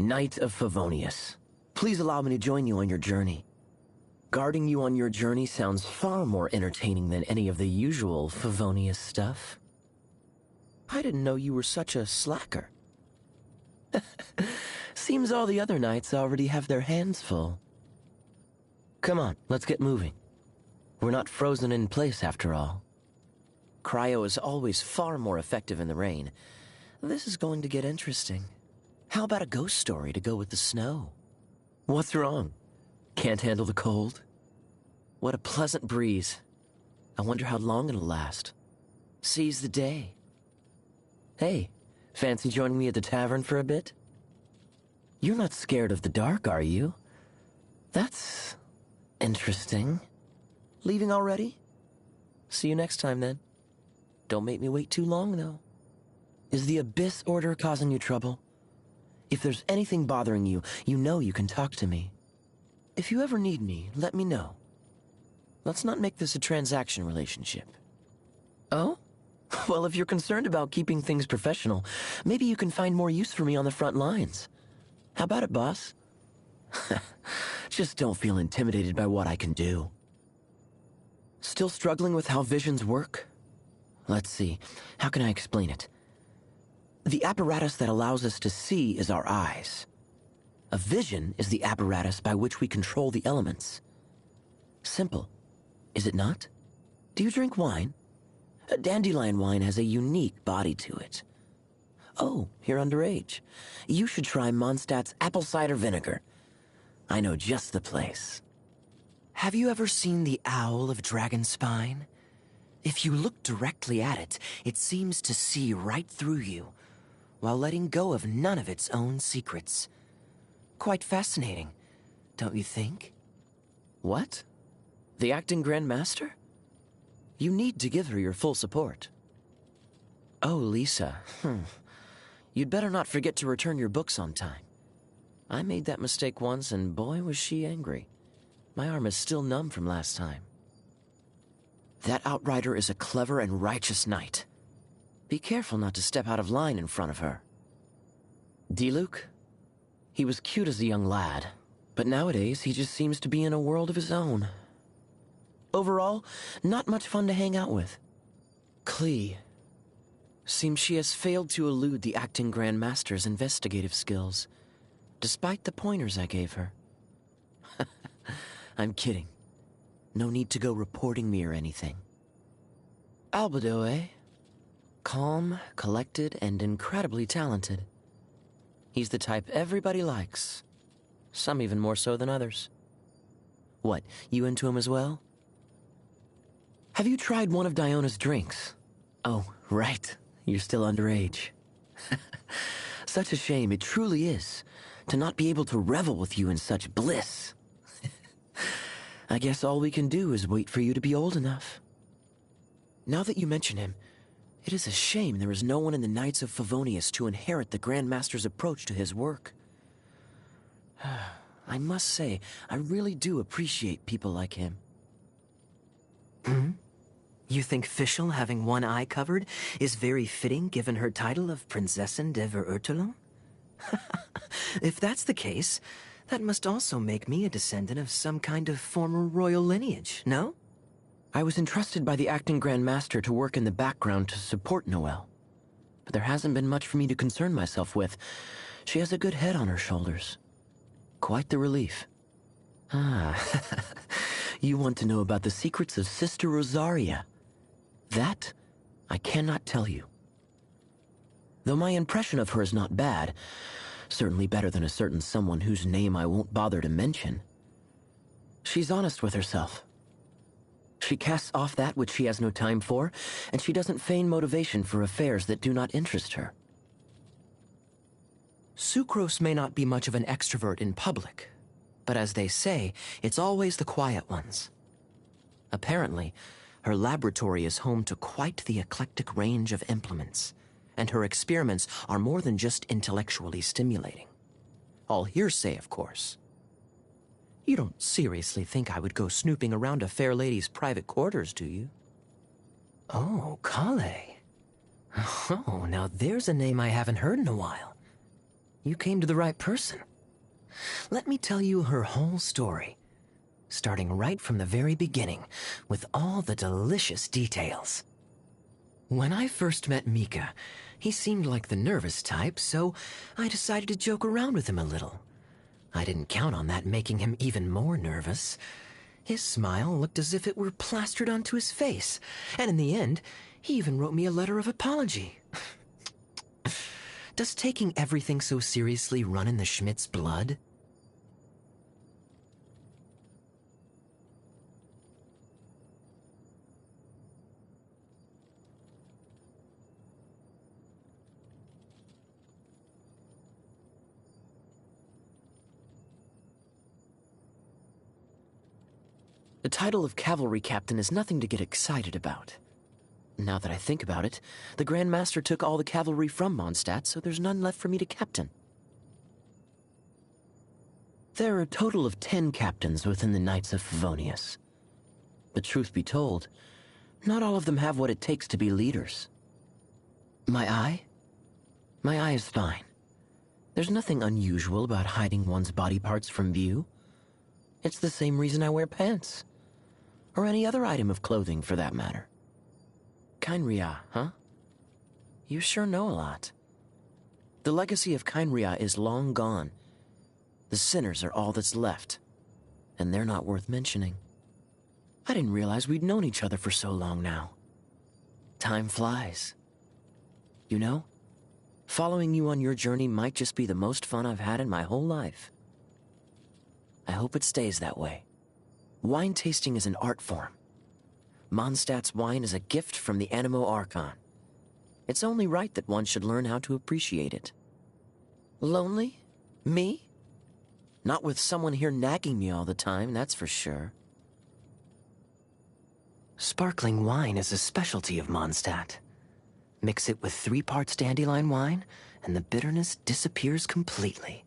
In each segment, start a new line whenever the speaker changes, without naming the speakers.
Knight of Favonius, please allow me to join you on your journey. Guarding you on your journey sounds far more entertaining than any of the usual Favonius stuff. I didn't know you were such a slacker. Seems all the other knights already have their hands full. Come on, let's get moving. We're not frozen in place after all. Cryo is always far more effective in the rain. This is going to get interesting. How about a ghost story to go with the snow? What's wrong? Can't handle the cold? What a pleasant breeze. I wonder how long it'll last. Seize the day. Hey, fancy joining me at the tavern for a bit? You're not scared of the dark, are you? That's interesting. Leaving already? See you next time, then. Don't make me wait too long, though. Is the Abyss Order causing you trouble? If there's anything bothering you, you know you can talk to me. If you ever need me, let me know. Let's not make this a transaction relationship. Oh? Well, if you're concerned about keeping things professional, maybe you can find more use for me on the front lines. How about it, boss? Just don't feel intimidated by what I can do. Still struggling with how visions work? Let's see, how can I explain it? The apparatus that allows us to see is our eyes. A vision is the apparatus by which we control the elements. Simple, is it not? Do you drink wine? A dandelion wine has a unique body to it. Oh, you're underage. You should try Mondstadt's apple cider vinegar. I know just the place. Have you ever seen the Owl of Dragonspine? If you look directly at it, it seems to see right through you, while letting go of none of its own secrets. Quite fascinating, don't you think? What? The acting Grand Master? You need to give her your full support. Oh, Lisa. You'd better not forget to return your books on time. I made that mistake once, and boy was she angry. My arm is still numb from last time. That outrider is a clever and righteous knight. Be careful not to step out of line in front of her. Diluc? He was cute as a young lad, but nowadays he just seems to be in a world of his own. Overall, not much fun to hang out with. Klee. Seems she has failed to elude the acting Grand Master's investigative skills, despite the pointers I gave her. I'm kidding. No need to go reporting me or anything. Albedo, eh? Calm, collected, and incredibly talented. He's the type everybody likes. Some even more so than others. What, you into him as well? Have you tried one of Diona's drinks? Oh, right. You're still underage. Such a shame, it truly is, to not be able to revel with you in such bliss. I guess all we can do is wait for you to be old enough. Now that you mention him, it is a shame there is no one in the Knights of Favonius to inherit the Grand Master's approach to his work. I must say, I really do appreciate people like him. You think Fischl having one eye covered is very fitting given her title of Prinzessin der Verurteilung? If that's the case, that must also make me a descendant of some kind of former royal lineage, no? I was entrusted by the acting Grand Master to work in the background to support Noelle. But there hasn't been much for me to concern myself with. She has a good head on her shoulders. Quite the relief. Ah, you want to know about the secrets of Sister Rosaria. That, I cannot tell you. Though my impression of her is not bad, certainly better than a certain someone whose name I won't bother to mention. She's honest with herself. She casts off that which she has no time for, and she doesn't feign motivation for affairs that do not interest her. Sucrose may not be much of an extrovert in public, but as they say, it's always the quiet ones. Apparently, her laboratory is home to quite the eclectic range of implements, and her experiments are more than just intellectually stimulating. All hearsay, of course. You don't seriously think I would go snooping around a fair lady's private quarters, do you? Oh, Kale. Oh, now there's a name I haven't heard in a while. you came to the right person. Let me tell you her whole story, starting right from the very beginning, with all the delicious details. When I first met Mika, he seemed like the nervous type, so I decided to joke around with him a little. I didn't count on that making him even more nervous. His smile looked as if it were plastered onto his face, and in the end, he even wrote me a letter of apology. Does taking everything so seriously run in the Schmidt's blood? The title of cavalry captain is nothing to get excited about. Now that I think about it, the Grand Master took all the cavalry from Mondstadt, so there's none left for me to captain. There are a total of 10 captains within the Knights of Favonius. But truth be told, not all of them have what it takes to be leaders. My eye? My eye is fine. There's nothing unusual about hiding one's body parts from view. It's the same reason I wear pants. Or any other item of clothing, for that matter. Kainria, huh? You sure know a lot. The legacy of Kainria is long gone. The sinners are all that's left. And they're not worth mentioning. I didn't realize we'd known each other for so long now. Time flies. You know, following you on your journey might just be the most fun I've had in my whole life. I hope it stays that way. Wine tasting is an art form. Mondstadt's wine is a gift from the Animo Archon. It's only right that one should learn how to appreciate it. Lonely? Me? Not with someone here nagging me all the time, that's for sure. Sparkling wine is a specialty of Mondstadt. Mix it with 3 parts dandelion wine, and the bitterness disappears completely.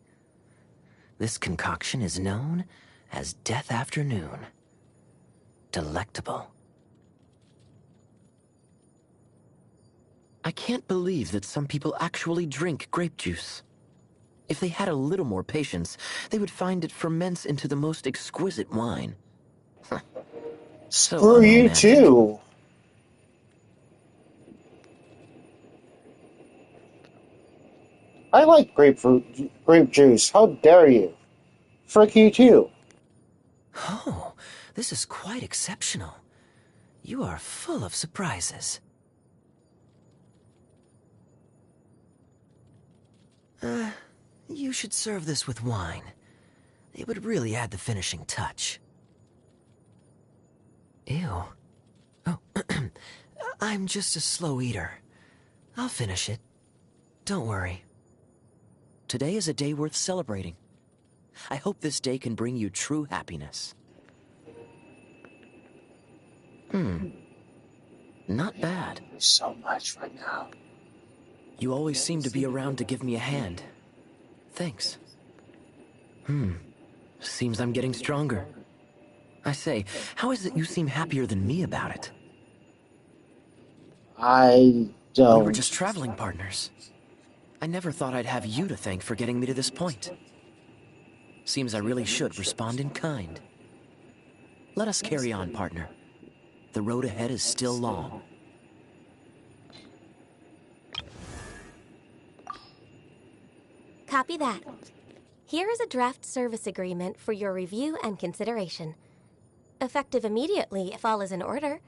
This concoction is known as Death Afternoon. Delectable. I can't believe that some people actually drink grape juice. If they had a little more patience, they would find it ferments into the most exquisite wine. So
Screw you
unromantic.
too. I like grape juice. How dare you? Frick you too.
Oh, this is quite exceptional. You are full of surprises. You should serve this with wine. It would really add the finishing touch. Ew. Oh, I'm just a slow eater. I'll finish it. Don't worry. Today is a day worth celebrating. I hope this day can bring you true happiness. Not bad.
So much right now.
You always seem to be around to give me a hand. Thanks. Seems I'm getting stronger. I say, how is it you seem happier than me about it?
I don't.
We were just traveling partners. I never thought I'd have you to thank for getting me to this point. Seems I really should respond in kind. Let us carry on, partner. The road ahead is still long.
Copy that. Here is a draft service agreement for your review and consideration. Effective immediately if all is in order.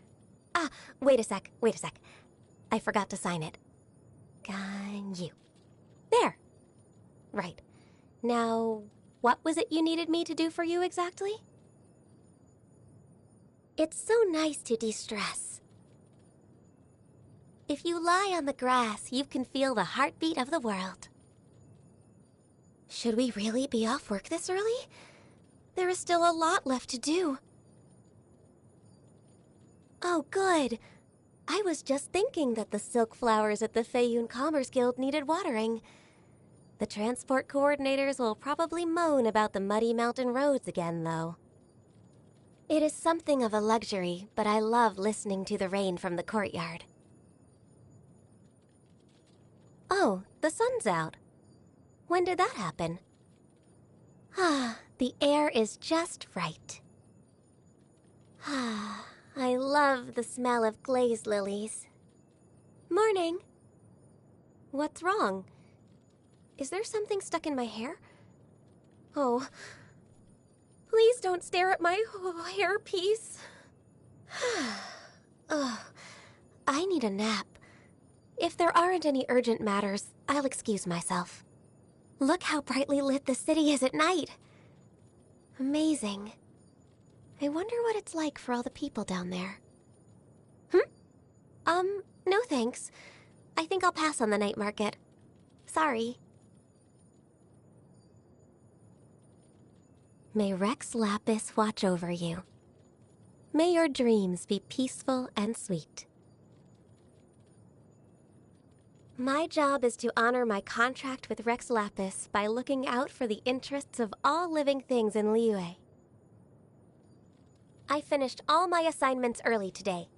Ah, wait a sec. I forgot to sign it. You. There. Right. Now, what was it you needed me to do for you exactly? It's so nice to de-stress. If you lie on the grass, you can feel the heartbeat of the world. Should we really be off work this early? There is still a lot left to do. Oh, good. I was just thinking that the silk flowers at the Feiyun Commerce Guild needed watering. The transport coordinators will probably moan about the muddy mountain roads again, though. It is something of a luxury, but I love listening to the rain from the courtyard. Oh, the sun's out. When did that happen? Ah, the air is just right. Ah, I love the smell of glazed lilies. Morning. What's wrong? Is there something stuck in my hair? Oh, please don't stare at my hairpiece. Ugh, I need a nap. If there aren't any urgent matters, I'll excuse myself. Look how brightly lit the city is at night. Amazing. I wonder what it's like for all the people down there. No thanks. I think I'll pass on the night market. Sorry. May Rex Lapis watch over you. May your dreams be peaceful and sweet. My job is to honor my contract with Rex Lapis by looking out for the interests of all living things in Liyue. I finished all my assignments early today.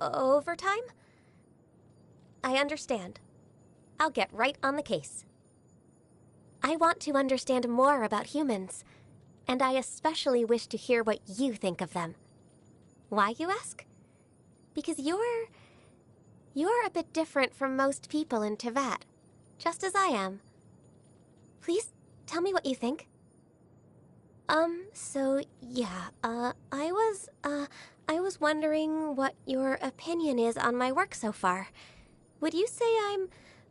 Overtime? I understand. I'll get right on the case. I want to understand more about humans, and I especially wish to hear what you think of them. Why, you ask? Because you're a bit different from most people in Teyvat, just as I am. Please tell me what you think. I was wondering what your opinion is on my work so far. Would you say I'm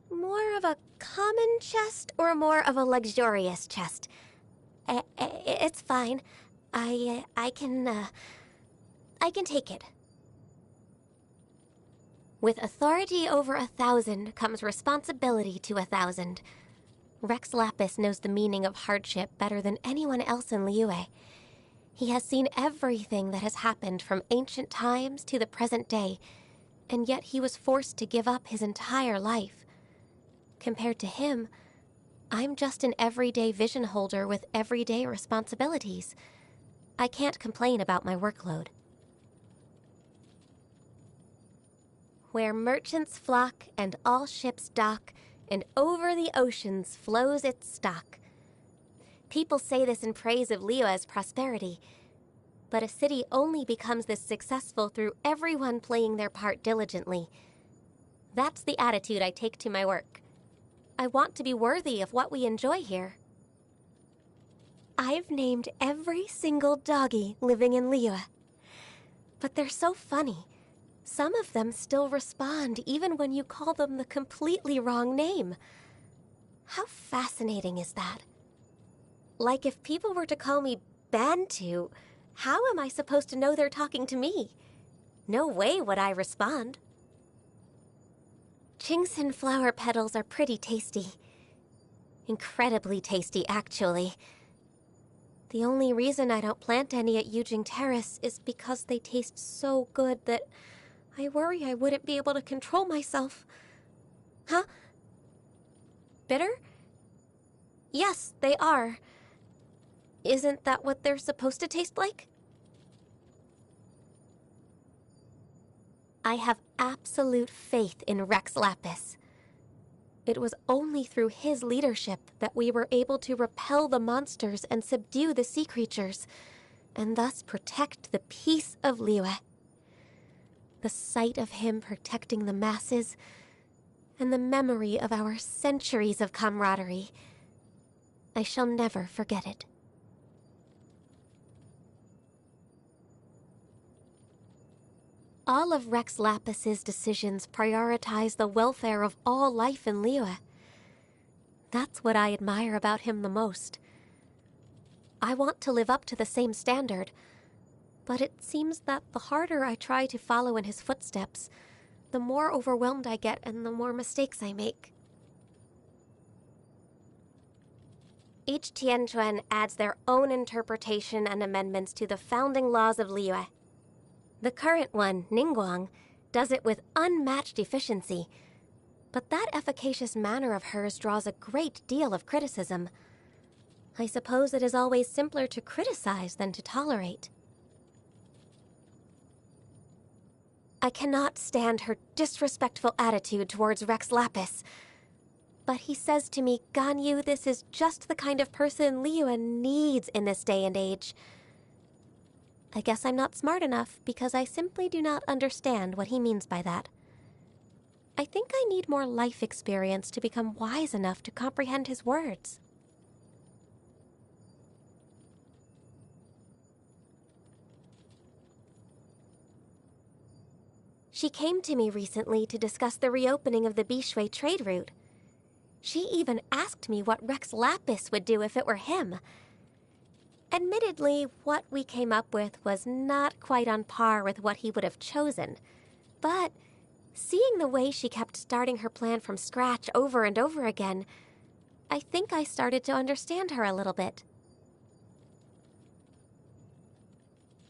more of a common chest or more of a luxurious chest? It's fine. I can take it. With authority over 1,000 comes responsibility to 1,000. Rex Lapis knows the meaning of hardship better than anyone else in Liyue. He has seen everything that has happened from ancient times to the present day, and yet he was forced to give up his entire life. Compared to him, I'm just an everyday vision holder with everyday responsibilities. I can't complain about my workload. Where merchants flock and all ships dock, and over the oceans flows its stock. People say this in praise of Liyue's prosperity, but a city only becomes this successful through everyone playing their part diligently. That's the attitude I take to my work. I want to be worthy of what we enjoy here. I've named every single doggy living in Liyue, but they're so funny. Some of them still respond even when you call them the completely wrong name. How fascinating is that? Like if people were to call me Bantu, how am I supposed to know they're talking to me? No way would I respond. Chingson flower petals are pretty tasty. Incredibly tasty, actually. The only reason I don't plant any at Yujing Terrace is because they taste so good that I worry I wouldn't be able to control myself. Huh? Bitter? Yes, they are. Isn't that what they're supposed to taste like? I have absolute faith in Rex Lapis. It was only through his leadership that we were able to repel the monsters and subdue the sea creatures, and thus protect the peace of Liyue. The sight of him protecting the masses, and the memory of our centuries of camaraderie, I shall never forget it. All of Rex Lapis's decisions prioritize the welfare of all life in Liyue. That's what I admire about him the most. I want to live up to the same standard, but it seems that the harder I try to follow in his footsteps, the more overwhelmed I get and the more mistakes I make. Each Tianquan adds their own interpretation and amendments to the founding laws of Liyue. The current one, Ningguang, does it with unmatched efficiency, but that efficacious manner of hers draws a great deal of criticism. I suppose it is always simpler to criticize than to tolerate. I cannot stand her disrespectful attitude towards Rex Lapis. But he says to me, Ganyu, this is just the kind of person Liyue needs in this day and age. I guess I'm not smart enough because I simply do not understand what he means by that. I think I need more life experience to become wise enough to comprehend his words. She came to me recently to discuss the reopening of the Bishui trade route. She even asked me what Rex Lapis would do if it were him. Admittedly, what we came up with was not quite on par with what he would have chosen. But seeing the way she kept starting her plan from scratch over and over again, I think I started to understand her a little bit.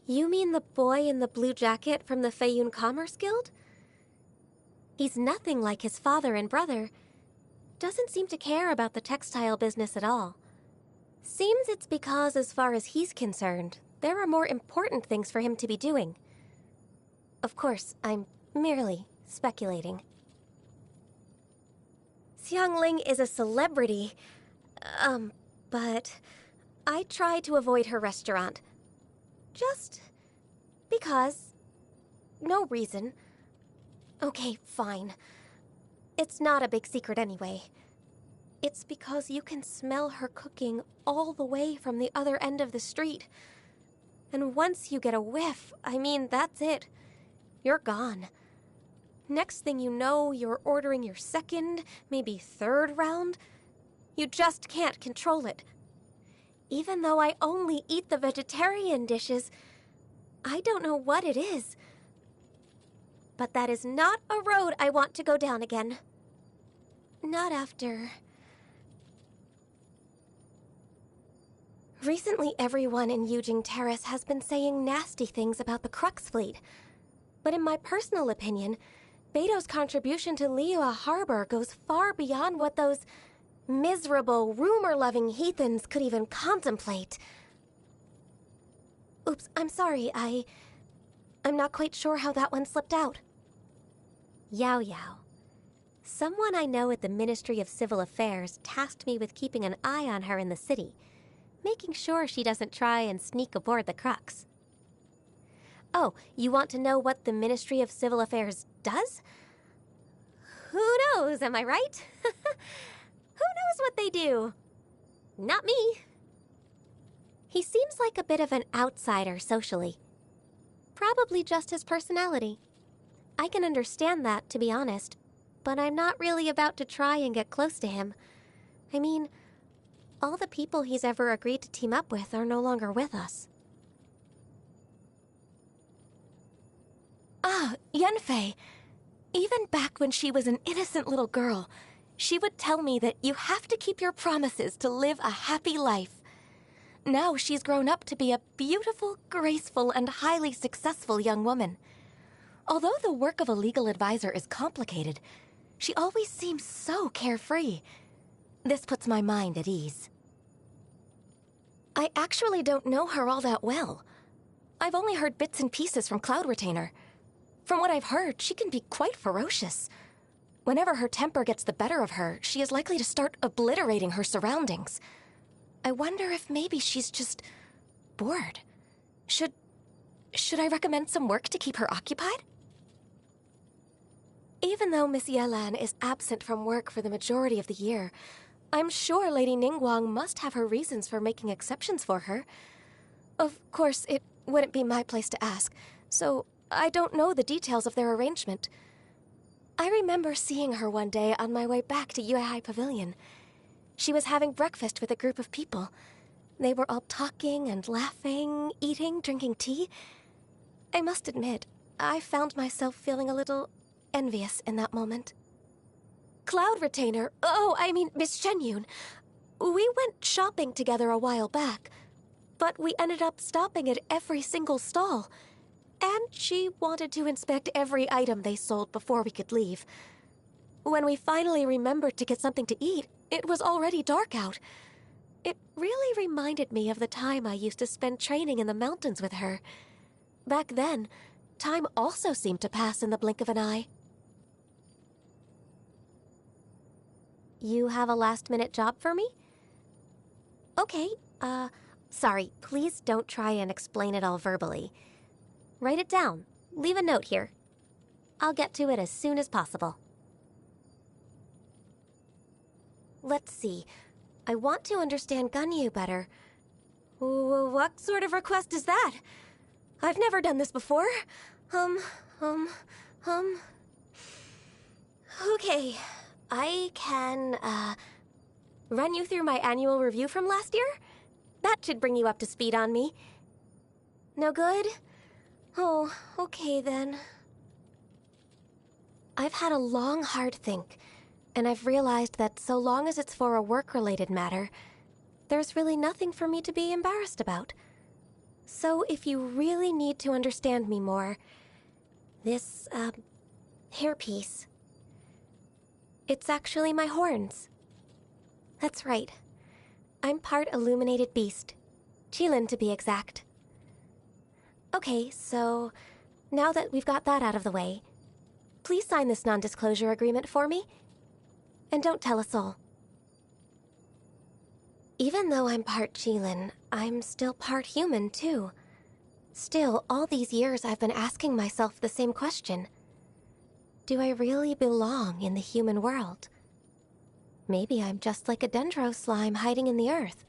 You mean the boy in the blue jacket from the Feiyun Commerce Guild? He's nothing like his father and brother. Doesn't seem to care about the textile business at all. Seems it's because, as far as he's concerned, there are more important things for him to be doing. Of course, I'm merely speculating. Xiangling is a celebrity, but I try to avoid her restaurant. Just because. No reason. Okay, fine. It's not a big secret anyway. It's because you can smell her cooking all the way from the other end of the street. And once you get a whiff, I mean, that's it. You're gone. Next thing you know, you're ordering your second, maybe third round. You just can't control it. Even though I only eat the vegetarian dishes, I don't know what it is. But that is not a road I want to go down again. Not after. Recently, everyone in Yujing Terrace has been saying nasty things about the Crux fleet. But in my personal opinion, Beto's contribution to Liyue Harbor goes far beyond what those miserable, rumor-loving heathens could even contemplate. Oops, I'm sorry, I'm not quite sure how that one slipped out. Yao Yao. Someone I know at the Ministry of Civil Affairs tasked me with keeping an eye on her in the city, making sure she doesn't try and sneak aboard the Crux. Oh, you want to know what the Ministry of Civil Affairs does? Who knows, am I right? Who knows what they do? Not me. He seems like a bit of an outsider socially. Probably just his personality. I can understand that, to be honest, but I'm not really about to try and get close to him. I mean, all the people he's ever agreed to team up with are no longer with us. Ah, Yanfei. Even back when she was an innocent little girl, she would tell me that you have to keep your promises to live a happy life. Now she's grown up to be a beautiful, graceful, and highly successful young woman. Although the work of a legal advisor is complicated, she always seems so carefree. This puts my mind at ease. I actually don't know her all that well. I've only heard bits and pieces from Cloud Retainer. From what I've heard, she can be quite ferocious. Whenever her temper gets the better of her, she is likely to start obliterating her surroundings. I wonder if maybe she's just bored. Should I recommend some work to keep her occupied? Even though Miss Yelan is absent from work for the majority of the year, I'm sure Lady Ningguang must have her reasons for making exceptions for her. Of course, it wouldn't be my place to ask, so I don't know the details of their arrangement. I remember seeing her one day on my way back to Yuehai Pavilion. She was having breakfast with a group of people. They were all talking and laughing, eating, drinking tea. I must admit, I found myself feeling a little envious in that moment. Cloud Retainer, Miss Shenyun. We went shopping together a while back, but we ended up stopping at every single stall. And she wanted to inspect every item they sold before we could leave. When we finally remembered to get something to eat, it was already dark out. It really reminded me of the time I used to spend training in the mountains with her. Back then, time also seemed to pass in the blink of an eye. You have a last-minute job for me? Okay, sorry, please don't try and explain it all verbally. Write it down. Leave a note here. I'll get to it as soon as possible. Let's see. I want to understand Ganyu better. What sort of request is that? I've never done this before. Okay. I can, run you through my annual review from last year? That should bring you up to speed on me. No good? Oh, okay then. I've had a long, hard think, and I've realized that so long as it's for a work-related matter, there's really nothing for me to be embarrassed about. So if you really need to understand me more, this, hairpiece, it's actually my horns. That's right. I'm part illuminated beast. Qilin, to be exact. Okay, so now that we've got that out of the way, please sign this non-disclosure agreement for me. And don't tell a soul. Even though I'm part Qilin, I'm still part human, too. Still, all these years I've been asking myself the same question. Do I really belong in the human world? Maybe I'm just like a dendro slime hiding in the earth,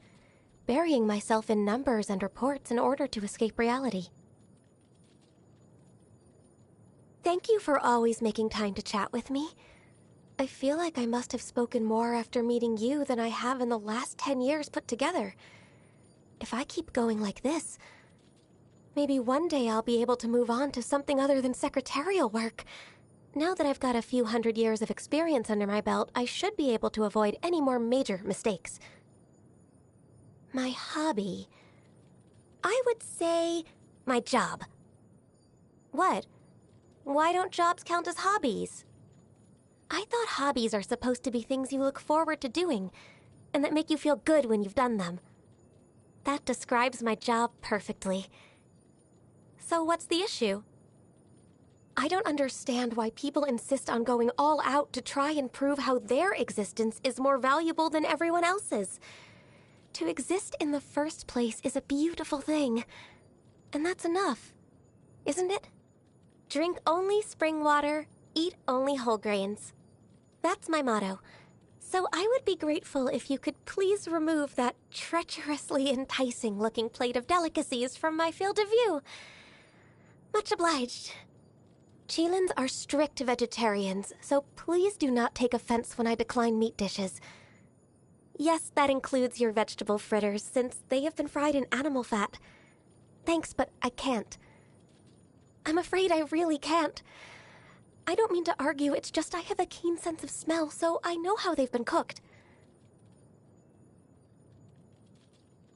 burying myself in numbers and reports in order to escape reality. Thank you for always making time to chat with me. I feel like I must have spoken more after meeting you than I have in the last 10 years put together. If I keep going like this, maybe one day I'll be able to move on to something other than secretarial work. Now that I've got a few hundred years of experience under my belt, I should be able to avoid any more major mistakes. My hobby. I would say my job. What? Why don't jobs count as hobbies? I thought hobbies are supposed to be things you look forward to doing, and that make you feel good when you've done them. That describes my job perfectly. So what's the issue? I don't understand why people insist on going all out to try and prove how their existence is more valuable than everyone else's. To exist in the first place is a beautiful thing, and that's enough, isn't it? Drink only spring water, eat only whole grains. That's my motto. So I would be grateful if you could please remove that treacherously enticing-looking plate of delicacies from my field of view. Much obliged. Qilins are strict vegetarians, so please do not take offense when I decline meat dishes. Yes, that includes your vegetable fritters, since they have been fried in animal fat. Thanks, but I can't. I'm afraid I really can't. I don't mean to argue, it's just I have a keen sense of smell, so I know how they've been cooked.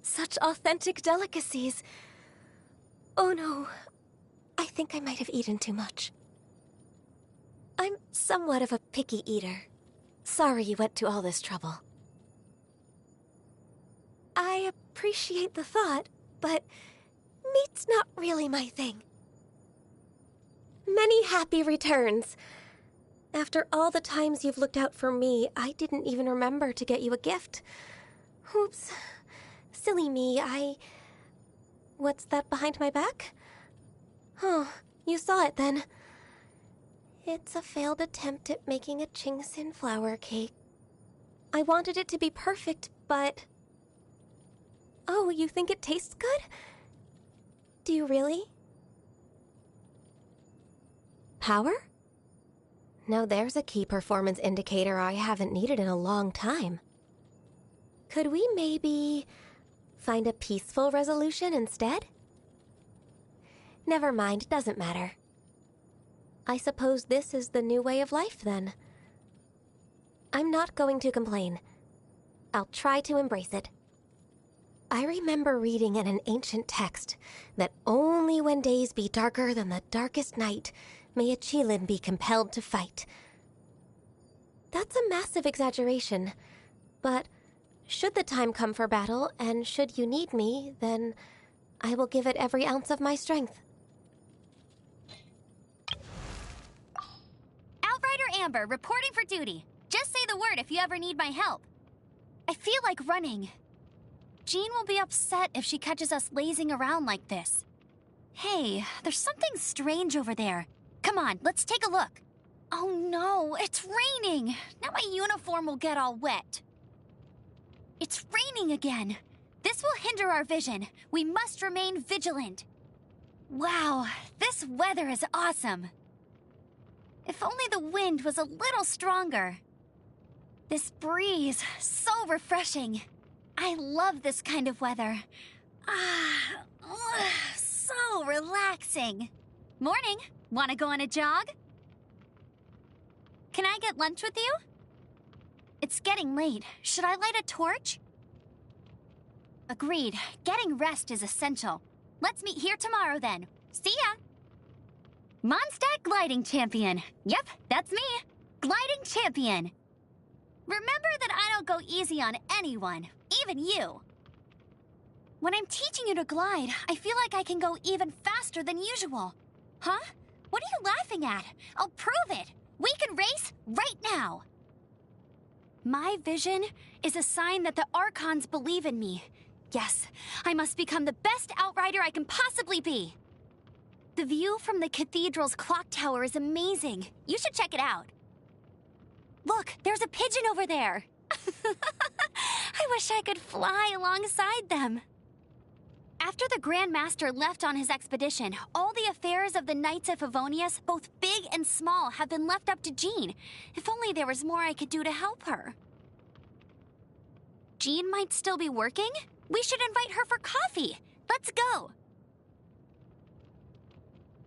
Such authentic delicacies. Oh no, I think I might have eaten too much. I'm somewhat of a picky eater. Sorry you went to all this trouble. I appreciate the thought, but meat's not really my thing. Many happy returns. After all the times you've looked out for me, I didn't even remember to get you a gift. Oops. Silly me, What's that behind my back? Oh, you saw it then. It's a failed attempt at making a Chingsin flour cake. I wanted it to be perfect, but... Oh, you think it tastes good? Do you really? Power? Now there's a key performance indicator I haven't needed in a long time. Could we maybe find a peaceful resolution instead? Never mind, doesn't matter. I suppose this is the new way of life, then. I'm not going to complain. I'll try to embrace it. I remember reading in an ancient text that only when days be darker than the darkest night may a Qilin be compelled to fight. That's a massive exaggeration, but should the time come for battle, and should you need me, then I will give it every ounce of my strength.
Outrider Amber reporting for duty. Just say the word if you ever need my help. I feel like running. Jean will be upset if she catches us lazing around like this. Hey, there's something strange over there. Come on, let's take a look. Oh no, it's raining. Now my uniform will get all wet. It's raining again. This will hinder our vision. We must remain vigilant. Wow, this weather is awesome. If only the wind was a little stronger. This breeze, so refreshing. I love this kind of weather. So relaxing. Morning. Want to go on a jog? Can I get lunch with you? It's getting late. Should I light a torch? Agreed. Getting rest is essential. Let's meet here tomorrow then. See ya! Mondstadt Gliding Champion. Yep, that's me. Gliding Champion. Remember that I don't go easy on anyone, even you. When I'm teaching you to glide, I feel like I can go even faster than usual. Huh? What are you laughing at? I'll prove it. We can race right now. My vision is a sign that the Archons believe in me. Yes, I must become the best outrider I can possibly be. The view from the cathedral's clock tower is amazing. You should check it out. Look, there's a pigeon over there. I wish I could fly alongside them. After the Grand Master left on his expedition, all the affairs of the Knights of Favonius, both big and small, have been left up to Jean. If only there was more I could do to help her. Jean might still be working? We should invite her for coffee. Let's go.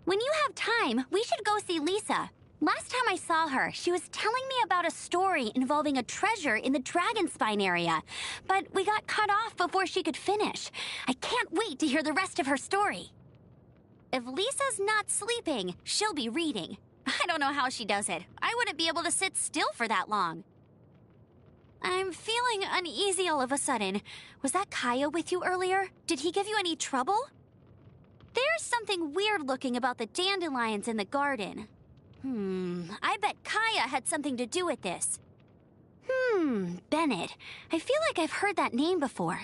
When you have time, we should go see Lisa. Last time I saw her, she was telling me about a story involving a treasure in the Dragonspine area, but we got cut off before she could finish. I can't wait to hear the rest of her story. If Lisa's not sleeping, she'll be reading. I don't know how she does it. I wouldn't be able to sit still for that long. I'm feeling uneasy all of a sudden. Was that Kaya with you earlier? Did he give you any trouble? There's something weird looking about the dandelions in the garden. I bet Kaya had something to do with this. Bennett. I feel like I've heard that name before.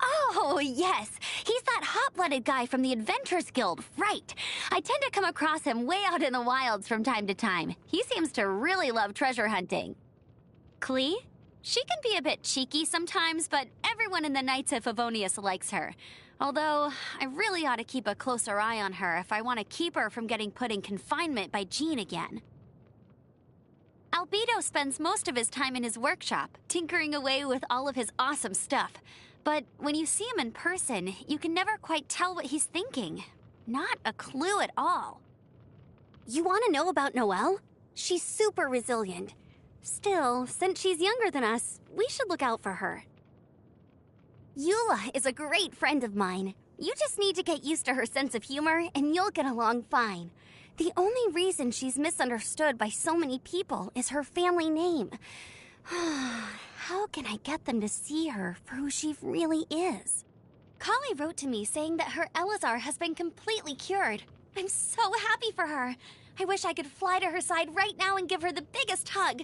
Oh, yes. He's that hot-blooded guy from the Adventurers Guild, right. I tend to come across him way out in the wilds from time to time. He seems to really love treasure hunting. Klee? She can be a bit cheeky sometimes, but everyone in the Knights of Favonius likes her. Although, I really ought to keep a closer eye on her if I want to keep her from getting put in confinement by Jean again. Albedo spends most of his time in his workshop, tinkering away with all of his awesome stuff. But when you see him in person, you can never quite tell what he's thinking. Not a clue at all. You want to know about Noelle? She's super resilient. Still, since she's younger than us, we should look out for her. Eula is a great friend of mine. You just need to get used to her sense of humor, and you'll get along fine. The only reason she's misunderstood by so many people is her family name. How can I get them to see her for who she really is? Kali wrote to me saying that her Elazar has been completely cured. I'm so happy for her. I wish I could fly to her side right now and give her the biggest hug.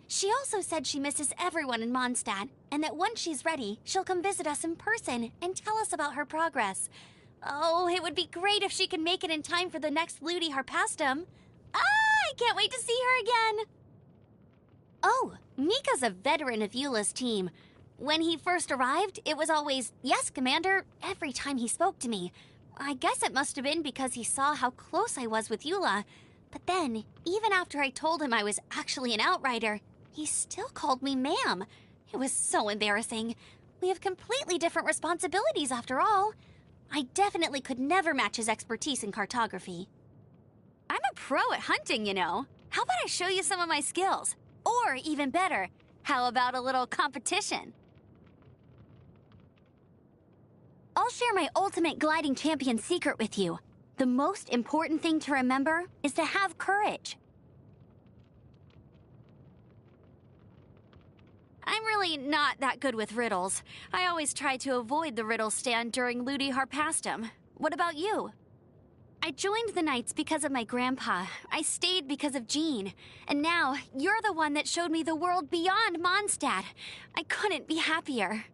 She also said she misses everyone in Mondstadt, and that once she's ready, she'll come visit us in person and tell us about her progress. Oh, it would be great if she could make it in time for the next Ludi Harpastum. I can't wait to see her again! Oh, Mika's a veteran of Eula's team. When he first arrived, it was always, "Yes, Commander," every time he spoke to me. I guess it must have been because he saw how close I was with Eula. But then, even after I told him I was actually an outrider, he still called me ma'am. It was so embarrassing. We have completely different responsibilities after all. I definitely could never match his expertise in cartography. I'm a pro at hunting, you know. How about I show you some of my skills? Or even better, how about a little competition? I'll share my ultimate gliding champion secret with you. The most important thing to remember is to have courage. I'm really not that good with riddles. I always try to avoid the riddle stand during Ludi Harpastum. What about you? I joined the Knights because of my grandpa. I stayed because of Jean. And now, you're the one that showed me the world beyond Mondstadt. I couldn't be happier.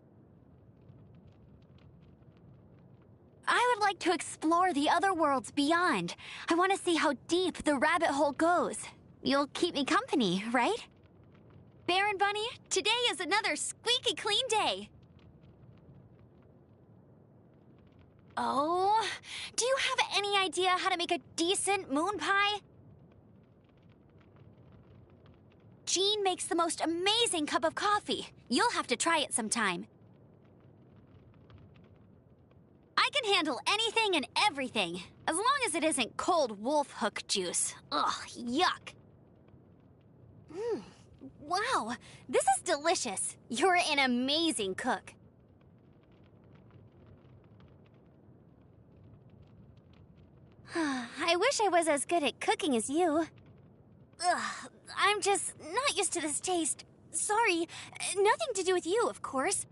I would like to explore the other worlds beyond. I want to see how deep the rabbit hole goes. You'll keep me company, right? Baron Bunny, today is another squeaky clean day. Oh, do you have any idea how to make a decent moon pie? Jean makes the most amazing cup of coffee. You'll have to try it sometime. I can handle anything and everything, as long as it isn't cold wolf hook juice. Ugh, yuck. Wow, this is delicious. You're an amazing cook. I wish I was as good at cooking as you. Ugh, I'm just not used to this taste. Sorry, nothing to do with you, of course.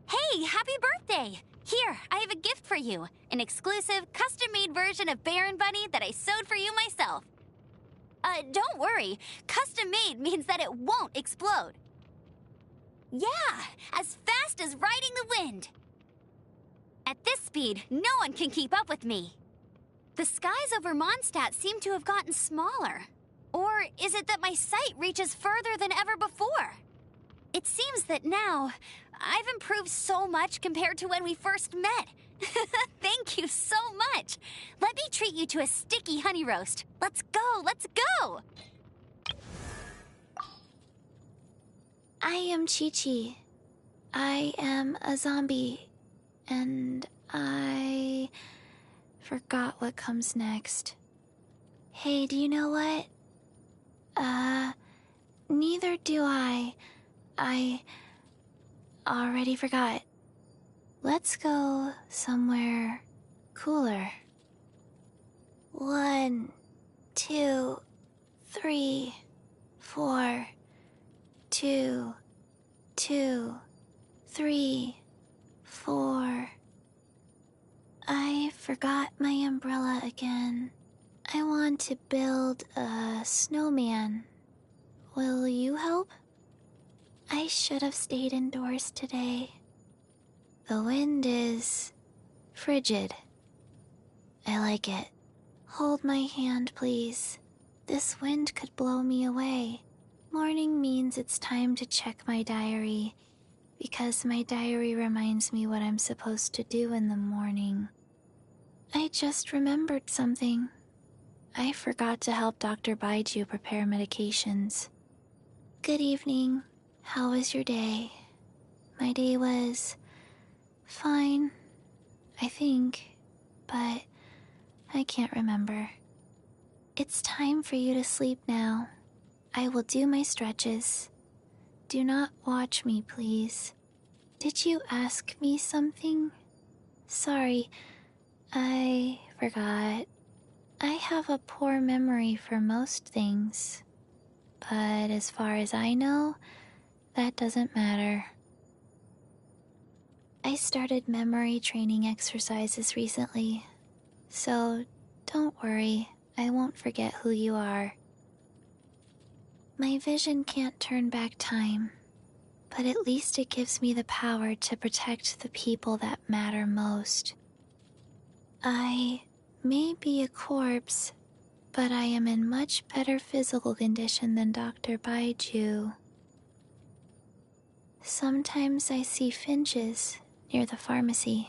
Hey, happy birthday! Here, I have a gift for you. An exclusive, custom-made version of Baron Bunny that I sewed for you myself. Don't worry. Custom-made means that it won't explode. Yeah, as fast as riding the wind. At this speed, no one can keep up with me. The skies over Mondstadt seem to have gotten smaller. Or is it that my sight reaches further than ever before? It seems that now, I've improved so much compared to when we first met. Thank you so much. Let me treat you to a sticky honey roast. Let's go, let's go!
I am Chi-Chi. I am a zombie. And I forgot what comes next. Hey, do you know what? Neither do I. I already forgot. Let's go somewhere cooler. 1, 2, 3, 4. 2, 2, 3, 4. I forgot my umbrella again. I want to build a snowman. Will you help? I should have stayed indoors today. The wind is frigid. I like it. Hold my hand, please. This wind could blow me away. Morning means it's time to check my diary, because my diary reminds me what I'm supposed to do in the morning. I just remembered something. I forgot to help Dr. Baiju prepare medications. Good evening. How was your day? My day was fine, I think, but I can't remember. It's time for you to sleep now. I will do my stretches. Do not watch me, please. Did you ask me something? Sorry, I forgot. I have a poor memory for most things. But as far as I know, that doesn't matter. I started memory training exercises recently, so don't worry, I won't forget who you are. My vision can't turn back time, but at least it gives me the power to protect the people that matter most. I may be a corpse, but I am in much better physical condition than Dr. Baiju. Sometimes I see finches near the pharmacy.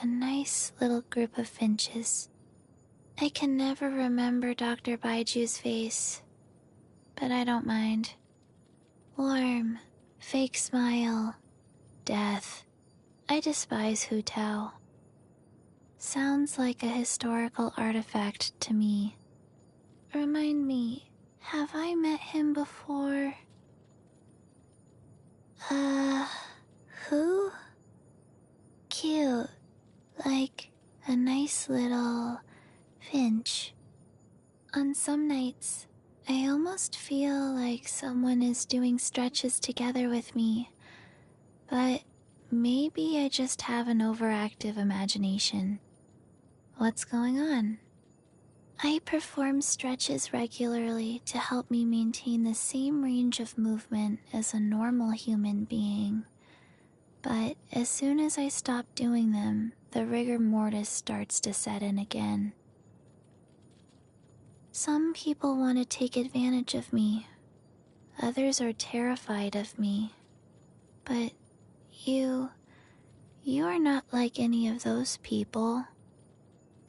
A nice little group of finches. I can never remember Dr. Baiju's face, but I don't mind. Warm, fake smile, death. I despise Hu Tao. Sounds like a historical artifact to me. Remind me, have I met him before? Who? Cute. Like a nice little finch. On some nights, I almost feel like someone is doing stretches together with me. But maybe I just have an overactive imagination. What's going on? I perform stretches regularly to help me maintain the same range of movement as a normal human being. But as soon as I stop doing them, the rigor mortis starts to set in again. Some people want to take advantage of me. Others are terrified of me. But you are not like any of those people.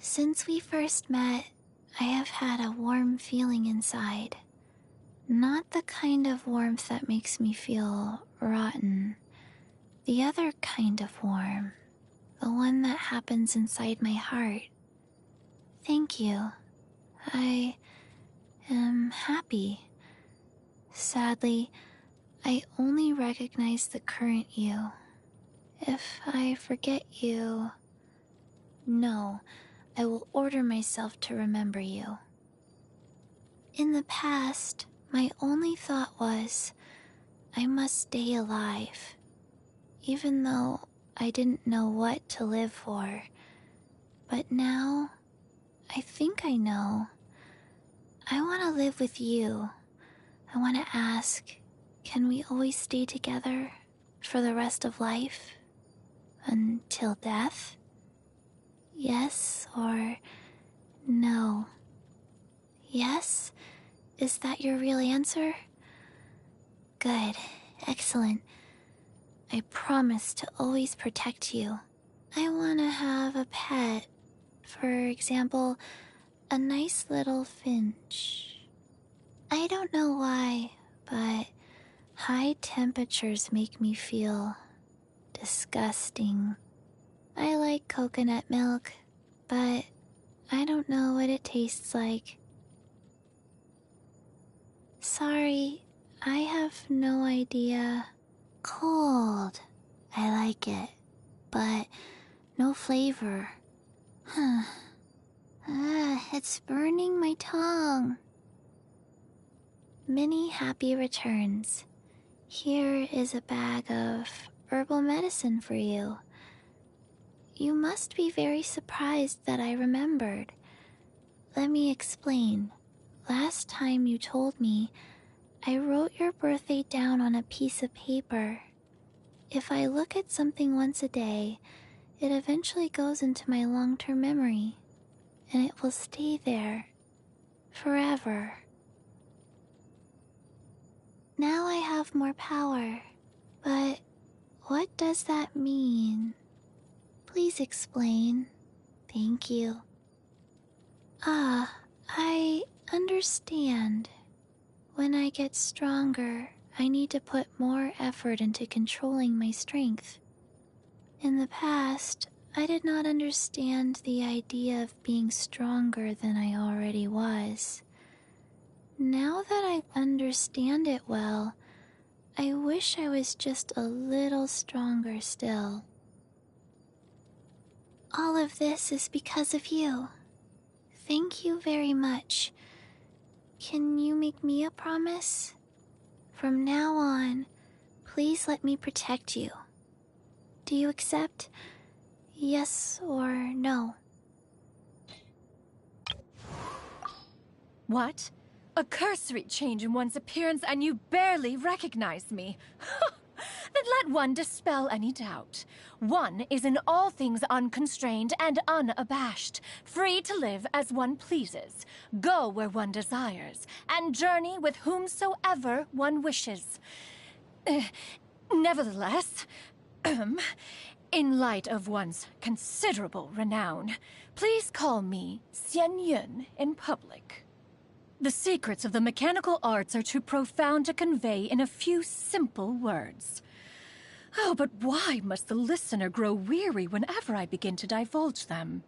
Since we first met, I have had a warm feeling inside. Not the kind of warmth that makes me feel rotten. The other kind of warm. The one that happens inside my heart. Thank you. I am happy. Sadly, I only recognize the current you. If I forget you... No, I will order myself to remember you. In the past, my only thought was, I must stay alive. Even though I didn't know what to live for. But now, I think I know. I want to live with you. I want to ask, can we always stay together for the rest of life? Until death? Yes or no? Yes? Is that your real answer? Good. Excellent. I promise to always protect you. I want to have a pet. For example, a nice little finch. I don't know why, but high temperatures make me feel disgusting. I like coconut milk, but I don't know what it tastes like. Sorry, I have no idea. Cold. I like it, but no flavor. It's burning my tongue. Many happy returns. Here is a bag of herbal medicine for you. You must be very surprised that I remembered. Let me explain. Last time you told me, I wrote your birthday down on a piece of paper. If I look at something once a day, it eventually goes into my long-term memory, and it will stay there forever. Now I have more power, but what does that mean? Please explain. Thank you. I understand. When I get stronger, I need to put more effort into controlling my strength. In the past, I did not understand the idea of being stronger than I already was. Now that I understand it well, I wish I was just a little stronger still. All of this is because of you. Thank you very much. Can you make me a promise? From now on, please let me protect you. Do you accept? Yes or no?
What? A cursory change in one's appearance and you barely recognize me. Then let one dispel any doubt. One is in all things unconstrained and unabashed, free to live as one pleases, go where one desires, and journey with whomsoever one wishes. Nevertheless, in light of one's considerable renown, please call me Xian Yun in public. The secrets of the mechanical arts are too profound to convey in a few simple words. Oh, but why must the listener grow weary whenever I begin to divulge them?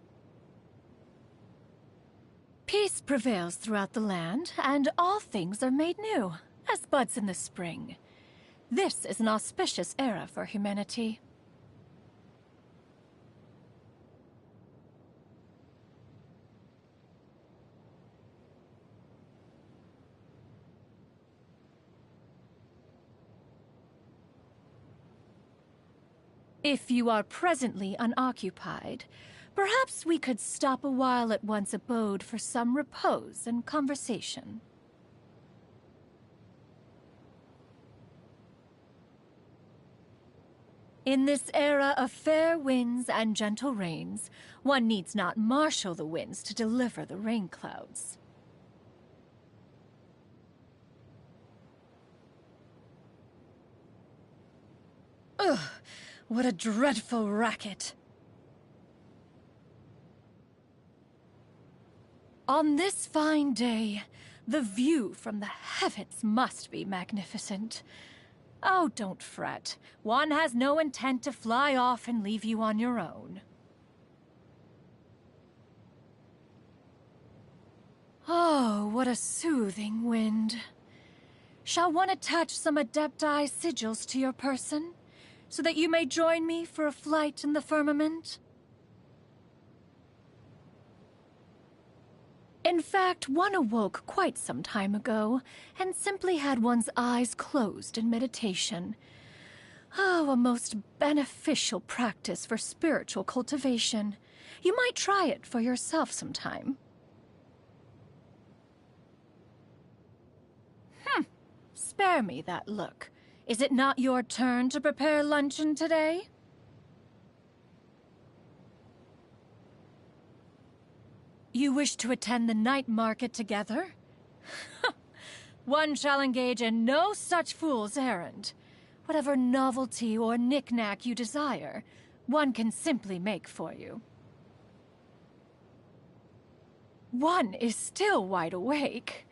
Peace prevails throughout the land, and all things are made new, as buds in the spring. This is an auspicious era for humanity. If you are presently unoccupied, perhaps we could stop a while at one's abode for some repose and conversation. In this era of fair winds and gentle rains, one needs not marshal the winds to deliver the rain clouds. Ugh, what a dreadful racket. On this fine day, the view from the heavens must be magnificent. Oh, don't fret. One has no intent to fly off and leave you on your own. Oh, what a soothing wind. Shall one attach some Adepti sigils to your person, so that you may join me for a flight in the firmament? In fact, one awoke quite some time ago, and simply had one's eyes closed in meditation. Oh, a most beneficial practice for spiritual cultivation. You might try it for yourself sometime. Spare me that look. Is it not your turn to prepare luncheon today? You wish to attend the night market together? One shall engage in no such fool's errand. Whatever novelty or knick-knack you desire, one can simply make for you. One is still wide awake.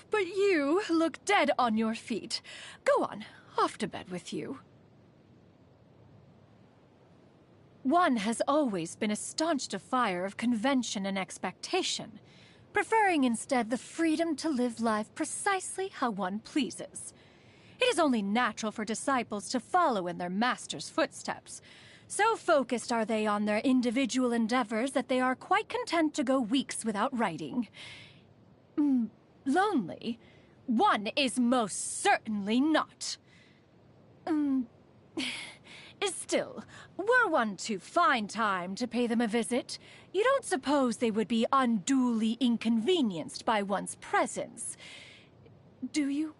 But you look dead on your feet. Go on, off to bed with you. One has always been a staunch defier of convention and expectation, preferring instead the freedom to live life precisely how one pleases. It is only natural for disciples to follow in their master's footsteps. So focused are they on their individual endeavors that they are quite content to go weeks without writing. Lonely? One is most certainly not. Still, were one to find time to pay them a visit, you don't suppose they would be unduly inconvenienced by one's presence, do you?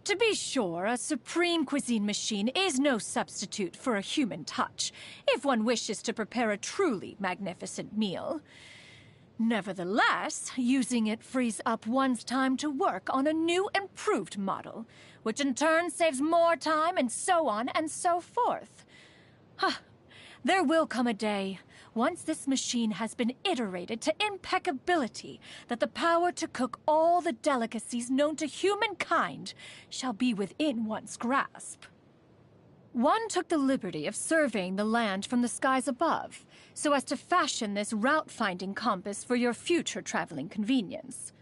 To be sure, a supreme cuisine machine is no substitute for a human touch, if one wishes to prepare a truly magnificent meal. Nevertheless, using it frees up one's time to work on a new, improved model, which in turn saves more time, and so on and so forth. There will come a day, once this machine has been iterated to impeccability, that the power to cook all the delicacies known to humankind shall be within one's grasp. One took the liberty of surveying the land from the skies above, so as to fashion this route-finding compass for your future traveling convenience.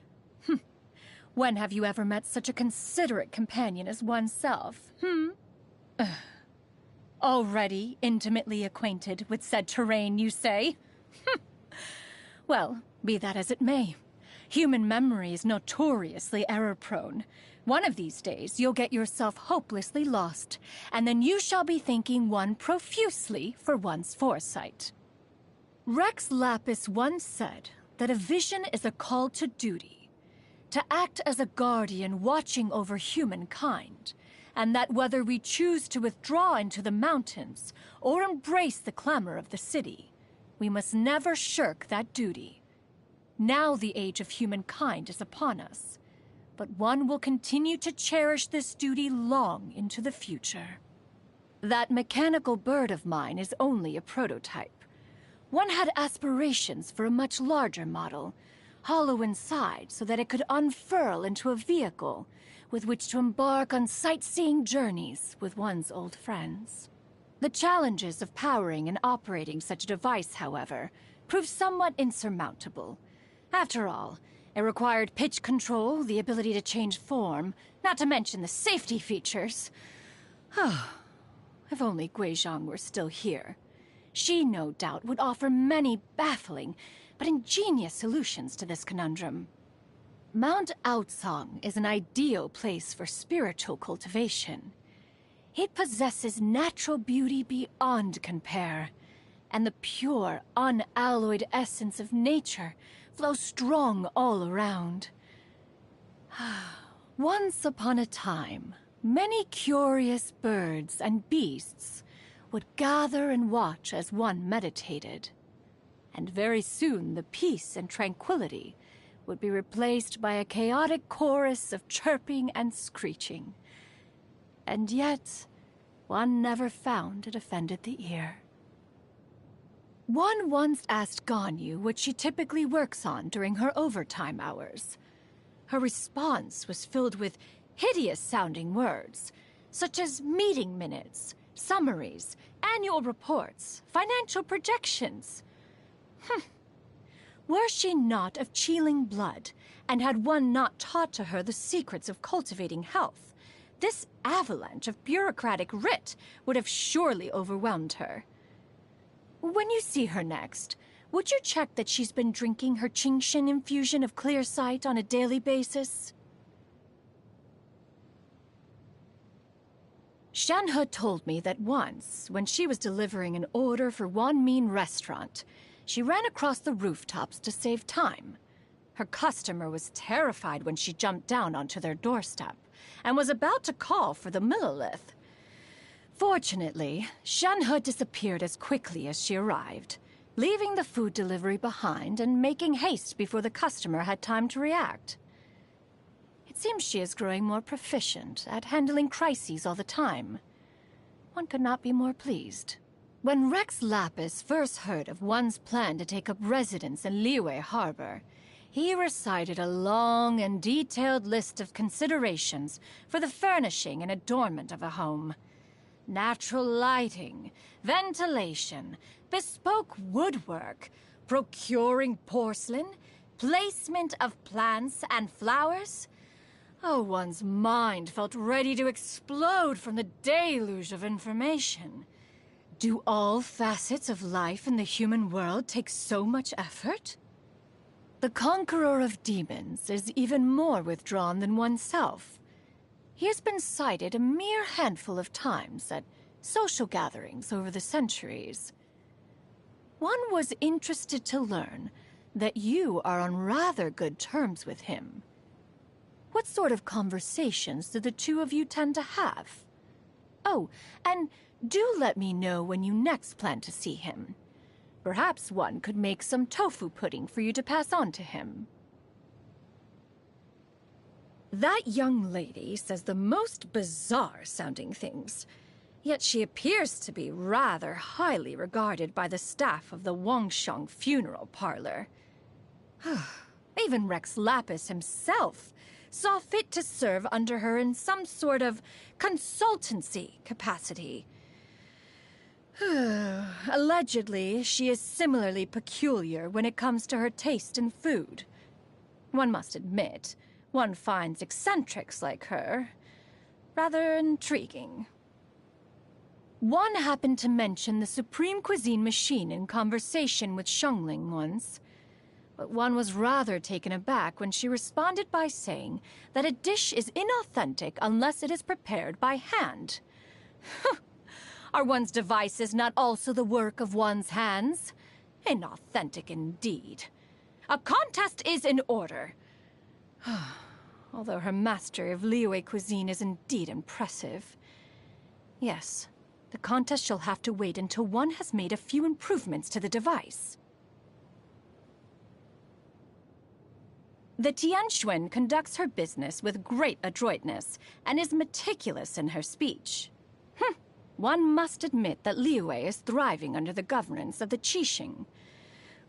When have you ever met such a considerate companion as oneself, Already intimately acquainted with said terrain, you say? Well, be that as it may. Human memory is notoriously error-prone. One of these days, you'll get yourself hopelessly lost, and then you shall be thanking one profusely for one's foresight. Rex Lapis once said that a vision is a call to duty, to act as a guardian watching over humankind, and that whether we choose to withdraw into the mountains or embrace the clamor of the city, we must never shirk that duty. Now the age of humankind is upon us, but one will continue to cherish this duty long into the future. That mechanical bird of mine is only a prototype. One had aspirations for a much larger model, hollow inside so that it could unfurl into a vehicle with which to embark on sightseeing journeys with one's old friends. The challenges of powering and operating such a device, however, proved somewhat insurmountable. After all, it required pitch control, the ability to change form, not to mention the safety features. If only Guizhong were still here. She, no doubt, would offer many baffling but ingenious solutions to this conundrum. Mount Outsong is an ideal place for spiritual cultivation. It possesses natural beauty beyond compare, and the pure, unalloyed essence of nature flows strong all around. Once upon a time, many curious birds and beasts would gather and watch as one meditated. And very soon the peace and tranquility would be replaced by a chaotic chorus of chirping and screeching. And yet, one never found it offended the ear. One once asked Ganyu what she typically works on during her overtime hours. Her response was filled with hideous-sounding words, such as meeting minutes, summaries, annual reports, financial projections. Were she not of Qiling blood, and had one not taught to her the secrets of cultivating health, this avalanche of bureaucratic writ would have surely overwhelmed her. When you see her next, would you check that she's been drinking her Genshin infusion of clear sight on a daily basis? Shanhe told me that once, when she was delivering an order for Wanmin restaurant, she ran across the rooftops to save time. Her customer was terrified when she jumped down onto their doorstep and was about to call for the millilith. Fortunately, Shanhe disappeared as quickly as she arrived, leaving the food delivery behind and making haste before the customer had time to react. It seems she is growing more proficient at handling crises all the time. One could not be more pleased. When Rex Lapis first heard of one's plan to take up residence in Liyue Harbor, he recited a long and detailed list of considerations for the furnishing and adornment of a home. Natural lighting, ventilation, bespoke woodwork, procuring porcelain, placement of plants and flowers. Oh, one's mind felt ready to explode from the deluge of information. Do all facets of life in the human world take so much effort? The conqueror of demons is even more withdrawn than oneself. He has been cited a mere handful of times at social gatherings over the centuries. One was interested to learn that you are on rather good terms with him. What sort of conversations do the two of you tend to have? Oh, and do let me know when you next plan to see him. Perhaps one could make some tofu pudding for you to pass on to him. That young lady says the most bizarre-sounding things, yet she appears to be rather highly regarded by the staff of the Wangsheng funeral parlor. Even Rex Lapis himself saw fit to serve under her in some sort of consultancy capacity. Allegedly, she is similarly peculiar when it comes to her taste in food. One must admit, one finds eccentrics like her rather intriguing. One happened to mention the Supreme Cuisine machine in conversation with Shengling once, but one was rather taken aback when she responded by saying that a dish is inauthentic unless it is prepared by hand. Are one's devices not also the work of one's hands? Inauthentic indeed. A contest is in order. Although her mastery of Liyue cuisine is indeed impressive. Yes, the contest shall have to wait until one has made a few improvements to the device. The Tianxuan conducts her business with great adroitness and is meticulous in her speech. One must admit that Liyue is thriving under the governance of the Qixing.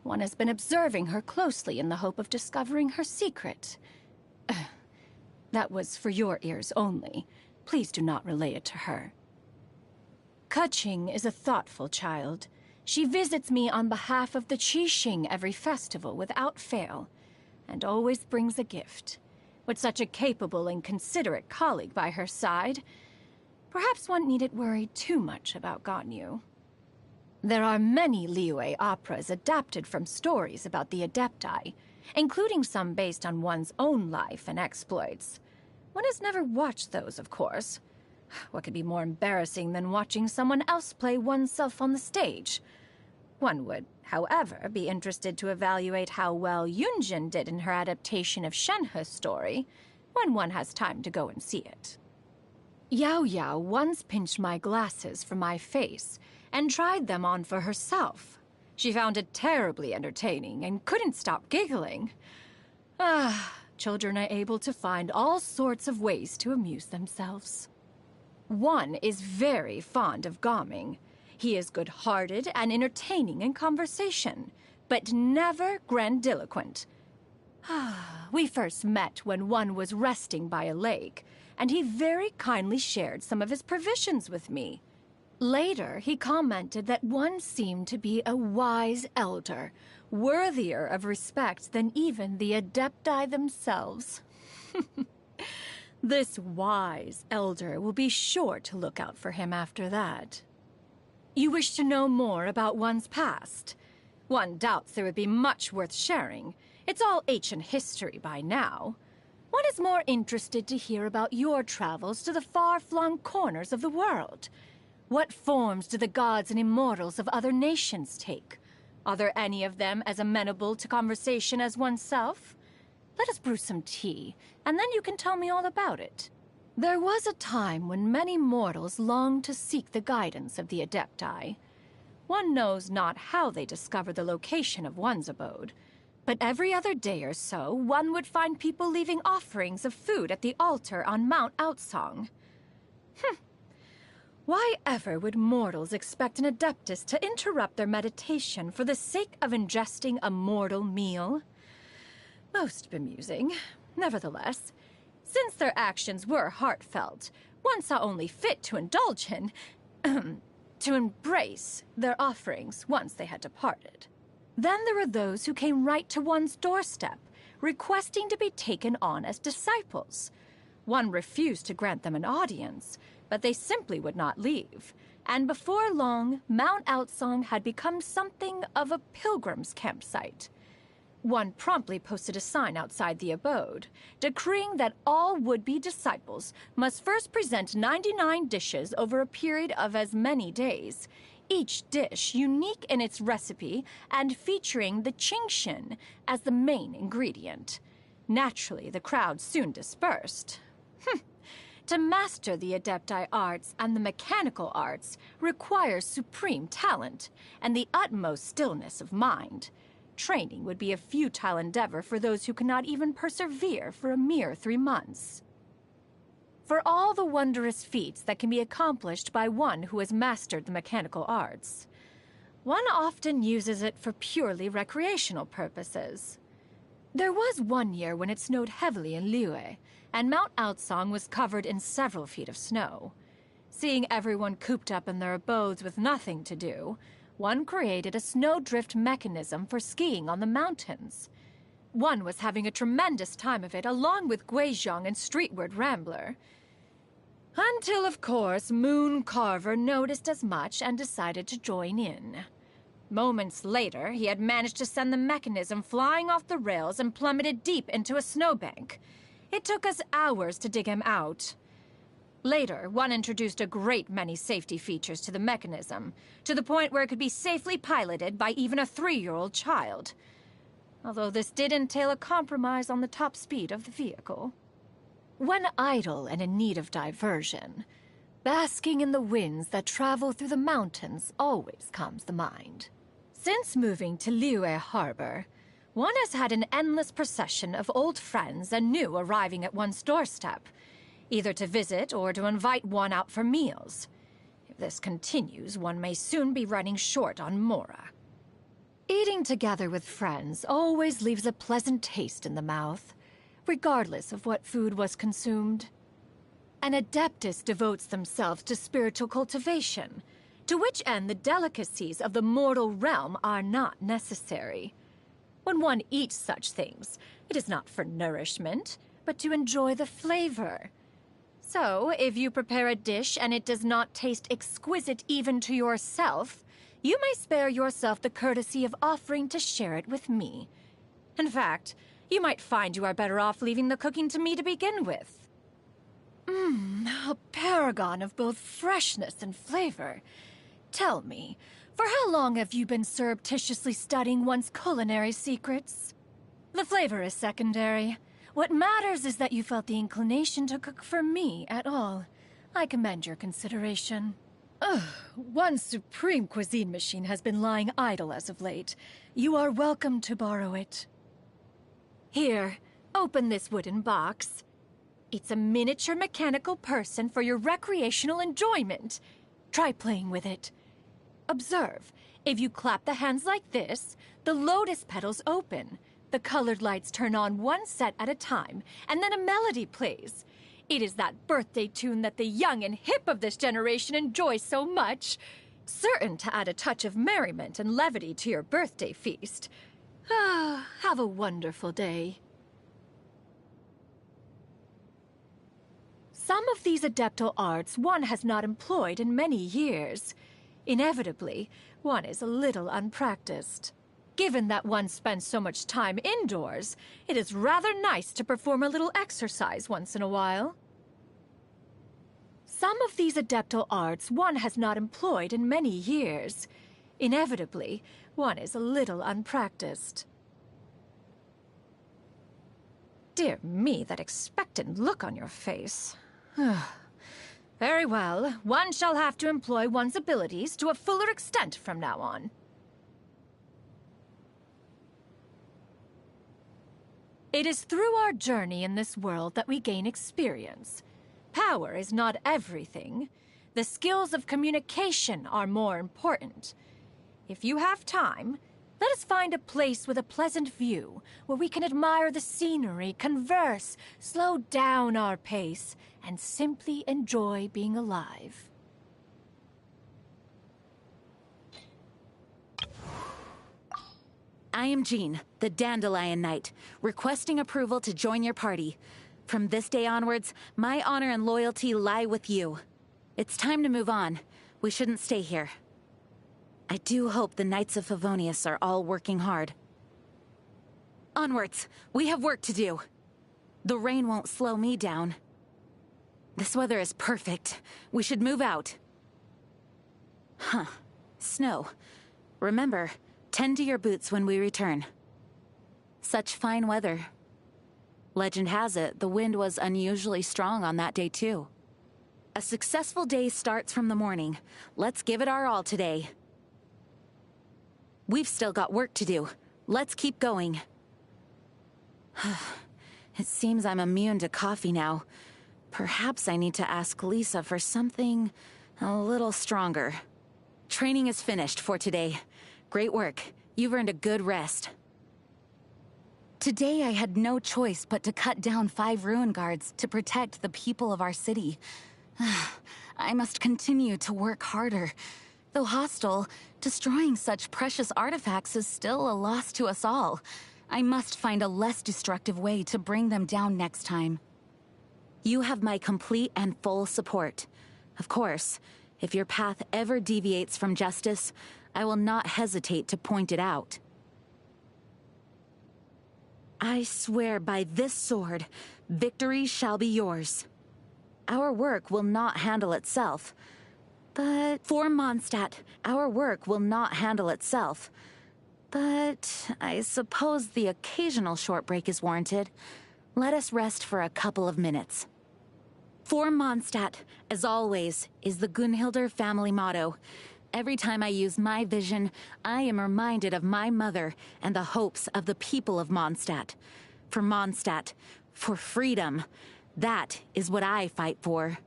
One has been observing her closely in the hope of discovering her secret. That was for your ears only. Please do not relay it to her. Keqing is a thoughtful child. She visits me on behalf of the Qixing every festival without fail, and always brings a gift. With such a capable and considerate colleague by her side, perhaps one needn't worry too much about Ganyu. There are many Liyue operas adapted from stories about the Adepti, including some based on one's own life and exploits. One has never watched those, of course. What could be more embarrassing than watching someone else play oneself on the stage? One would, however, be interested to evaluate how well Yunjin did in her adaptation of Shenhe's story, when one has time to go and see it. Yao Yao once pinched my glasses from my face and tried them on for herself. She found it terribly entertaining and couldn't stop giggling. Children are able to find all sorts of ways to amuse themselves. One is very fond of Gaming. He is good-hearted and entertaining in conversation, but never grandiloquent. We first met when one was resting by a lake, and he very kindly shared some of his provisions with me. Later, he commented that one seemed to be a wise elder, worthier of respect than even the Adepti themselves. This wise elder will be sure to look out for him after that. You wish to know more about one's past? One doubts there would be much worth sharing. It's all ancient history by now. One is more interested to hear about your travels to the far-flung corners of the world. What forms do the gods and immortals of other nations take? Are there any of them as amenable to conversation as oneself? Let us brew some tea, and then you can tell me all about it. There was a time when many mortals longed to seek the guidance of the Adepti. One knows not how they discover the location of one's abode, but every other day or so, one would find people leaving offerings of food at the altar on Mount Outsong. Why ever would mortals expect an Adeptus to interrupt their meditation for the sake of ingesting a mortal meal? Most bemusing. Nevertheless, since their actions were heartfelt, one saw only fit to indulge in, to embrace their offerings once they had departed. Then there were those who came right to one's doorstep, requesting to be taken on as disciples. One refused to grant them an audience, but they simply would not leave. And before long, Mount Outsong had become something of a pilgrim's campsite. One promptly posted a sign outside the abode, decreeing that all would-be disciples must first present 99 dishes over a period of as many days, each dish unique in its recipe and featuring the Genshin as the main ingredient. Naturally, the crowd soon dispersed. To master the Adepti arts and the mechanical arts requires supreme talent and the utmost stillness of mind. Training would be a futile endeavor for those who cannot even persevere for a mere 3 months. For all the wondrous feats that can be accomplished by one who has mastered the mechanical arts, one often uses it for purely recreational purposes. There was one year when it snowed heavily in Liyue, and Mount Outsong was covered in several feet of snow. Seeing everyone cooped up in their abodes with nothing to do, one created a snowdrift mechanism for skiing on the mountains. One was having a tremendous time of it along with Guizhong and Streetward Rambler. Until, of course, Moon Carver noticed as much and decided to join in. Moments later, he had managed to send the mechanism flying off the rails and plummeted deep into a snowbank. It took us hours to dig him out. Later, one introduced a great many safety features to the mechanism, to the point where it could be safely piloted by even a 3-year-old child. Although this did entail a compromise on the top speed of the vehicle. When idle and in need of diversion, basking in the winds that travel through the mountains always comes to mind. Since moving to Liyue Harbor, one has had an endless procession of old friends and new arriving at one's doorstep, either to visit or to invite one out for meals. If this continues, one may soon be running short on Mora. Eating together with friends always leaves a pleasant taste in the mouth, regardless of what food was consumed. An Adeptus devotes themselves to spiritual cultivation, to which end the delicacies of the mortal realm are not necessary. When one eats such things, it is not for nourishment, but to enjoy the flavor. So, if you prepare a dish and it does not taste exquisite even to yourself, you may spare yourself the courtesy of offering to share it with me. In fact, you might find you are better off leaving the cooking to me to begin with. A paragon of both freshness and flavor. Tell me, for how long have you been surreptitiously studying one's culinary secrets? The flavor is secondary. What matters is that you felt the inclination to cook for me at all. I commend your consideration. One supreme cuisine machine has been lying idle as of late. You are welcome to borrow it. Here, open this wooden box. It's a miniature mechanical person for your recreational enjoyment. Try playing with it. Observe, if you clap the hands like this, the lotus petals open. The colored lights turn on one set at a time, and then a melody plays. It is that birthday tune that the young and hip of this generation enjoy so much, certain to add a touch of merriment and levity to your birthday feast. Have a wonderful day. Some of these adeptal arts one has not employed in many years. Inevitably, one is a little unpracticed. Given that one spends so much time indoors, it is rather nice to perform a little exercise once in a while. Some of these adeptal arts one has not employed in many years. Inevitably, one is a little unpracticed. Dear me, that expectant look on your face. Very well, one shall have to employ one's abilities to a fuller extent from now on. It is through our journey in this world that we gain experience. Power is not everything. The skills of communication are more important. If you have time, let us find a place with a pleasant view, where we can admire the scenery, converse, slow down our pace, and simply enjoy being alive.
I am Jean, the Dandelion Knight, requesting approval to join your party. From this day onwards, my honor and loyalty lie with you. It's time to move on. We shouldn't stay here. I do hope the Knights of Favonius are all working hard. Onwards! We have work to do. The rain won't slow me down. This weather is perfect. We should move out. Huh. Snow. Remember, tend to your boots when we return. Such fine weather. Legend has it, the wind was unusually strong on that day too. A successful day starts from the morning. Let's give it our all today. We've still got work to do. Let's keep going. It seems I'm immune to coffee now. Perhaps I need to ask Lisa for something a little stronger. Training is finished for today. Great work. You've earned a good rest. Today I had no choice but to cut down 5 ruin guards to protect the people of our city. I must continue to work harder. Though hostile, destroying such precious artifacts is still a loss to us all. I must find a less destructive way to bring them down next time. You have my complete and full support. Of course, if your path ever deviates from justice, I will not hesitate to point it out. I swear by this sword, victory shall be yours. Our work will not handle itself. But for Mondstadt, our work will not handle itself. But I suppose the occasional short break is warranted. Let us rest for a couple of minutes. For Mondstadt, as always, is the Gunhildr family motto. Every time I use my vision, I am reminded of my mother and the hopes of the people of Mondstadt. For Mondstadt, for freedom. That is what I fight for.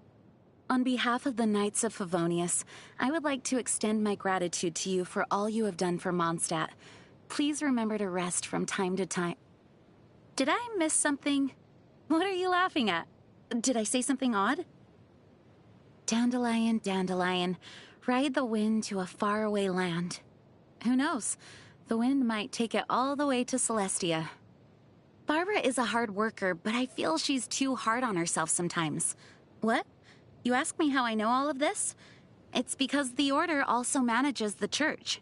On behalf of the Knights of Favonius, I would like to extend my gratitude to you for all you have done for Mondstadt. Please remember to rest from time to time. Did I miss something? What are you laughing at? Did I say something odd? Dandelion, dandelion, ride the wind to a faraway land. Who knows? The wind might take it all the way to Celestia. Barbara is a hard worker, but I feel she's too hard on herself sometimes. What? You ask me how I know all of this? It's because the Order also manages the church.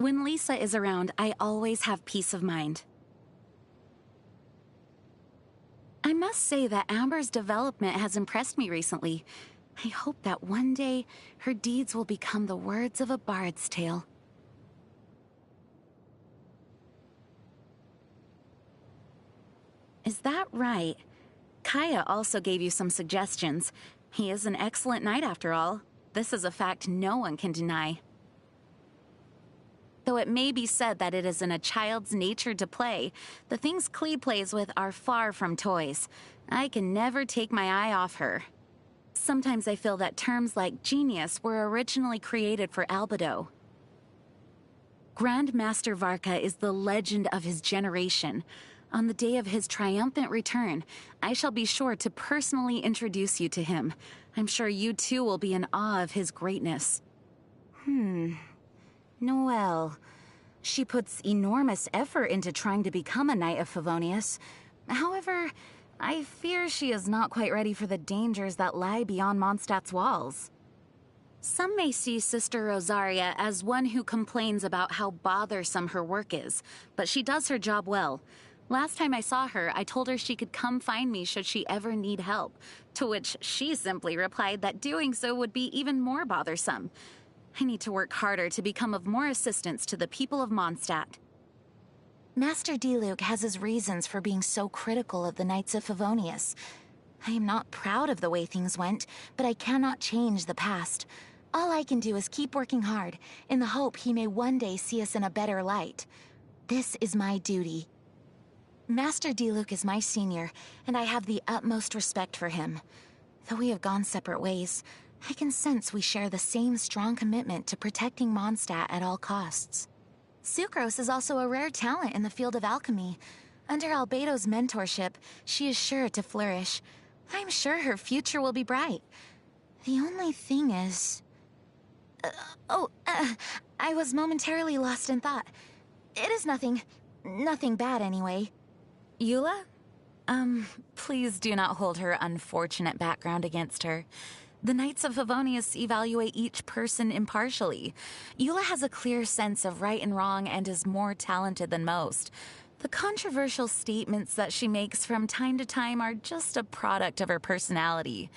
When Lisa is around, I always have peace of mind. I must say that Amber's development has impressed me recently. I hope that one day, her deeds will become the words of a bard's tale. Is that right? Kaya also gave you some suggestions. He is an excellent knight after all. This is a fact no one can deny. Though it may be said that it is in a child's nature to play, the things Clee plays with are far from toys. I can never take my eye off her. Sometimes I feel that terms like genius were originally created for Albedo. Grandmaster Varka is the legend of his generation. On the day of his triumphant return, I shall be sure to personally introduce you to him. I'm sure you too will be in awe of his greatness. Noelle. She puts enormous effort into trying to become a Knight of Favonius. However, I fear she is not quite ready for the dangers that lie beyond Mondstadt's walls. Some may see Sister Rosaria as one who complains about how bothersome her work is, but she does her job well. Last time I saw her, I told her she could come find me should she ever need help, to which she simply replied that doing so would be even more bothersome. I need to work harder to become of more assistance to the people of Mondstadt. Master Diluc has his reasons for being so critical of the Knights of Favonius. I am not proud of the way things went, but I cannot change the past. All I can do is keep working hard, in the hope he may one day see us in a better light. This is my duty. Master Diluc is my senior, and I have the utmost respect for him. Though we have gone separate ways, I can sense we share the same strong commitment to protecting Mondstadt at all costs. Sucrose is also a rare talent in the field of alchemy. Under Albedo's mentorship, she is sure to flourish. I'm sure her future will be bright. The only thing is... I was momentarily lost in thought. It is nothing bad anyway. Eula? Please do not hold her unfortunate background against her. The Knights of Favonius evaluate each person impartially. Eula has a clear sense of right and wrong and is more talented than most. The controversial statements that she makes from time to time are just a product of her personality.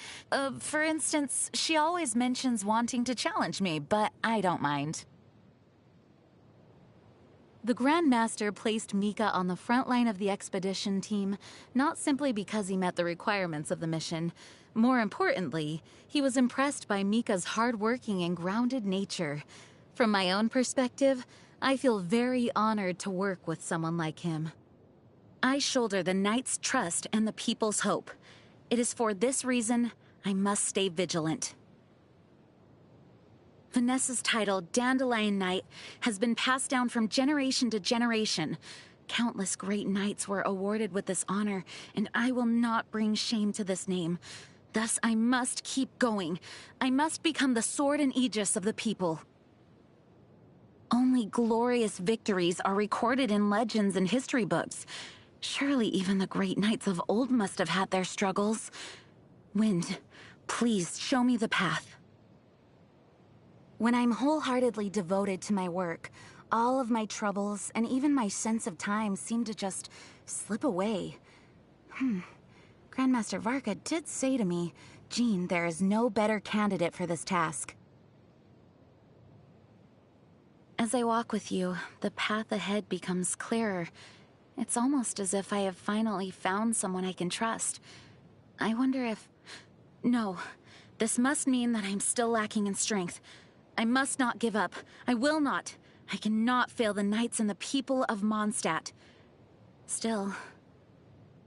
For instance, she always mentions wanting to challenge me, but I don't mind. The Grand Master placed Mika on the front line of the expedition team, not simply because he met the requirements of the mission. More importantly, he was impressed by Mika's hardworking and grounded nature. From my own perspective, I feel very honored to work with someone like him. I shoulder the Knight's trust and the people's hope. It is for this reason I must stay vigilant. Vanessa's title, Dandelion Knight, has been passed down from generation to generation. Countless great knights were awarded with this honor, and I will not bring shame to this name. Thus, I must keep going. I must become the sword and aegis of the people. Only glorious victories are recorded in legends and history books. Surely even the great knights of old must have had their struggles. Wind, please show me the path. When I'm wholeheartedly devoted to my work, all of my troubles and even my sense of time seem to just slip away. Grandmaster Varka did say to me, Jean, there is no better candidate for this task. As I walk with you, the path ahead becomes clearer. It's almost as if I have finally found someone I can trust. I wonder if... No, this must mean that I'm still lacking in strength. I must not give up. I will not. I cannot fail the knights and the people of Mondstadt. Still,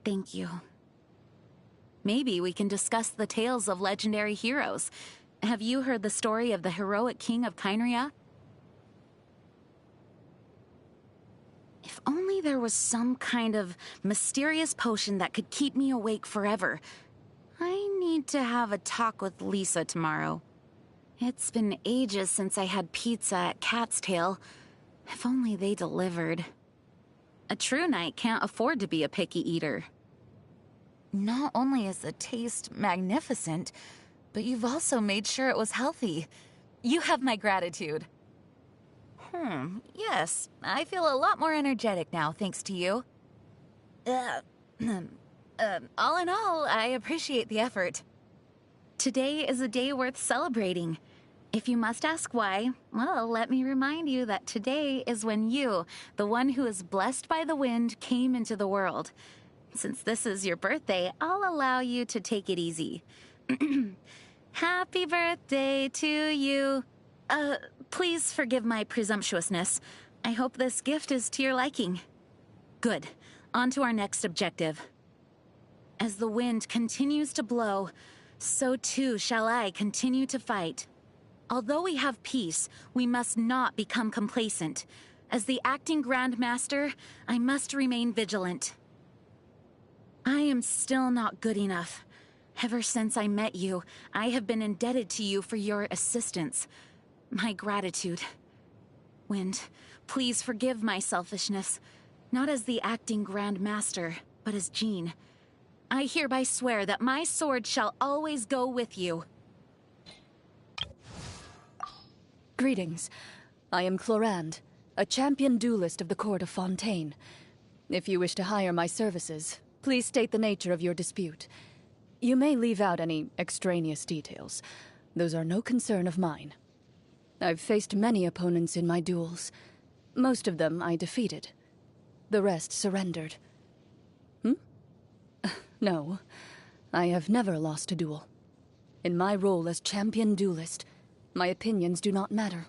thank you. Maybe we can discuss the tales of legendary heroes. Have you heard the story of the heroic king of Kynria? If only there was some kind of mysterious potion that could keep me awake forever. I need to have a talk with Lisa tomorrow. It's been ages since I had pizza at Cat's Tail. If only they delivered. A true knight can't afford to be a picky eater. Not only is the taste magnificent, but you've also made sure it was healthy. You have my gratitude. Yes. I feel a lot more energetic now, thanks to you. All in all, I appreciate the effort. Today is a day worth celebrating. If you must ask why, well, let me remind you that today is when you, the one who is blessed by the wind, came into the world. Since this is your birthday, I'll allow you to take it easy. Happy birthday to you. Please forgive my presumptuousness. I hope this gift is to your liking. Good. On to our next objective. As the wind continues to blow, so too shall I continue to fight. Although we have peace, we must not become complacent. As the acting Grand Master, I must remain vigilant. I am still not good enough. Ever since I met you, I have been indebted to you for your assistance. My gratitude. Wind, please forgive my selfishness. Not as the acting Grand Master, but as Jean. I hereby swear that my sword shall always go with you.
Greetings. I am Clorand, a champion duelist of the court of Fontaine. If you wish to hire my services, please state the nature of your dispute. You may leave out any extraneous details. Those are no concern of mine. I've faced many opponents in my duels. Most of them I defeated. The rest surrendered. No, I have never lost a duel. In my role as champion duelist, my opinions do not matter.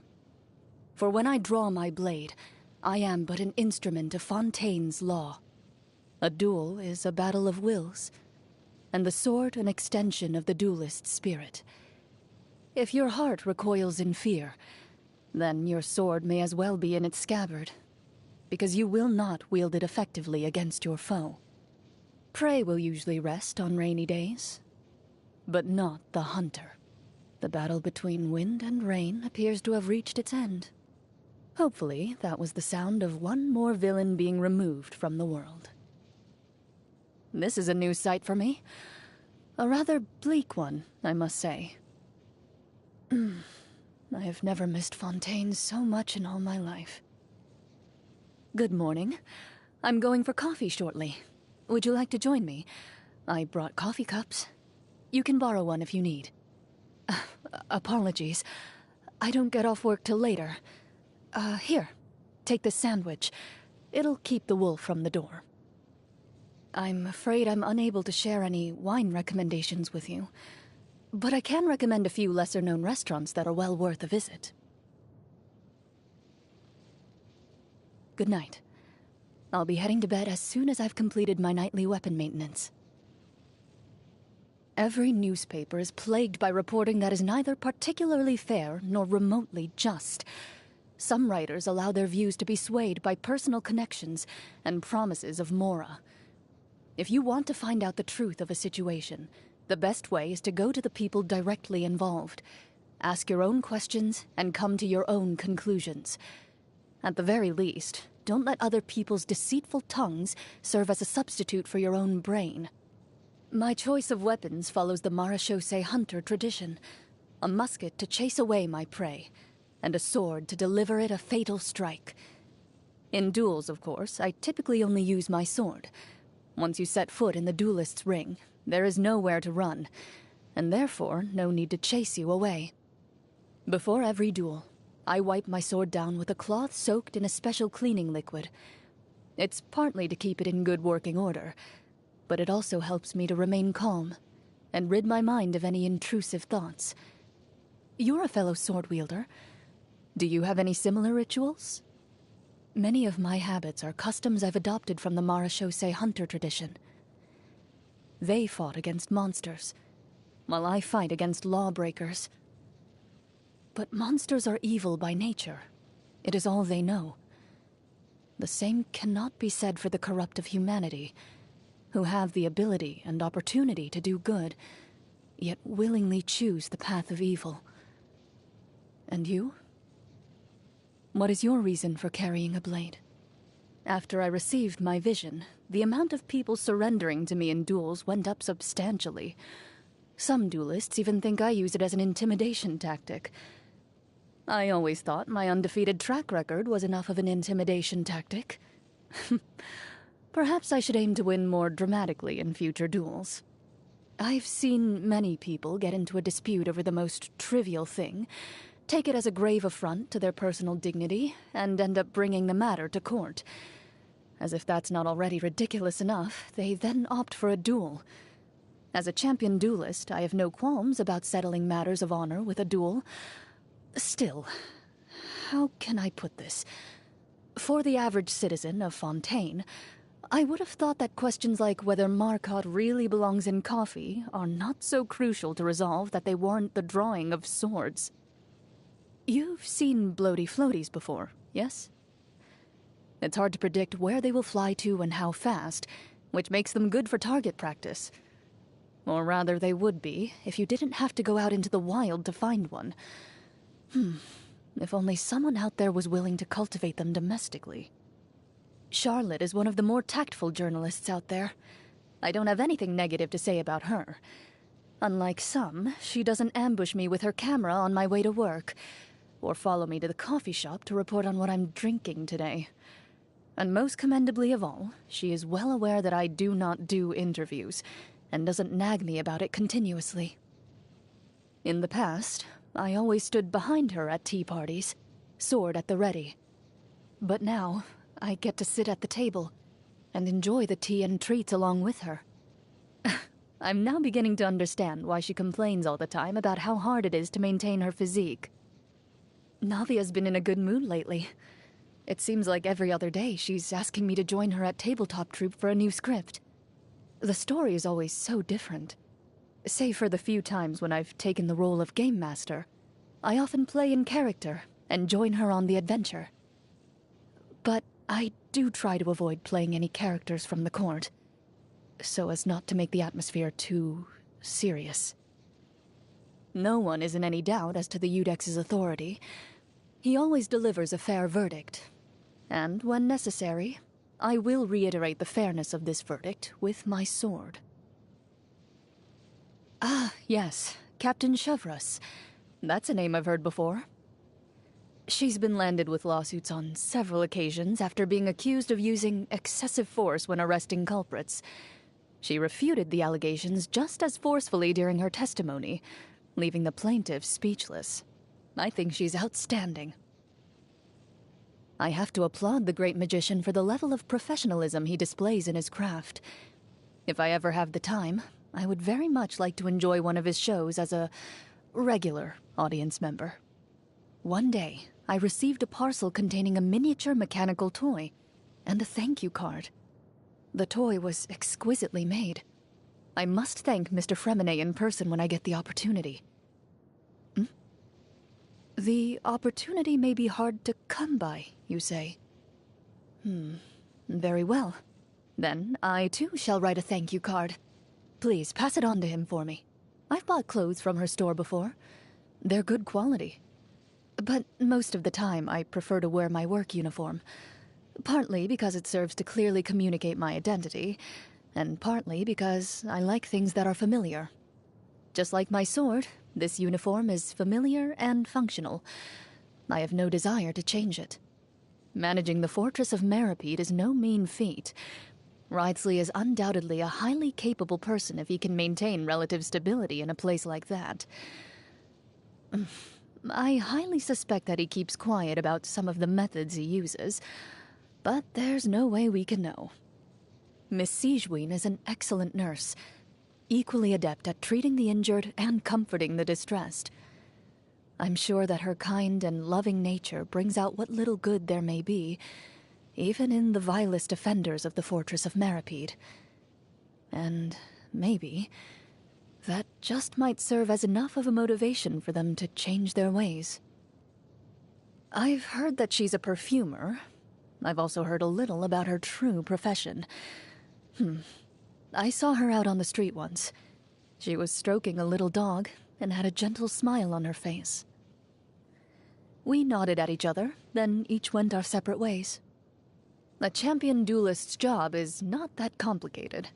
For when I draw my blade, I am but an instrument of Fontaine's law. A duel is a battle of wills, and the sword an extension of the duelist's spirit. If your heart recoils in fear, then your sword may as well be in its scabbard, because you will not wield it effectively against your foe. Prey will usually rest on rainy days, but not the hunter. The battle between wind and rain appears to have reached its end. Hopefully, that was the sound of one more villain being removed from the world. This is a new sight for me. A rather bleak one, I must say. I have never missed Fontaine so much in all my life. Good morning. I'm going for coffee shortly. Would you like to join me? I brought coffee cups. You can borrow one if you need. Apologies. I don't get off work till later. Here. Take this sandwich. It'll keep the wolf from the door. I'm afraid I'm unable to share any wine recommendations with you, but I can recommend a few lesser-known restaurants that are well worth a visit. Good night. I'll be heading to bed as soon as I've completed my nightly weapon maintenance. Every newspaper is plagued by reporting that is neither particularly fair nor remotely just. Some writers allow their views to be swayed by personal connections and promises of Mora. If you want to find out the truth of a situation, the best way is to go to the people directly involved. Ask your own questions and come to your own conclusions. At the very least, don't let other people's deceitful tongues serve as a substitute for your own brain. My choice of weapons follows the marechaussee hunter tradition. A musket to chase away my prey, and a sword to deliver it a fatal strike. In duels, of course, I typically only use my sword. Once you set foot in the duelist's ring, there is nowhere to run, and therefore no need to chase you away. Before every duel, I wipe my sword down with a cloth soaked in a special cleaning liquid. It's partly to keep it in good working order, but it also helps me to remain calm and rid my mind of any intrusive thoughts. You're a fellow sword wielder. Do you have any similar rituals? Many of my habits are customs I've adopted from the marechaussee hunter tradition. They fought against monsters, while I fight against lawbreakers. But monsters are evil by nature. It is all they know. The same cannot be said for the corrupt of humanity, who have the ability and opportunity to do good, yet willingly choose the path of evil. And you? What is your reason for carrying a blade? After I received my vision, the amount of people surrendering to me in duels went up substantially. Some duelists even think I use it as an intimidation tactic. I always thought my undefeated track record was enough of an intimidation tactic. Perhaps I should aim to win more dramatically in future duels. I've seen many people get into a dispute over the most trivial thing, take it as a grave affront to their personal dignity, and end up bringing the matter to court. As if that's not already ridiculous enough, they then opt for a duel. As a champion duelist, I have no qualms about settling matters of honor with a duel. Still, how can I put this? For the average citizen of Fontaine, I would have thought that questions like whether Marcotte really belongs in coffee are not so crucial to resolve that they warrant the drawing of swords. You've seen bloaty floaties before, yes? It's hard to predict where they will fly to and how fast, which makes them good for target practice. Or rather, they would be, if you didn't have to go out into the wild to find one. If only someone out there was willing to cultivate them domestically. Charlotte is one of the more tactful journalists out there. I don't have anything negative to say about her. Unlike some, she doesn't ambush me with her camera on my way to work, or follow me to the coffee shop to report on what I'm drinking today. And most commendably of all, she is well aware that I do not do interviews, and doesn't nag me about it continuously. In the past, I always stood behind her at tea parties, sword at the ready. But now, I get to sit at the table and enjoy the tea and treats along with her. I'm now beginning to understand why she complains all the time about how hard it is to maintain her physique. Navia's been in a good mood lately. It seems like every other day she's asking me to join her at Tabletop Troupe for a new script. The story is always so different. Save for the few times when I've taken the role of Game Master, I often play in character and join her on the adventure. But I do try to avoid playing any characters from the court, so as not to make the atmosphere too serious. No one is in any doubt as to the Eudex's authority. He always delivers a fair verdict, and when necessary, I will reiterate the fairness of this verdict with my sword. Ah, yes, Captain Chevrus. That's a name I've heard before. She's been landed with lawsuits on several occasions after being accused of using excessive force when arresting culprits. She refuted the allegations just as forcefully during her testimony, leaving the plaintiff speechless. I think she's outstanding. I have to applaud the great magician for the level of professionalism he displays in his craft. If I ever have the time, I would very much like to enjoy one of his shows as a regular audience member. One day, I received a parcel containing a miniature mechanical toy and a thank you card. The toy was exquisitely made. I must thank Mr. Fremine in person when I get the opportunity. The opportunity may be hard to come by, you say? Very well. Then I too shall write a thank you card. Please pass it on to him for me. I've bought clothes from her store before. They're good quality. But most of the time I prefer to wear my work uniform. Partly because it serves to clearly communicate my identity, and partly because I like things that are familiar. Just like my sword, this uniform is familiar and functional. I have no desire to change it. Managing the fortress of Meripede is no mean feat. Wriothesley is undoubtedly a highly capable person if he can maintain relative stability in a place like that. I highly suspect that he keeps quiet about some of the methods he uses, but there's no way we can know. Miss Sigewinne is an excellent nurse, equally adept at treating the injured and comforting the distressed. I'm sure that her kind and loving nature brings out what little good there may be, even in the vilest offenders of the fortress of Meripede. And maybe that just might serve as enough of a motivation for them to change their ways. I've heard that she's a perfumer. I've also heard a little about her true profession. I saw her out on the street once. She was stroking a little dog and had a gentle smile on her face. We nodded at each other, then each went our separate ways. A champion duelist's job is not that complicated.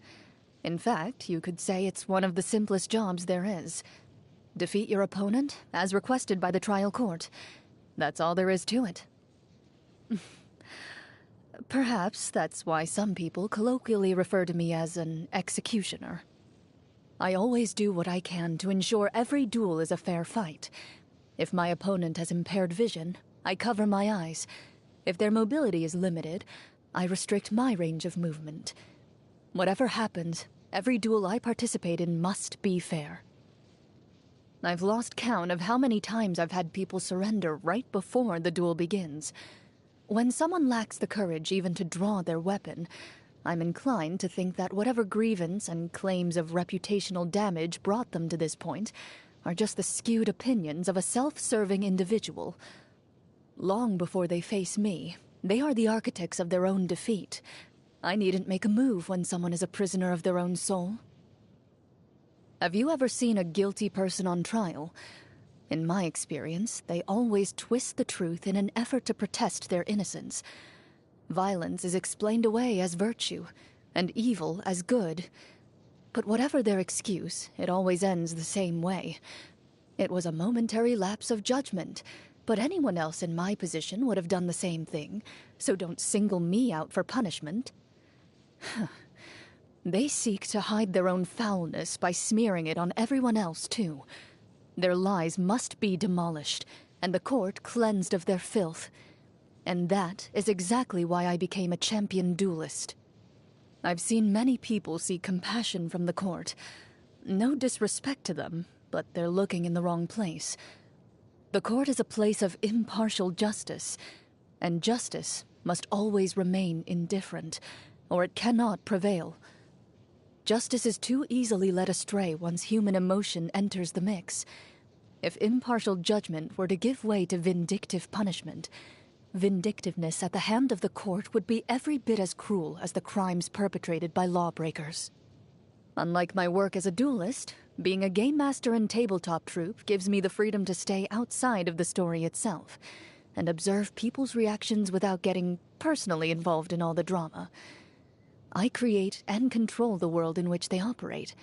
In fact, you could say it's one of the simplest jobs there is. Defeat your opponent, as requested by the trial court. That's all there is to it. Perhaps that's why some people colloquially refer to me as an executioner. I always do what I can to ensure every duel is a fair fight. If my opponent has impaired vision, I cover my eyes. If their mobility is limited, I restrict my range of movement. Whatever happens, every duel I participate in must be fair. I've lost count of how many times I've had people surrender right before the duel begins. When someone lacks the courage even to draw their weapon, I'm inclined to think that whatever grievance and claims of reputational damage brought them to this point are just the skewed opinions of a self-serving individual. Long before they face me, they are the architects of their own defeat. I needn't make a move when someone is a prisoner of their own soul. Have you ever seen a guilty person on trial? In my experience, they always twist the truth in an effort to protest their innocence. Violence is explained away as virtue, and evil as good. But whatever their excuse, it always ends the same way. It was a momentary lapse of judgment, but anyone else in my position would have done the same thing, so don't single me out for punishment. They seek to hide their own foulness by smearing it on everyone else, too. Their lies must be demolished, and the court cleansed of their filth. And that is exactly why I became a champion duelist. I've seen many people seek compassion from the court. No disrespect to them, but they're looking in the wrong place. The court is a place of impartial justice, and justice must always remain indifferent, or it cannot prevail. Justice is too easily led astray once human emotion enters the mix. If impartial judgment were to give way to vindictive punishment, vindictiveness at the hand of the court would be every bit as cruel as the crimes perpetrated by lawbreakers. Unlike my work as a duelist, being a game master in tabletop troupe gives me the freedom to stay outside of the story itself and observe people's reactions without getting personally involved in all the drama. I create and control the world in which they operate.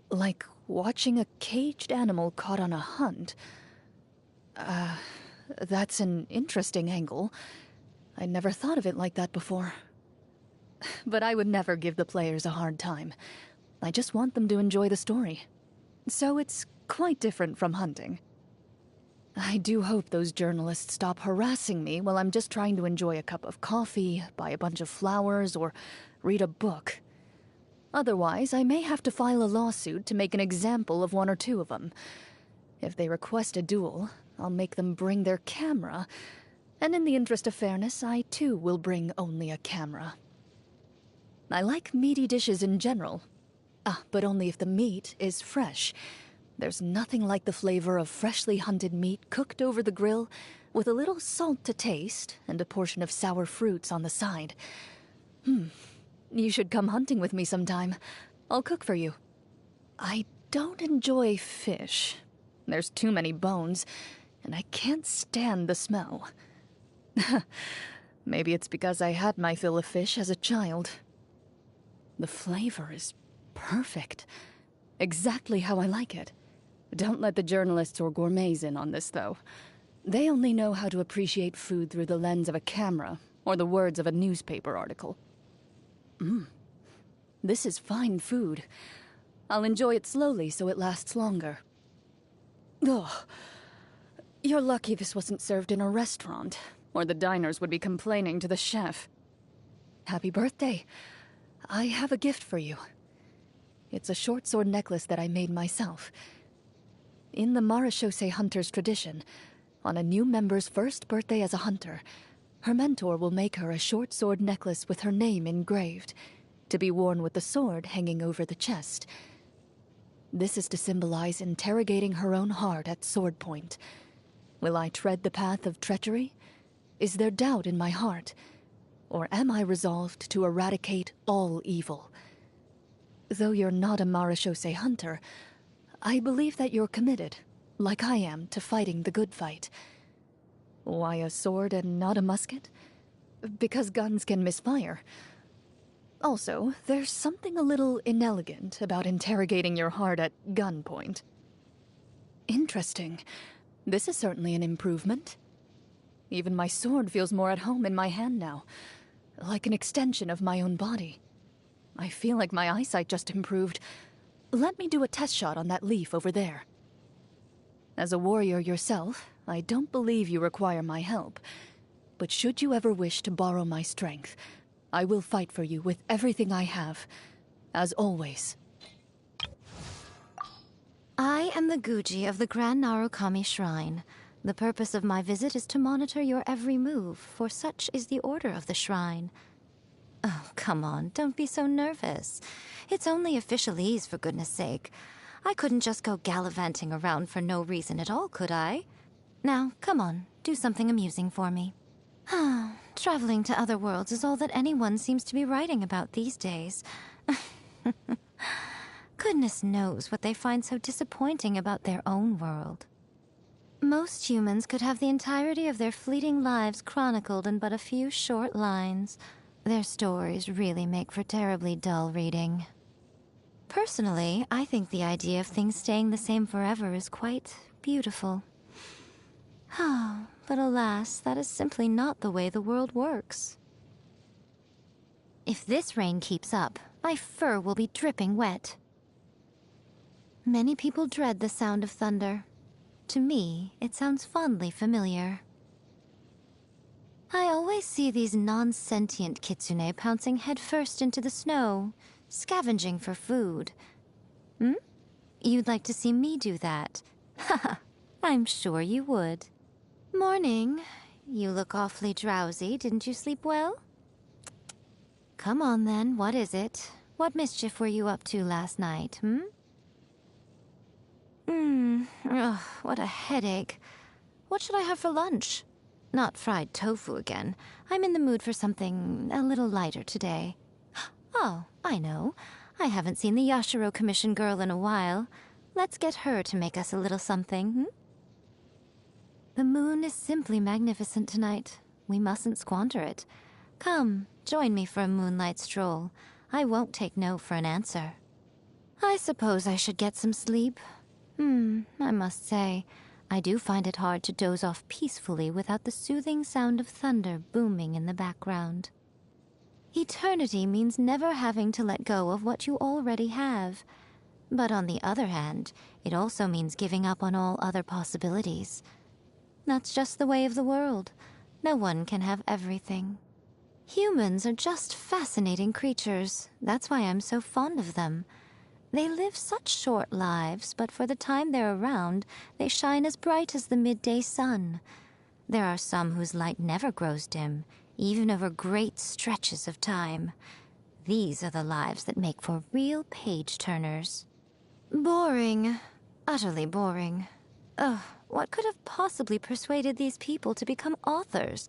Like watching a caged animal caught on a hunt. That's an interesting angle. I'd never thought of it like that before. But I would never give the players a hard time. I just want them to enjoy the story. So it's quite different from hunting. I do hope those journalists stop harassing me while I'm just trying to enjoy a cup of coffee, buy a bunch of flowers, or read a book. Otherwise, I may have to file a lawsuit to make an example of one or two of them. If they request a duel, I'll make them bring their camera. And in the interest of fairness, I too will bring only a camera. I like meaty dishes in general. But only if the meat is fresh. There's nothing like the flavor of freshly hunted meat cooked over the grill with a little salt to taste and a portion of sour fruits on the side. You should come hunting with me sometime. I'll cook for you. I don't enjoy fish. There's too many bones, and I can't stand the smell. Maybe it's because I had my fill of fish as a child. The flavor is perfect. Exactly how I like it. Don't let the journalists or gourmets in on this, though. They only know how to appreciate food through the lens of a camera or the words of a newspaper article. This is fine food. I'll enjoy it slowly so it lasts longer. Ugh. You're lucky this wasn't served in a restaurant, or the diners would be complaining to the chef. Happy birthday. I have a gift for you. It's a short sword necklace that I made myself. In the Marechaussee hunter's tradition, on a new member's first birthday as a hunter, her mentor will make her a short sword necklace with her name engraved, to be worn with the sword hanging over the chest. This is to symbolize interrogating her own heart at sword point. Will I tread the path of treachery? Is there doubt in my heart? Or am I resolved to eradicate all evil? Though you're not a Marechaussee hunter, I believe that you're committed, like I am, to fighting the good fight. Why a sword and not a musket? Because guns can misfire. Also, there's something a little inelegant about interrogating your heart at gunpoint. Interesting. This is certainly an improvement. Even my sword feels more at home in my hand now, like an extension of my own body. I feel like my eyesight just improved. Let me do a test shot on that leaf over there. As a warrior yourself, I don't believe you require my help. But should you ever wish to borrow my strength, I will fight for you with everything I have, as always.
I am the Guji of the Grand Narukami Shrine. The purpose of my visit is to monitor your every move, for such is the order of the shrine. Oh, come on, don't be so nervous. It's only officialese, for goodness sake. I couldn't just go gallivanting around for no reason at all, could I? Now, come on, do something amusing for me. Traveling to other worlds is all that anyone seems to be writing about these days. Goodness knows what they find so disappointing about their own world. Most humans could have the entirety of their fleeting lives chronicled in but a few short lines. Their stories really make for terribly dull reading. Personally, I think the idea of things staying the same forever is quite beautiful. But alas, that is simply not the way the world works. If this rain keeps up, my fur will be dripping wet. Many people dread the sound of thunder. To me, it sounds fondly familiar. I always see these non-sentient kitsune pouncing headfirst into the snow, scavenging for food. You'd like to see me do that? Haha, I'm sure you would. Morning. You look awfully drowsy. Didn't you sleep well? Come on then, what is it? What mischief were you up to last night, Ugh, what a headache. What should I have for lunch? Not fried tofu again. I'm in the mood for something a little lighter today. Oh, I know. I haven't seen the Yashiro Commission girl in a while. Let's get her to make us a little something, The moon is simply magnificent tonight. We mustn't squander it. Come, join me for a moonlight stroll. I won't take no for an answer. I suppose I should get some sleep. I must say, I do find it hard to doze off peacefully without the soothing sound of thunder booming in the background. Eternity means never having to let go of what you already have. But on the other hand, it also means giving up on all other possibilities. That's just the way of the world. No one can have everything. Humans are just fascinating creatures. That's why I'm so fond of them. They live such short lives, but for the time they're around, they shine as bright as the midday sun. There are some whose light never grows dim, even over great stretches of time. These are the lives that make for real page-turners. Boring. Utterly boring. Ugh, what could have possibly persuaded these people to become authors?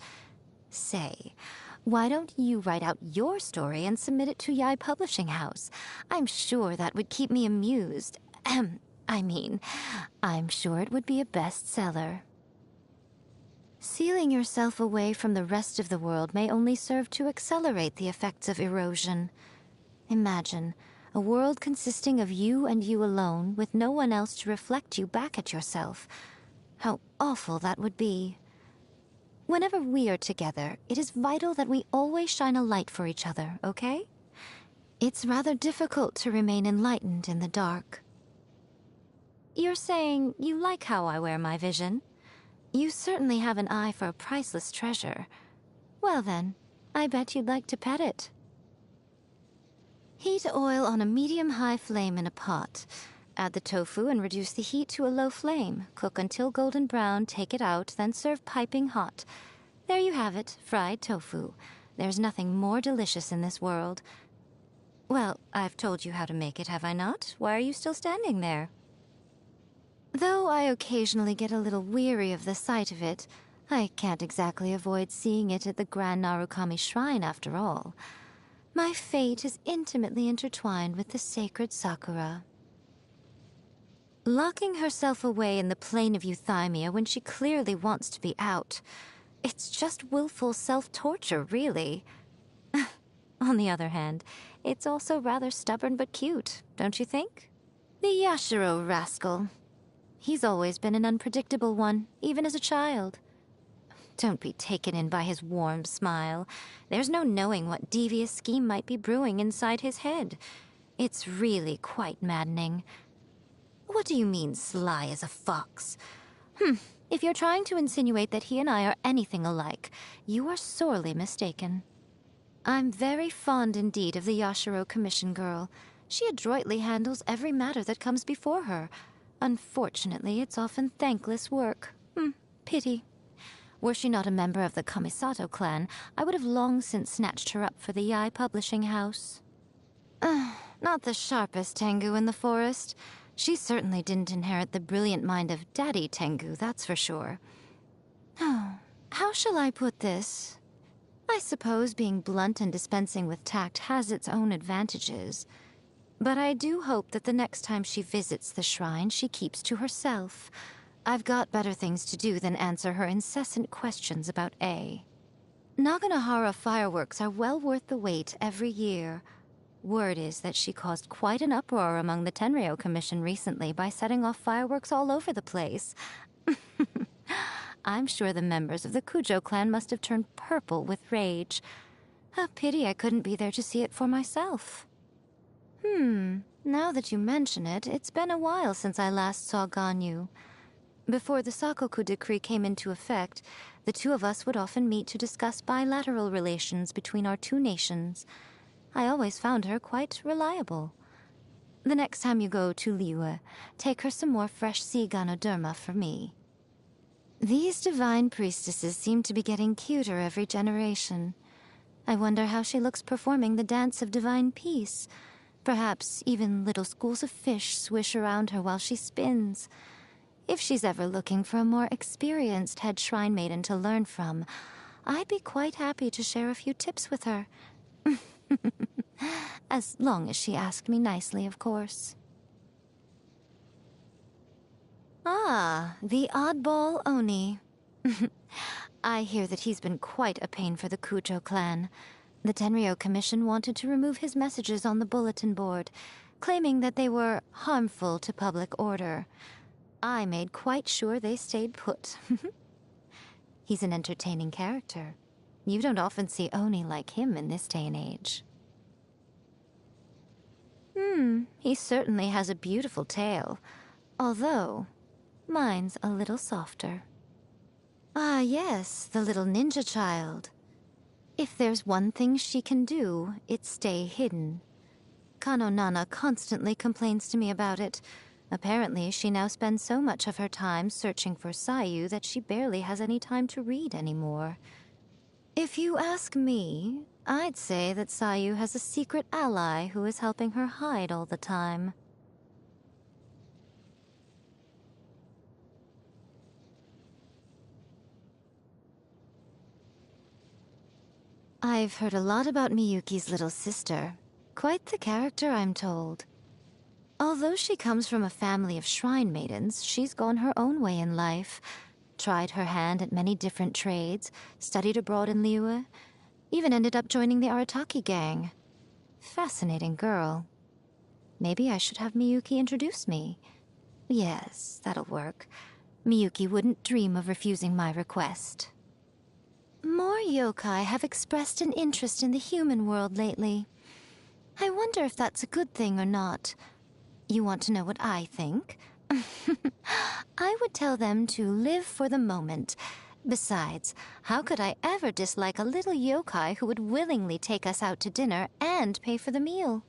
Say, why don't you write out your story and submit it to Yai Publishing House? I'm sure that would keep me amused. I'm sure it would be a bestseller. Sealing yourself away from the rest of the world may only serve to accelerate the effects of erosion. Imagine a world consisting of you and you alone, with no one else to reflect you back at yourself. How awful that would be. Whenever we are together, it is vital that we always shine a light for each other, okay? It's rather difficult to remain enlightened in the dark. You're saying you like how I wear my vision? You certainly have an eye for a priceless treasure. Well then, I bet you'd like to pet it. Heat oil on a medium-high flame in a pot. Add the tofu and reduce the heat to a low flame. Cook until golden brown, take it out, then serve piping hot. There you have it, fried tofu. There's nothing more delicious in this world. Well, I've told you how to make it, have I not? Why are you still standing there? Though I occasionally get a little weary of the sight of it, I can't exactly avoid seeing it at the Grand Narukami Shrine after all. My fate is intimately intertwined with the sacred sakura. Locking herself away in the plane of euthymia when she clearly wants to be out. It's just willful self-torture, really. On the other hand, it's also rather stubborn but cute, don't you think? The Yashiro rascal. He's always been an unpredictable one, even as a child. Don't be taken in by his warm smile. There's no knowing what devious scheme might be brewing inside his head. It's really quite maddening. What do you mean, sly as a fox? If you're trying to insinuate that he and I are anything alike, you are sorely mistaken. I'm very fond indeed of the Yashiro Commission girl. She adroitly handles every matter that comes before her. Unfortunately, it's often thankless work. Pity. Were she not a member of the Kamisato clan, I would have long since snatched her up for the Yai publishing house. Not the sharpest Tengu in the forest. She certainly didn't inherit the brilliant mind of Daddy Tengu, that's for sure. How shall I put this? I suppose being blunt and dispensing with tact has its own advantages. But I do hope that the next time she visits the shrine, she keeps to herself. I've got better things to do than answer her incessant questions about A. Naganahara fireworks are well worth the wait every year. Word is that she caused quite an uproar among the Tenryo Commission recently by setting off fireworks all over the place. I'm sure the members of the Kujo clan must have turned purple with rage. A pity I couldn't be there to see it for myself. Now that you mention it, it's been a while since I last saw Ganyu. Before the Sakoku decree came into effect, the two of us would often meet to discuss bilateral relations between our two nations. I always found her quite reliable. The next time you go to Liyue, take her some more fresh sea Ganoderma for me. These divine priestesses seem to be getting cuter every generation. I wonder how she looks performing the dance of divine peace. Perhaps even little schools of fish swish around her while she spins. If she's ever looking for a more experienced head shrine maiden to learn from, I'd be quite happy to share a few tips with her. As long as she asked me nicely, of course. Ah, the oddball Oni. I hear that he's been quite a pain for the Kujo clan. The Tenryo Commission wanted to remove his messages on the bulletin board, claiming that they were harmful to public order. I made quite sure they stayed put. He's an entertaining character. You don't often see Oni like him in this day and age. He certainly has a beautiful tail. Although, mine's a little softer. Ah, yes, the little ninja child. If there's one thing she can do, it's stay hidden. Kano Nana constantly complains to me about it. Apparently, she now spends so much of her time searching for Sayu that she barely has any time to read anymore. If you ask me, I'd say that Sayu has a secret ally who is helping her hide all the time. I've heard a lot about Miyuki's little sister. Quite the character, I'm told. Although she comes from a family of shrine maidens, she's gone her own way in life. Tried her hand at many different trades, studied abroad in Liyue, even ended up joining the Arataki gang. Fascinating girl. Maybe I should have Miyuki introduce me. Yes, that'll work. Miyuki wouldn't dream of refusing my request. More yokai have expressed an interest in the human world lately. I wonder if that's a good thing or not. You want to know what I think? I would tell them to live for the moment. Besides, how could I ever dislike a little yokai who would willingly take us out to dinner and pay for the meal?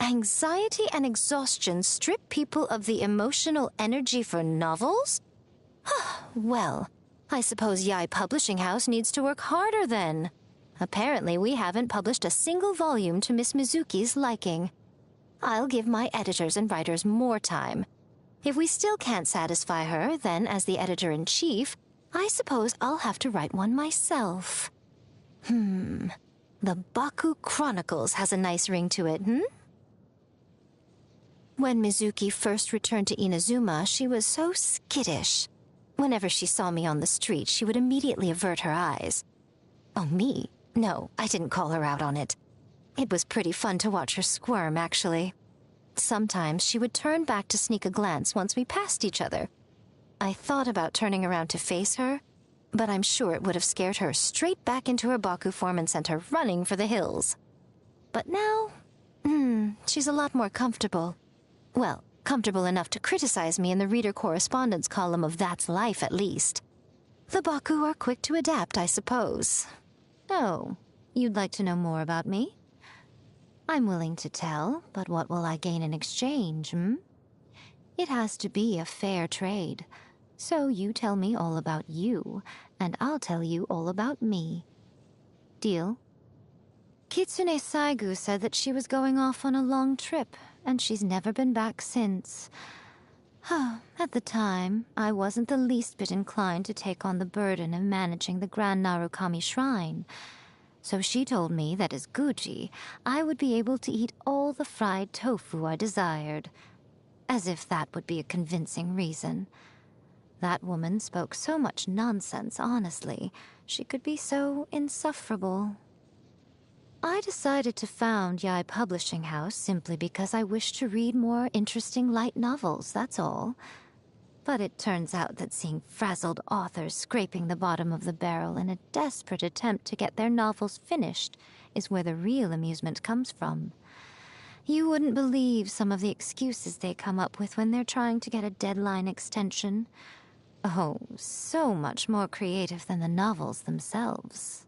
Anxiety and exhaustion strip people of the emotional energy for novels? Well, I suppose Yai Publishing House needs to work harder then. Apparently, we haven't published a single volume to Miss Mizuki's liking. I'll give my editors and writers more time. If we still can't satisfy her, then as the editor-in-chief, I suppose I'll have to write one myself. The Baku Chronicles has a nice ring to it, When Mizuki first returned to Inazuma, she was so skittish. Whenever she saw me on the street, she would immediately avert her eyes. Oh, me? No, I didn't call her out on it. It was pretty fun to watch her squirm, actually. Sometimes she would turn back to sneak a glance once we passed each other. I thought about turning around to face her, but I'm sure it would have scared her straight back into her Baku form and sent her running for the hills. But now, she's a lot more comfortable. Well, comfortable enough to criticize me in the reader correspondence column of That's Life, at least. The Baku are quick to adapt, I suppose. Oh, you'd like to know more about me? I'm willing to tell, but what will I gain in exchange, It has to be a fair trade. So you tell me all about you, and I'll tell you all about me. Deal? Kitsune Saigu said that she was going off on a long trip, and she's never been back since. At the time, I wasn't the least bit inclined to take on the burden of managing the Grand Narukami Shrine. So she told me that as Guji, I would be able to eat all the fried tofu I desired. As if that would be a convincing reason. That woman spoke so much nonsense, honestly. She could be so insufferable. I decided to found Yai Publishing House simply because I wished to read more interesting light novels, that's all. But it turns out that seeing frazzled authors scraping the bottom of the barrel in a desperate attempt to get their novels finished is where the real amusement comes from. You wouldn't believe some of the excuses they come up with when they're trying to get a deadline extension. Oh, so much more creative than the novels themselves.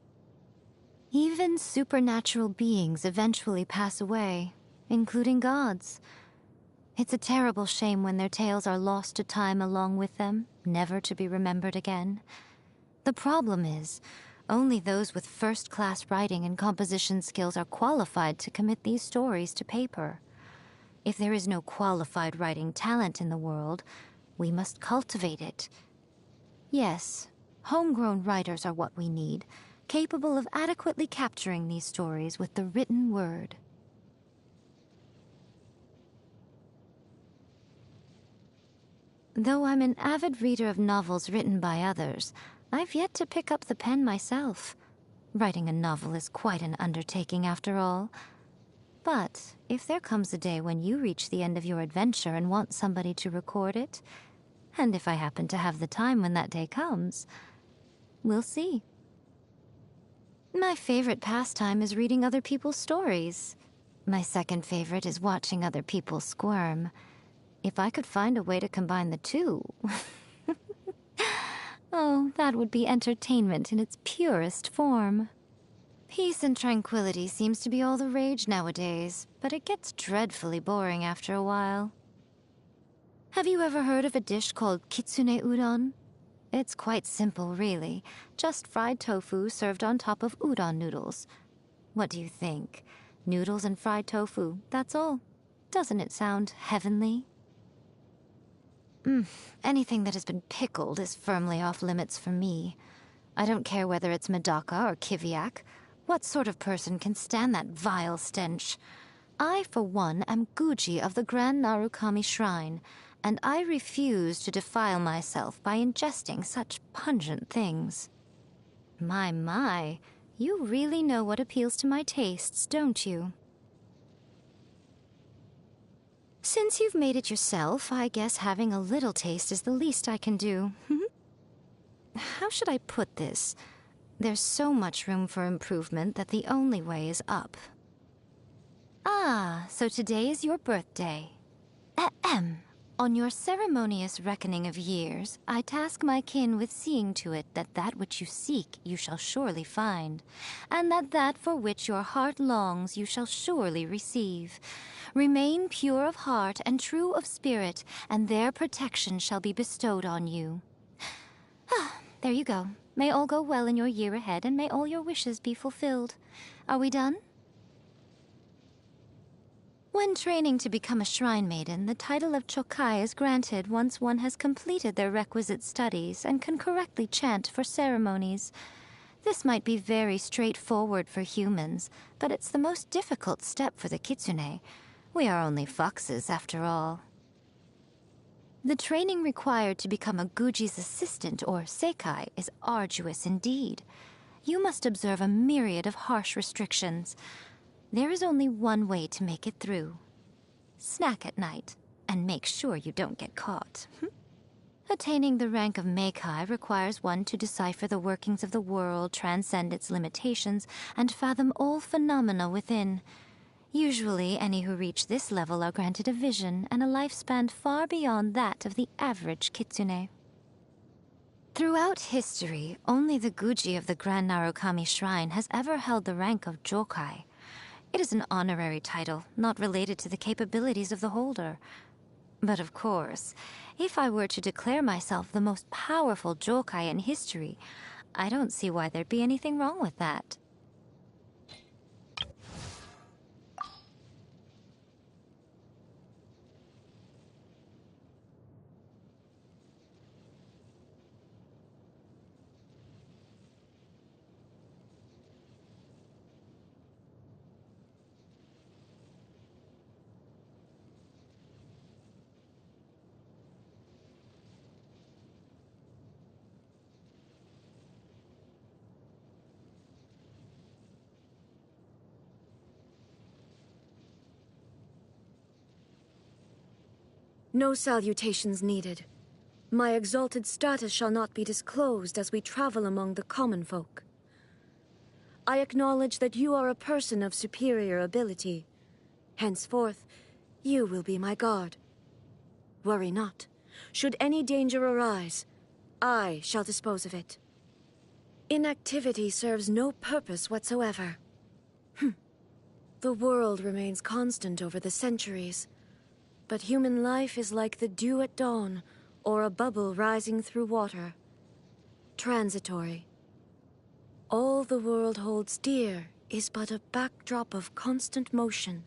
Even supernatural beings eventually pass away, including gods. It's a terrible shame when their tales are lost to time along with them, never to be remembered again. The problem is, only those with first-class writing and composition skills are qualified to commit these stories to paper. If there is no qualified writing talent in the world, we must cultivate it. Yes, homegrown writers are what we need, capable of adequately capturing these stories with the written word. Though I'm an avid reader of novels written by others, I've yet to pick up the pen myself. Writing a novel is quite an undertaking after all. But if there comes a day when you reach the end of your adventure and want somebody to record it, and if I happen to have the time when that day comes, we'll see. My favorite pastime is reading other people's stories. My second favorite is watching other people squirm. If I could find a way to combine the two... Oh, that would be entertainment in its purest form. Peace and tranquility seems to be all the rage nowadays, but it gets dreadfully boring after a while. Have you ever heard of a dish called kitsune udon? It's quite simple, really. Just fried tofu served on top of udon noodles. What do you think? Noodles and fried tofu, that's all. Doesn't it sound heavenly? Anything that has been pickled is firmly off limits for me. I don't care whether it's Medaka or Kiviak. What sort of person can stand that vile stench? I, for one, am Guji of the Grand Narukami Shrine, and I refuse to defile myself by ingesting such pungent things. My, you really know what appeals to my tastes, don't you? Since you've made it yourself, I guess having a little taste is the least I can do. How should I put this? There's so much room for improvement that the only way is up. Ah, so today is your birthday. Ahem. On your ceremonious reckoning of years, I task my kin with seeing to it that that which you seek you shall surely find, and that that for which your heart longs you shall surely receive. Remain pure of heart and true of spirit, and their protection shall be bestowed on you. There you go. May all go well in your year ahead, and may all your wishes be fulfilled. Are we done? When training to become a shrine maiden, the title of Chokai is granted once one has completed their requisite studies and can correctly chant for ceremonies. This might be very straightforward for humans, but it's the most difficult step for the kitsune. We are only foxes, after all. The training required to become a Guji's assistant, or sekai, is arduous indeed. You must observe a myriad of harsh restrictions. There is only one way to make it through. snack at night, and make sure you don't get caught. Attaining the rank of Meikai requires one to decipher the workings of the world, transcend its limitations, and fathom all phenomena within. Usually, any who reach this level are granted a vision and a lifespan far beyond that of the average kitsune. Throughout history, only the Guji of the Grand Narukami Shrine has ever held the rank of Jokai. It is an honorary title, not related to the capabilities of the holder. But of course, if I were to declare myself the most powerful Jokai in history, I don't see why there'd be anything wrong with that.
No salutations needed. My exalted status shall not be disclosed as we travel among the common folk. I acknowledge that you are a person of superior ability. Henceforth, you will be my guard. Worry not. Should any danger arise, I shall dispose of it. Inactivity serves no purpose whatsoever. The world remains constant over the centuries. But human life is like the dew at dawn, or a bubble rising through water. Transitory. All the world holds dear is but a backdrop of constant motion.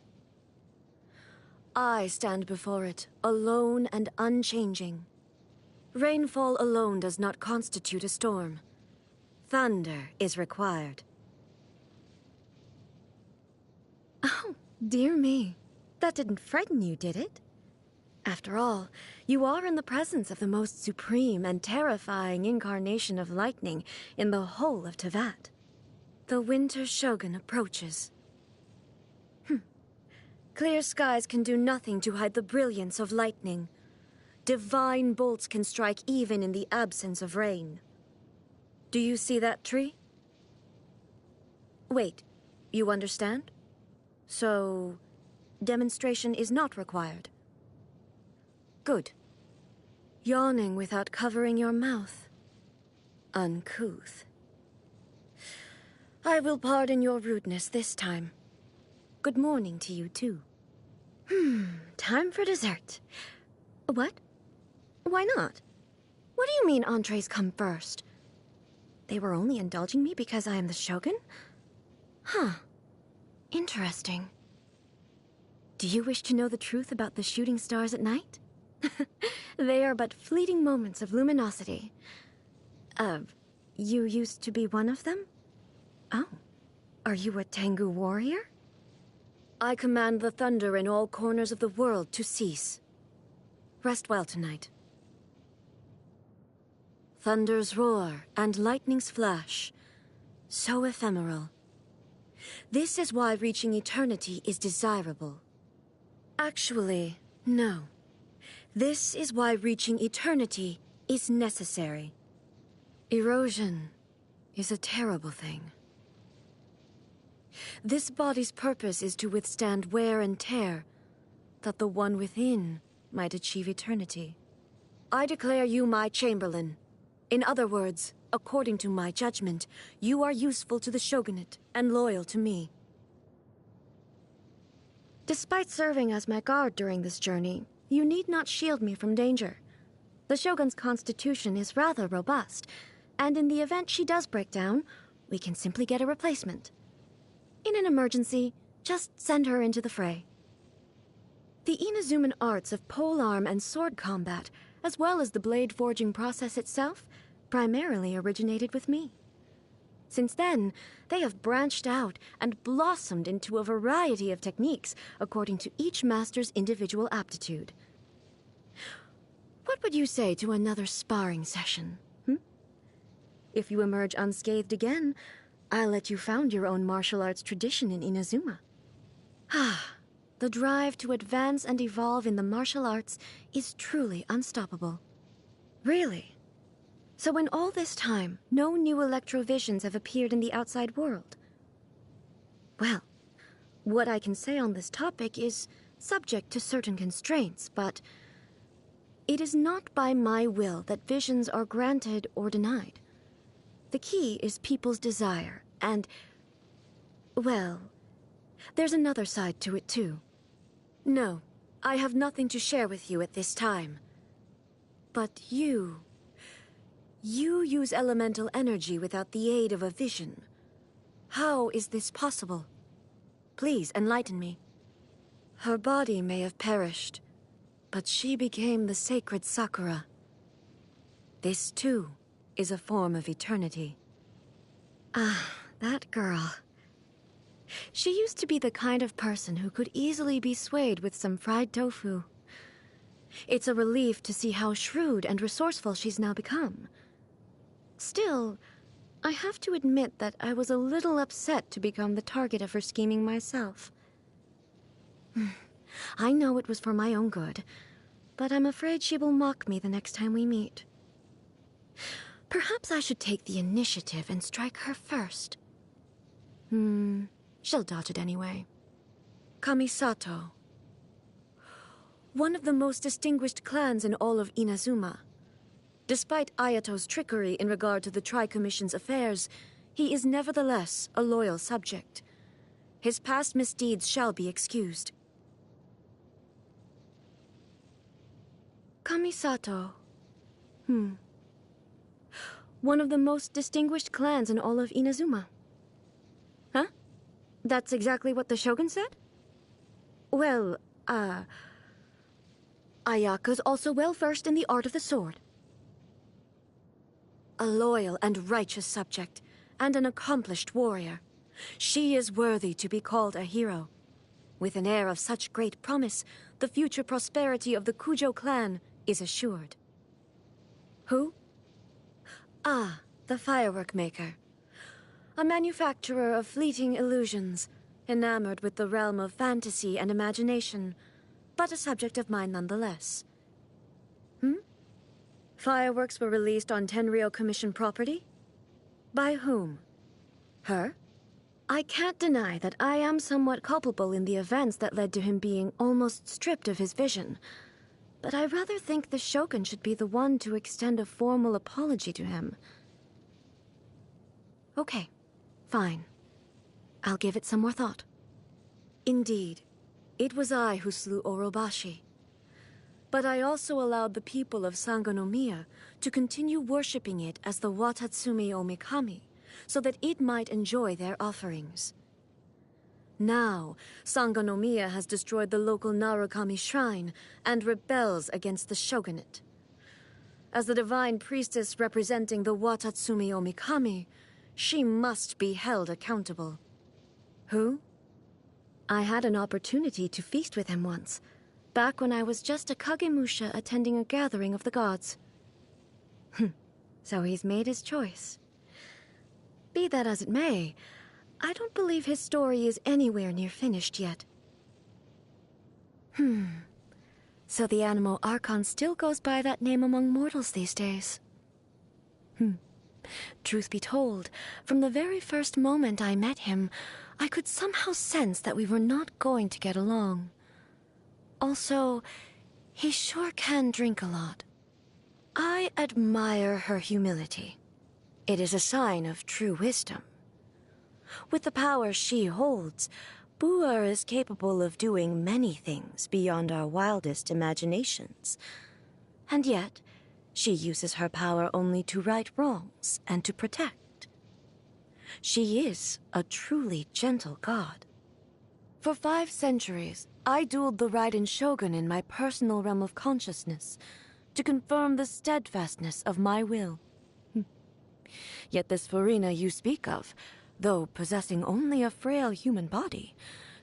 I stand before it, alone and unchanging. Rainfall alone does not constitute a storm. Thunder is required. Oh, dear me. That didn't frighten you, did it? After all, you are in the presence of the most supreme and terrifying incarnation of lightning in the whole of Tevat. The Winter Shogun approaches. Clear skies can do nothing to hide the brilliance of lightning. Divine bolts can strike even in the absence of rain. Do you see that tree? Wait, you understand? So, demonstration is not required. Good. Yawning without covering your mouth. Uncouth. I will pardon your rudeness this time. Good morning to you, too. Time for dessert. What? Why not? What do you mean entrees come first? They were only indulging me because I am the Shogun? Huh. Interesting. Do you wish to know the truth about the shooting stars at night? They are but fleeting moments of luminosity. You used to be one of them? Oh. Are you a Tengu warrior? I command the thunder in all corners of the world to cease. Rest well tonight. Thunder's roar and lightning's flash. So ephemeral. This is why reaching eternity is desirable. Actually, no. This is why reaching eternity is necessary. Erosion is a terrible thing. This body's purpose is to withstand wear and tear, that the one within might achieve eternity. I declare you my chamberlain. In other words, according to my judgment, you are useful to the shogunate and loyal to me. Despite serving as my guard during this journey, you need not shield me from danger. The Shogun's constitution is rather robust, and in the event she does break down, we can simply get a replacement. In an emergency, just send her into the fray. The Inazuman arts of polearm and sword combat, as well as the blade forging process itself, primarily originated with me. Since then, they have branched out and blossomed into a variety of techniques according to each master's individual aptitude. What would you say to another sparring session? If you emerge unscathed again, I'll let you found your own martial arts tradition in Inazuma. The drive to advance and evolve in the martial arts is truly unstoppable. Really? So in all this time, no new electrovisions have appeared in the outside world? Well, what I can say on this topic is subject to certain constraints, but it is not by my will that visions are granted or denied. The key is people's desire, and, well, there's another side to it too. No, I have nothing to share with you at this time. But you use elemental energy without the aid of a vision. How is this possible? Please enlighten me. Her body may have perished, but she became the sacred Sakura. This too is a form of eternity. Ah, that girl. She used to be the kind of person who could easily be swayed with some fried tofu. It's a relief to see how shrewd and resourceful she's now become. Still, I have to admit that I was a little upset to become the target of her scheming myself. I know it was for my own good, but I'm afraid she will mock me the next time we meet. Perhaps I should take the initiative and strike her first. She'll dodge it anyway. Kamisato. One of the most distinguished clans in all of Inazuma. Despite Ayato's trickery in regard to the Tri-Commission's affairs, he is nevertheless a loyal subject. His past misdeeds shall be excused. Kamisato. One of the most distinguished clans in all of Inazuma. Huh? That's exactly what the Shogun said? Well, Ayaka's also well versed in the art of the sword. A loyal and righteous subject, and an accomplished warrior. She is worthy to be called a hero. With an air of such great promise, the future prosperity of the Kujo clan is assured. Who? Ah, the firework maker. A manufacturer of fleeting illusions, enamored with the realm of fantasy and imagination, but a subject of mine nonetheless. Fireworks were released on Tenryou Commission property? By whom? Her? I can't deny that I am somewhat culpable in the events that led to him being almost stripped of his vision, but I rather think the Shogun should be the one to extend a formal apology to him. Okay, fine. I'll give it some more thought. Indeed, it was I who slew Orobashi. But I also allowed the people of Sangonomiya to continue worshipping it as the Watatsumi Omikami, so that it might enjoy their offerings. Now, Sangonomiya has destroyed the local Narukami shrine and rebels against the shogunate. As the divine priestess representing the Watatsumi Omikami, she must be held accountable. Who? I had an opportunity to feast with him once, back when I was just a Kagemusha attending a gathering of the gods. So he's made his choice. Be that as it may, I don't believe his story is anywhere near finished yet. So the Animal Archon still goes by that name among mortals these days. Truth be told, from the very first moment I met him, I could somehow sense that we were not going to get along. Also, he sure can drink a lot. I admire her humility. It is a sign of true wisdom. With the power she holds, Buer is capable of doing many things beyond our wildest imaginations. And yet, she uses her power only to right wrongs and to protect. She is a truly gentle god. For 5 centuries, I dueled the Raiden Shogun in my personal realm of consciousness to confirm the steadfastness of my will. Yet this Furina you speak of, though possessing only a frail human body,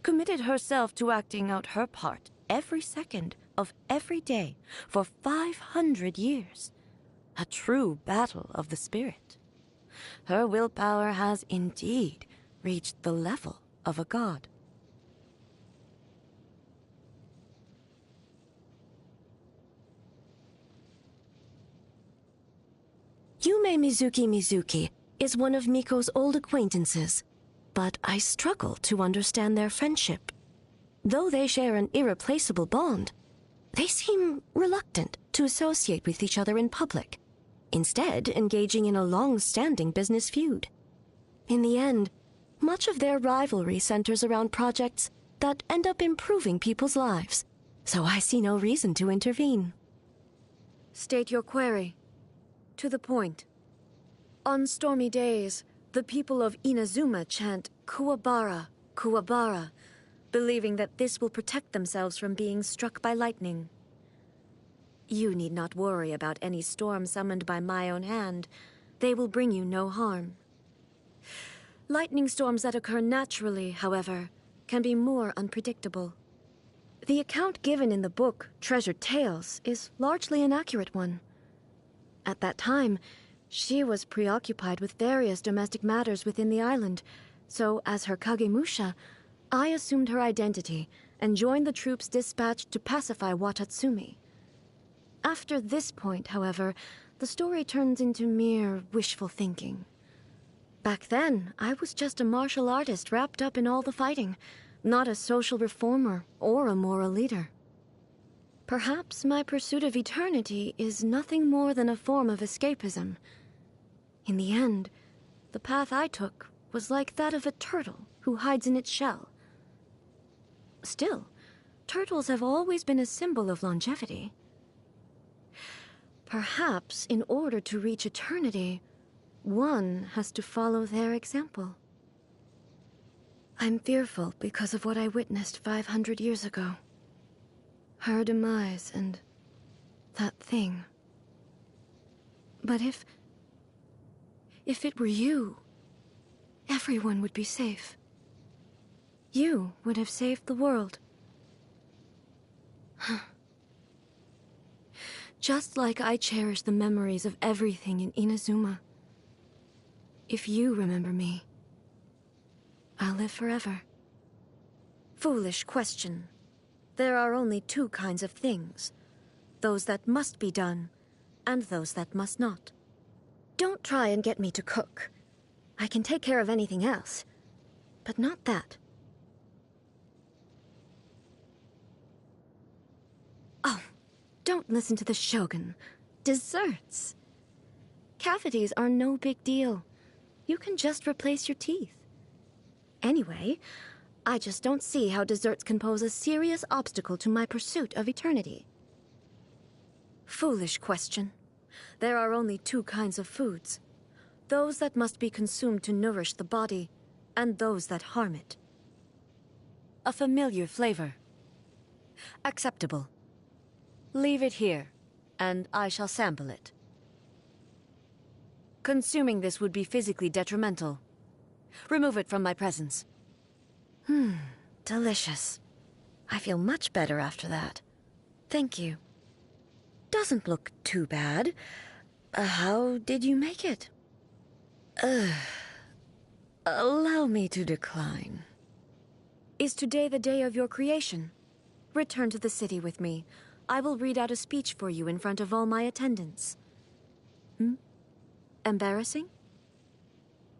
committed herself to acting out her part every second of every day for 500 years. A true battle of the spirit. Her willpower has indeed reached the level of a god.
Yume Mizuki is one of Miko's old acquaintances, but I struggle to understand their friendship. Though they share an irreplaceable bond, they seem reluctant to associate with each other in public, instead engaging in a long-standing business feud. In the end, much of their rivalry centers around projects that end up improving people's lives, so I see no reason to intervene.
State your query. To the point. On stormy days, the people of Inazuma chant Kuwabara, Kuwabara, believing that this will protect themselves from being struck by lightning. You need not worry about any storm summoned by my own hand. They will bring you no harm. Lightning storms that occur naturally, however, can be more unpredictable. The account given in the book, Treasured Tales, is largely an accurate one. At that time, she was preoccupied with various domestic matters within the island, so as her Kagemusha, I assumed her identity and joined the troops dispatched to pacify Watatsumi. After this point, however, the story turns into mere wishful thinking. Back then, I was just a martial artist wrapped up in all the fighting, not a social reformer or a moral leader. Perhaps my pursuit of eternity is nothing more than a form of escapism. In the end, the path I took was like that of a turtle who hides in its shell. Still, turtles have always been a symbol of longevity. Perhaps in order to reach eternity, one has to follow their example. I'm fearful because of what I witnessed 500 years ago. Her demise and that thing. But if it were you, everyone would be safe. You would have saved the world. Just like I cherish the memories of everything in Inazuma. If you remember me, I'll live forever. Foolish question. There are only two kinds of things. Those that must be done, and those that must not. Don't try and get me to cook. I can take care of anything else, but not that. Oh, don't listen to the Shogun. Desserts. Cavities are no big deal. You can just replace your teeth. Anyway, I just don't see how desserts can pose a serious obstacle to my pursuit of eternity. Foolish question. There are only two kinds of foods. Those that must be consumed to nourish the body, and those that harm it. A familiar flavor. Acceptable. Leave it here, and I shall sample it. Consuming this would be physically detrimental. Remove it from my presence. Delicious. I feel much better after that. Thank you. Doesn't look too bad. How did you make it? Allow me to decline. Is today the day of your creation? Return to the city with me. I will read out a speech for you in front of all my attendants. Embarrassing?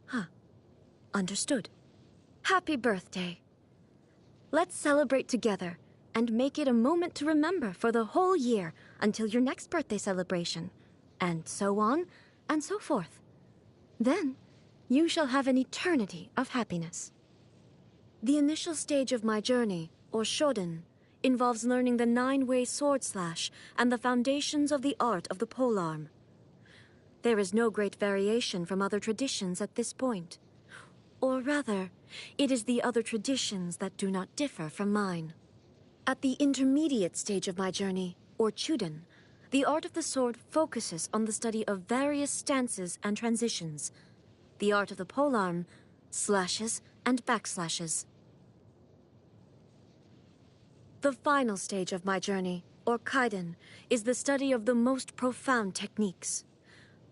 Huh. Understood. Happy birthday. Let's celebrate together and make it a moment to remember for the whole year until your next birthday celebration, and so on and so forth. Then, you shall have an eternity of happiness. The initial stage of my journey, or shoden, involves learning the 9-way sword slash and the foundations of the art of the polearm. There is no great variation from other traditions at this point. Or rather, it is the other traditions that do not differ from mine. At the intermediate stage of my journey, or chuden, the art of the sword focuses on the study of various stances and transitions. The art of the polearm, slashes and backslashes. The final stage of my journey, or kaiden, is the study of the most profound techniques.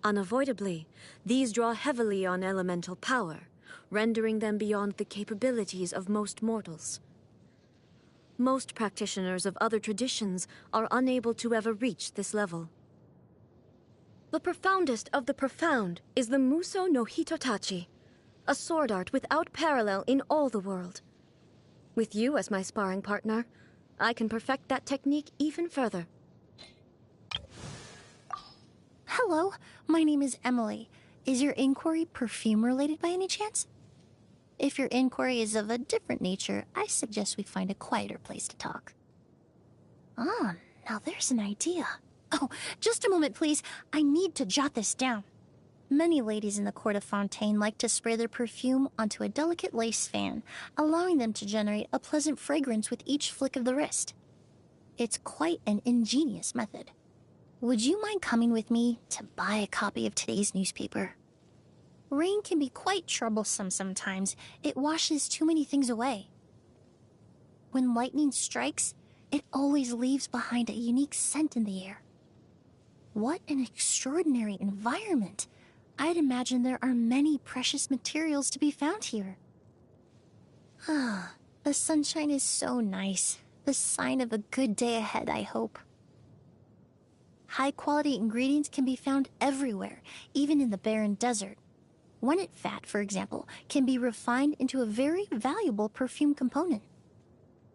Unavoidably, these draw heavily on elemental power, rendering them beyond the capabilities of most mortals. Most practitioners of other traditions are unable to ever reach this level. The profoundest of the profound is the Muso no Hitotachi, a sword art without parallel in all the world. With you as my sparring partner, I can perfect that technique even further.
Hello, my name is Emily. Is your inquiry perfume-related by any chance? If your inquiry is of a different nature, I suggest we find a quieter place to talk. Ah, now there's an idea. Oh, just a moment, please. I need to jot this down. Many ladies in the court of Fontaine like to spray their perfume onto a delicate lace fan, allowing them to generate a pleasant fragrance with each flick of the wrist. It's quite an ingenious method. Would you mind coming with me to buy a copy of today's newspaper? Rain can be quite troublesome sometimes. It washes too many things away. When lightning strikes, it always leaves behind a unique scent in the air. What an extraordinary environment! I'd imagine there are many precious materials to be found here. Ah, the sunshine is so nice. The sign of a good day ahead, I hope. High-quality ingredients can be found everywhere, even in the barren desert. Wennet fat, for example, can be refined into a very valuable perfume component.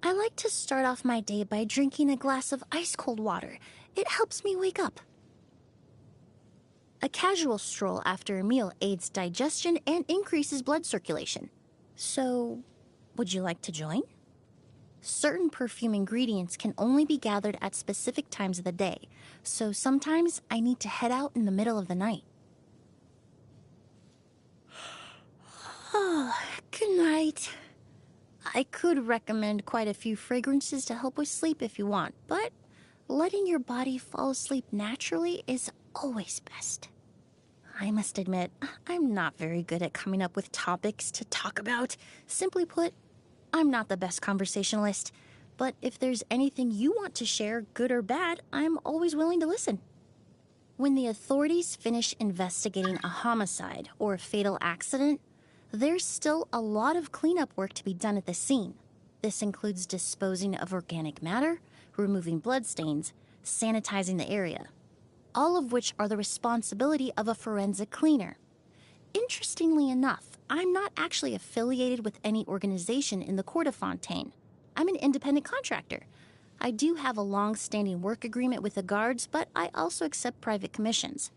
I like to start off my day by drinking a glass of ice-cold water. It helps me wake up. A casual stroll after a meal aids digestion and increases blood circulation. So, would you like to join? Certain perfume ingredients can only be gathered at specific times of the day, so sometimes I need to head out in the middle of the night. Oh, good night. I could recommend quite a few fragrances to help with sleep if you want, but letting your body fall asleep naturally is always best. I must admit, I'm not very good at coming up with topics to talk about. Simply put, I'm not the best conversationalist, but if there's anything you want to share, good or bad, I'm always willing to listen. When the authorities finish investigating a homicide or a fatal accident, there's still a lot of cleanup work to be done at the scene. This includes disposing of organic matter, removing bloodstains, sanitizing the area, all of which are the responsibility of a forensic cleaner. Interestingly enough, I'm not actually affiliated with any organization in the Court of Fontaine. I'm an independent contractor. I do have a long-standing work agreement with the guards, but I also accept private commissions.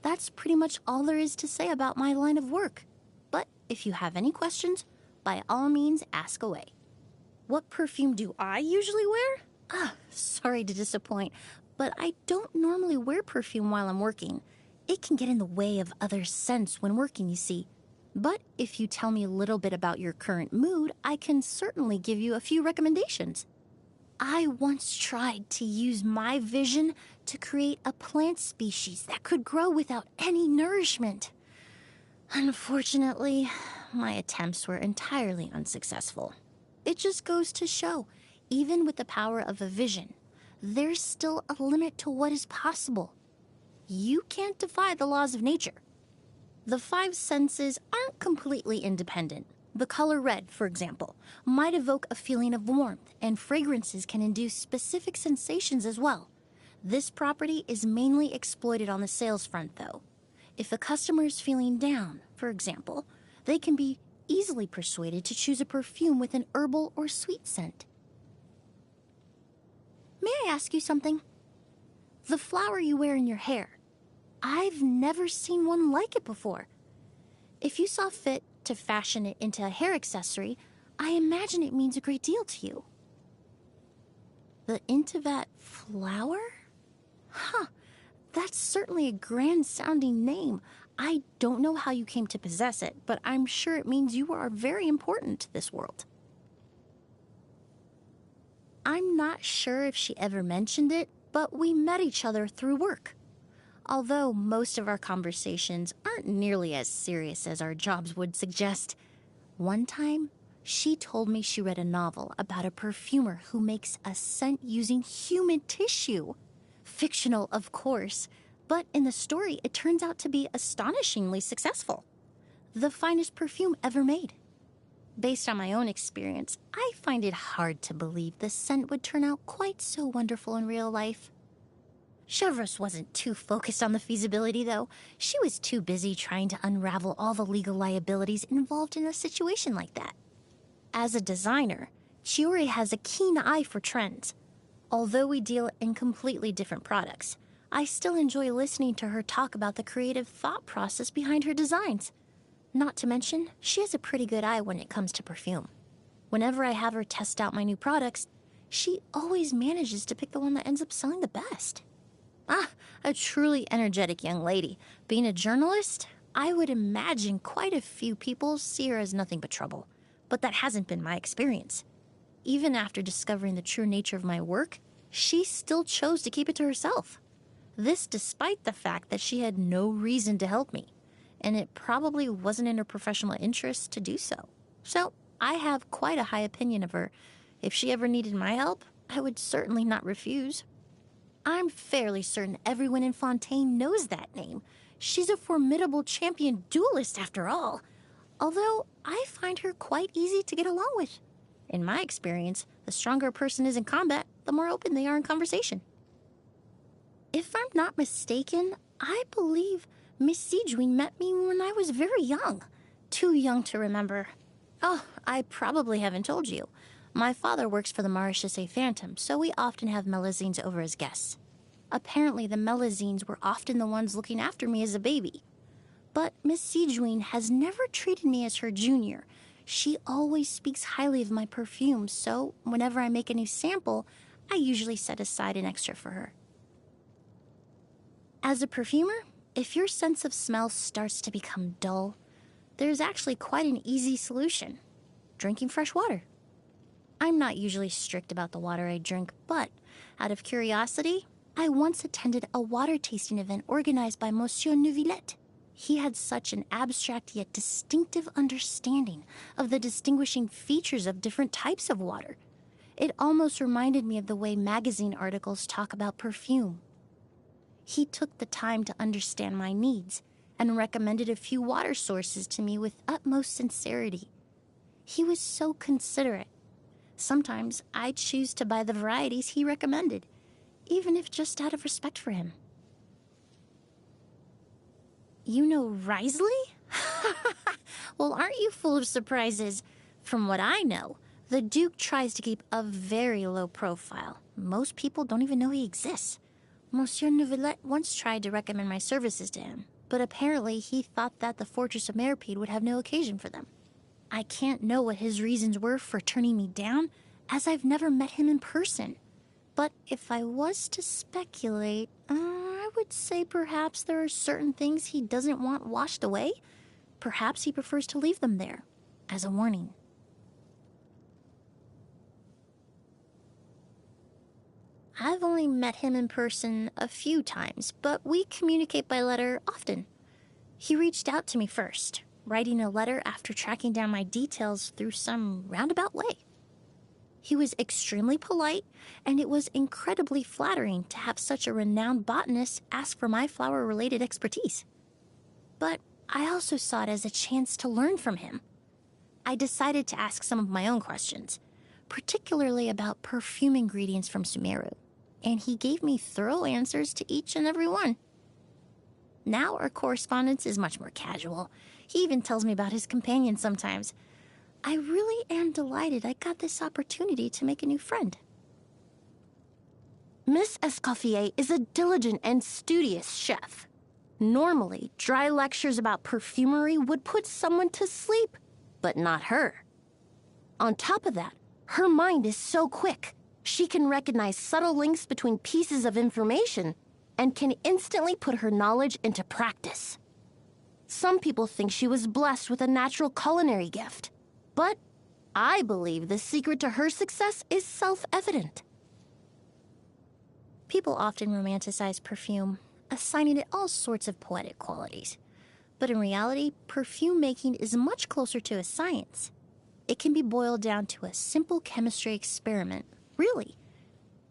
That's pretty much all there is to say about my line of work. But if you have any questions, by all means, ask away. What perfume do I usually wear? Sorry to disappoint, but I don't normally wear perfume while I'm working. It can get in the way of other scents when working, you see. But if you tell me a little bit about your current mood, I can certainly give you a few recommendations. I once tried to use my vision to create a plant species that could grow without any nourishment. Unfortunately, my attempts were entirely unsuccessful. It just goes to show, even with the power of a vision, there's still a limit to what is possible. You can't defy the laws of nature. The five senses aren't completely independent. The color red, for example, might evoke a feeling of warmth, and fragrances can induce specific sensations as well. This property is mainly exploited on the sales front, though. If a customer is feeling down, for example, they can be easily persuaded to choose a perfume with an herbal or sweet scent. May I ask you something? The flower you wear in your hair, I've never seen one like it before. If you saw fit to fashion it into a hair accessory, I imagine it means a great deal to you. The Intivat flower? Huh, that's certainly a grand-sounding name. I don't know how you came to possess it, but I'm sure it means you are very important to this world. I'm not sure if she ever mentioned it, but we met each other through work. Although most of our conversations aren't nearly as serious as our jobs would suggest. One time, she told me she read a novel about a perfumer who makes a scent using human tissue. Fictional, of course, but in the story, it turns out to be astonishingly successful. The finest perfume ever made. Based on my own experience, I find it hard to believe the scent would turn out quite so wonderful in real life. Chevros wasn't too focused on the feasibility, though. She was too busy trying to unravel all the legal liabilities involved in a situation like that. As a designer, Chiori has a keen eye for trends. Although we deal in completely different products, I still enjoy listening to her talk about the creative thought process behind her designs. Not to mention, she has a pretty good eye when it comes to perfume. Whenever I have her test out my new products, she always manages to pick the one that ends up selling the best. A truly energetic young lady. Being a journalist, I would imagine quite a few people see her as nothing but trouble. But that hasn't been my experience. Even after discovering the true nature of my work, she still chose to keep it to herself. This despite the fact that she had no reason to help me, and it probably wasn't in her professional interest to do so. So, I have quite a high opinion of her. If she ever needed my help, I would certainly not refuse. I'm fairly certain everyone in Fontaine knows that name. She's a formidable champion duelist after all. Although, I find her quite easy to get along with. In my experience, the stronger a person is in combat, the more open they are in conversation. If I'm not mistaken, I believe Miss Sijuin met me when I was very young. Too young to remember. Oh, I probably haven't told you. My father works for the Marechaussee Phantom, so we often have Melazines over as guests. Apparently, the Melazines were often the ones looking after me as a baby. But Miss Sijuin has never treated me as her junior. She always speaks highly of my perfumes, so whenever I make a new sample, I usually set aside an extra for her. As a perfumer, if your sense of smell starts to become dull, there's actually quite an easy solution: drinking fresh water. I'm not usually strict about the water I drink, but out of curiosity, I once attended a water tasting event organized by Monsieur Neuvillette. He had such an abstract yet distinctive understanding of the distinguishing features of different types of water. It almost reminded me of the way magazine articles talk about perfume. He took the time to understand my needs and recommended a few water sources to me with utmost sincerity. He was so considerate. Sometimes I choose to buy the varieties he recommended, even if just out of respect for him. You know Risley? Well, aren't you full of surprises? From what I know, the Duke tries to keep a very low profile. Most people don't even know he exists. Monsieur Neuvillette once tried to recommend my services to him, but apparently he thought that the Fortress of Merpede would have no occasion for them. I can't know what his reasons were for turning me down, as I've never met him in person. But if I was to speculate, I would say perhaps there are certain things he doesn't want washed away. Perhaps he prefers to leave them there, as a warning. I've only met him in person a few times, but we communicate by letter often. He reached out to me first, writing a letter after tracking down my details through some roundabout way. He was extremely polite, and it was incredibly flattering to have such a renowned botanist ask for my flower-related expertise. But I also saw it as a chance to learn from him. I decided to ask some of my own questions, particularly about perfume ingredients from Sumeru, and he gave me thorough answers to each and every one. Now our correspondence is much more casual. He even tells me about his companion sometimes. I really am delighted I got this opportunity to make a new friend.
Miss Escoffier is a diligent and studious chef. Normally, dry lectures about perfumery would put someone to sleep, but not her. On top of that, her mind is so quick. She can recognize subtle links between pieces of information and can instantly put her knowledge into practice. Some people think she was blessed with a natural culinary gift, but I believe the secret to her success is self-evident.
People often romanticize perfume, assigning it all sorts of poetic qualities. But in reality, perfume making is much closer to a science. It can be boiled down to a simple chemistry experiment, really.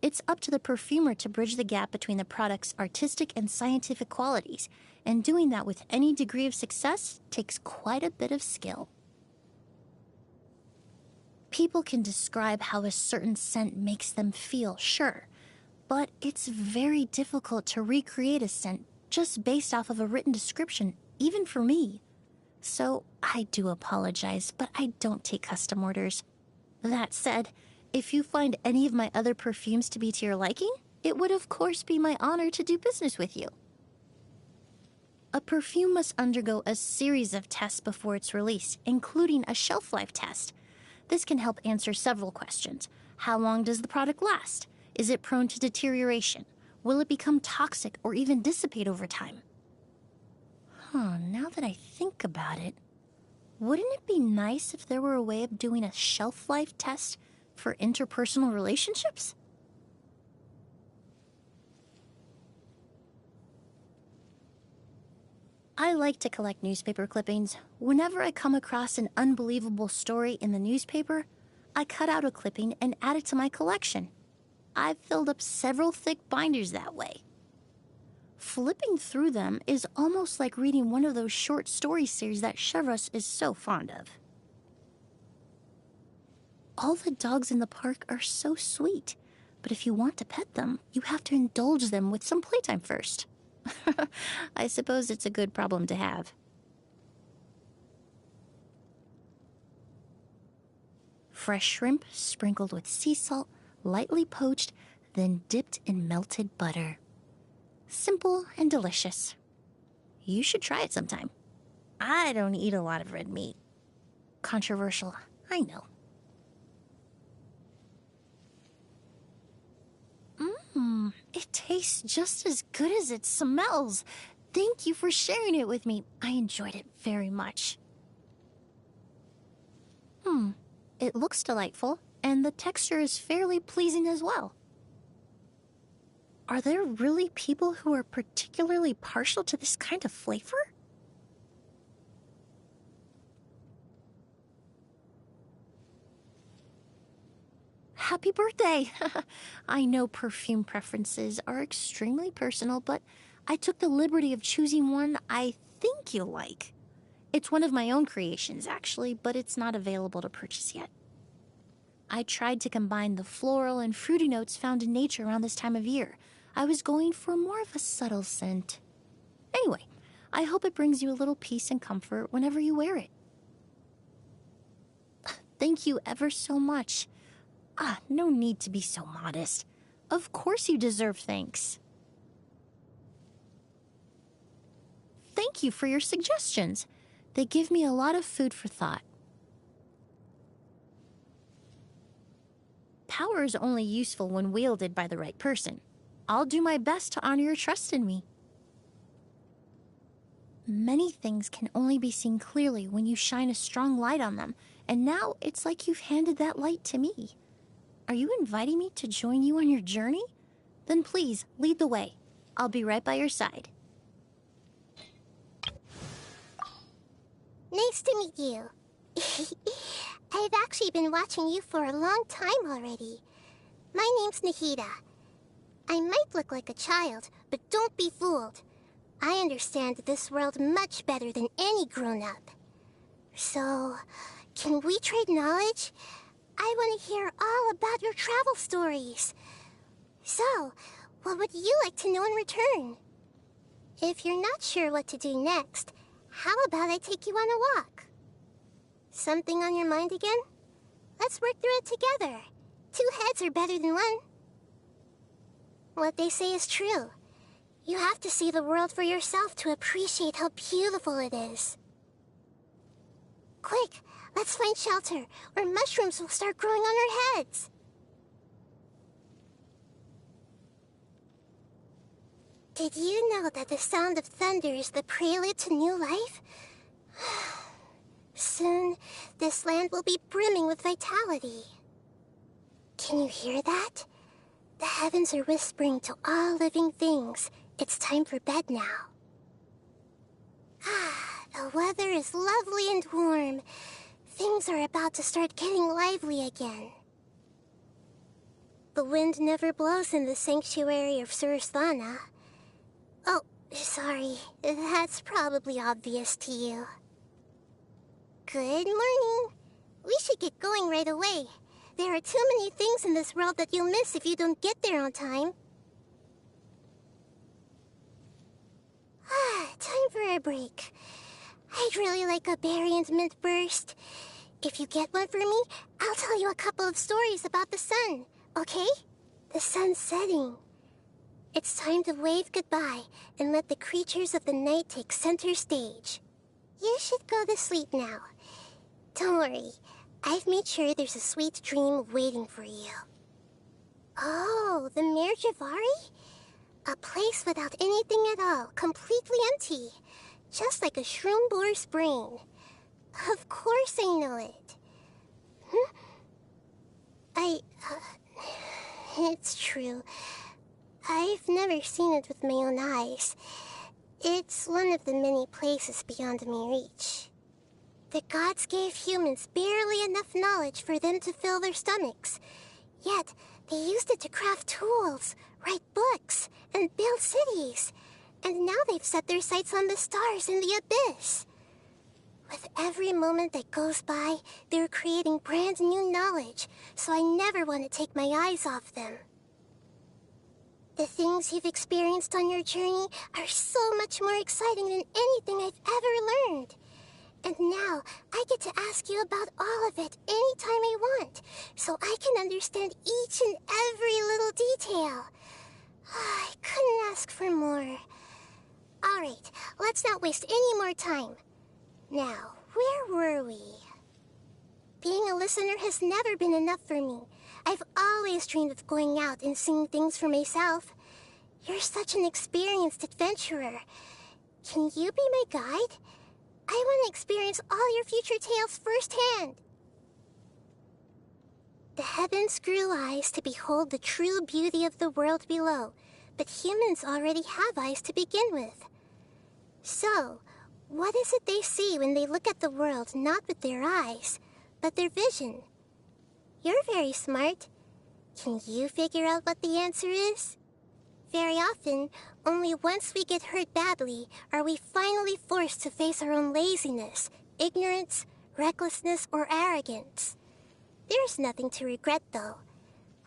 It's up to the perfumer to bridge the gap between the product's artistic and scientific qualities, and doing that with any degree of success takes quite a bit of skill. People can describe how a certain scent makes them feel, sure, but it's very difficult to recreate a scent just based off of a written description, even for me. So I do apologize, but I don't take custom orders. That said, if you find any of my other perfumes to be to your liking, it would of course be my honor to do business with you. A perfume must undergo a series of tests before it's released, including a shelf life test. This can help answer several questions. How long does the product last? Is it prone to deterioration? Will it become toxic or even dissipate over time? Now that I think about it, wouldn't it be nice if there were a way of doing a shelf life test for interpersonal relationships? I like to collect newspaper clippings. Whenever I come across an unbelievable story in the newspaper, I cut out a clipping and add it to my collection. I've filled up several thick binders that way. Flipping through them is almost like reading one of those short story series that Chevros is so fond of. All the dogs in the park are so sweet, but if you want to pet them, you have to indulge them with some playtime first. I suppose it's a good problem to have. Fresh shrimp sprinkled with sea salt, lightly poached, then dipped in melted butter. Simple and delicious. You should try it sometime. I don't eat a lot of red meat. Controversial, I know. It tastes just as good as it smells. Thank you for sharing it with me. I enjoyed it very much. It looks delightful, and the texture is fairly pleasing as well. Are there really people who are particularly partial to this kind of flavor? Happy birthday! I know perfume preferences are extremely personal, but I took the liberty of choosing one I think you'll like. It's one of my own creations, actually, but it's not available to purchase yet. I tried to combine the floral and fruity notes found in nature around this time of year. I was going for more of a subtle scent. Anyway, I hope it brings you a little peace and comfort whenever you wear it. Thank you ever so much. No need to be so modest. Of course you deserve thanks. Thank you for your suggestions. They give me a lot of food for thought. Power is only useful when wielded by the right person. I'll do my best to honor your trust in me. Many things can only be seen clearly when you shine a strong light on them, and now it's like you've handed that light to me. Are you inviting me to join you on your journey? Then please, lead the way. I'll be right by your side.
Nice to meet you. I've actually been watching you for a long time already. My name's Nahida. I might look like a child, but don't be fooled. I understand this world much better than any grown-up. So, can we trade knowledge? I want to hear all about your travel stories. So, what would you like to know in return? If you're not sure what to do next, how about I take you on a walk? Something on your mind again? Let's work through it together. 2 heads are better than one. What they say is true. You have to see the world for yourself to appreciate how beautiful it is. Quick, let's find shelter, or mushrooms will start growing on our heads. Did you know that the sound of thunder is the prelude to new life? Soon, this land will be brimming with vitality. Can you hear that? The heavens are whispering to all living things. It's time for bed now. The weather is lovely and warm. Things are about to start getting lively again. The wind never blows in the sanctuary of Sursthana. Oh, sorry. That's probably obvious to you. Good morning. We should get going right away. There are too many things in this world that you'll miss if you don't get there on time. for a break. I'd really like a berry and mint burst. If you get one for me, I'll tell you a couple of stories about the sun, okay? The sun's setting. It's time to wave goodbye and let the creatures of the night take center stage. You should go to sleep now. Don't worry, I've made sure there's a sweet dream waiting for you. Oh, the Mirjavari? A place without anything at all, completely empty. Just like a shroom-boar's brain. Of course I know it. It's true. I've never seen it with my own eyes. It's one of the many places beyond my reach. The gods gave humans barely enough knowledge for them to fill their stomachs. Yet, they used it to craft tools, write books, and build cities. And now they've set their sights on the stars in the abyss. With every moment that goes by, they're creating brand new knowledge, so I never want to take my eyes off them. The things you've experienced on your journey are so much more exciting than anything I've ever learned. And now, I get to ask you about all of it anytime I want, so I can understand each and every little detail. I couldn't ask for more. Alright, let's not waste any more time. Now, where were we? Being a listener has never been enough for me. I've always dreamed of going out and seeing things for myself. You're such an experienced adventurer. Can you be my guide? I want to experience all your future tales firsthand. The heavens grew eyes to behold the true beauty of the world below, but humans already have eyes to begin with. So, what is it they see when they look at the world not with their eyes, but their vision? You're very smart. Can you figure out what the answer is? Very often, only once we get hurt badly are we finally forced to face our own laziness, ignorance, recklessness, or arrogance. There's nothing to regret, though.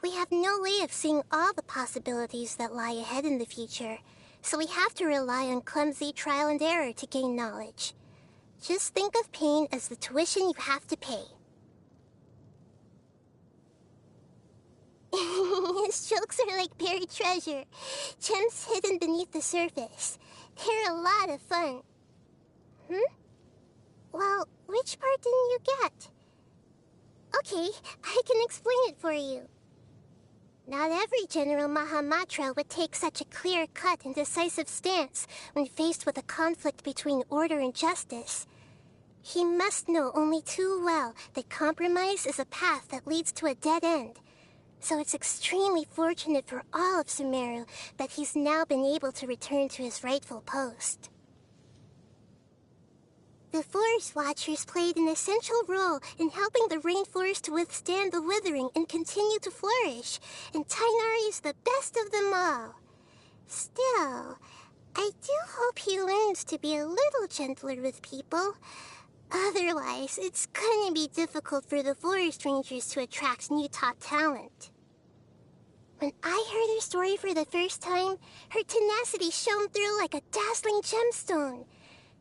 We have no way of seeing all the possibilities that lie ahead in the future, so we have to rely on clumsy trial and error to gain knowledge. Just think of pain as the tuition you have to pay. His jokes are like buried treasure, gems hidden beneath the surface. They're a lot of fun. Well, which part didn't you get? Okay, I can explain it for you. Not every General Mahamatra would take such a clear-cut and decisive stance when faced with a conflict between order and justice. He must know only too well that compromise is a path that leads to a dead end. So it's extremely fortunate for all of Sumeru that he's now been able to return to his rightful post. The Forest Watchers played an essential role in helping the rainforest to withstand the withering and continue to flourish, and Tainari is the best of them all. Still, I do hope he learns to be a little gentler with people. Otherwise, it's gonna be difficult for the Forest Rangers to attract new top talent. When I heard her story for the first time, her tenacity shone through like a dazzling gemstone.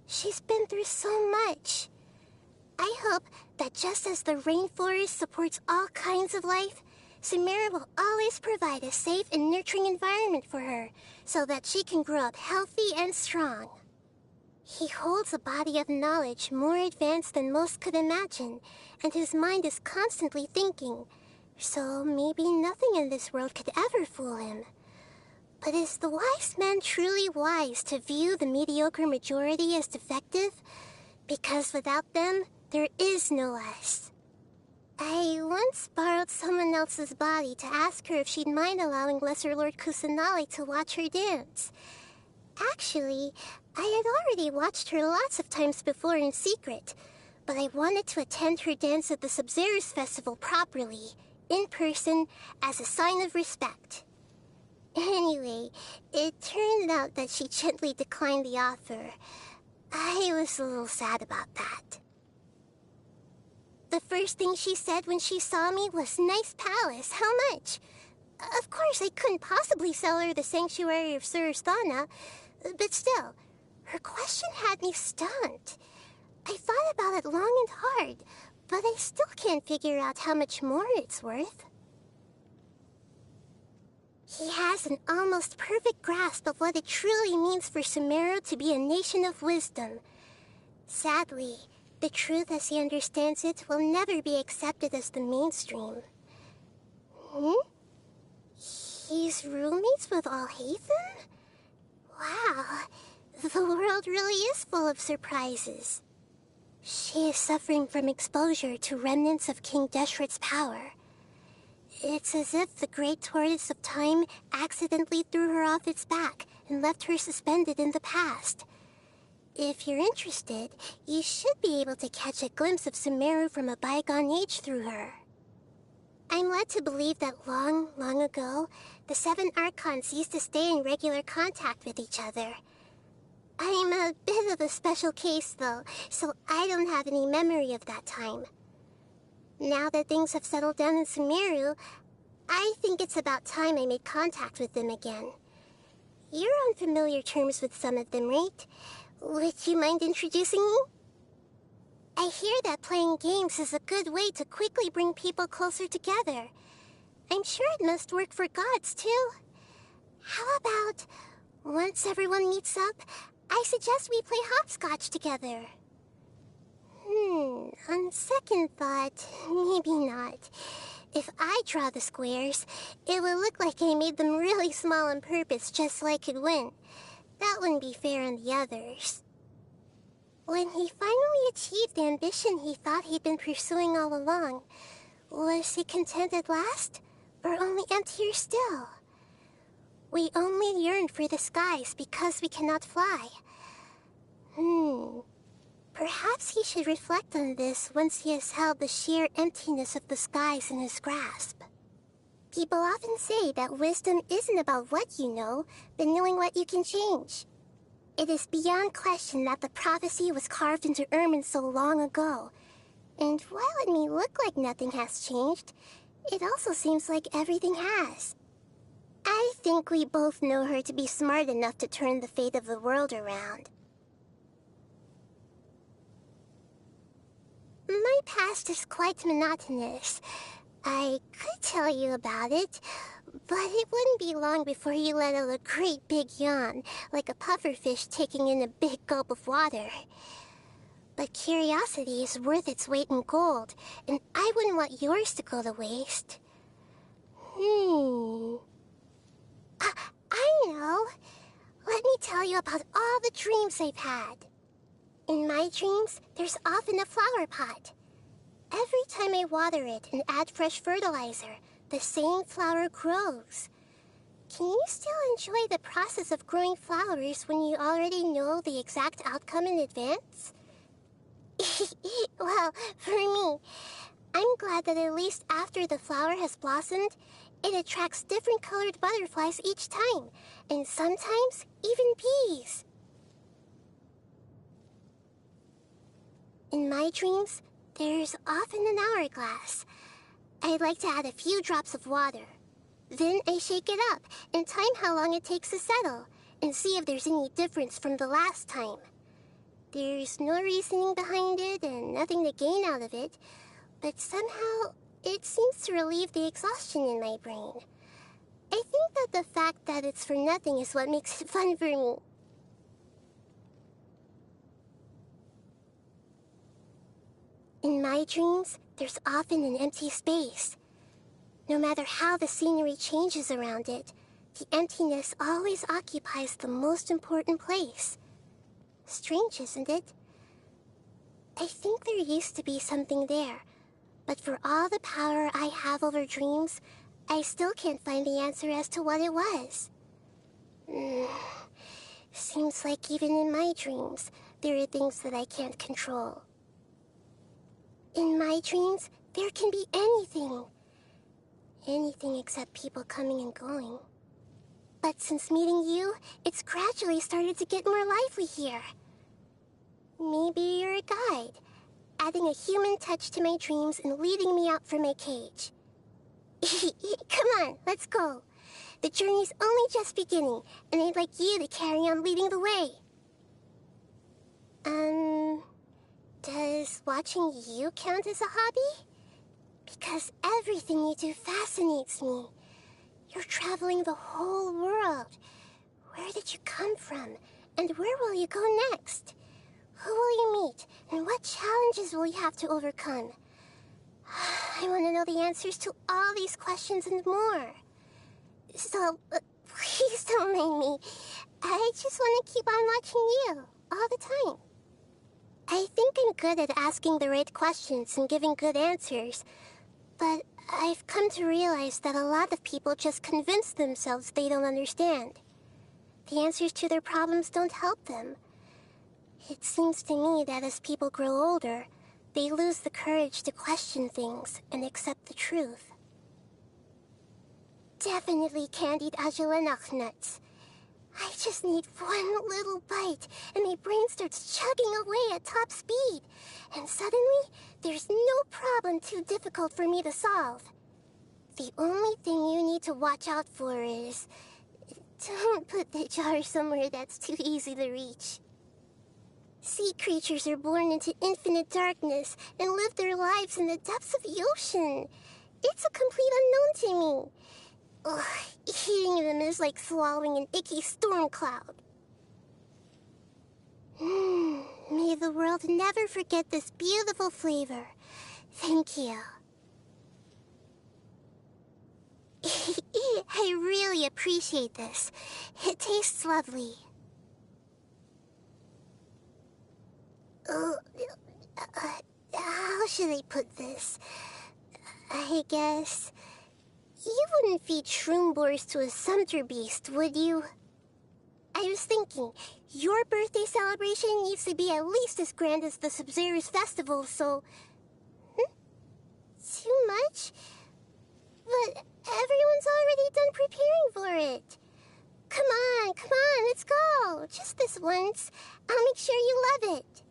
She's been through so much. I hope that just as the rainforest supports all kinds of life, Sumeru will always provide a safe and nurturing environment for her so that she can grow up healthy and strong. He holds a body of knowledge more advanced than most could imagine, and his mind is constantly thinking, so maybe nothing in this world could ever fool him. But is the wise man truly wise to view the mediocre majority as defective? Because without them, there is no us. I once borrowed someone else's body to ask her if she'd mind allowing Lesser Lord Kusanali to watch her dance. Actually, I had already watched her lots of times before in secret, but I wanted to attend her dance at the Sub-Zero's festival properly, in person, as a sign of respect. Anyway, it turned out that she gently declined the offer. I was a little sad about that. The first thing she said when she saw me was, "Nice palace, how much?" Of course, I couldn't possibly sell her the sanctuary of Surasthana, but still, her question had had me stumped. I thought about it long and hard, but I still can't figure out how much more it's worth. He has an almost perfect grasp of what it truly means for Sumeru to be a nation of wisdom. Sadly, the truth as he understands it will never be accepted as the mainstream. He's roommates with Alhaitham? Wow, the world really is full of surprises. She is suffering from exposure to remnants of King Deshret's power. It's as if the great tortoise of time accidentally threw her off its back and left her suspended in the past. If you're interested, you should be able to catch a glimpse of Sumeru from a bygone age through her. I'm led to believe that long, long ago, the 7 Archons used to stay in regular contact with each other. I'm a bit of a special case, though, so I don't have any memory of that time. Now that things have settled down in Sumeru, I think it's about time I made contact with them again. You're on familiar terms with some of them, right? Would you mind introducing me? I hear that playing games is a good way to quickly bring people closer together. I'm sure it must work for gods, too. How about, once everyone meets up, I suggest we play hopscotch together. On second thought, maybe not. If I draw the squares, it will look like I made them really small on purpose just so I could win. That wouldn't be fair on the others. When he finally achieved the ambition he thought he'd been pursuing all along, was he content at last, or only emptier still? We only yearn for the skies because we cannot fly. Perhaps he should reflect on this once he has held the sheer emptiness of the skies in his grasp. People often say that wisdom isn't about what you know, but knowing what you can change. It is beyond question that the prophecy was carved into ermine so long ago. And while it may look like nothing has changed, it also seems like everything has. I think we both know her to be smart enough to turn the fate of the world around. My past is quite monotonous. I could tell you about it, but it wouldn't be long before you let out a great big yawn, like a pufferfish taking in a big gulp of water. But curiosity is worth its weight in gold, and I wouldn't want yours to go to waste. I know. Let me tell you about all the dreams I've had. In my dreams, there's often a flower pot. Every time I water it and add fresh fertilizer, the same flower grows. Can you still enjoy the process of growing flowers when you already know the exact outcome in advance? Well, for me, I'm glad that at least after the flower has blossomed, it attracts different colored butterflies each time, and sometimes even bees. In my dreams, there's often an hourglass. I'd like to add a few drops of water. Then I shake it up and time how long it takes to settle, and see if there's any difference from the last time. There's no reasoning behind it and nothing to gain out of it, but somehow it seems to relieve the exhaustion in my brain. I think that the fact that it's for nothing is what makes it fun for me. In my dreams, there's often an empty space. No matter how the scenery changes around it, the emptiness always occupies the most important place. Strange, isn't it? I think there used to be something there, but for all the power I have over dreams, I still can't find the answer as to what it was. Seems like even in my dreams, there are things that I can't control. In my dreams, there can be anything. Anything except people coming and going. But since meeting you, it's gradually started to get more lively here. Maybe you're a guide, adding a human touch to my dreams and leading me out from my cage. Come on, let's go. The journey's only just beginning, and I'd like you to carry on leading the way. watching you count as a hobby? Because everything you do fascinates me. You're traveling the whole world. Where did you come from? And where will you go next? Who will you meet? And what challenges will you have to overcome? I want to know the answers to all these questions and more. So, please don't mind me. I just want to keep on watching you all the time. I think I'm good at asking the right questions and giving good answers, but I've come to realize that a lot of people just convince themselves they don't understand. The answers to their problems don't help them. It seems to me that as people grow older, they lose the courage to question things and accept the truth. Definitely candied ajolenach nuts. I just need one little bite, and my brain starts chugging away at top speed. And suddenly, there's no problem too difficult for me to solve. The only thing you need to watch out for is... don't put the jar somewhere that's too easy to reach. Sea creatures are born into infinite darkness and live their lives in the depths of the ocean. It's a complete unknown to me. Ugh, eating them is like swallowing an icky storm cloud. May the world never forget this beautiful flavor. Thank you. I really appreciate this. It tastes lovely. How should I put this? I guess... You wouldn't feed shroom boars to a sumpter beast, would you? I was thinking, your birthday celebration needs to be at least as grand as the Sub-Zero's festival, so... Too much? But everyone's already done preparing for it. Come on, let's go. Just this once. I'll make sure you love it.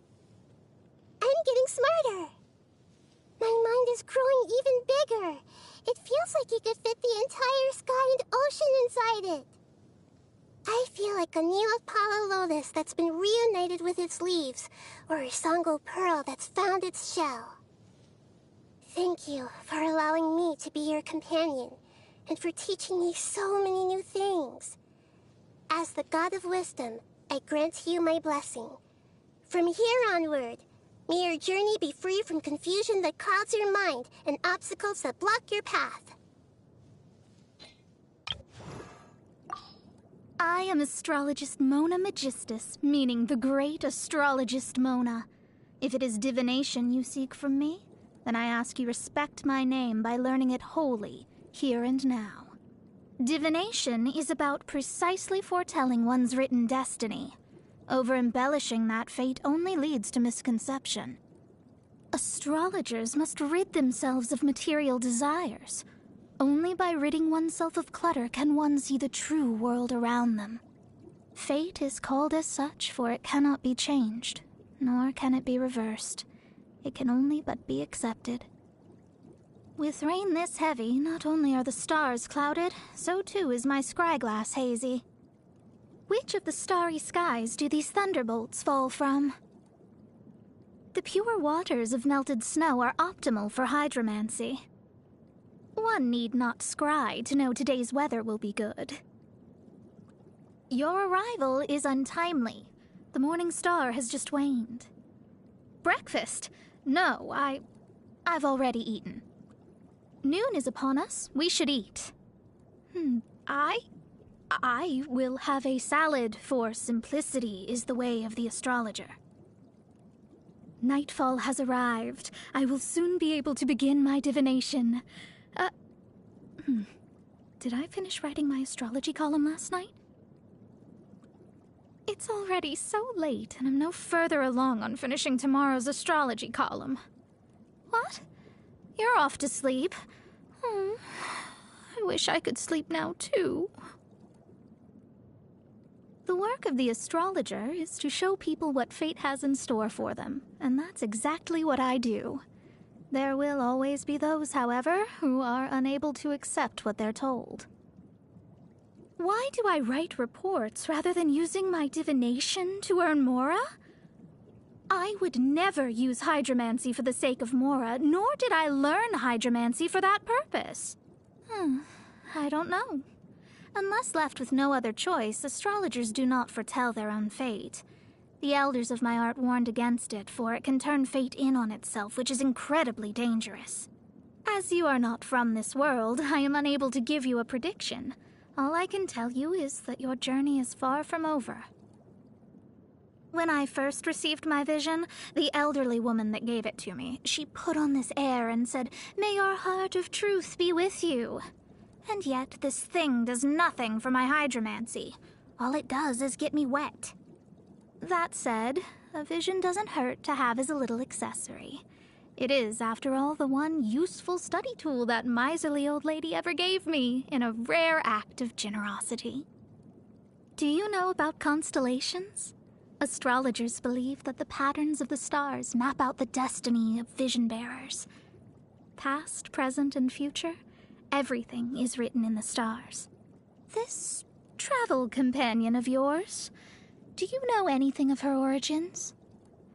I'm getting smarter. My mind is growing even bigger. It feels like you could fit the entire sky and ocean inside it. I feel like a Neopala lotus that's been reunited with its leaves, or a Sango pearl that's found its shell. Thank you for allowing me to be your companion, and for teaching me so many new things. As the God of Wisdom, I grant you my blessing. From here onward, may your journey be free from confusion that clouds your mind and obstacles that block your path.
I am astrologist Mona Magistus, meaning the great astrologist Mona. If it is divination you seek from me, then I ask you respect my name by learning it wholly, here and now. Divination is about precisely foretelling one's written destiny. Over-embellishing that fate only leads to misconception. Astrologers must rid themselves of material desires. Only by ridding oneself of clutter can one see the true world around them. Fate is called as such, for it cannot be changed, nor can it be reversed. It can only but be accepted. With rain this heavy, not only are the stars clouded, so too is my scryglass hazy. Which of the starry skies do these thunderbolts fall from? The pure waters of melted snow are optimal for hydromancy. One need not scry to know today's weather will be good. Your arrival is untimely. The morning star has just waned. Breakfast? No, I've already eaten. Noon is upon us. We should eat. I will have a salad, for simplicity is the way of the astrologer. Nightfall has arrived. I will soon be able to begin my divination. Did I finish writing my astrology column last night? It's already so late, and I'm no further along on finishing tomorrow's astrology column. What? You're off to sleep? I wish I could sleep now, too. The work of the astrologer is to show people what fate has in store for them, and that's exactly what I do. There will always be those, however, who are unable to accept what they're told. Why do I write reports rather than using my divination to earn mora? I would never use hydromancy for the sake of Mora, nor did I learn hydromancy for that purpose. I don't know. Unless left with no other choice, astrologers do not foretell their own fate. The elders of my art warned against it, for it can turn fate in on itself, which is incredibly dangerous. As you are not from this world, I am unable to give you a prediction. All I can tell you is that your journey is far from over. When I first received my vision, the elderly woman that gave it to me, she put on this air and said, "May your heart of truth be with you." And yet this thing does nothing for my hydromancy. All it does is get me wet. That said, a vision doesn't hurt to have as a little accessory. It is, after all, the one useful study tool that miserly old lady ever gave me, in a rare act of generosity. Do you know about constellations? Astrologers believe that the patterns of the stars map out the destiny of vision bearers. Past, present, and future, everything is written in the stars. This travel companion of yours, do you know anything of her origins?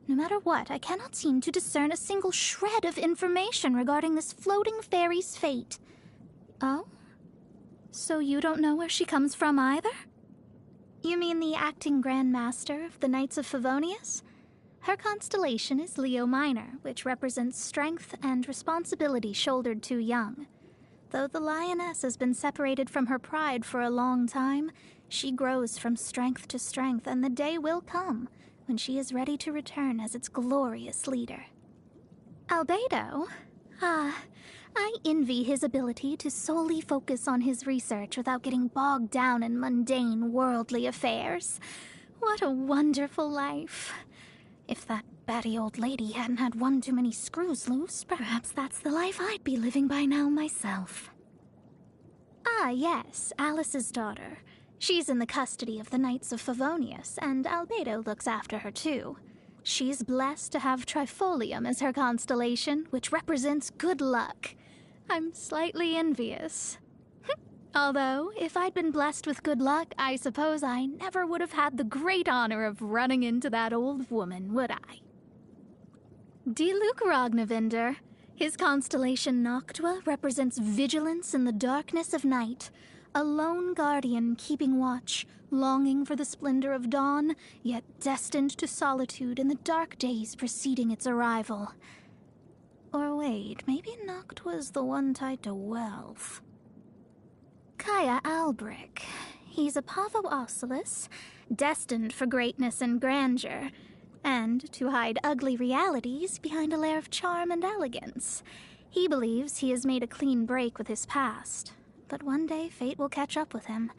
No matter what, I cannot seem to discern a single shred of information regarding this floating fairy's fate. Oh? So you don't know where she comes from either? You mean the acting Grand Master of the Knights of Favonius? Her constellation is Leo Minor, which represents strength and responsibility shouldered too young. Though the lioness has been separated from her pride for a long time, she grows from strength to strength, and the day will come when she is ready to return as its glorious leader. Albedo? I envy his ability to solely focus on his research without getting bogged down in mundane worldly affairs. What a wonderful life. If that batty old lady hadn't had one too many screws loose, perhaps that's the life I'd be living by now myself. Ah, yes, Alice's daughter. She's in the custody of the Knights of Favonius, and Albedo looks after her too. She's blessed to have Trifolium as her constellation, which represents good luck. I'm slightly envious. Although, if I'd been blessed with good luck, I suppose I never would have had the great honor of running into that old woman, would I? Diluc Ragnavinder. His constellation Noctua represents vigilance in the darkness of night. A lone guardian keeping watch, longing for the splendor of dawn, yet destined to solitude in the dark days preceding its arrival. Or wait, maybe Noctua's the one tied to wealth. Kaya Albric. He's a Pavo Ocelus, destined for greatness and grandeur, and to hide ugly realities behind a layer of charm and elegance. He believes he has made a clean break with his past. But one day fate will catch up with him.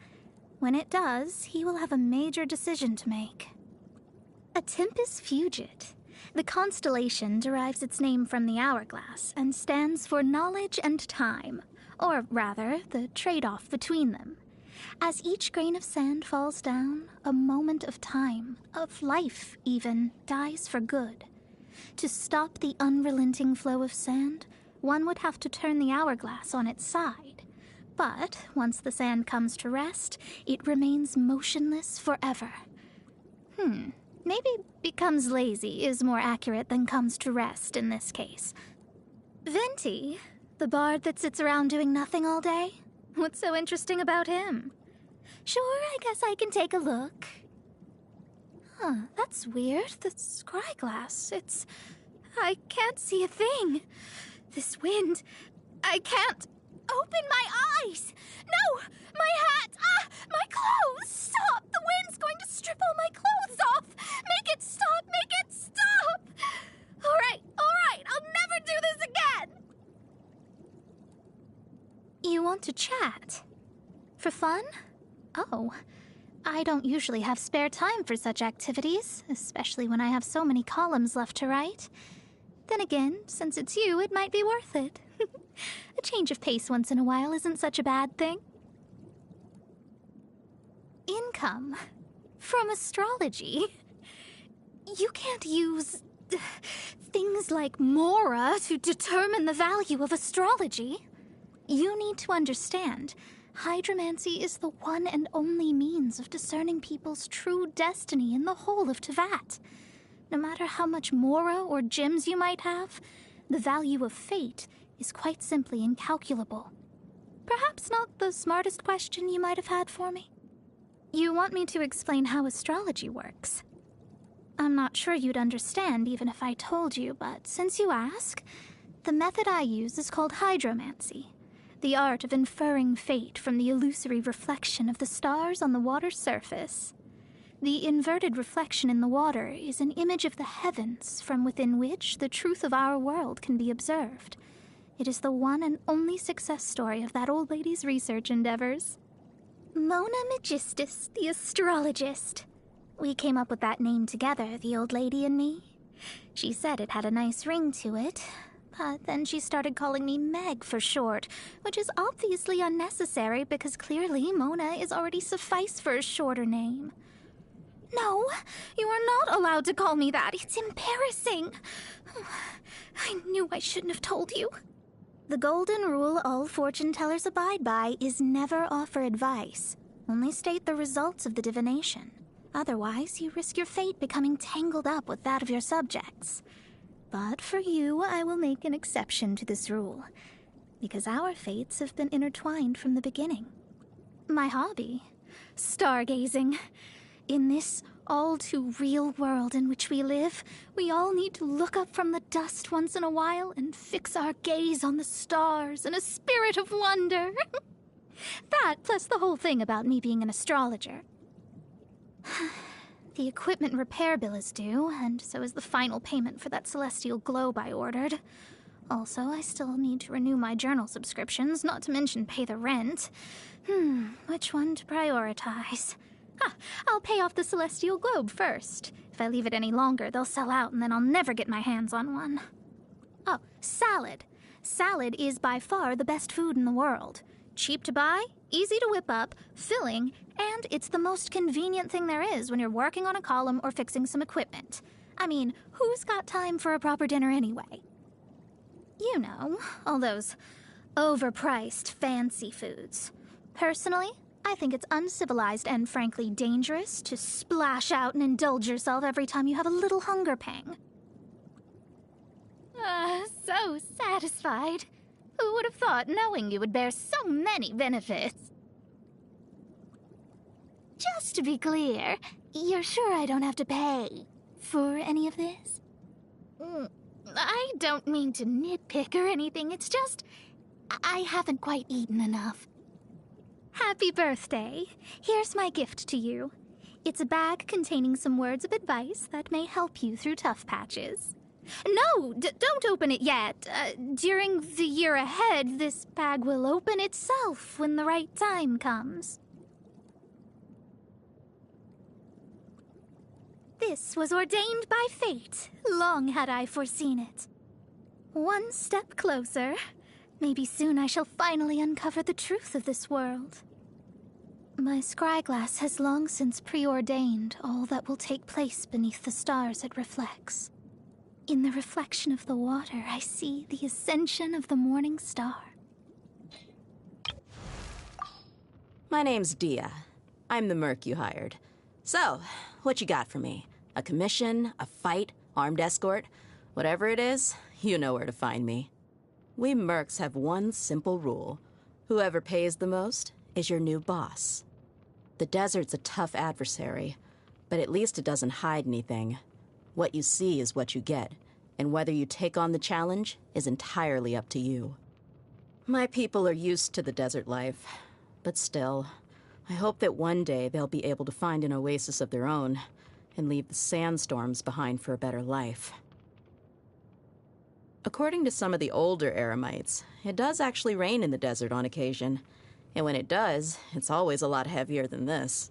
When it does, he will have a major decision to make. A Tempus Fugit. The constellation derives its name from the hourglass and stands for knowledge and time, or rather, the trade-off between them. As each grain of sand falls down, a moment of time, of life even, dies for good. To stop the unrelenting flow of sand, one would have to turn the hourglass on its side. But once the sand comes to rest, it remains motionless forever. Maybe becomes lazy is more accurate than comes to rest in this case. Venti, the bard that sits around doing nothing all day? What's so interesting about him? Sure, I guess I can take a look. That's weird. The scryglass, I can't see a thing. This wind, I can't open my eyes! No! My hat! My clothes! Stop! The wind's going to strip all my clothes off! Make it stop! Make it stop! Alright, I'll never do this again! You want to chat? For fun? Oh, I don't usually have spare time for such activities, especially when I have so many columns left to write. Then again, since it's you, it might be worth it. A change of pace once in a while isn't such a bad thing. Income. From astrology. You can't use things like Mora to determine the value of astrology. You need to understand, hydromancy is the one and only means of discerning people's true destiny in the whole of Tevat. No matter how much mora or gems you might have, the value of fate is quite simply incalculable. Perhaps not the smartest question you might have had for me. You want me to explain how astrology works? I'm not sure you'd understand even if I told you, but since you ask, the method I use is called hydromancy, the art of inferring fate from the illusory reflection of the stars on the water's surface. The inverted reflection in the water is an image of the heavens from within which the truth of our world can be observed. It is the one and only success story of that old lady's research endeavors. Mona Magistus, the astrologist. We came up with that name together, the old lady and me. She said it had a nice ring to it, but then she started calling me Meg for short, which is obviously unnecessary because clearly Mona is already suffice for a shorter name. No, you are not allowed to call me that. It's embarrassing. I knew I shouldn't have told you. The golden rule all fortune tellers abide by is never offer advice. Only state the results of the divination. Otherwise, you risk your fate becoming tangled up with that of your subjects. But for you, I will make an exception to this rule, because our fates have been intertwined from the beginning. My hobby, stargazing. In this all-too-real world in which we live, we all need to look up from the dust once in a while and fix our gaze on the stars in a spirit of wonder. That, plus the whole thing about me being an astrologer. The equipment repair bill is due, and so is the final payment for that celestial globe I ordered. Also, I still need to renew my journal subscriptions, not to mention pay the rent. Which one to prioritize? I'll pay off the celestial globe first. If I leave it any longer, they'll sell out and then I'll never get my hands on one. Oh, salad. Salad is by far the best food in the world. Cheap to buy, easy to whip up, filling, and it's the most convenient thing there is when you're working on a column or fixing some equipment. I mean, who's got time for a proper dinner anyway? You know, all those overpriced fancy foods. Personally, I think it's uncivilized and frankly dangerous to splash out and indulge yourself every time you have a little hunger pang. So satisfied. Who would have thought knowing you would bear so many benefits? Just to be clear, you're sure I don't have to pay for any of this? I don't mean to nitpick or anything, it's just I haven't quite eaten enough. Happy birthday. Here's my gift to you. It's a bag containing some words of advice that may help you through tough patches. No, don't open it yet. During the year ahead, this bag will open itself when the right time comes. This was ordained by fate. Long had I foreseen it. One step closer. Maybe soon I shall finally uncover the truth of this world. My scryglass has long since preordained all that will take place beneath the stars it reflects. In the reflection of the water, I see the ascension of the morning star.
My name's Dia. I'm the merc you hired. So, what you got for me? A commission, a fight, armed escort? Whatever it is, you know where to find me. We mercs have one simple rule. Whoever pays the most is your new boss. The desert's a tough adversary, but at least it doesn't hide anything. What you see is what you get, and whether you take on the challenge is entirely up to you. My people are used to the desert life, but still, I hope that one day they'll be able to find an oasis of their own and leave the sandstorms behind for a better life. According to some of the older Eremites, it does actually rain in the desert on occasion, and when it does, it's always a lot heavier than this.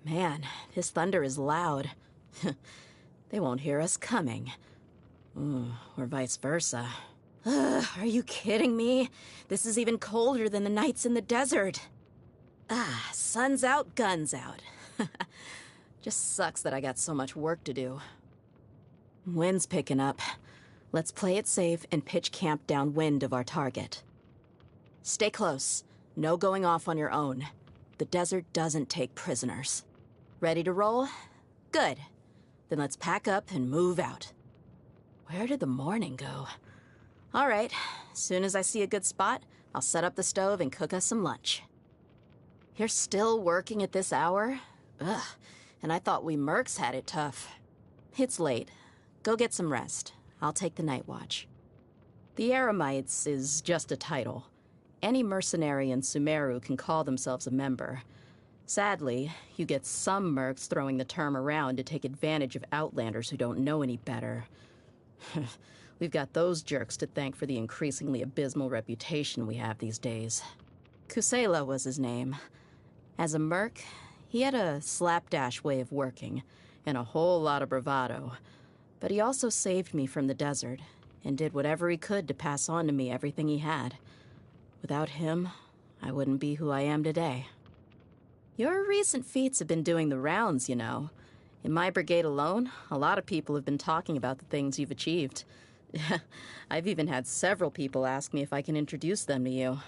Man, this thunder is loud. They won't hear us coming. Or vice versa. Are you kidding me? This is even colder than the nights in the desert. Sun's out, guns out. Just sucks that I got so much work to do. Wind's picking up. Let's play it safe and pitch camp downwind of our target. Stay close. No going off on your own. the desert doesn't take prisoners. Ready to roll? Good. Then let's pack up and move out. Where did the morning go? All right, as soon as I see a good spot, I'll set up the stove and cook us some lunch. You're still working at this hour? Ugh, and I thought we mercs had it tough. It's late. Go get some rest. I'll take the night watch. The Eremites is just a title. Any mercenary in Sumeru can call themselves a member. Sadly, you get some mercs throwing the term around to take advantage of outlanders who don't know any better. We've got those jerks to thank for the increasingly abysmal reputation we have these days. Kusela was his name. As a merc, he had a slapdash way of working, and a whole lot of bravado. But he also saved me from the desert, and did whatever he could to pass on to me everything he had. Without him, I wouldn't be who I am today. Your recent feats have been doing the rounds, you know. In my brigade alone, a lot of people have been talking about the things you've achieved. I've even had several people ask me if I can introduce them to you.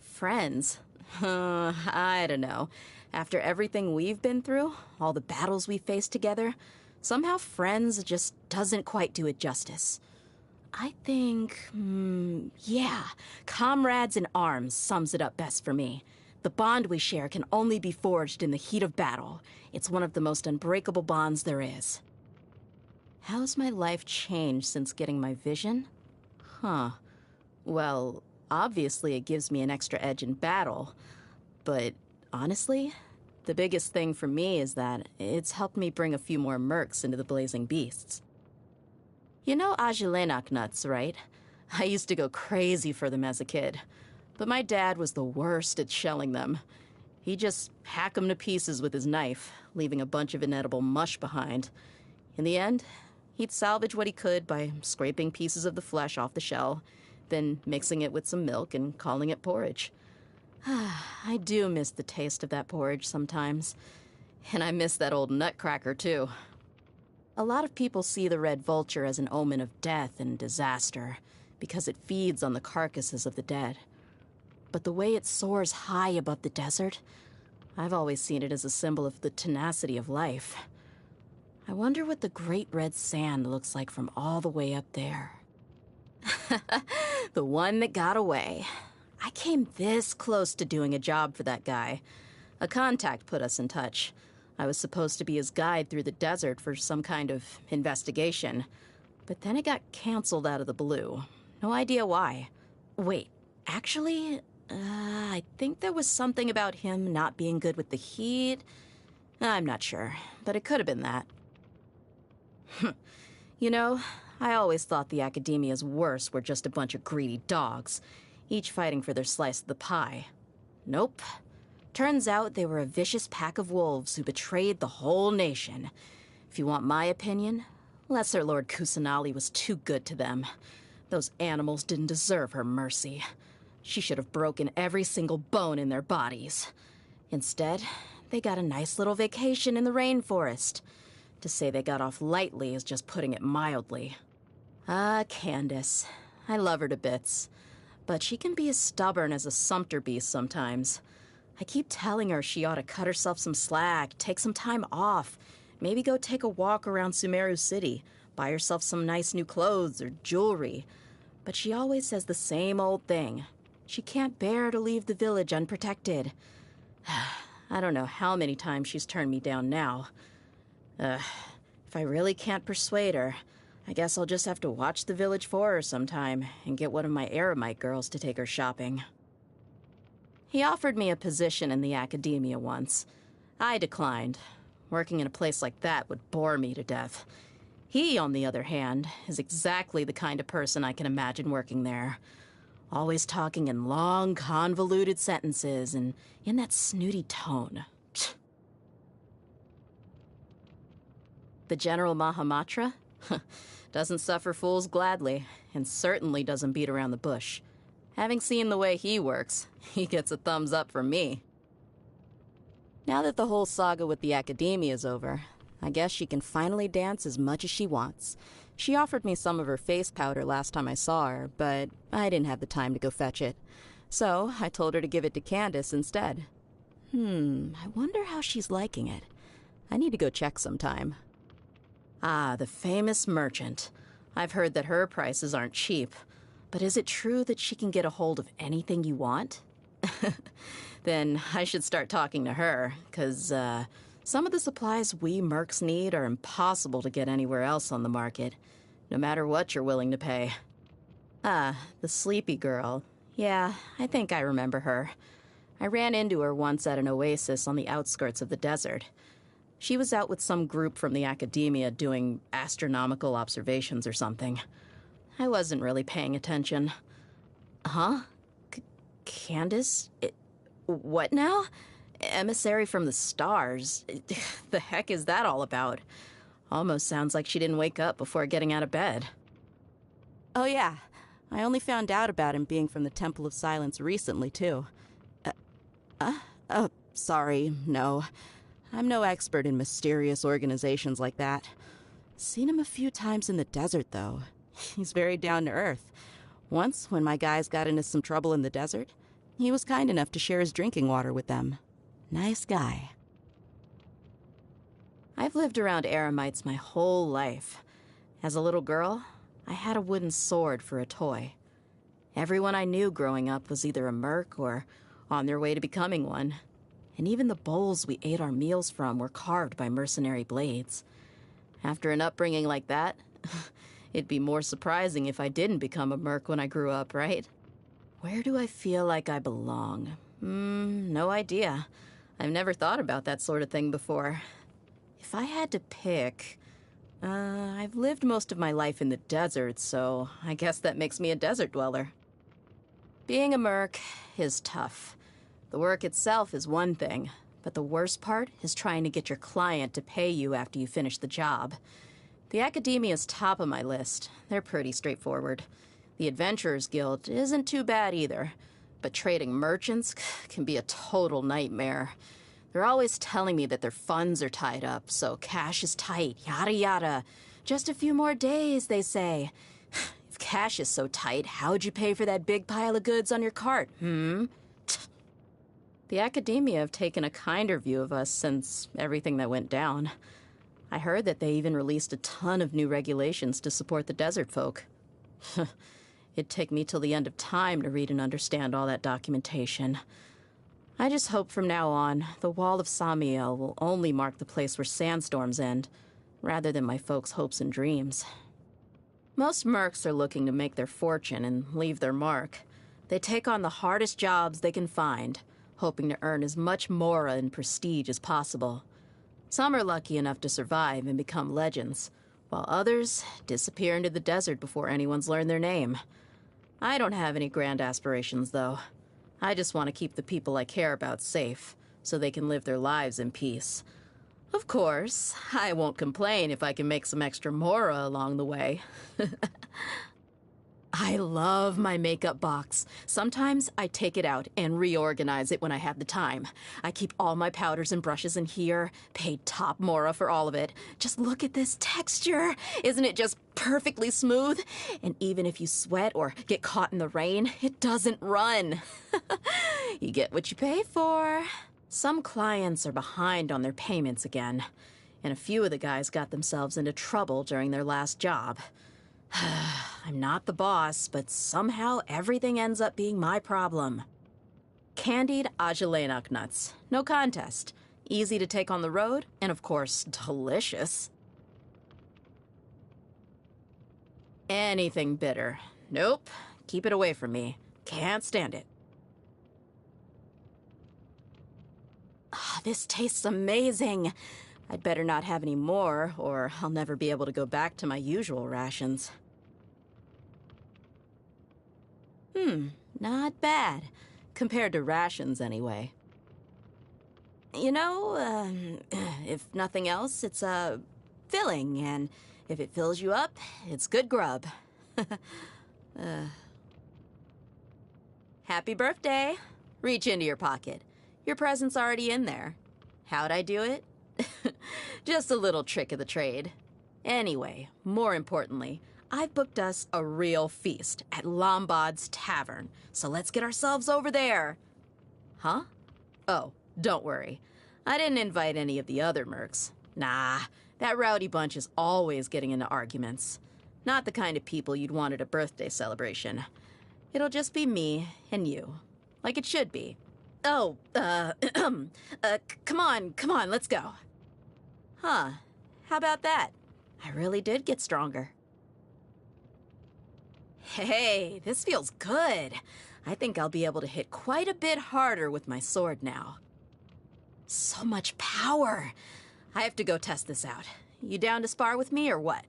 Friends? I don't know. After everything we've been through, all the battles we faced together, somehow friends just doesn't quite do it justice. I think, yeah, comrades in arms sums it up best for me. The bond we share can only be forged in the heat of battle. It's one of the most unbreakable bonds there is. How's my life changed since getting my vision? Huh. Well, obviously it gives me an extra edge in battle. But honestly, the biggest thing for me is that it's helped me bring a few more mercs into the Blazing Beasts. You know Ajilenak nuts, right? I used to go crazy for them as a kid. But my dad was the worst at shelling them. He'd just hack them to pieces with his knife, leaving a bunch of inedible mush behind. In the end, he'd salvage what he could by scraping pieces of the flesh off the shell, then mixing it with some milk and calling it porridge. I do miss the taste of that porridge sometimes. And I miss that old nutcracker, too. A lot of people see the red vulture as an omen of death and disaster, because it feeds on the carcasses of the dead. But the way it soars high above the desert, I've always seen it as a symbol of the tenacity of life. I wonder what the Great Red Sand looks like from all the way up there. The one that got away. I came this close to doing a job for that guy. A contact put us in touch. I was supposed to be his guide through the desert for some kind of investigation. But then it got canceled out of the blue. No idea why. Wait, actually, I think there was something about him not being good with the heat. I'm not sure, but it could have been that. You know, I always thought the Academia's worst were just a bunch of greedy dogs, each fighting for their slice of the pie. Nope. Turns out they were a vicious pack of wolves who betrayed the whole nation. If you want my opinion, Lesser Lord Kusanali was too good to them. Those animals didn't deserve her mercy. She should have broken every single bone in their bodies. Instead, they got a nice little vacation in the rainforest. To say they got off lightly is just putting it mildly. Ah, Candace. I love her to bits. But she can be as stubborn as a sumpter beast sometimes. I keep telling her she ought to cut herself some slack, take some time off, maybe go take a walk around Sumeru City, buy herself some nice new clothes or jewelry. But she always says the same old thing. She can't bear to leave the village unprotected. I don't know how many times she's turned me down now. If I really can't persuade her, I guess I'll just have to watch the village for her sometime and get one of my Eremite girls to take her shopping. He offered me a position in the Academia once. I declined. Working in a place like that would bore me to death. He, on the other hand, is exactly the kind of person I can imagine working there. Always talking in long, convoluted sentences and in that snooty tone. The General Mahamatra? Doesn't suffer fools gladly, and certainly doesn't beat around the bush. Having seen the way he works, he gets a thumbs up from me. Now that the whole saga with the Academia is over, I guess she can finally dance as much as she wants. She offered me some of her face powder last time I saw her, but I didn't have the time to go fetch it. So I told her to give it to Candace instead. I wonder how she's liking it. I need to go check sometime. Ah, the famous merchant. I've heard that her prices aren't cheap. But is it true that she can get a hold of anything you want? Then I should start talking to her, 'cause some of the supplies we mercs need are impossible to get anywhere else on the market, no matter what you're willing to pay. Ah, the sleepy girl. Yeah, I think I remember her. I ran into her once at an oasis on the outskirts of the desert. She was out with some group from the academia doing astronomical observations or something. I wasn't really paying attention. Huh? Candace? What now? Emissary from the stars? The heck is that all about? Almost sounds like she didn't wake up before getting out of bed. Oh yeah, I only found out about him being from the Temple of Silence recently, too. Sorry, no. I'm no expert in mysterious organizations like that. Seen him a few times in the desert, though. He's very down to earth. Once, when my guys got into some trouble in the desert, he was kind enough to share his drinking water with them. Nice guy. I've lived around Eremites my whole life. As a little girl, I had a wooden sword for a toy. Everyone I knew growing up was either a merc or on their way to becoming one. And even the bowls we ate our meals from were carved by mercenary blades. After an upbringing like that, it'd be more surprising if I didn't become a merc when I grew up, right? Where do I feel like I belong? No idea. I've never thought about that sort of thing before. If I had to pick... I've lived most of my life in the desert, so I guess that makes me a desert dweller. Being a merc is tough. The work itself is one thing, but the worst part is trying to get your client to pay you after you finish the job. The Academia's top of my list. They're pretty straightforward. The Adventurers Guild isn't too bad either, but trading merchants can be a total nightmare. They're always telling me that their funds are tied up, so cash is tight, yada yada. Just a few more days, they say. If cash is so tight, how'd you pay for that big pile of goods on your cart, The Academia have taken a kinder view of us since everything that went down. I heard that they even released a ton of new regulations to support the desert folk. It'd take me till the end of time to read and understand all that documentation. I just hope from now on, the Wall of Samiel will only mark the place where sandstorms end, rather than my folks' hopes and dreams. Most mercs are looking to make their fortune and leave their mark. They take on the hardest jobs they can find, hoping to earn as much mora and prestige as possible. Some are lucky enough to survive and become legends, while others disappear into the desert before anyone's learned their name. I don't have any grand aspirations, though. I just want to keep the people I care about safe, so they can live their lives in peace. Of course, I won't complain if I can make some extra mora along the way. I love my makeup box. Sometimes I take it out and reorganize it when I have the time. I keep all my powders and brushes in here, paid top mora for all of it. Just look at this texture. Isn't it just perfectly smooth? And even if you sweat or get caught in the rain, it doesn't run. You get what you pay for. Some clients are behind on their payments again, and a few of the guys got themselves into trouble during their last job. I'm not the boss, but somehow everything ends up being my problem. Candied Agelenok nuts. No contest. Easy to take on the road, and of course, delicious. Anything bitter. Nope. Keep it away from me. Can't stand it. This tastes amazing. I'd better not have any more, or I'll never be able to go back to my usual rations. Not bad. Compared to rations, anyway. You know, if nothing else, it's, filling, and if it fills you up, it's good grub. Happy birthday! Reach into your pocket. Your present's already in there. How'd I do it? Just a little trick of the trade. Anyway, more importantly, I've booked us a real feast at Lombard's Tavern, so let's get ourselves over there. Huh? Oh, don't worry. I didn't invite any of the other mercs. Nah, that rowdy bunch is always getting into arguments. Not the kind of people you'd want at a birthday celebration. It'll just be me and you, like it should be. Oh, come on, let's go. Huh, how about that? I really did get stronger. Hey, this feels good. I think I'll be able to hit quite a bit harder with my sword now. So much power. I have to go test this out. You down to spar with me or what?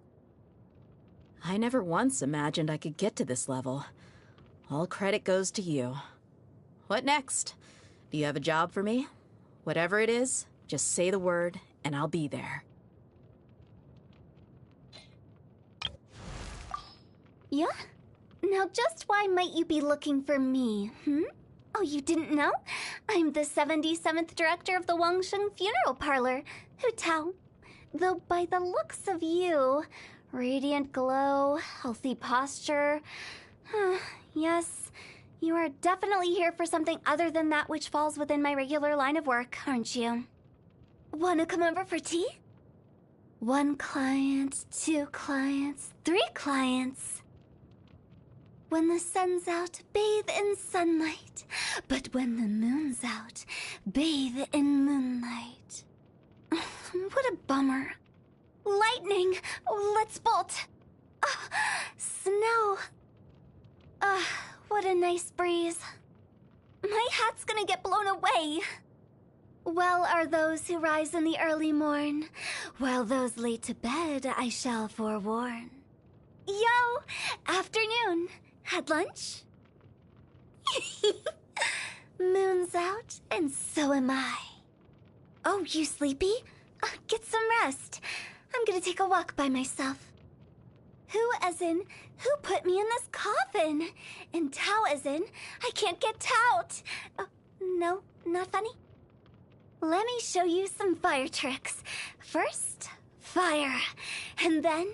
I never once imagined I could get to this level. All credit goes to you. What next? Do you have a job for me? Whatever it is, just say the word and I'll be there.
Yeah? Now just why might you be looking for me, Oh, you didn't know? I'm the 77th director of the Wangsheng Funeral Parlor, Hu Tao. Though by the looks of you, radiant glow, healthy posture, yes, you are definitely here for something other than that which falls within my regular line of work, aren't you? Wanna come over for tea? 1 client, 2 clients, 3 clients. When the sun's out, bathe in sunlight. But when the moon's out, bathe in moonlight. What a bummer. Lightning! Oh, let's bolt! Snow! What a nice breeze. My hat's gonna get blown away. Well are those who rise in the early morn, while those laid to bed I shall forewarn. Yo! Afternoon! Had lunch? Moon's out, and so am I. Oh, you sleepy? Get some rest. I'm gonna take a walk by myself. Who as in, who put me in this coffin? And Tao as in, I can't get tout. No, not funny. Let me show you some fire tricks. First, fire. And then,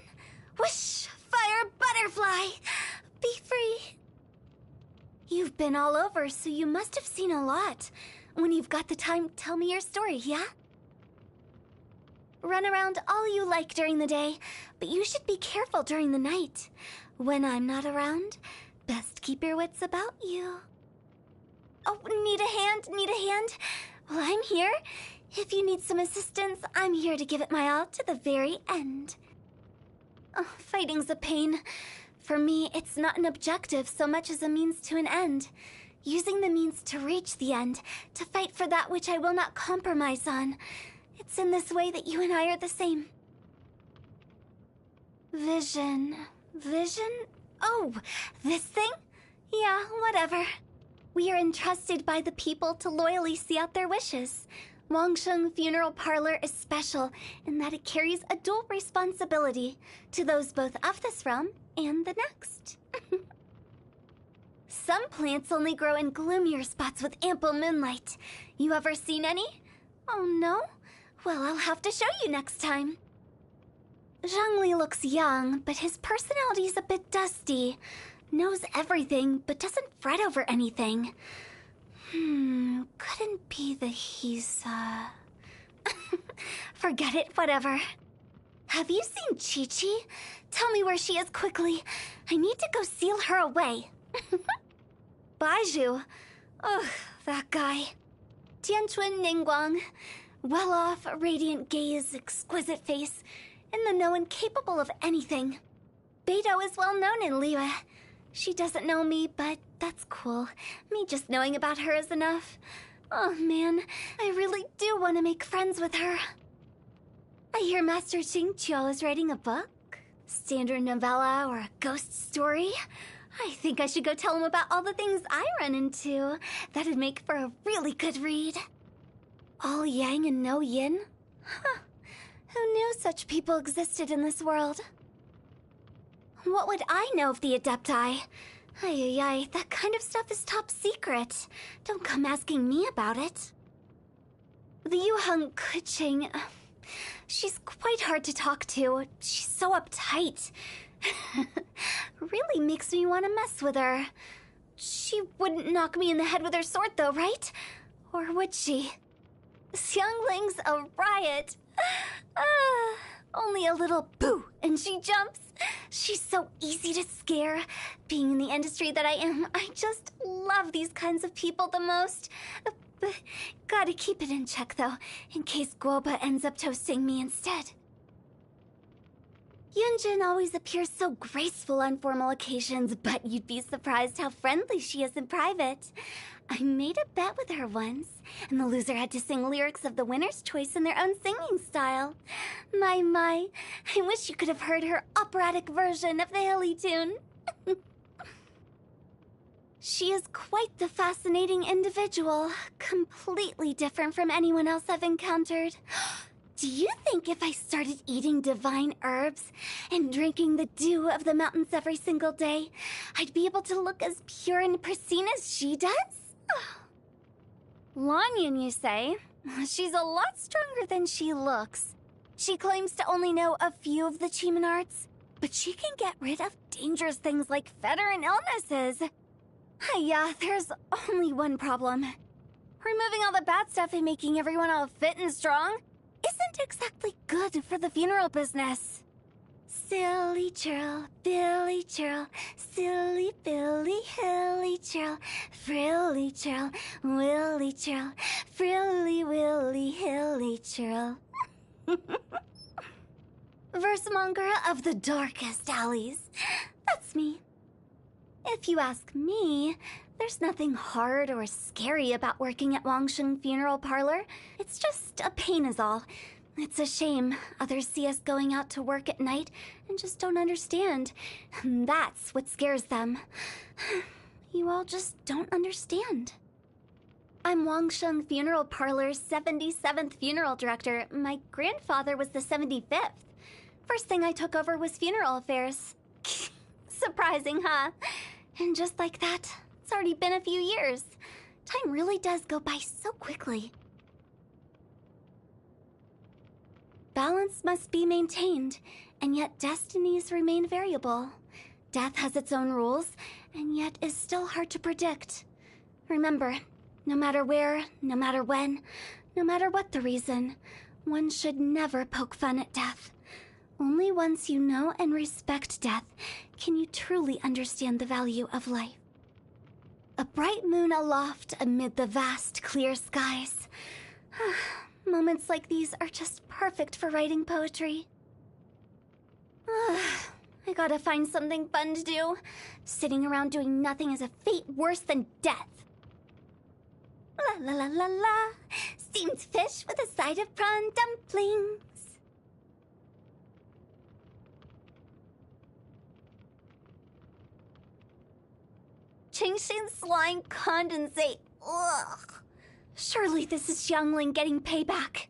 whoosh, fire butterfly. Be free. You've been all over, so you must have seen a lot. When you've got the time, tell me your story, yeah? Run around all you like during the day, but you should be careful during the night. When I'm not around, best keep your wits about you. Oh, need a hand? Need a hand? Well, I'm here. If you need some assistance, I'm here to give it my all to the very end. Oh, fighting's a pain. For me, it's not an objective so much as a means to an end. Using the means to reach the end, to fight for that which I will not compromise on. It's in this way that you and I are the same. Vision. Vision? Oh, this thing? Yeah, whatever. We are entrusted by the people to loyally see out their wishes. Wangsheng Funeral Parlor is special in that it carries a dual responsibility to those both of this realm and the next. Some plants only grow in gloomier spots with ample moonlight. You ever seen any? Oh no? Well, I'll have to show you next time. Zhongli looks young, but his personality's a bit dusty. Knows everything, but doesn't fret over anything. Couldn't be that he's, Forget it, whatever. Have you seen Chi-Chi? Tell me where she is quickly. I need to go seal her away. Baizhu. Ugh, that guy. Tianchun Ningguang. Well-off, radiant gaze, exquisite face, in the know and capable of anything. Beidou is well known in Liyue. She doesn't know me, but that's cool. Me just knowing about her is enough. Oh man, I really do want to make friends with her. I hear Master Xingqiu is writing a book. Standard novella or a ghost story. I think I should go tell him about all the things I run into. That'd make for a really good read. All yang and no yin? Huh. Who knew such people existed in this world? What would I know of the Adepti? Ay, that kind of stuff is top secret. Don't come asking me about it. The Yuheng Kuching... She's quite hard to talk to. She's so uptight. Really makes me want to mess with her. She wouldn't knock me in the head with her sword, though, right? Or would she? Xiangling's a riot. Only a little boo and she jumps. She's so easy to scare. Being in the industry that I am, I just love these kinds of people the most. Gotta keep it in check, though, in case Guoba ends up toasting me instead. Yunjin always appears so graceful on formal occasions, but you'd be surprised how friendly she is in private. I made a bet with her once, and the loser had to sing lyrics of the winner's choice in their own singing style. My, I wish you could have heard her operatic version of the Hilly tune. She is quite the fascinating individual, completely different from anyone else I've encountered. Do you think if I started eating divine herbs and drinking the dew of the mountains every single day, I'd be able to look as pure and pristine as she does? Lanyan, you say? She's a lot stronger than she looks. She claims to only know a few of the Chiman arts, but she can get rid of dangerous things like fetter and illnesses. Yeah, there's only one problem. Removing all the bad stuff and making everyone all fit and strong isn't exactly good for the funeral business. Silly churl, Billy churl, silly Billy, hilly churl, frilly churl, willy churl, frilly willy, hilly churl. Versemonger of the darkest alleys. That's me. If you ask me, there's nothing hard or scary about working at Wangsheng Funeral Parlor. It's just a pain is all. It's a shame others see us going out to work at night and just don't understand. That's what scares them. You all just don't understand. I'm Wangsheng Funeral Parlor's 77th funeral director. My grandfather was the 75th. First thing I took over was funeral affairs. Surprising, huh? And just like that, it's already been a few years. Time really does go by so quickly. Balance must be maintained, and yet destinies remain variable. Death has its own rules, and yet is still hard to predict. Remember, no matter where, no matter when, no matter what the reason, one should never poke fun at death. Only once you know and respect death can you truly understand the value of life. A bright moon aloft amid the vast, clear skies. Moments like these are just perfect for writing poetry. I gotta find something fun to do. Sitting around doing nothing is a fate worse than death. La la la la la. Steamed fish with a side of prawn dumplings. Qingshin slime condensate. Ugh. Surely this is Xiangling getting payback.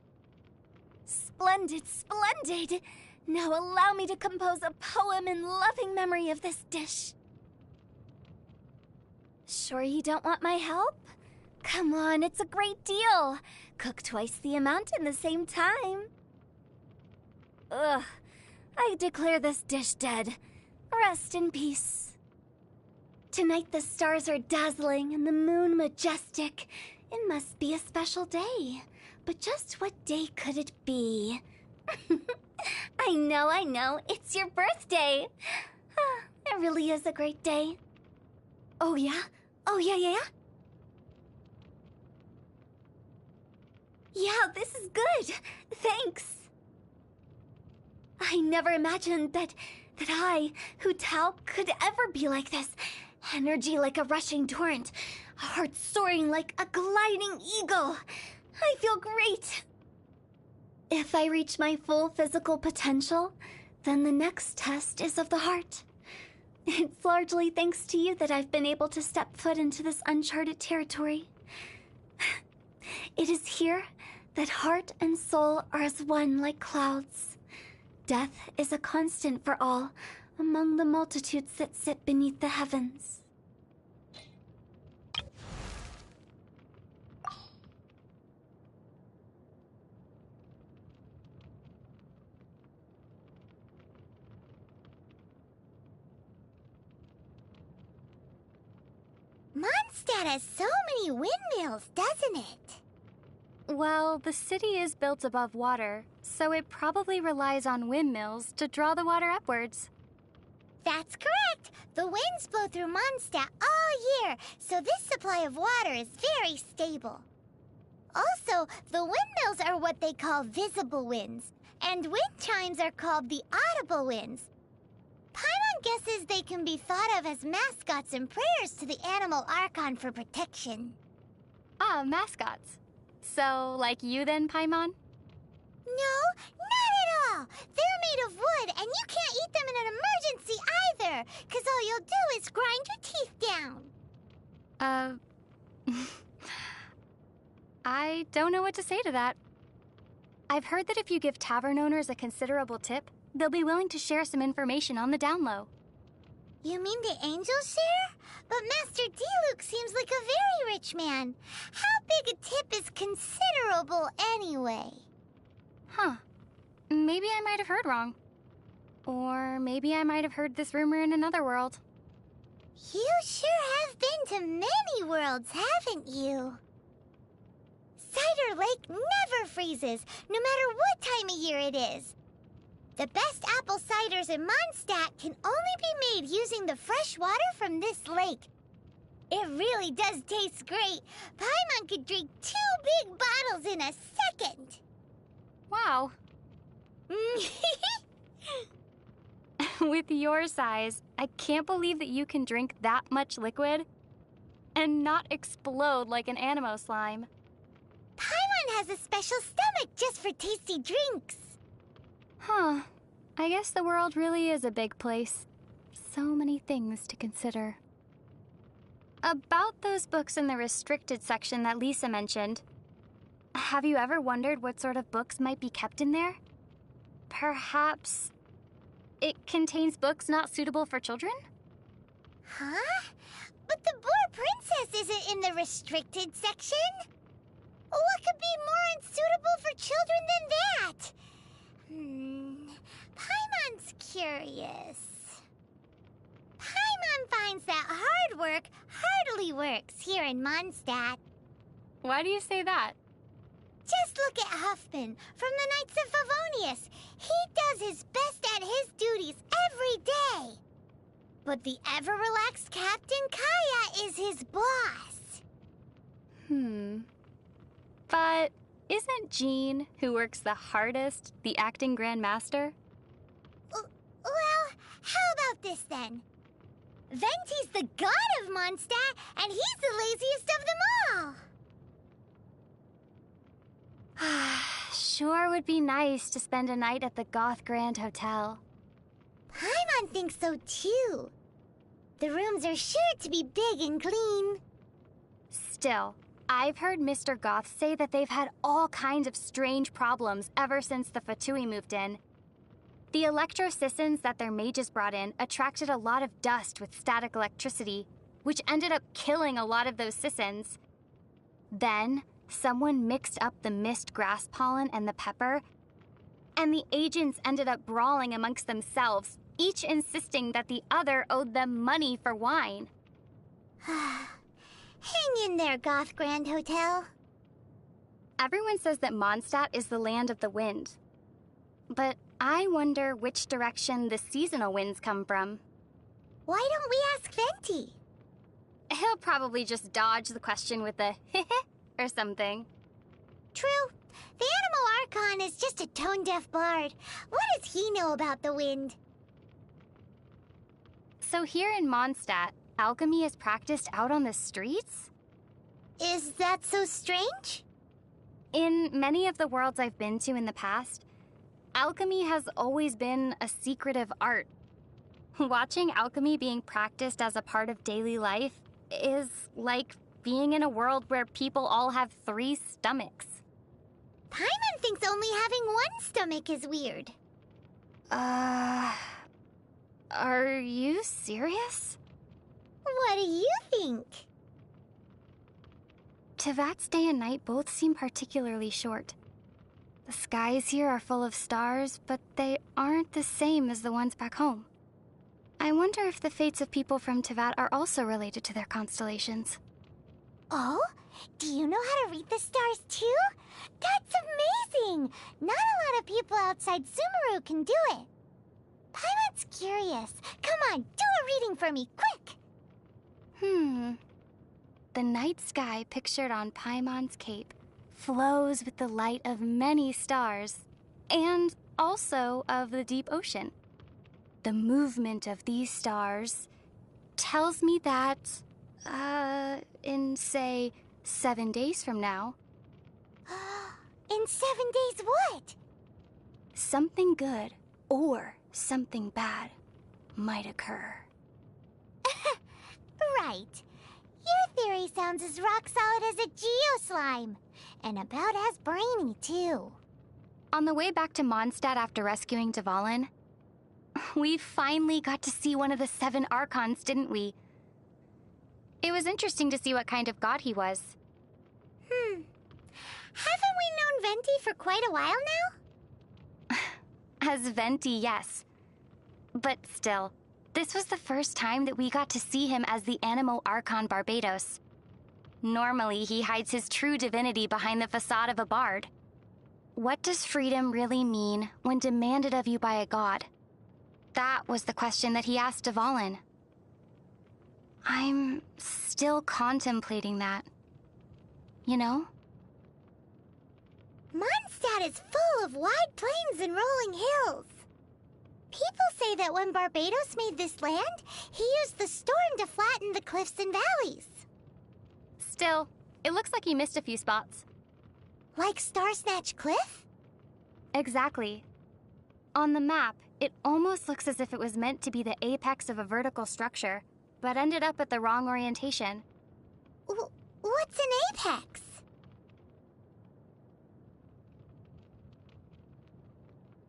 Splendid, splendid! Now allow me to compose a poem in loving memory of this dish. Sure you don't want my help? Come on, it's a great deal. Cook twice the amount in the same time. Ugh. I declare this dish dead. Rest in peace. Tonight the stars are dazzling and the moon majestic. It must be a special day. But just what day could it be? I know. It's your birthday. It really is a great day. Oh, yeah? Yeah? Yeah, this is good. Thanks. I never imagined that I, Hu Tao, could ever be like this. Energy like a rushing torrent. A heart soaring like a gliding eagle. I feel great. If I reach my full physical potential, then the next test is of the heart. It's largely thanks to you that I've been able to step foot into this uncharted territory. It is here that heart and soul are as one like clouds. Death is a constant for all among the multitudes that sit beneath the heavens.
Mondstadt has so many windmills, doesn't it?
Well, the city is built above water, so it probably relies on windmills to draw the water upwards.
That's correct. The winds blow through Mondstadt all year, so this supply of water is very stable. Also, the windmills are what they call visible winds, and wind chimes are called the audible winds. Paimon guesses they can be thought of as mascots and prayers to the animal Archon for protection.
Ah, mascots. So, like you then, Paimon?
No, not at all! They're made of wood, and you can't eat them in an emergency either, because all you'll do is grind your teeth down.
I don't know what to say to that. I've heard that if you give tavern owners a considerable tip, they'll be willing to share some information on the down low.
You mean the angels share? But Master D-Luke seems like a very rich man. How big a tip is considerable anyway?
Huh. Maybe I might have heard wrong. Or maybe I might have heard this rumor in another world.
You sure have been to many worlds, haven't you? Cider Lake never freezes, no matter what time of year it is. The best apple ciders in Mondstadt can only be made using the fresh water from this lake. It really does taste great. Paimon could drink 2 big bottles in a second.
Wow. With your size, I can't believe that you can drink that much liquid and not explode like an animo slime.
Paimon has a special stomach just for tasty drinks.
Huh. I guess the world really is a big place. So many things to consider. About those books in the restricted section that Lisa mentioned, have you ever wondered what sort of books might be kept in there? Perhaps it contains books not suitable for children?
Huh? But the Boar Princess isn't in the restricted section. What could be more unsuitable for children than that? Paimon's curious. Paimon finds that hard work hardly works here in Mondstadt.
Why do you say that?
Just look at Huffman from the Knights of Favonius. He does his best at his duties every day. But the ever-relaxed Captain Kaya is his boss.
But isn't Jean, who works the hardest, the acting Grand Master?
Well, how about this then? Venti's the god of Mondstadt, and he's the laziest of them all.
Sure would be nice to spend a night at the Goth Grand Hotel.
Paimon thinks so too. The rooms are sure to be big and clean.
Still, I've heard Mr. Goth say that they've had all kinds of strange problems ever since the Fatui moved in. The electro-sissons that their mages brought in attracted a lot of dust with static electricity, which ended up killing a lot of those sissons. Then, someone mixed up the mist grass pollen and the pepper, and the agents ended up brawling amongst themselves, each insisting that the other owed them money for wine.
Hang in there, Goth Grand Hotel.
Everyone says that Mondstadt is the land of the wind. But I wonder which direction the seasonal winds come from.
Why don't we ask Venti?
He'll probably just dodge the question with a heh or something.
True. The Animal Archon is just a tone-deaf bard. What does he know about the wind?
So here in Mondstadt, alchemy is practiced out on the streets?
Is that so strange?
In many of the worlds I've been to in the past, alchemy has always been a secretive art. Watching alchemy being practiced as a part of daily life is like being in a world where people all have 3 stomachs.
Paimon thinks only having 1 stomach is weird.
Are you serious?
What do you think?
Tevat's day and night both seem particularly short. The skies here are full of stars, but they aren't the same as the ones back home. I wonder if the fates of people from Tevat are also related to their constellations.
Oh? Do you know how to read the stars too? That's amazing! Not a lot of people outside Sumeru can do it. Paimon's curious. Come on, do a reading for me, quick!
The night sky pictured on Paimon's cape flows with the light of many stars, and also of the deep ocean. The movement of these stars tells me that, in, say, 7 days from now...
In 7 days what?
Something good or something bad might occur.
Right. Your theory sounds as rock solid as a geo-slime. And about as brainy, too.
On the way back to Mondstadt after rescuing Dvalin, we finally got to see one of the 7 Archons, didn't we? It was interesting to see what kind of god he was.
Haven't we known Venti for quite a while now?
As Venti, yes. But still, this was the first time that we got to see him as the Animo Archon Barbados. Normally, he hides his true divinity behind the facade of a bard. What does freedom really mean when demanded of you by a god? That was the question that he asked Dvalin. I'm still contemplating that. You know?
Mondstadt is full of wide plains and rolling hills. People say that when Barbados made this land, he used the storm to flatten the cliffs and valleys.
Still, it looks like he missed a few spots.
Like Star Snatch Cliff?
Exactly. On the map, it almost looks as if it was meant to be the apex of a vertical structure, but ended up at the wrong orientation.
What's an apex?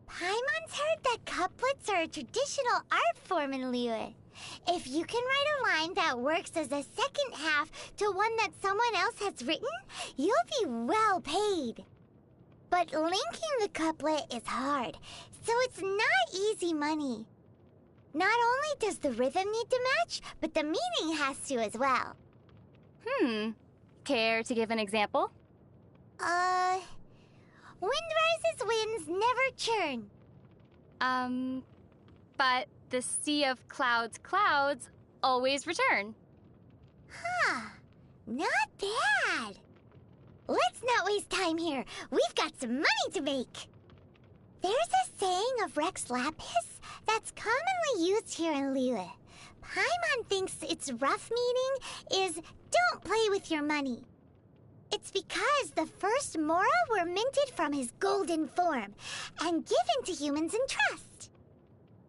Paimon's heard that couplets are a traditional art form in Liyue. If you can write a line that works as a second half to one that someone else has written, you'll be well paid. But linking the couplet is hard, so it's not easy money. Not only does the rhythm need to match, but the meaning has to as well.
Care to give an example?
Wind rises, winds never churn.
But the sea of clouds always return.
Not bad. Let's not waste time here. We've got some money to make. There's a saying of Rex Lapis that's commonly used here in Liyue. Paimon thinks its rough meaning is don't play with your money. It's because the first Mora were minted from his golden form and given to humans in trust.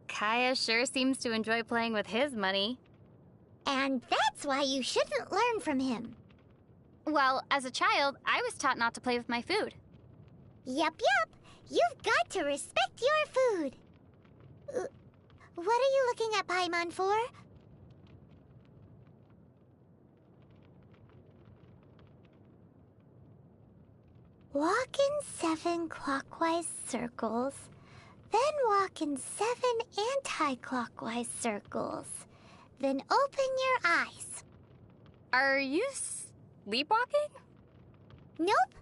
Kaya sure seems to enjoy playing with his money.
And that's why you shouldn't learn from him.
Well, as a child, I was taught not to play with my food.
Yup. You've got to respect your food. What are you looking at Paimon for? Walk in 7 clockwise circles, then walk in 7 anti-clockwise circles. Then open your eyes.
Are you sleepwalking?
Nope.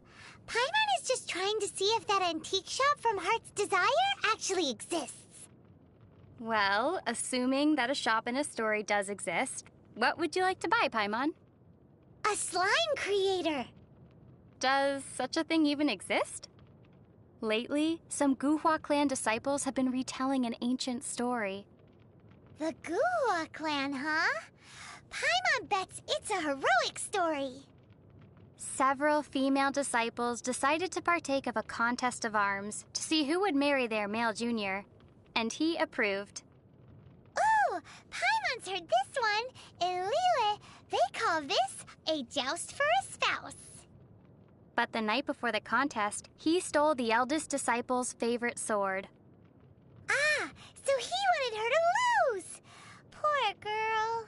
Paimon is just trying to see if that antique shop from Heart's Desire actually exists.
Well, assuming that a shop in a story does exist, what would you like to buy, Paimon?
A slime creator.
Does such a thing even exist? Lately, some Guhua clan disciples have been retelling an ancient story.
The Guhua clan, huh? Paimon bets it's a heroic story.
Several female disciples decided to partake of a contest of arms to see who would marry their male junior, and he approved.
Ooh, Paimon's heard this one. In Liyue, they call this a joust for a spouse.
But the night before the contest, he stole the eldest disciple's favorite sword.
Ah, so he wanted her to lose. Poor girl.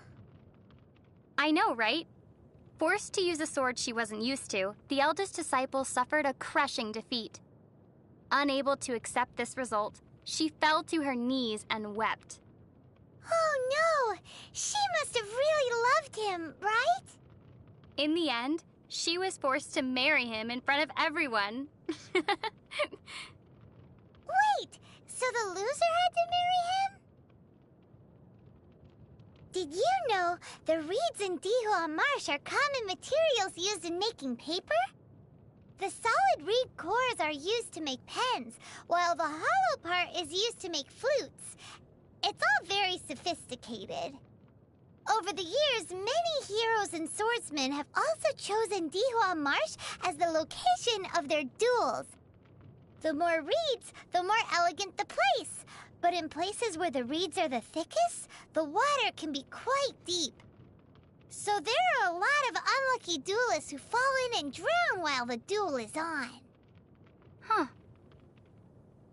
I know, right? Forced to use a sword she wasn't used to, the eldest disciple suffered a crushing defeat. Unable to accept this result, she fell to her knees and wept.
Oh no! She must have really loved him, right?
In the end, she was forced to marry him in front of everyone.
Wait! So the loser had to marry him? Did you know the reeds in Dihua Marsh are common materials used in making paper? The solid reed cores are used to make pens, while the hollow part is used to make flutes. It's all very sophisticated. Over the years, many heroes and swordsmen have also chosen Dihua Marsh as the location of their duels. The more reeds, the more elegant the place. But in places where the reeds are the thickest, the water can be quite deep. So there are a lot of unlucky duelists who fall in and drown while the duel is on.
Huh.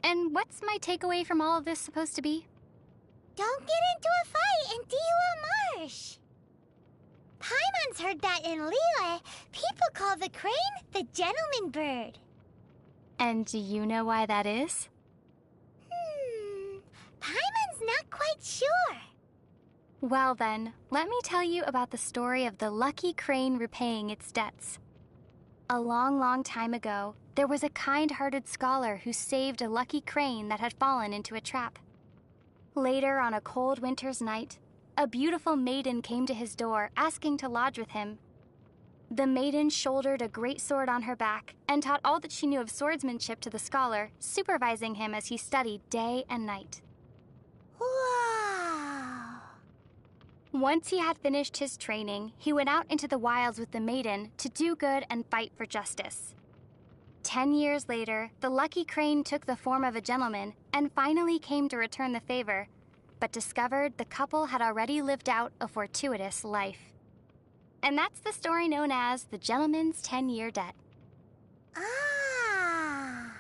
And what's my takeaway from all of this supposed to be?
Don't get into a fight in Dihua Marsh. Paimon's heard that in Liyue, people call the crane the gentleman bird.
And do you know why that is?
Paimon's not quite sure.
Well then, let me tell you about the story of the lucky crane repaying its debts. A long, long time ago, there was a kind-hearted scholar who saved a lucky crane that had fallen into a trap. Later, on a cold winter's night, a beautiful maiden came to his door asking to lodge with him. The maiden shouldered a great sword on her back and taught all that she knew of swordsmanship to the scholar, supervising him as he studied day and night.
Wow!
Once he had finished his training, he went out into the wilds with the maiden to do good and fight for justice. 10 years later, the lucky crane took the form of a gentleman and finally came to return the favor, but discovered the couple had already lived out a fortuitous life. And that's the story known as the Gentleman's 10-Year Debt.
Ah!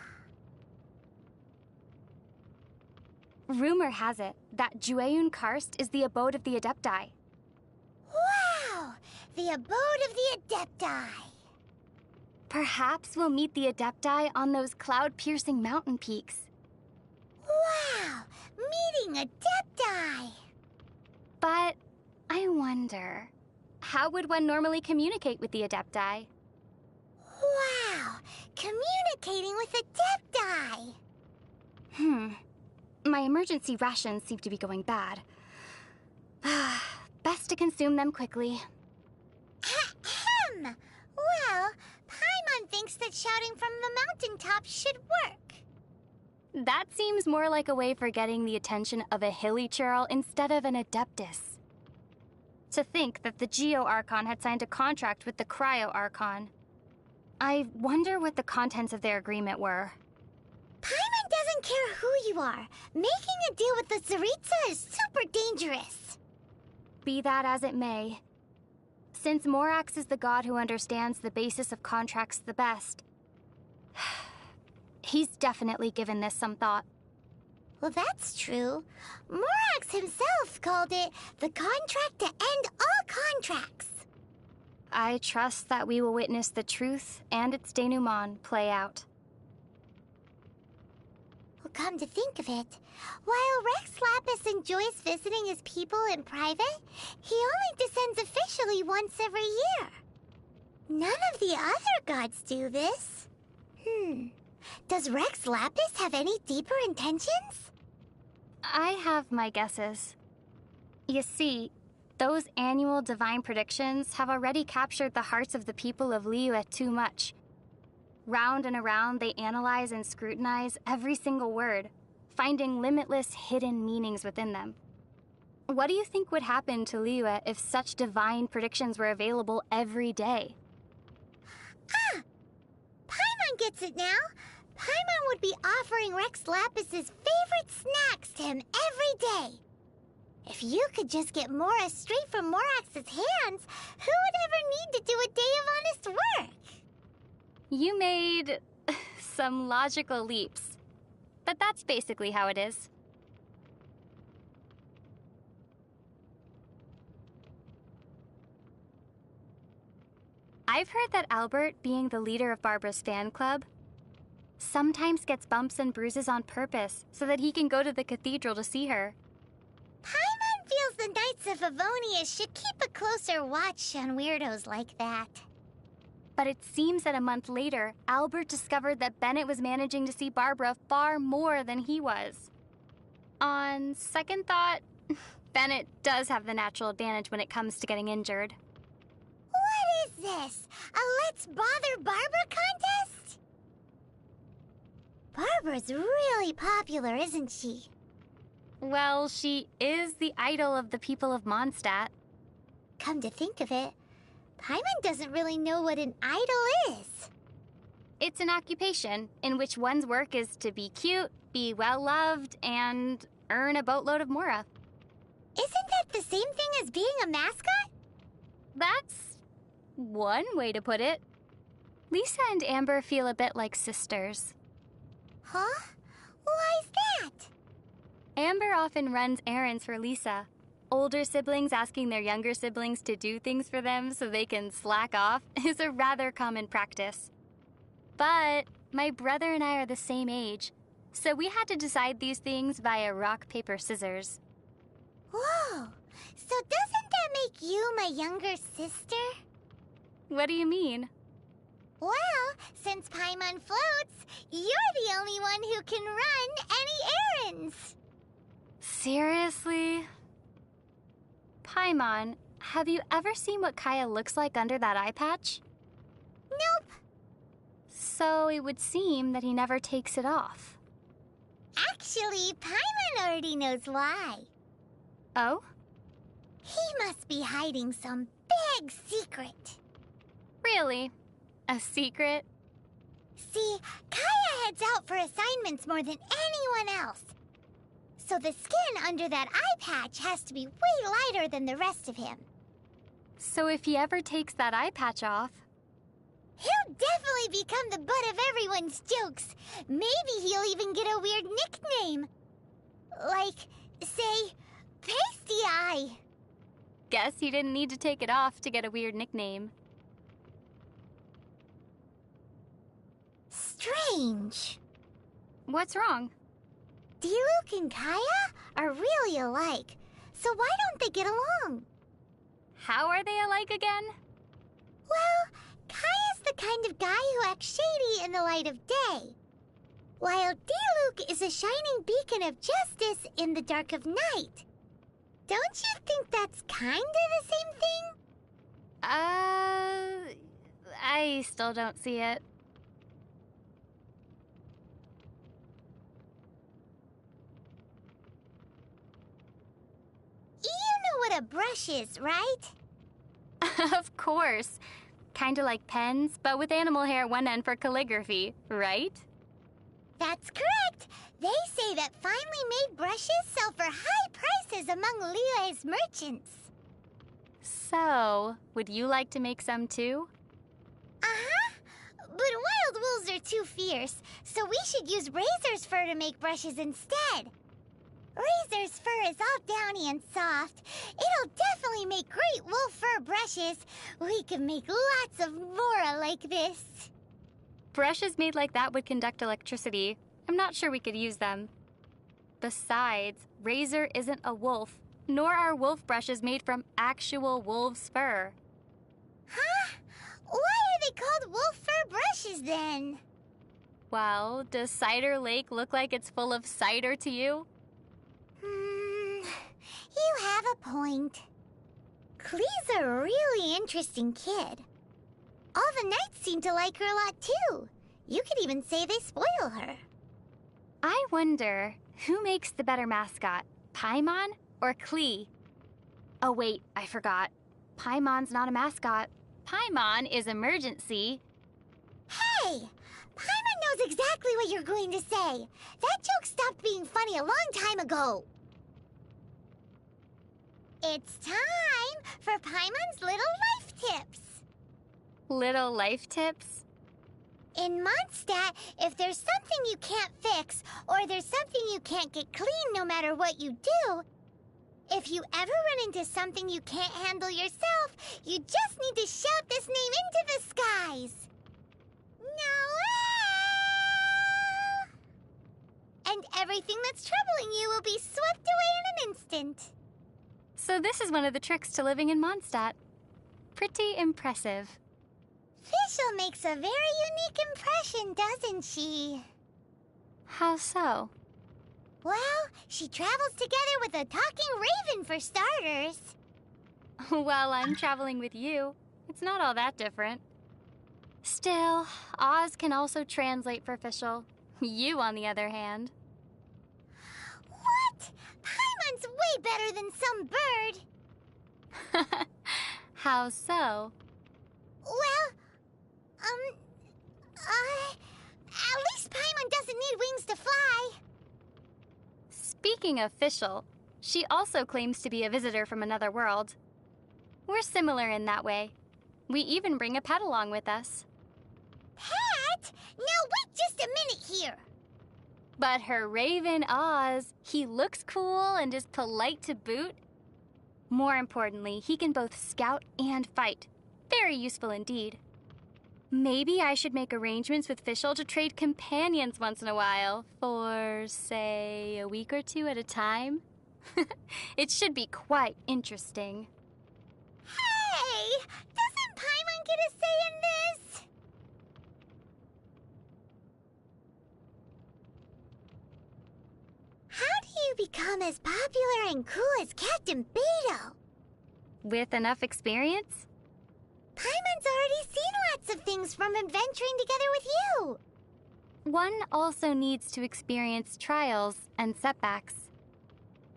Rumor has it that Jueyun Karst is the abode of the Adepti.
Wow! The abode of the Adepti!
Perhaps we'll meet the Adepti on those cloud-piercing mountain peaks.
Wow! Meeting Adepti!
But I wonder, how would one normally communicate with the Adepti?
Wow! Communicating with Adepti!
My emergency rations seem to be going bad. Best to consume them quickly.
Ahem! Well, Paimon thinks that shouting from the mountaintop should work.
That seems more like a way for getting the attention of a hilly churl instead of an Adeptus. To think that the Geo Archon had signed a contract with the Cryo Archon. I wonder what the contents of their agreement were.
Paimon doesn't care who you are. Making a deal with the Tsaritsa is super dangerous.
Be that as it may. Since Morax is the god who understands the basis of contracts the best, he's definitely given this some thought.
Well, that's true. Morax himself called it the contract to end all contracts.
I trust that we will witness the truth and its denouement play out.
Well, come to think of it, while Rex Lapis enjoys visiting his people in private, he only descends officially once every year. None of the other gods do this. Does Rex Lapis have any deeper intentions?
I have my guesses. You see, those annual divine predictions have already captured the hearts of the people of Liyue too much. Round and around, they analyze and scrutinize every single word, finding limitless hidden meanings within them. What do you think would happen to Liyue if such divine predictions were available every day?
Ah! Paimon gets it now. Paimon would be offering Rex Lapis's favorite snacks to him every day. If you could just get Mora straight from Morax's hands, who would ever need to do a day of honest work?
You made some logical leaps, but that's basically how it is. I've heard that Albert, being the leader of Barbara's fan club, sometimes gets bumps and bruises on purpose so that he can go to the cathedral to see her.
Paimon feels The Knights of Avonia should keep a closer watch on weirdos like that.
But it seems that a month later, Albert discovered that Bennett was managing to see Barbara far more than he was. On second thought, Bennett does have the natural advantage when it comes to getting injured.
What is this? A Let's Bother Barbara contest? Barbara's really popular, isn't she?
Well, she is the idol of the people of Mondstadt.
Come to think of it, Paimon doesn't really know what an idol is.
It's an occupation in which one's work is to be cute, be well-loved, and earn a boatload of mora.
Isn't that the same thing as being a mascot?
That's one way to put it. Lisa and Amber feel a bit like sisters.
Huh? Why's that?
Amber often runs errands for Lisa. Older siblings asking their younger siblings to do things for them so they can slack off is a rather common practice. But my brother and I are the same age, so we had to decide these things via rock, paper, scissors.
Whoa! So doesn't that make you my younger sister?
What do you mean?
Well, since Paimon floats, you're the only one who can run any errands.
Seriously? Paimon, have you ever seen what Kaya looks like under that eye patch?
Nope.
So it would seem that he never takes it off.
Actually, Paimon already knows why.
Oh?
He must be hiding some big secret.
Really? A secret?
See, Kaya heads out for assignments more than anyone else. So the skin under that eye patch has to be way lighter than the rest of him.
So if he ever takes that eye patch off...
He'll definitely become the butt of everyone's jokes. Maybe he'll even get a weird nickname. Like, say, Pasty Eye.
Guess he didn't need to take it off to get a weird nickname.
Strange.
What's wrong?
Diluc and Kaya are really alike, so why don't they get along?
How are they alike again?
Well, Kaya's the kind of guy who acts shady in the light of day, while Diluc is a shining beacon of justice in the dark of night. Don't you think that's kind of the same thing?
I still don't see it.
You know what a brush is, right?
Of course. Kinda like pens, but with animal hair at one end for calligraphy, right?
That's correct. They say that finely made brushes sell for high prices among Liyue's merchants.
So, would you like to make some too?
Uh-huh. But wild wolves are too fierce, so we should use Razor's fur to make brushes instead. Razor's fur is all downy and soft. It'll definitely make great wolf fur brushes. We can make lots of Mora like this.
Brushes made like that would conduct electricity. I'm not sure we could use them. Besides, Razor isn't a wolf, nor are wolf brushes made from actual wolf's fur.
Huh? Why are they called wolf fur brushes then?
Well, does Cider Lake look like it's full of cider to you?
You have a point. Klee's a really interesting kid. All the knights seem to like her a lot too. You could even say they spoil her.
I wonder, who makes the better mascot, Paimon or Klee? Oh wait, I forgot. Paimon's not a mascot. Paimon is emergency.
Hey! Paimon knows exactly what you're going to say. That joke stopped being funny a long time ago. It's time for Paimon's Little Life Tips.
Little life tips?
In Mondstadt, if there's something you can't fix, or there's something you can't get clean no matter what you do, if you ever run into something you can't handle yourself, you just need to shout this name into the skies. Noelle! And everything that's troubling you will be swept away in an instant.
So this is one of the tricks to living in Mondstadt. Pretty impressive.
Fischl makes a very unique impression, doesn't she?
How so?
Well, she travels together with a talking raven for starters.
Well, I'm traveling with you. It's not all that different. Still, Oz can also translate for Fischl. You, on the other hand.
What? Paimon's way better than some bird.
How so?
Well, at least Paimon doesn't need wings to fly.
Speaking of Fischl, she also claims to be a visitor from another world. We're similar in that way. We even bring a pet along with us.
Pet? Now wait just a minute here.
But her raven, Oz, he looks cool and is polite to boot. More importantly, he can both scout and fight. Very useful indeed. Maybe I should make arrangements with Fischl to trade companions once in a while, for, say, a week or two at a time. It should be quite interesting.
Hey! Doesn't Paimon get a say in this? How do you become as popular and cool as Captain Beto?
With enough experience?
Paimon's already seen lots of things from adventuring together with you.
One also needs to experience trials and setbacks.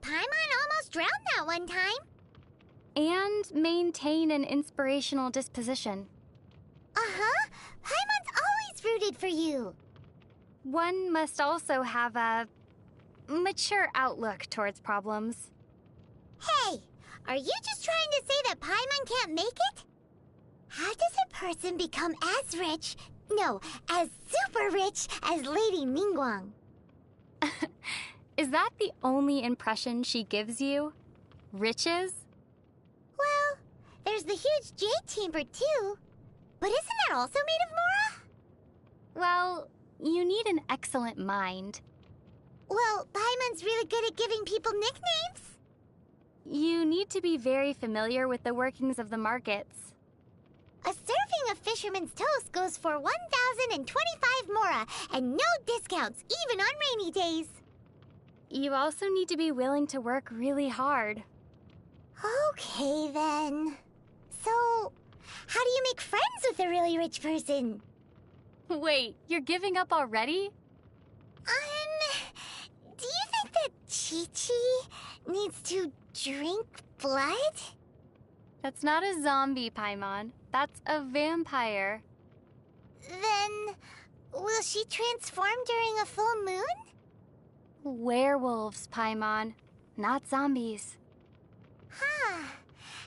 Paimon almost drowned that one time.
And maintain an inspirational disposition.
Uh-huh. Paimon's always rooted for you.
One must also have a mature outlook towards problems.
Hey, are you just trying to say that Paimon can't make it? How does a person become as rich, no, as super rich as Lady Ningguang?
Is that the only impression she gives you? Riches?
Well, there's the huge jade chamber too. But isn't that also made of Mora?
Well, you need an excellent mind.
Well, Paimon's really good at giving people nicknames.
You need to be very familiar with the workings of the markets.
A serving of fisherman's toast goes for 1,025 Mora, and no discounts, even on rainy days.
You also need to be willing to work really hard.
Okay, then. So, how do you make friends with a really rich person?
Wait, you're giving up already?
Do you think that Chi-Chi needs to drink blood?
That's not a zombie, Paimon. That's a vampire.
Then, will she transform during a full moon?
Werewolves, Paimon, not zombies.
Huh.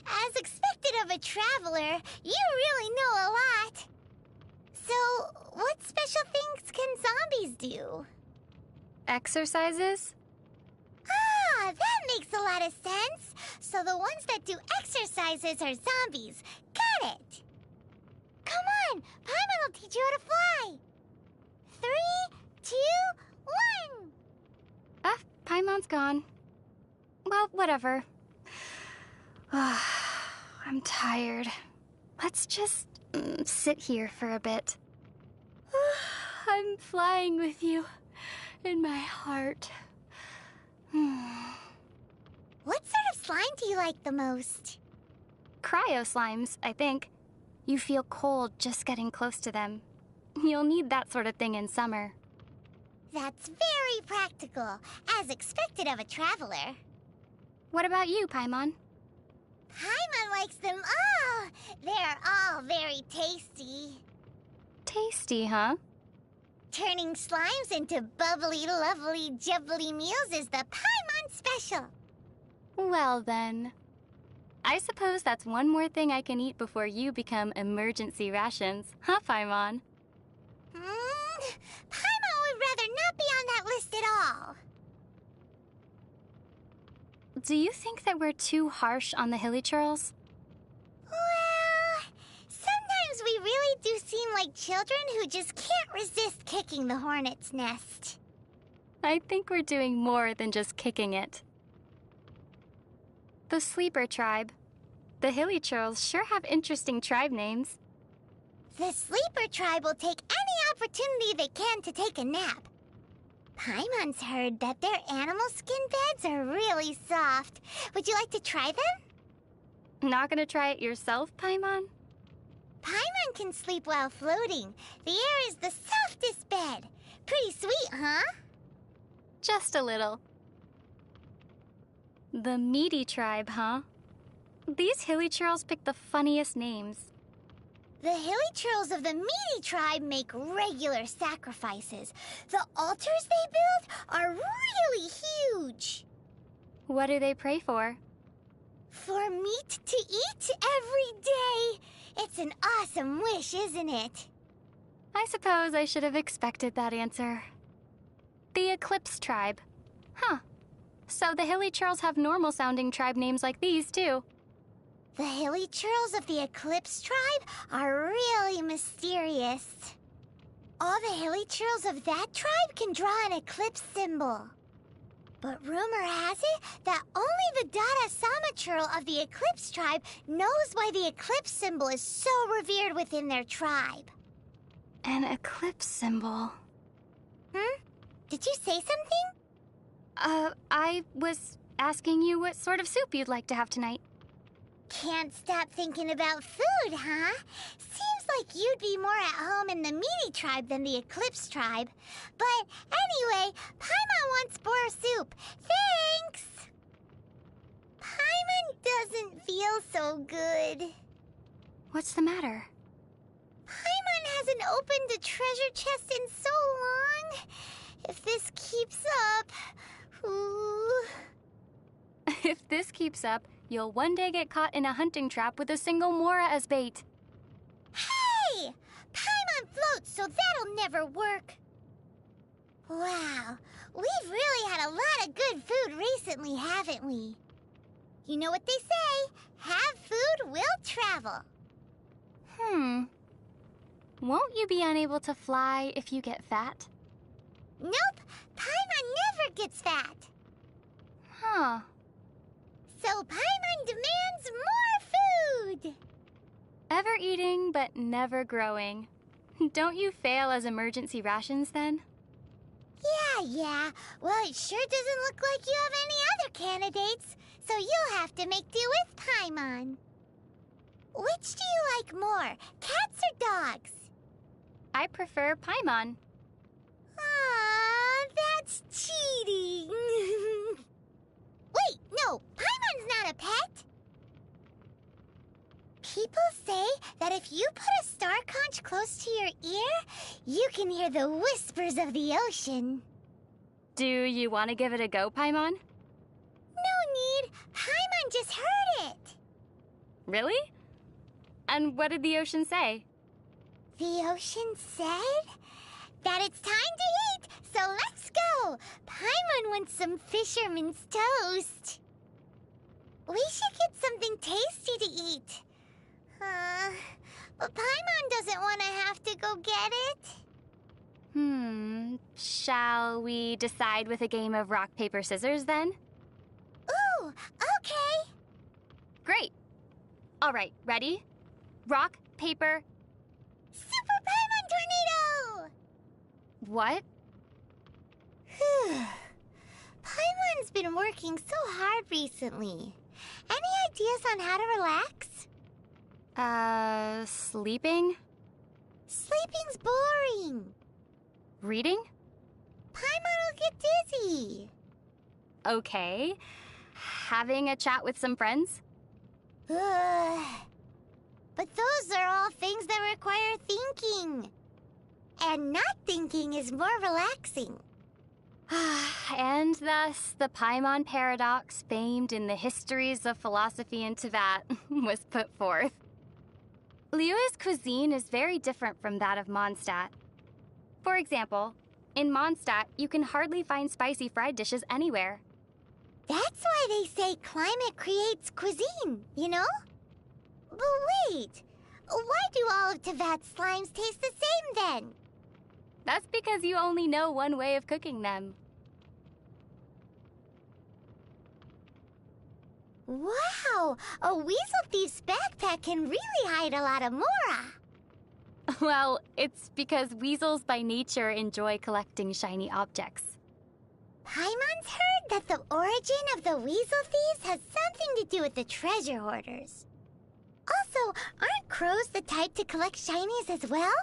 As expected of a traveler, you really know a lot. So, what special things can zombies do?
Exercises?
Ah, that makes a lot of sense. So the ones that do exercises are zombies. Got it. Come on, Paimon will teach you how to fly. 3, 2, 1.
Ah, Paimon's gone. Well, whatever. I'm tired. Let's just sit here for a bit. I'm flying with you in my heart.
What sort of slime do you like the most?
Cryo slimes, I think. You feel cold just getting close to them. You'll need that sort of thing in summer.
That's very practical, as expected of a traveler.
What about you, Paimon?
Paimon likes them all. They're all very tasty.
Tasty, huh?
Turning slimes into bubbly, lovely, jubbly meals is the Paimon special.
Well then. I suppose that's one more thing I can eat before you become emergency rations, huh, Paimon?
Paimon would rather not be on that list at all.
Do you think that we're too harsh on the Hilly-Churls?
Well, sometimes we really do seem like children who just can't resist kicking the hornet's nest.
I think we're doing more than just kicking it. The Sleeper Tribe. The Hilly Churls sure have interesting tribe names.
The Sleeper Tribe will take any opportunity they can to take a nap. Paimon's heard that their animal skin beds are really soft. Would you like to try them?
Not gonna try it yourself, Paimon?
Paimon can sleep while floating. The air is the softest bed. Pretty sweet, huh?
Just a little. The Meaty Tribe, huh? These Hilly Churls pick the funniest names.
The Hilly Churls of the Meaty Tribe make regular sacrifices. The altars they build are really huge.
What do they pray for?
For meat to eat every day. It's an awesome wish, isn't it?
I suppose I should have expected that answer. The Eclipse Tribe. Huh. So the Hilly Churls have normal-sounding tribe names like these, too.
The Hilly Churls of the Eclipse Tribe are really mysterious. All the Hilly Churls of that tribe can draw an eclipse symbol. But rumor has it that only the Dada Sama Churl of the Eclipse Tribe knows why the eclipse symbol is so revered within their tribe.
An eclipse symbol.
Did you say something?
I was asking you what sort of soup you'd like to have tonight.
Can't stop thinking about food, huh? Seems like you'd be more at home in the Meaty Tribe than the Eclipse Tribe. But anyway, Paimon wants boar soup. Thanks! Paimon doesn't feel so good.
What's the matter?
Paimon hasn't opened a treasure chest in so long. If this keeps up... Ooh...
If this keeps up, you'll one day get caught in a hunting trap with a single Mora as bait.
Hey! Paimon floats, so that'll never work. Wow, we've really had a lot of good food recently, haven't we? You know what they say, have food, will travel.
Won't you be unable to fly if you get fat?
Nope, Paimon never gets fat.
Huh.
So Paimon demands more food.
Ever eating, but never growing. Don't you fail as emergency rations, then?
Yeah. Well, it sure doesn't look like you have any other candidates, so you'll have to make do with Paimon. Which do you like more, cats or dogs?
I prefer Paimon.
Aw, that's cheating. Wait, no, Paimon's not a pet. People say that if you put a star conch close to your ear, you can hear the whispers of the ocean.
Do you want to give it a go, Paimon?
No need. Paimon just heard it.
Really? And what did the ocean say?
The ocean said that it's time to eat, so let's go. Paimon wants some fisherman's toast. We should get something tasty to eat. But Paimon doesn't want to have to go get it.
Shall we decide with a game of rock, paper, scissors, then?
Ooh, okay.
Great. All right, ready? Rock, paper...
Super Paimon Tornado!
What?
Paimon's been working so hard recently. Any ideas on how to relax?
Sleeping?
Sleeping's boring.
Reading?
Paimon will get dizzy.
Okay. Having a chat with some friends?
But those are all things that require thinking. And not thinking is more relaxing.
And thus, the Paimon paradox, famed in the histories of philosophy in Tibet, was put forth. Liyue's cuisine is very different from that of Mondstadt. For example, in Mondstadt, you can hardly find spicy fried dishes anywhere.
That's why they say climate creates cuisine, you know? But wait, why do all of Tibet's slimes taste the same then?
That's because you only know one way of cooking them.
Wow! A weasel thief's backpack can really hide a lot of Mora.
Well, it's because weasels by nature enjoy collecting shiny objects.
Paimon's heard that the origin of the weasel thieves has something to do with the treasure hoarders. Also, aren't crows the type to collect shinies as well?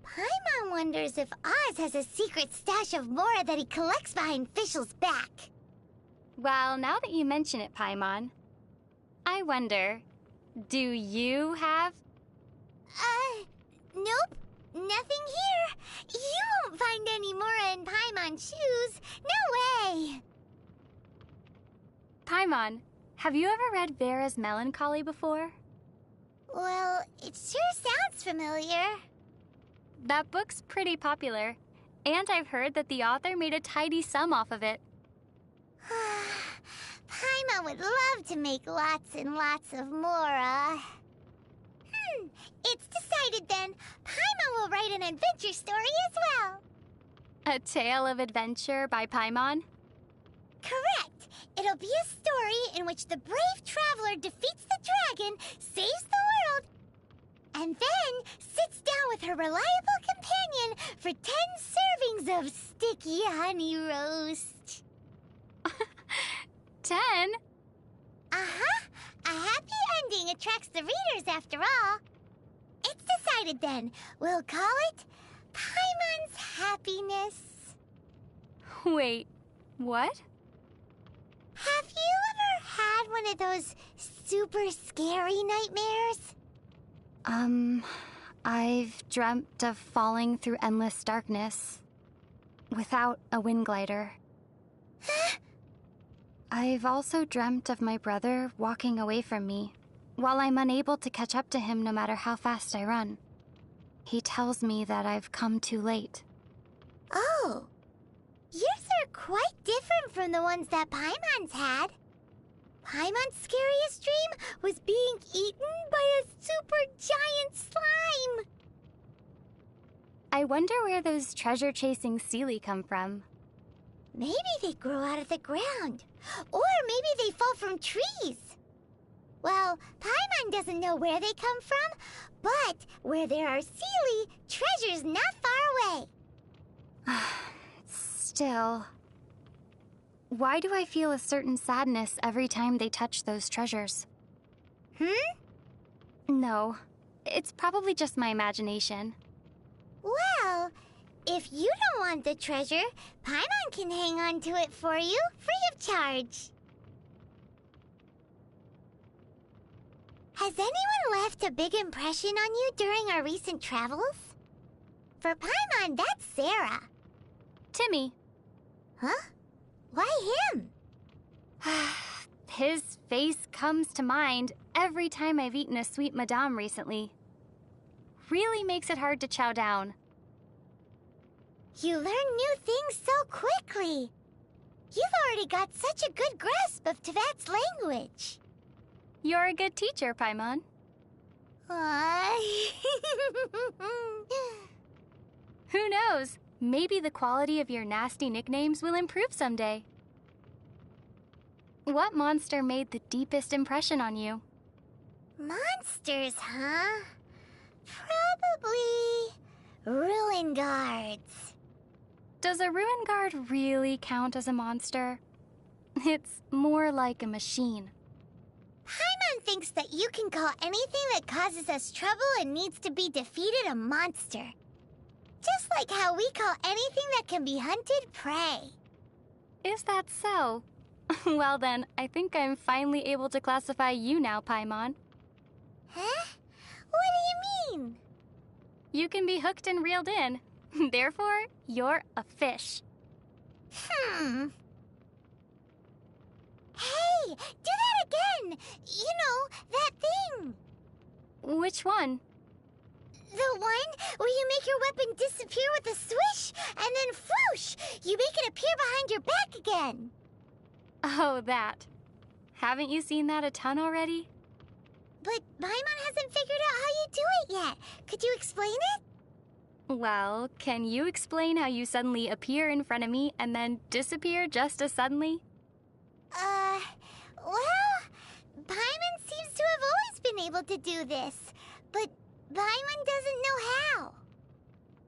Paimon wonders if Oz has a secret stash of Mora that he collects behind Fischl's back.
Well, now that you mention it, Paimon, I wonder, do you have...
Nope. Nothing here. You won't find any Mora in Paimon's shoes. No way.
Paimon, have you ever read Vera's Melancholy before?
Well, it sure sounds familiar.
That book's pretty popular, and I've heard that the author made a tidy sum off of it.
Paimon would love to make lots and lots of Mora. It's decided then. Paimon will write an adventure story as well.
A Tale of Adventure by Paimon?
Correct. It'll be a story in which the brave traveler defeats the dragon, saves the world, and then sits down with her reliable companion for 10 servings of sticky honey roast.
10?
Uh-huh. A happy ending attracts the readers after all. It's decided then. We'll call it Paimon's Happiness.
Wait, what?
Have you ever had one of those super scary nightmares?
I've dreamt of falling through endless darkness without a wind glider. I've also dreamt of my brother walking away from me while I'm unable to catch up to him no matter how fast I run. He tells me that I've come too late.
Oh, yours are quite different from the ones that Paimon's had. Paimon's scariest dream was being eaten by a super giant slime.
I wonder where those treasure-chasing Seelie come from.
Maybe they grow out of the ground. Or maybe they fall from trees. Well, Paimon doesn't know where they come from, but where there are Seelie, treasure's not far away.
Still, why do I feel a certain sadness every time they touch those treasures? No, it's probably just my imagination.
Well, if you don't want the treasure, Paimon can hang on to it for you, free of charge. Has anyone left a big impression on you during our recent travels? For Paimon, that's Sarah.
Timmy.
Huh? Why him?
His face comes to mind every time I've eaten a sweet madame recently. Really makes it hard to chow down.
You learn new things so quickly. You've already got such a good grasp of Tevat's language.
You're a good teacher, Paimon. Who knows? Maybe the quality of your nasty nicknames will improve someday. What monster made the deepest impression on you?
Monsters, huh? Probably ruin guards.
Does a ruin guard really count as a monster? It's more like a machine.
Paimon thinks that you can call anything that causes us trouble and needs to be defeated a monster. Just like how we call anything that can be hunted prey.
Is that so? Well then, I think I'm finally able to classify you now, Paimon.
Huh? What do you mean?
You can be hooked and reeled in. Therefore, you're a fish.
Hey, do that again! You know, that thing!
Which one?
The one where you make your weapon disappear with a swish, and then whoosh! You make it appear behind your back again.
Oh, that. Haven't you seen that a ton already?
But Paimon hasn't figured out how you do it yet. Could you explain it?
Well, can you explain how you suddenly appear in front of me and then disappear just as suddenly?
Well, Paimon seems to have always been able to do this, but Paimon doesn't know how.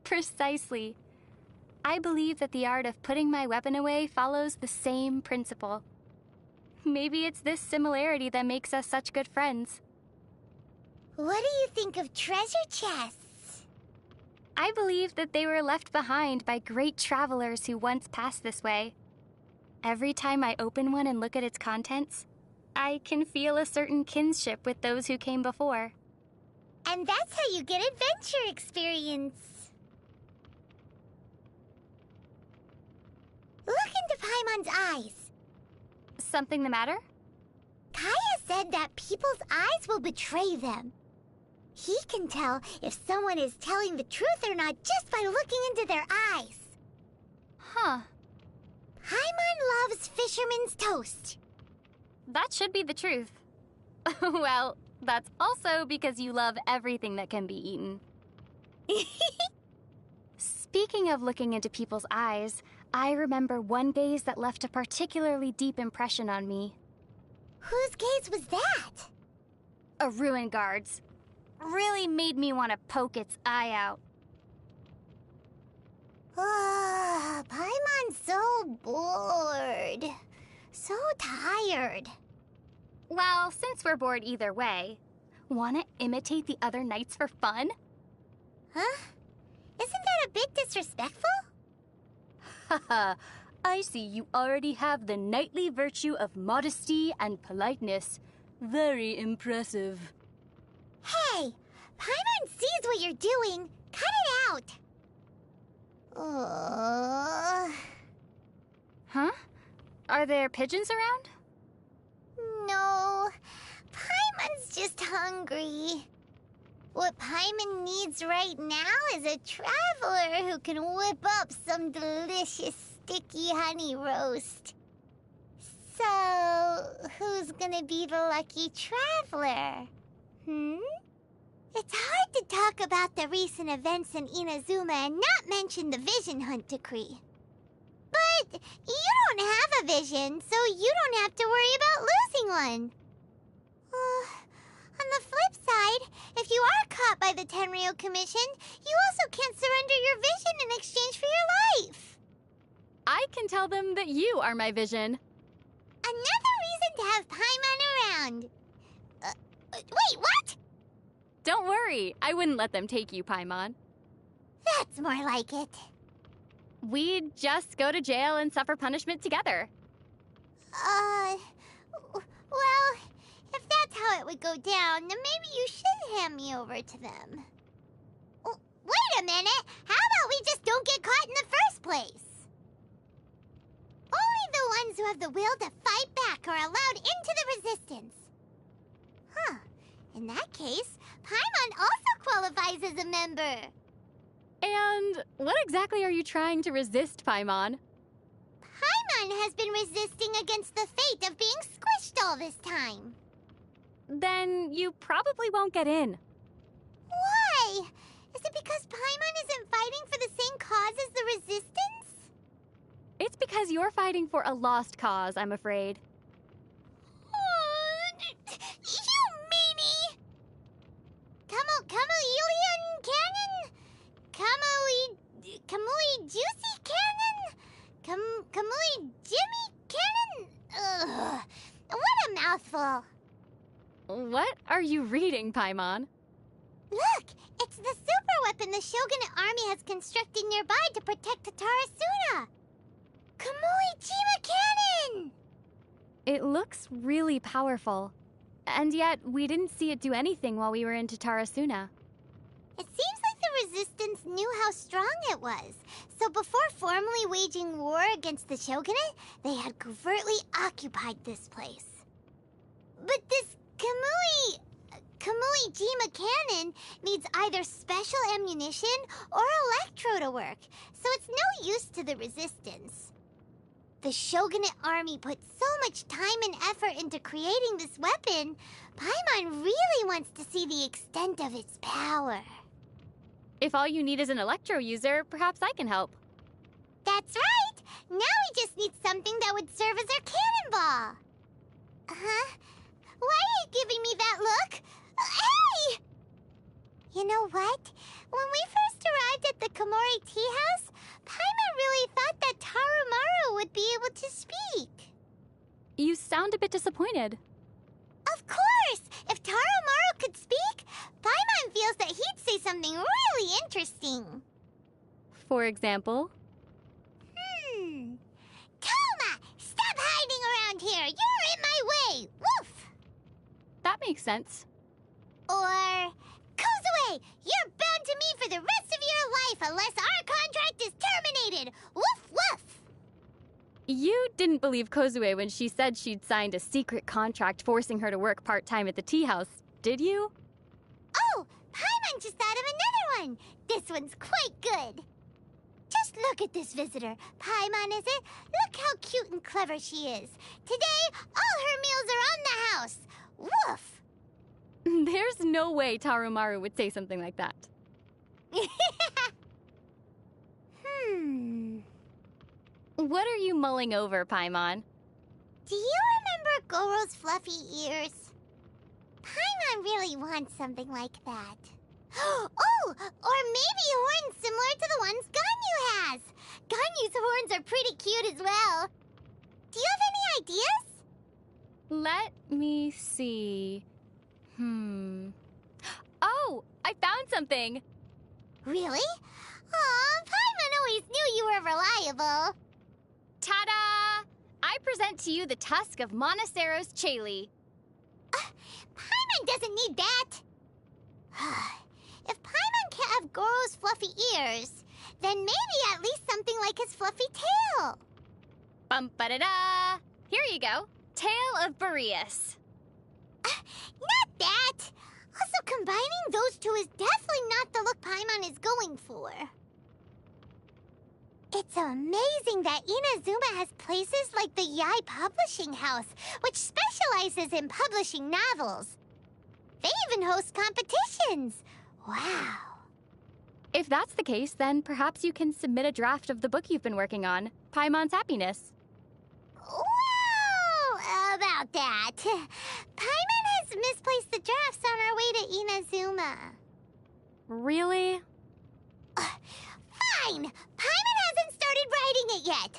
Precisely. I believe that the art of putting my weapon away follows the same principle. Maybe it's this similarity that makes us such good friends.
What do you think of treasure chests?
I believe that they were left behind by great travelers who once passed this way. Every time I open one and look at its contents, I can feel a certain kinship with those who came before.
And that's how you get adventure experience. Look into Paimon's eyes.
Something the matter?
Kaya said that people's eyes will betray them. He can tell if someone is telling the truth or not just by looking into their eyes.
Huh.
Paimon loves fisherman's toast.
That should be the truth. Well, that's also because you love everything that can be eaten. Speaking of looking into people's eyes, I remember one gaze that left a particularly deep impression on me.
Whose gaze was that?
A ruin guard's. Really made me want to poke its eye out.
Paimon's so bored. So tired.
Well, since we're bored either way, wanna imitate the other knights for fun?
Huh? Isn't that a bit disrespectful?
Haha, I see you already have the knightly virtue of modesty and politeness. Very impressive.
Hey! Paimon sees what you're doing. Cut it out.
Huh? Are there pigeons around?
No. Paimon's just hungry. What Paimon needs right now is a traveler who can whip up some delicious sticky honey roast. So, who's gonna be the lucky traveler? It's hard to talk about the recent events in Inazuma and not mention the Vision Hunt decree. But you don't have a vision, so you don't have to worry about losing one. On the flip side, if you are caught by the Tenryou Commission, you also can't surrender your vision in exchange for your life.
I can tell them that you are my vision.
Another reason to have Paimon around. Wait, what?
Don't worry, I wouldn't let them take you, Paimon.
That's more like it.
We'd just go to jail and suffer punishment together.
Well, if that's how it would go down, then maybe you should hand me over to them. Wait a minute! How about we just don't get caught in the first place? Only the ones who have the will to fight back are allowed into the resistance. Huh. In that case, Paimon also qualifies as a member.
And what exactly are you trying to resist, Paimon?
Paimon has been resisting against the fate of being squished all this time.
Then you probably won't get in.
Why? Is it because Paimon isn't fighting for the same cause as the resistance?
It's because you're fighting for a lost cause, I'm afraid.
You meanie! Kamui Cannon? Kamui Juicy Cannon? Kamui Jimmy Cannon? Ugh, what a mouthful.
What are you reading, Paimon?
Look, it's the super weapon the Shogunate army has constructed nearby to protect Tarasuna. Kamui Jima Cannon!
It looks really powerful. And yet, we didn't see it do anything while we were in Tarasuna.
It seems like the resistance knew how strong it was. So before formally waging war against the Shogunate, they had covertly occupied this place. But this Kamui Jima Cannon needs either special ammunition or electro to work, so it's no use to the resistance. The Shogunate army put so much time and effort into creating this weapon, Paimon really wants to see the extent of its power.
If all you need is an electro user, perhaps I can help.
That's right! Now we just need something that would serve as our cannonball. Huh? Why are to speak.
You sound a bit disappointed.
Of course! If Taromaru could speak, Paimon feels that he'd say something really interesting.
For example?
Toma! Stop hiding around here! You're in my way! Woof!
That makes sense.
Or, Kozue! You're bound to me for the rest of your life unless our contract is terminated! Woof woof!
You didn't believe Kozue when she said she'd signed a secret contract forcing her to work part-time at the tea house, did you?
Oh! Paimon just thought of another one! This one's quite good! Just look at this visitor. Paimon, is it? Look how cute and clever she is. Today, all her meals are on the house. Woof!
There's no way Taromaru would say something like that. What are you mulling over, Paimon?
Do you remember Goro's fluffy ears? Paimon really wants something like that. Oh! Or maybe horns similar to the ones Ganyu has! Ganyu's horns are pretty cute as well. Do you have any ideas?
Let me see. Oh! I found something!
Really? Aw, Paimon always knew you were reliable.
Ta-da! I present to you the tusk of Monoceros Chaly.
Paimon doesn't need that. If Paimon can't have Goro's fluffy ears, then maybe at least something like his fluffy tail.
Bum-ba-da-da! Here you go. Tail of Boreas.
Not that! Also, combining those two is definitely not the look Paimon is going for. It's amazing that Inazuma has places like the Yai Publishing House, which specializes in publishing novels. They even host competitions. Wow.
If that's the case, then perhaps you can submit a draft of the book you've been working on, Paimon's Happiness.
Whoa! About that. Paimon has misplaced the drafts on our way to Inazuma.
Really?
Fine! Paimon hasn't started writing it yet.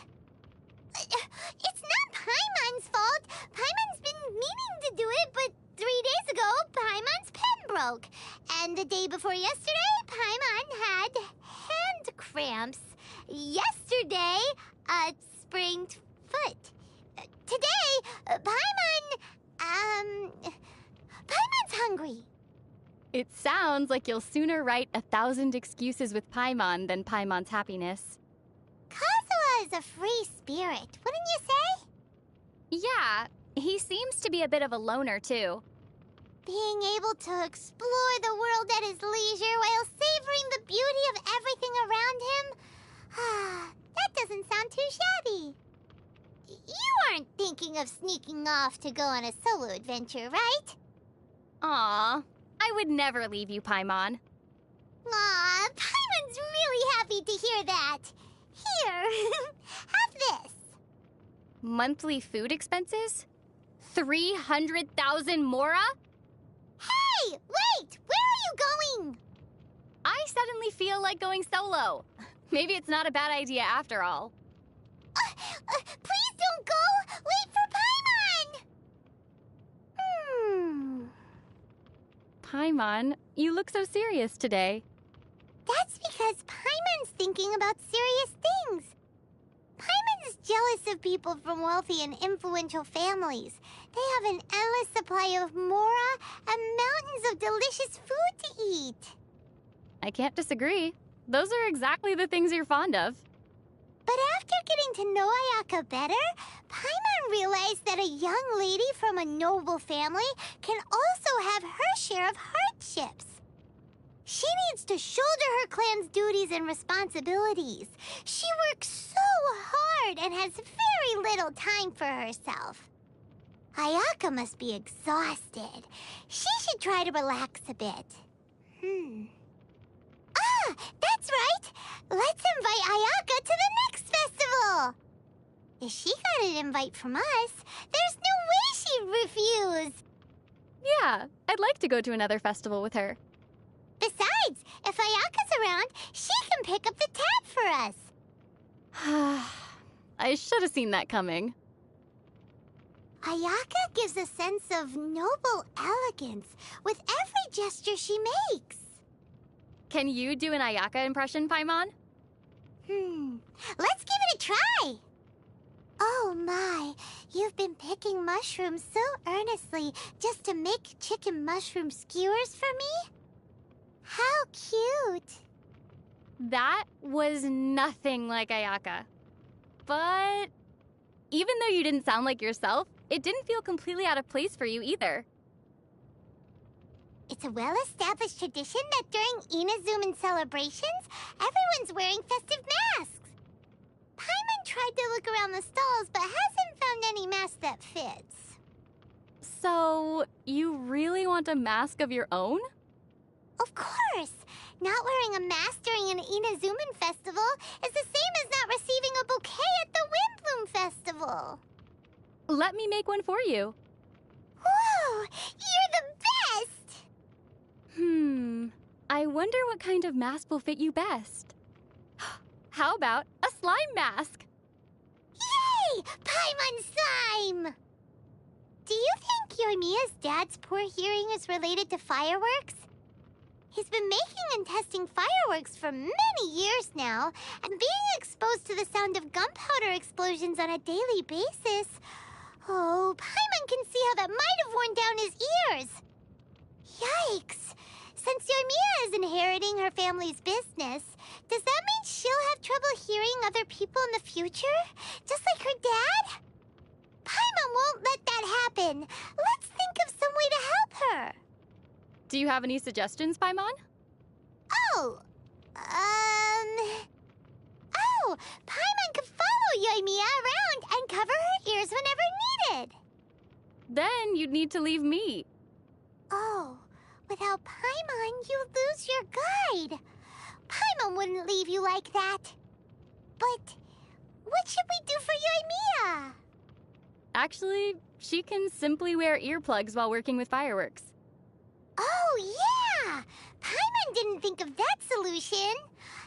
It's not Paimon's fault. Paimon's been meaning to do it, but 3 days ago, Paimon's pen broke. And the day before yesterday, Paimon had hand cramps. Yesterday, a sprained foot. Today, Paimon's hungry.
It sounds like you'll sooner write 1,000 excuses with Paimon than Paimon's Happiness.
Kazuha is a free spirit, wouldn't you say?
Yeah, he seems to be a bit of a loner, too.
Being able to explore the world at his leisure while savoring the beauty of everything around him? That doesn't sound too shabby. You aren't thinking of sneaking off to go on a solo adventure, right?
Aw, I would never leave you, Paimon.
Aw, Paimon's really happy to hear that. Here, have this.
Monthly food expenses? 300,000 mora?
Hey, wait! Where are you going?
I suddenly feel like going solo. Maybe it's not a bad idea after all.
Please don't go! Wait for Paimon!
Paimon, you look so serious today.
That's because Paimon's thinking about serious things. Paimon's jealous of people from wealthy and influential families. They have an endless supply of mora and mountains of delicious food to eat.
I can't disagree. Those are exactly the things you're fond of.
But after getting to know Ayaka better, Paimon realized that a young lady from a noble family can also have her share of hardships. She needs to shoulder her clan's duties and responsibilities. She works so hard and has very little time for herself. Ayaka must be exhausted. She should try to relax a bit. Ah, that's right! Let's invite Ayaka to the next festival! If she got an invite from us, there's no way she'd refuse!
Yeah, I'd like to go to another festival with her.
Besides, if Ayaka's around, she can pick up the tab for us.
I should have seen that coming.
Ayaka gives a sense of noble elegance with every gesture she makes.
Can you do an Ayaka impression, Paimon?
Let's give it a try. Oh my, you've been picking mushrooms so earnestly just to make chicken mushroom skewers for me? How cute.
That was nothing like Ayaka. But even though you didn't sound like yourself, it didn't feel completely out of place for you either.
It's a well-established tradition that during Inazuman celebrations, everyone's wearing festive masks. Paimon tried to look around the stalls, but hasn't found any mask that fits.
So, you really want a mask of your own?
Of course! Not wearing a mask during an Inazuman festival is the same as not receiving a bouquet at the Windbloom Festival.
Let me make one for you.
Whoa! You're the best!
I wonder what kind of mask will fit you best. How about a slime mask?
Yay! Paimon slime! Do you think Yoimiya's dad's poor hearing is related to fireworks? He's been making and testing fireworks for many years now, and being exposed to the sound of gunpowder explosions on a daily basis. Oh, Paimon can see how that might have worn down his ears. Yikes! Since Yoimiya is inheriting her family's business, does that mean she'll have trouble hearing other people in the future? Just like her dad? Paimon won't let that happen. Let's think of some way to help her.
Do you have any suggestions, Paimon?
Oh, Paimon could follow Yoimiya around and cover her ears whenever needed.
Then you'd need to leave me.
Oh, without Paimon, you'd lose your guide. Paimon wouldn't leave you like that. But what should we do for Yoimiya?
Actually, she can simply wear earplugs while working with fireworks.
Oh, yeah! Paimon didn't think of that solution.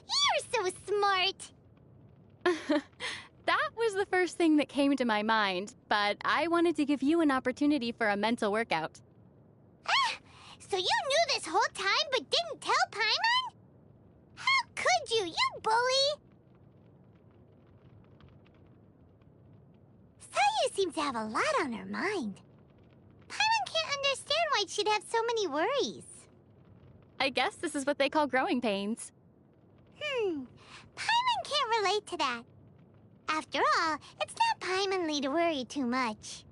You're so smart.
That was the first thing that came to my mind, but I wanted to give you an opportunity for a mental workout.
Ah! So you knew this whole time but didn't tell Paimon? How could you, you bully? Sayu seems to have a lot on her mind. Paimon can't understand why she'd have so many worries.
I guess this is what they call growing pains.
Paimon can't relate to that. After all, it's not Paimonly to worry too much.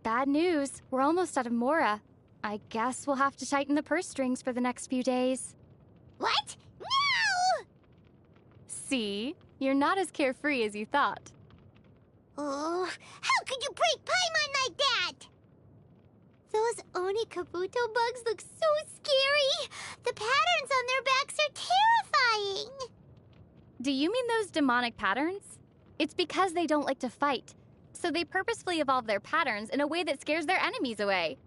Bad news. We're almost out of Mora. I guess we'll have to tighten the purse strings for the next few days.
What? No!
See? You're not as carefree as you thought.
Oh, how could you break Paimon like that? Those Oni Kabuto bugs look so scary. The patterns on their backs are terrifying.
Do you mean those demonic patterns? It's because they don't like to fight. So they purposefully evolve their patterns in a way that scares their enemies away.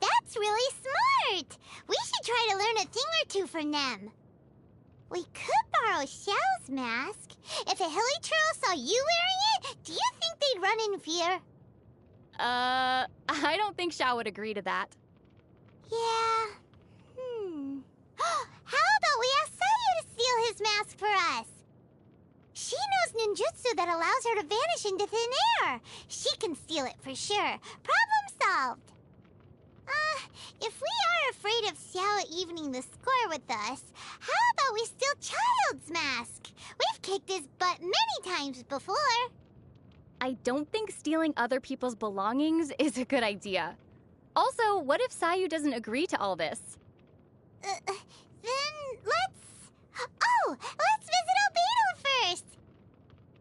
That's really smart. We should try to learn a thing or two from them. We could borrow Xiao's mask. If a Hilichurl saw you wearing it, do you think they'd run in fear?
I don't think Xiao would agree to that.
Yeah. How about we ask Sayu to steal his mask for us? She knows ninjutsu that allows her to vanish into thin air. She can steal it for sure. Problem solved. If we are afraid of Xiao evening the score with us, how about we steal Child's mask? We've kicked his butt many times before.
I don't think stealing other people's belongings is a good idea. Also, what if Sayu doesn't agree to all this?
Then let's visit Albedo first.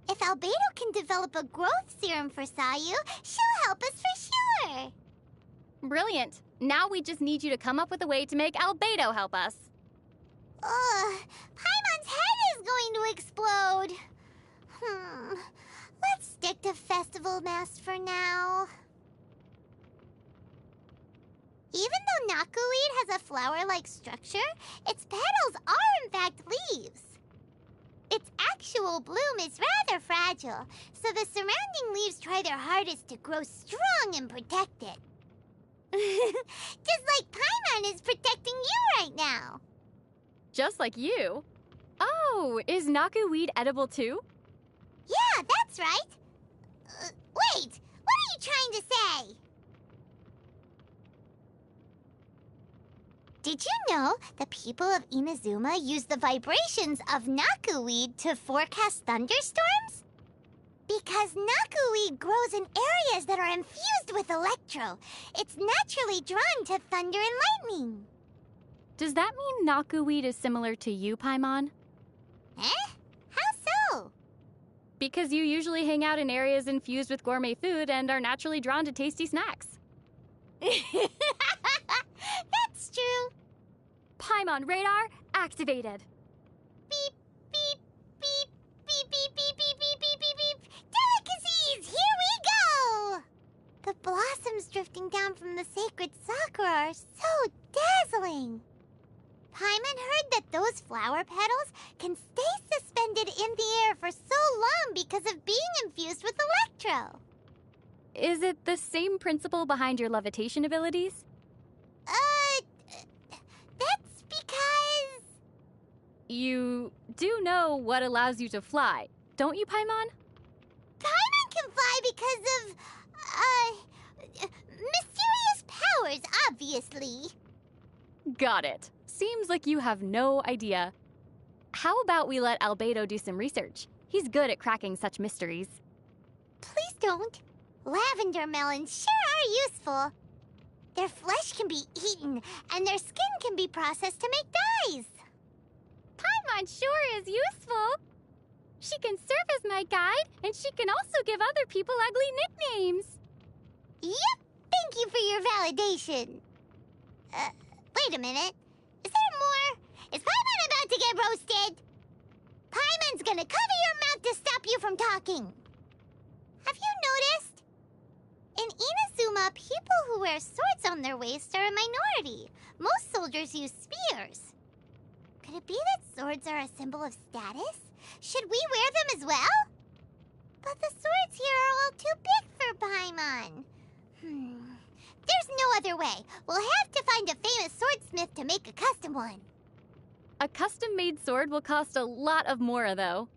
If Albedo can develop a growth serum for Sayu, she'll help us for sure.
Brilliant. Now we just need you to come up with a way to make Albedo help us.
Paimon's head is going to explode. Let's stick to festival masks for now. Even though Nakuweed has a flower-like structure, its petals are in fact leaves. It's actual bloom is rather fragile, so the surrounding leaves try their hardest to grow strong and protect it. Just like Paimon is protecting you right now.
Just like you? Oh, is Naku weed edible too?
Yeah, that's right. Wait, what are you trying to say? Did you know the people of Inazuma use the vibrations of Nakuweed to forecast thunderstorms? Because Nakuweed grows in areas that are infused with electro. It's naturally drawn to thunder and lightning.
Does that mean Naku weed is similar to you, Paimon?
Eh? How so?
Because you usually hang out in areas infused with gourmet food and are naturally drawn to tasty snacks.
That's true.
Paimon radar activated.
Beep, beep, beep, beep, beep, beep, beep, beep, beep, beep, beep. Delicacies, here we go! The blossoms drifting down from the sacred sakura are so dazzling. Paimon heard that those flower petals can stay suspended in the air for so long because of being infused with electro.
Is it the same principle behind your levitation abilities?
That's because...
You do know what allows you to fly, don't you, Paimon?
Paimon can fly because of, mysterious powers, obviously.
Got it. Seems like you have no idea. How about we let Albedo do some research? He's good at cracking such mysteries.
Please don't. Lavender melons sure are useful. Their flesh can be eaten, and their skin can be processed to make dyes.
Paimon sure is useful. She can serve as my guide, and she can also give other people ugly nicknames.
Yep, thank you for your validation. Wait a minute. Is there more? Is Paimon about to get roasted? Paimon's gonna cover your mouth to stop you from talking. Have you noticed? In Inazuma, people who wear swords on their waist are a minority. Most soldiers use spears. Could it be that swords are a symbol of status? Should we wear them as well? But the swords here are all too big for Paimon. There's no other way. We'll have to find a famous swordsmith to make a custom one.
A custom-made sword will cost a lot of Mora, though.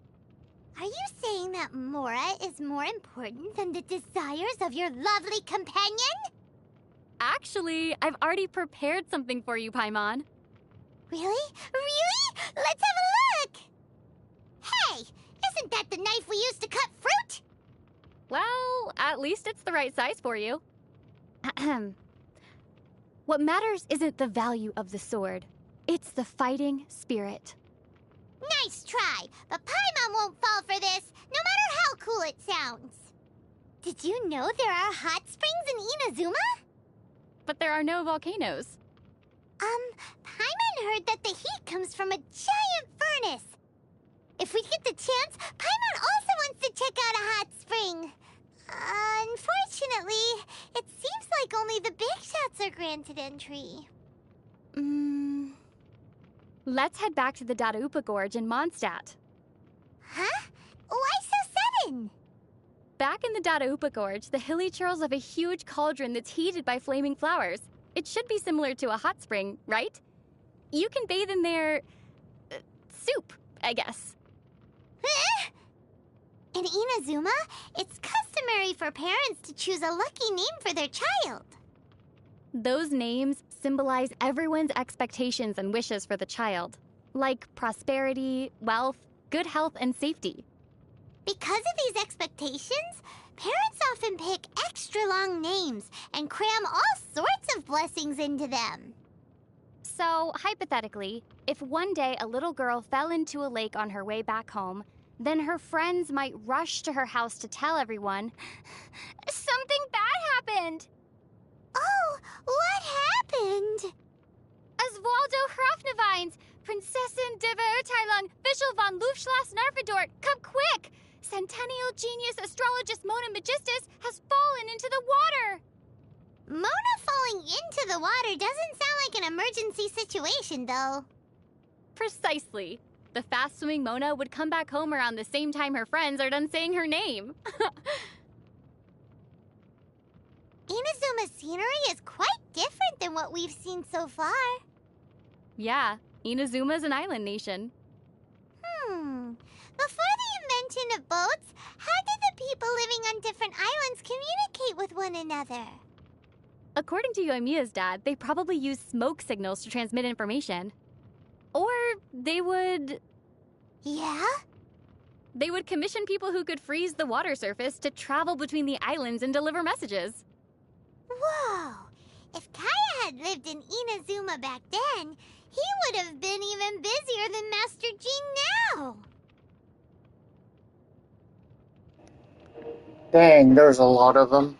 Are you saying that Mora is more important than the desires of your lovely companion?
Actually, I've already prepared something for you, Paimon.
Really? Really? Let's have a look! Hey, isn't that the knife we used to cut fruit?
Well, at least it's the right size for you. Ahem. What matters isn't the value of the sword. It's the fighting spirit.
Nice try, but Paimon won't fall for this, no matter how cool it sounds. Did you know there are hot springs in Inazuma?
But there are no volcanoes.
Paimon heard that the heat comes from a giant furnace. If we get the chance, Paimon also wants to check out a hot spring. Unfortunately, it seems like only the big shots are granted entry.
Let's head back to the Dadaupa Gorge in Mondstadt.
Huh? Why so sudden?
Back in the Dadaupa Gorge, the hilly churls have a huge cauldron that's heated by flaming flowers. It should be similar to a hot spring, right? You can bathe in their... soup, I guess.
In Inazuma, it's customary for parents to choose a lucky name for their child.
Those names symbolize everyone's expectations and wishes for the child, like prosperity, wealth, good health, and safety.
Because of these expectations, parents often pick extra long names and cram all sorts of blessings into them.
So, hypothetically, if one day a little girl fell into a lake on her way back home, then her friends might rush to her house to tell everyone, "Something bad happened!"
Oh, what happened?
Oswaldo Hrafnavines, Prinzessin de Verurteilung, Fischl von Lufschloss Narfadort, come quick! Centennial genius astrologist Mona Magistus has fallen into the water!
Mona falling into the water doesn't sound like an emergency situation, though.
Precisely. the fast-swimming Mona would come back home around the same time her friends are done saying her name.
Inazuma's scenery is quite different than what we've seen so far.
Yeah, Inazuma's an island nation.
Before the invention of boats, how did the people living on different islands communicate with one another?
According to Yoimiya's dad, they probably used smoke signals to transmit information. Or they would...
Yeah?
They would commission people who could freeze the water surface to travel between the islands and deliver messages.
Whoa! If Kaya had lived in Inazuma back then, he would have been even busier than Master Jean now!
Dang, there's a lot of them.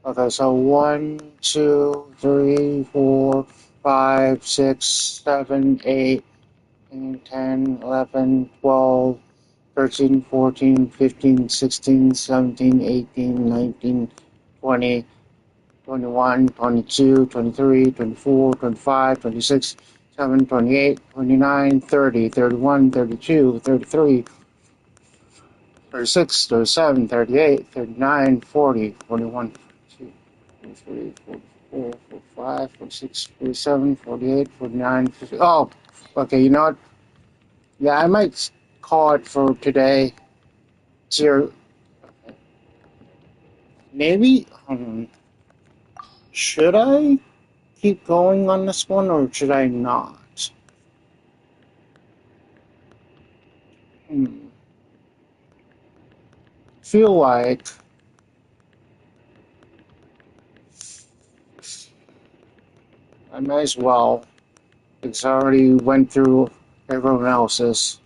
Okay, so 1, 2, 3, 4, 5, 6, 7, 8, 9, 10, 11, 12, 13, 14, 15, 16, 17, 18, 19, 20, 21, 22, 23, 24, 25, 26, 27, 28, 29, 30, 31, 32, 33, 36, 37, 38, 39, 40, 41, 42, 43, 44, 45, 46, 47, 48, 49, 50. Oh, okay, you know what? Yeah, I might call it for today. Zero. Maybe, should I keep going on this one or should I not? Feel like I might as well, because I already went through everyone else's.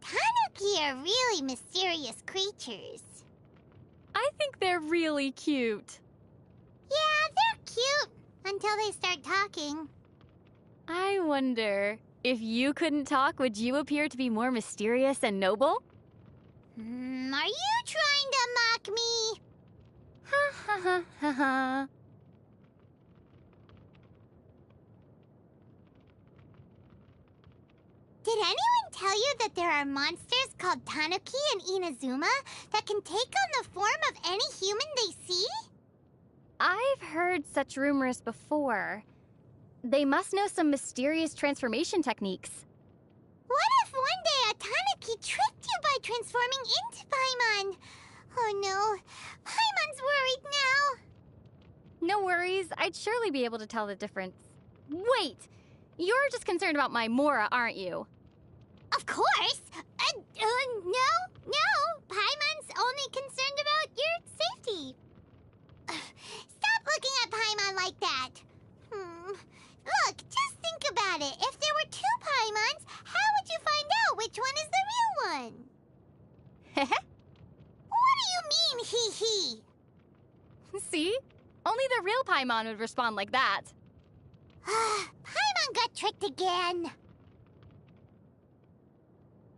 Tanuki are really mysterious creatures.
I think they're really cute.
Yeah, they're cute until they start talking.
I wonder, if you couldn't talk, would you appear to be more mysterious and noble?
Are you trying to mock me?
Ha ha ha ha ha.
Did anyone tell you that there are monsters called Tanuki in Inazuma that can take on the form of any human they see?
I've heard such rumors before. They must know some mysterious transformation techniques.
What if one day a Tanuki tricked you by transforming into Paimon? Oh no, Paimon's worried now.
No worries, I'd surely be able to tell the difference. Wait! You're just concerned about my Mora, aren't you?
Of course! No! Paimon's only concerned about your safety. Stop looking at Paimon like that. Look, just think about it. If there were two Paimons, how would you find out which one is the real one? What do you mean, hee-hee?
See? Only the real Paimon would respond like that.
Paimon got tricked again.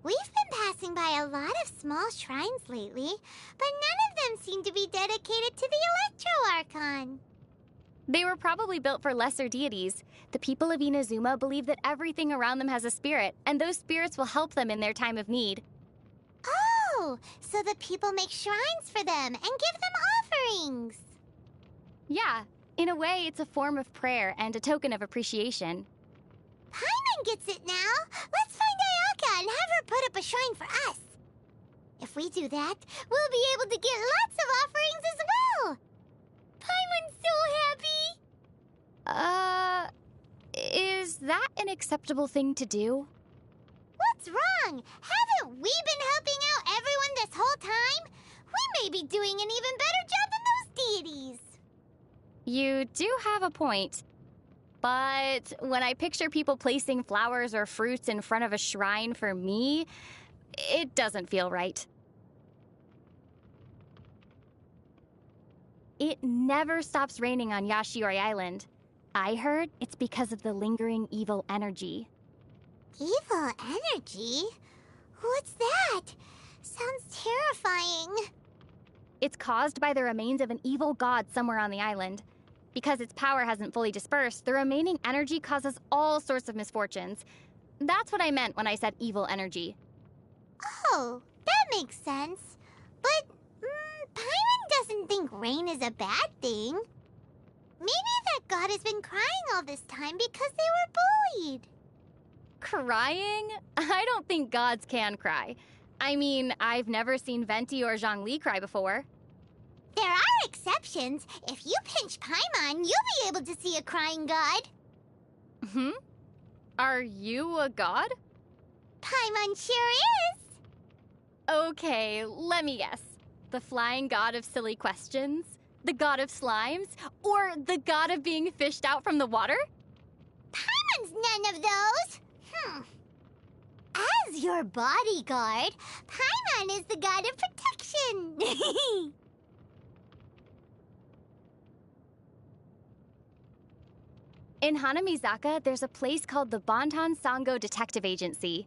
We've been passing by a lot of small shrines lately, but none of them seem to be dedicated to the Electro Archon.
They were probably built for lesser deities. The people of Inazuma believe that everything around them has a spirit, and those spirits will help them in their time of need.
Oh, so the people make shrines for them and give them offerings.
Yeah, in a way, it's a form of prayer and a token of appreciation.
Paimon gets it now. Let's find Ayaka and have her put up a shrine for us. If we do that, we'll be able to get lots of offerings as well. Paimon's so happy.
Is that an acceptable thing to do?
What's wrong? Haven't we been helping out everyone this whole time? We may be doing an even better job than those deities.
You do have a point. But when I picture people placing flowers or fruits in front of a shrine for me, it doesn't feel right. It never stops raining on Yashiori Island. I heard it's because of the lingering evil energy.
Evil energy? What's that? Sounds terrifying.
It's caused by the remains of an evil god somewhere on the island. Because its power hasn't fully dispersed, the remaining energy causes all sorts of misfortunes. That's what I meant when I said evil energy.
Oh, that makes sense. But, Paimon doesn't think rain is a bad thing. Maybe that god has been crying all this time because they were bullied.
Crying? I don't think gods can cry. I mean, I've never seen Venti or Zhongli cry before.
There are exceptions. If you pinch Paimon, you'll be able to see a crying god.
Are you a god?
Paimon sure is.
Okay, let me guess. The flying god of silly questions? The god of slimes? Or the god of being fished out from the water?
Paimon's none of those. As your bodyguard, Paimon is the god of protection.
In Hanamizaka, there's a place called the Bantan Sango Detective Agency.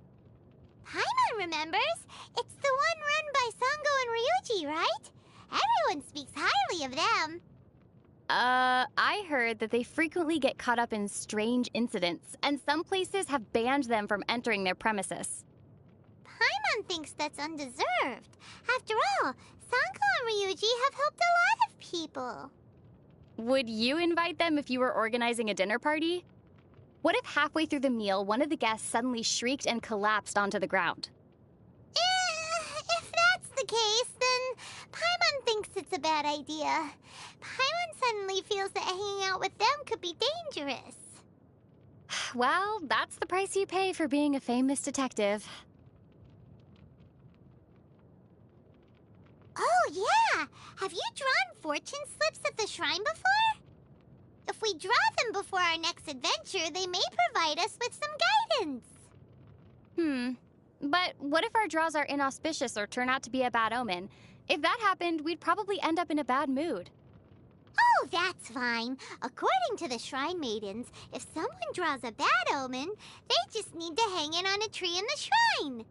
Paimon remembers. It's the one run by Sango and Ryuji, right? Everyone speaks highly of them.
I heard that they frequently get caught up in strange incidents, and some places have banned them from entering their premises.
Paimon thinks that's undeserved. After all, Sango and Ryuji have helped a lot of people.
Would you invite them if you were organizing a dinner party? What if halfway through the meal, one of the guests suddenly shrieked and collapsed onto the ground?
If that's the case, then Paimon thinks it's a bad idea. Paimon suddenly feels that hanging out with them could be dangerous.
Well, that's the price you pay for being a famous detective.
Oh, yeah! Have you drawn fortune slips at the shrine before? If we draw them before our next adventure, they may provide us with some guidance.
But what if our draws are inauspicious or turn out to be a bad omen? If that happened, we'd probably end up in a bad mood.
Oh, that's fine. According to the Shrine Maidens, if someone draws a bad omen, they just need to hang it on a tree in the shrine.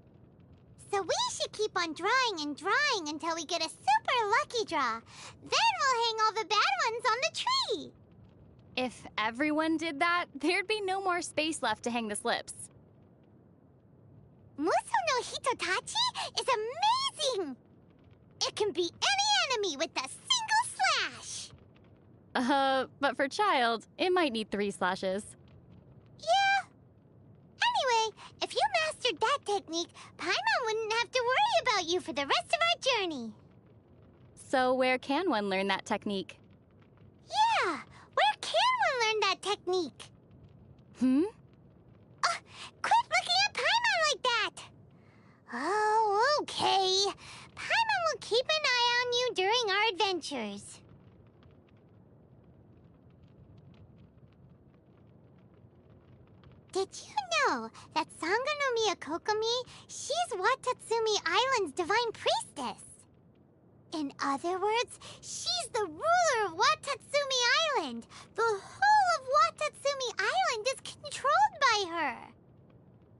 So we should keep on drawing and drawing until we get a super lucky draw. Then we'll hang all the bad ones on the tree.
If everyone did that, there'd be no more space left to hang the slips.
Muso no Hitotachi is amazing! It can beat any enemy with a single slash!
But for Child, it might need 3 slashes.
Yeah. Anyway, if you mastered that technique, Paimon wouldn't have to worry about you for the rest of our journey.
So where can one learn that technique?
Yeah, where can one learn that technique? Quit looking at Paimon like that! Oh, okay. Paimon will keep an eye on you during our adventures. Did you know that Sanga no Miyakokomi, she's Watatsumi Island's divine priestess? In other words, she's the ruler of Watatsumi Island. The whole of Watatsumi Island is controlled by her.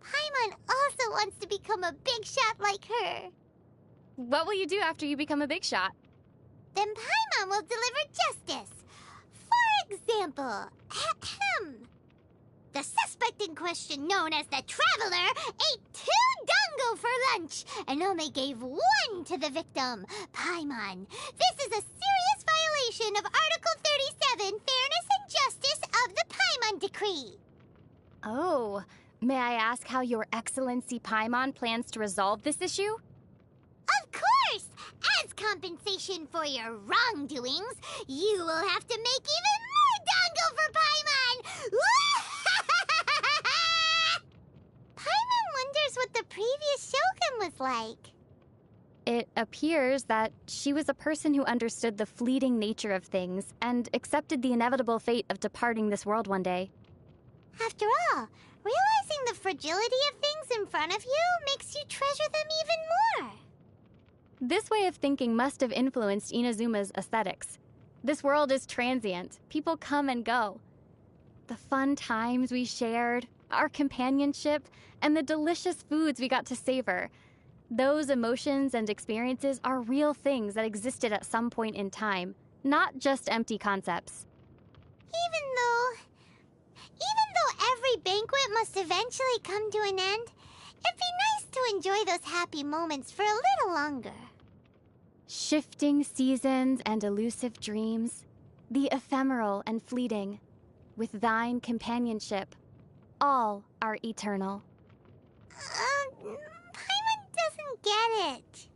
Paimon also wants to become a big shot like her.
What will you do after you become a big shot?
Then Paimon will deliver justice. For example, the suspect in question, known as the Traveler, ate 2 dango for lunch and only gave 1 to the victim, Paimon. This is a serious violation of Article 37, Fairness and Justice of the Paimon Decree.
Oh, may I ask how Your Excellency Paimon plans to resolve this issue?
Of course! As compensation for your wrongdoings, you will have to make even more dango for Paimon! Paimon wonders what the previous shogun was like.
It appears that she was a person who understood the fleeting nature of things and accepted the inevitable fate of departing this world one day.
After all, realizing the fragility of things in front of you makes you treasure them even more.
This way of thinking must have influenced Inazuma's aesthetics. This world is transient. People come and go. The fun times we shared, our companionship, and the delicious foods we got to savor. Those emotions and experiences are real things that existed at some point in time, not just empty concepts.
Even though every banquet must eventually come to an end, it'd be nice to enjoy those happy moments for a little longer.
Shifting seasons and elusive dreams, the ephemeral and fleeting, with thine companionship, all are eternal.
Paimon doesn't get it.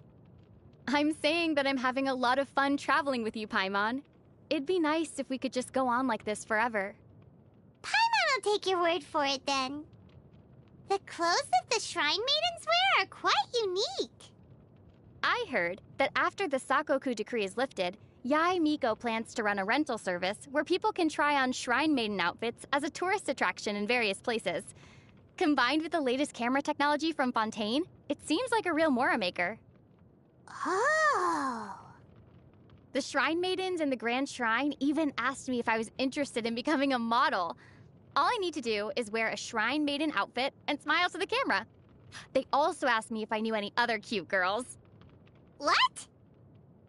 I'm saying that I'm having a lot of fun traveling with you, Paimon. It'd be nice if we could just go on like this forever.
Paimon will take your word for it then. The clothes that the Shrine Maidens wear are quite unique.
I heard that after the Sakoku decree is lifted, Yae Miko plans to run a rental service where people can try on Shrine Maiden outfits as a tourist attraction in various places. Combined with the latest camera technology from Fontaine, it seems like a real Mora maker.
Oh.
The Shrine Maidens in the Grand Shrine even asked me if I was interested in becoming a model. All I need to do is wear a Shrine Maiden outfit and smile to the camera. They also asked me if I knew any other cute girls.
What?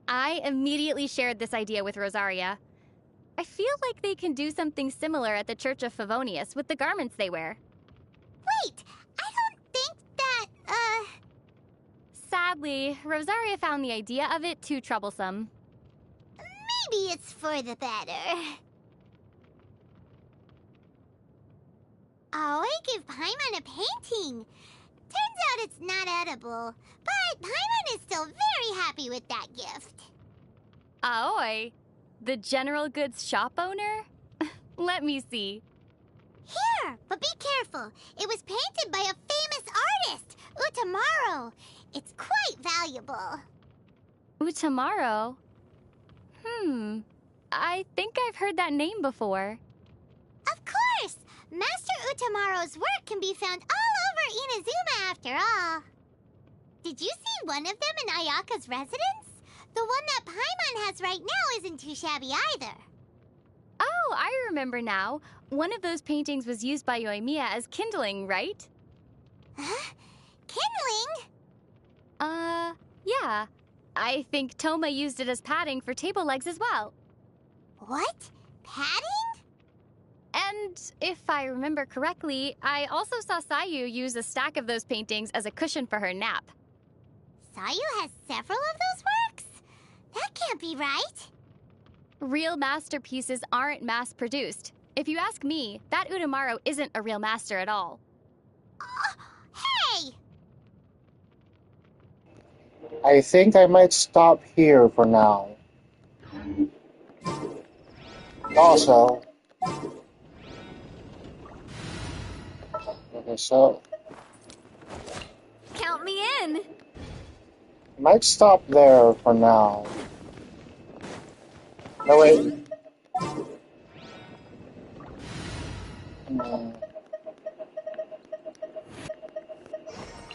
I immediately shared this idea with Rosaria. I feel like they can do something similar at the Church of Favonius with the garments they wear.
Wait, I don't think that,
Sadly, Rosaria found the idea of it too troublesome.
Maybe it's for the better. Oh, I give Paimon a painting. Turns out it's not edible, but Paimon is still very happy with that gift.
Aoi, the general goods shop owner? Let me see.
Here, but be careful. It was painted by a famous artist, Utamaro. It's quite valuable.
Utamaro? I think I've heard that name before.
Of course! Master Utamaro's work can be found all over Inazuma after all. Did you see one of them in Ayaka's residence? The one that Paimon has right now isn't too shabby either.
Oh, I remember now. One of those paintings was used by Yoimiya as kindling, right?
Huh? Kindling?
Yeah. I think Toma used it as padding for table legs as well.
What? Padding?
And if I remember correctly, I also saw Sayu use a stack of those paintings as a cushion for her nap.
Sayu has several of those works? That can't be right.
Real masterpieces aren't mass-produced. If you ask me, that Utamaro isn't a real master at all.
Hey!
I think I might stop here for now. Also, okay, so
Count me in.
I might stop there for now. No, wait.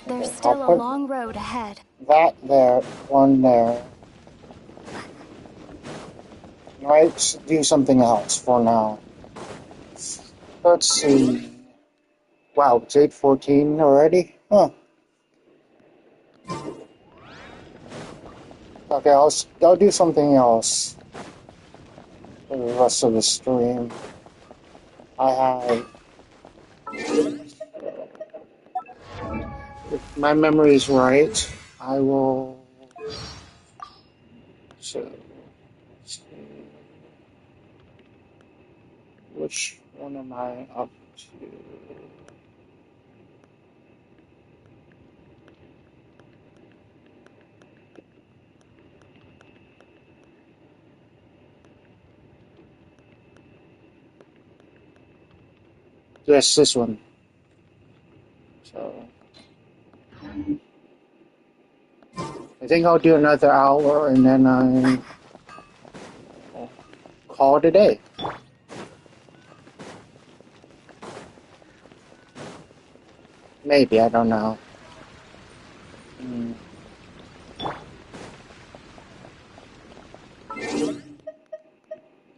There's
Okay,
still
I'll
a
put
long road ahead.
that there, one there. I might do something else for now. Let's see. Wow, it's 8:14 already? Huh. Okay, I'll do something else for the rest of the stream. I have... If my memory is right, I will... So, which one am I up to? Yes, this one. So, I think I'll do another hour and then I'll call it a day. Maybe, I don't know.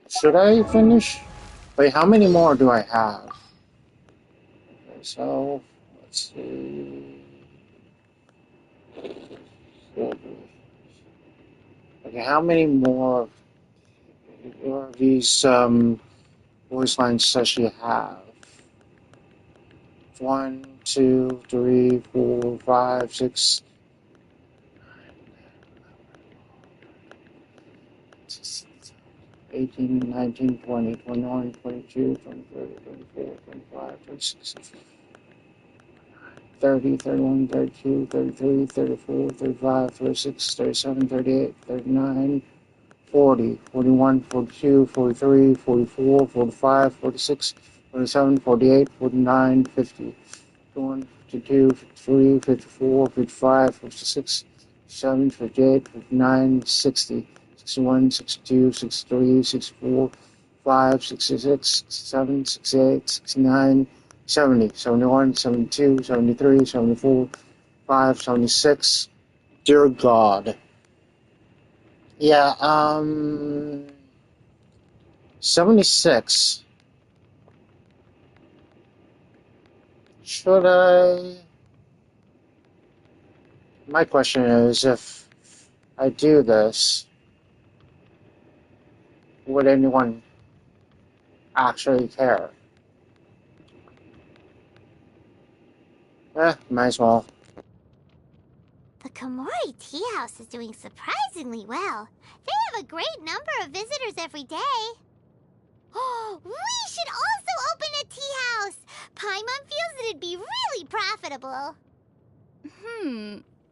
Should I finish? Wait, how many more do I have? Okay, so, let's see. Okay, how many more are these, voice line says you have 1, 2, 3, 4, 5, 6, 18, 19, 20, 21, 22, 23, 24, 25, 26, 30, 31, 32, 33, 34, 35, 36, 37, 38, 39, 40, 41, 42, 43, 44, 45, 46, 47, 48, 49, 50, 51, 52, 53, 54, 55, 56, 57, 58, 59, 60, 61, 62, 63, 64, 5, 66, 67, 68, 69, 70, 71, 72, 73, 74, 5, 76. Dear God. Yeah, 76. Should I? My question is, if I do this, would anyone actually care? Might as well.
The Komori Tea House is doing surprisingly well. They have a great number of visitors every day. Oh, we should also open a tea house. Paimon feels that it'd be really profitable.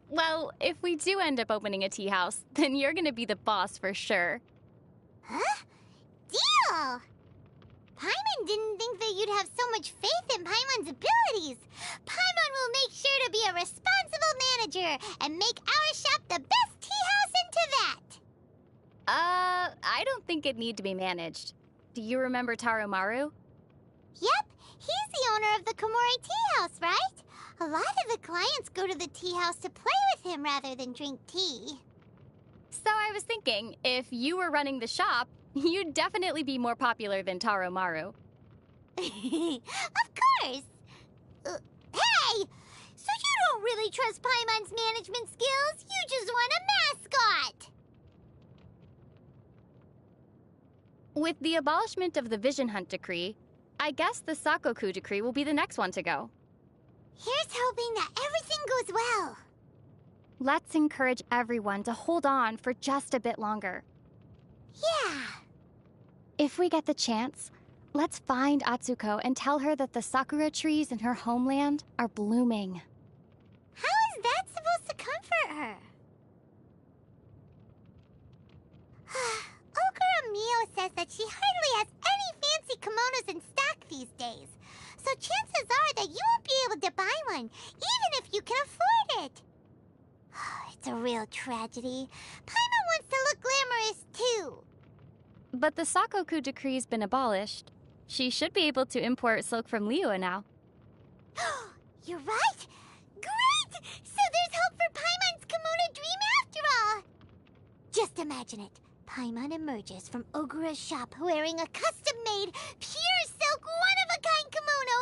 Well, if we do end up opening a tea house, then you're gonna be the boss for sure.
Huh? Deal! Paimon didn't think that you'd have so much faith in Paimon's abilities. Paimon will make sure to be a responsible manager and make our shop the best tea house in Teyvat.
I don't think it need to be managed. Do you remember Taromaru?
Yep, he's the owner of the Komori Tea House, right? A lot of the clients go to the tea house to play with him rather than drink tea.
So I was thinking, if you were running the shop, you'd definitely be more popular than Taromaru.
Of course! Hey! So you don't really trust Paimon's management skills? You just want a mascot!
With the abolishment of the Vision Hunt decree, I guess the Sakoku decree will be the next one to go.
Here's hoping that everything goes well.
Let's encourage everyone to hold on for just a bit longer.
Yeah.
If we get the chance, let's find Atsuko and tell her that the sakura trees in her homeland are blooming.
How is that supposed to comfort her? Okura Mio says that she hardly has any fancy kimonos in stock these days. So chances are that you won't be able to buy one, even if you can afford it. It's a real tragedy. Paimon wants to look glamorous too.
But the Sakoku decree's been abolished. She should be able to import silk from Liyue now.
You're right! Great! So there's hope for Paimon's kimono dream after all! Just imagine it. Paimon emerges from Ogura's shop wearing a custom-made, pure silk, one-of-a-kind kimono.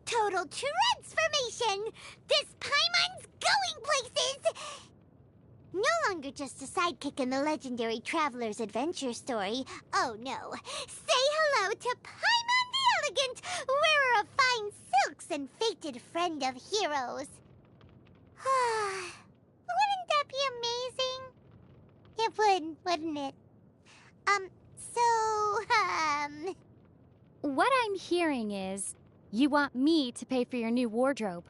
Total transformation! This Paimon's going places! No longer just a sidekick in the legendary Traveler's Adventure story. Oh no. Say hello to Paimon the Elegant, wearer of fine silks and fated friend of heroes. Wouldn't that be amazing? It would, wouldn't it?
What I'm hearing is, you want me to pay for your new wardrobe.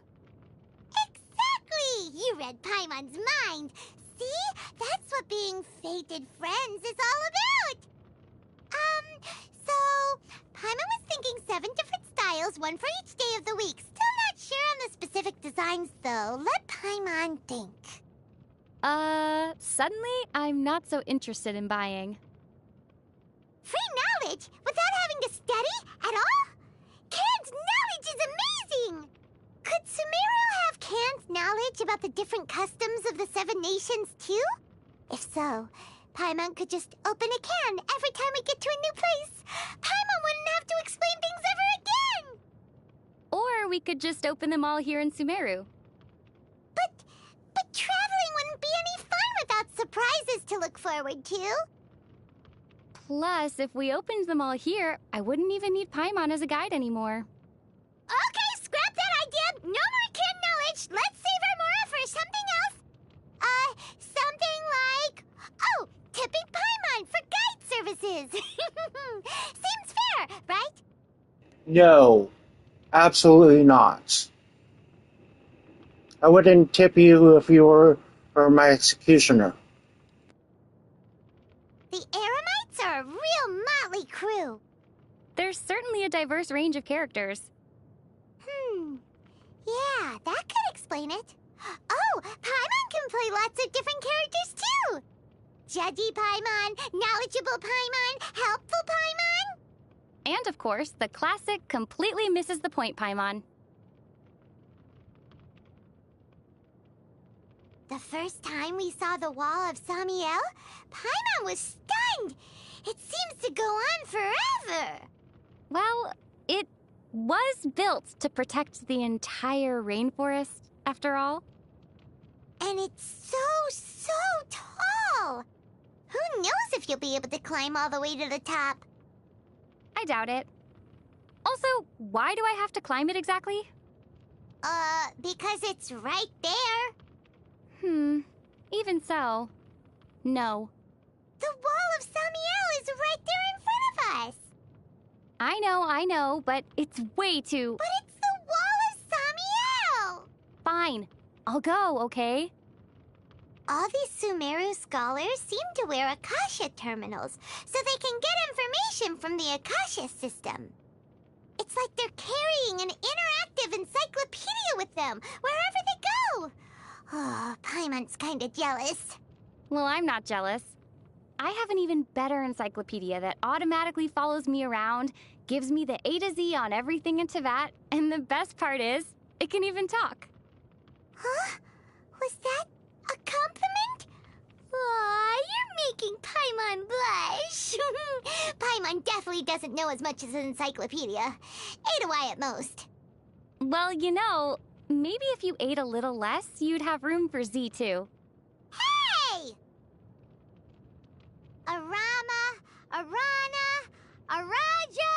Exactly! You read Paimon's mind. See? That's what being fated friends is all about. So Paimon was thinking 7 different styles, one for each day of the week. Still not sure on the specific designs, though. Let Paimon think.
Suddenly, I'm not so interested in buying.
Free knowledge? Without having to study? At all? Can's knowledge is amazing! Could Sumeru have Can's knowledge about the different customs of the 7 nations, too? If so, Paimon could just open a can every time we get to a new place. Paimon wouldn't have to explain things ever again!
Or we could just open them all here in Sumeru.
But traveling wouldn't be any fun without surprises to look forward to.
Plus, if we opened them all here, I wouldn't even need Paimon as a guide anymore.
Okay, scrap that idea. No more kid knowledge. Let's save our mora for something else. Something like... Oh, tipping Paimon for guide services. Seems fair, right?
No, absolutely not. I wouldn't tip you if you were my executioner.
The Eremites are a real motley crew.
There's certainly a diverse range of characters.
Yeah, that could explain it. Oh, Paimon can play lots of different characters too. Judgy Paimon, knowledgeable Paimon, helpful Paimon.
And of course, the classic completely misses the point Paimon.
The first time we saw the wall of Samiel, Paimon was stunned. It seems to go on forever.
Well, it was built to protect the entire rainforest, after all.
And it's so tall. Who knows if you'll be able to climb all the way to the top?
I doubt it. Also, why do I have to climb it exactly?
Because it's right there.
Even so, no.
The wall of Samiel is right there in front of us.
I know, but it's way too...
But it's the wall of Samiel!
Fine. I'll go, okay?
All these Sumeru scholars seem to wear Akasha terminals, so they can get information from the Akasha system. It's like they're carrying an interactive encyclopedia with them, wherever they go. Oh, Paimon's kinda jealous.
Well, I'm not jealous. I have an even better encyclopedia that automatically follows me around, gives me the A to Z on everything in Teyvat, and the best part is, it can even talk.
Huh? Was that a compliment? Aw, you're making Paimon blush. Paimon definitely doesn't know as much as an encyclopedia. A to Y at most.
Well, you know, maybe if you ate a little less, you'd have room for Z too.
Hey! Arama, Arana, Araja,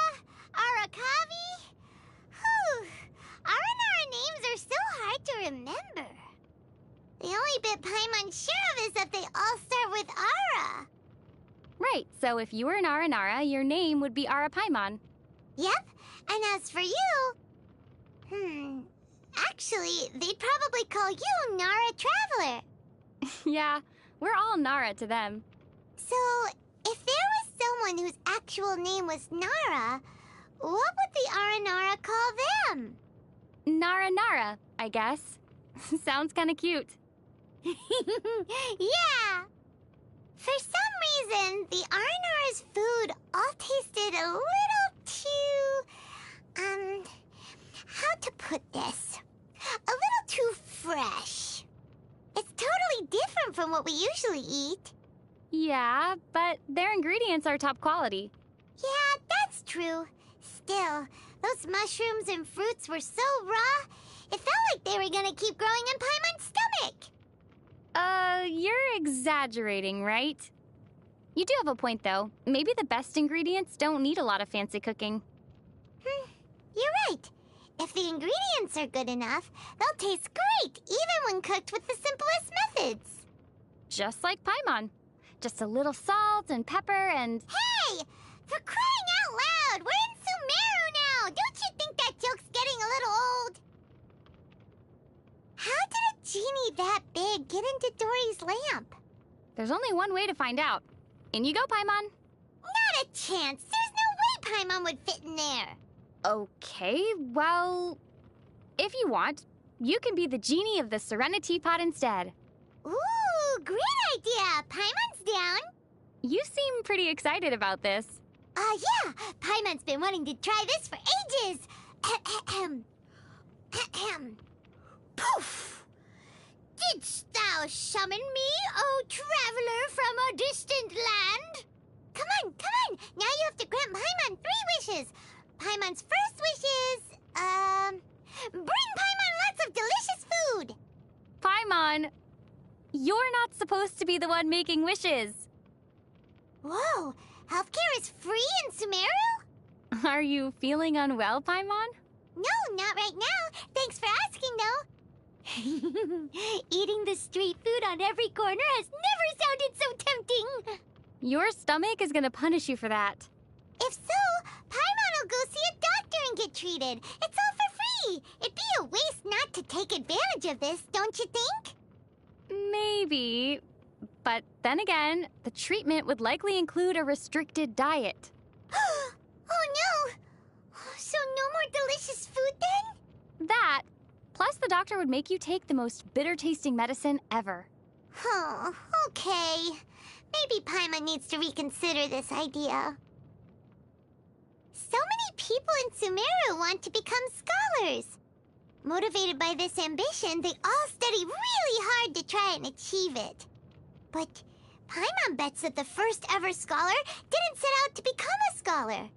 Arakavi. Whew. Aranara names are so hard to remember. The only bit Paimon's sure of is that they all start with Ara.
Right, so if you were an Aranara, your name would be Ara Paimon.
Yep, and as for you... Actually, they'd probably call you Nara Traveler.
Yeah, we're all Nara to them.
So, if there was someone whose actual name was Nara, what would the Aranara call them?
Nara Nara, I guess. Sounds kinda cute.
Yeah! For some reason, the Aranara's food all tasted a little too... how to put this? A little too fresh. It's totally different from what we usually eat.
Yeah, but their ingredients are top quality.
Yeah, that's true. Still, those mushrooms and fruits were so raw, it felt like they were gonna keep growing in Paimon's stomach.
You're exaggerating, right? You do have a point, though. Maybe the best ingredients don't need a lot of fancy cooking.
You're right. If the ingredients are good enough, they'll taste great, even when cooked with the simplest methods.
Just like Paimon. Just a little salt and pepper and...
Hey! For crying out loud! We're in Sumeru now! Don't you think that joke's getting a little old? How did a genie that big get into Dory's lamp?
There's only one way to find out. In you go, Paimon.
Not a chance! There's no way Paimon would fit in there!
Okay, well... If you want, you can be the genie of the Serenity Pot instead.
Ooh, great idea! Paimon's down!
You seem pretty excited about this.
Yeah! Paimon's been wanting to try this for ages! Poof! Didst thou summon me, O traveler from a distant land? Come on! Now you have to grant Paimon 3 wishes! Paimon's first wish is, bring Paimon lots of delicious food!
Paimon, you're not supposed to be the one making wishes.
Whoa! Healthcare is free in Sumeru?
Are you feeling unwell, Paimon?
No, not right now. Thanks for asking, though. Eating the street food on every corner has never sounded so tempting.
Your stomach is gonna punish you for that.
If so, Paimon will go see a doctor and get treated. It's all for free. It'd be a waste not to take advantage of this, don't you think?
Maybe. But then again, the treatment would likely include a restricted diet.
Oh no! So no more delicious food then?
That, plus the doctor would make you take the most bitter-tasting medicine ever.
Oh, okay. Maybe Paimon needs to reconsider this idea. So many people in Sumeru want to become scholars. Motivated by this ambition, they all study really hard to try and achieve it. But Paimon bets that the first ever scholar didn't set out to become a scholar.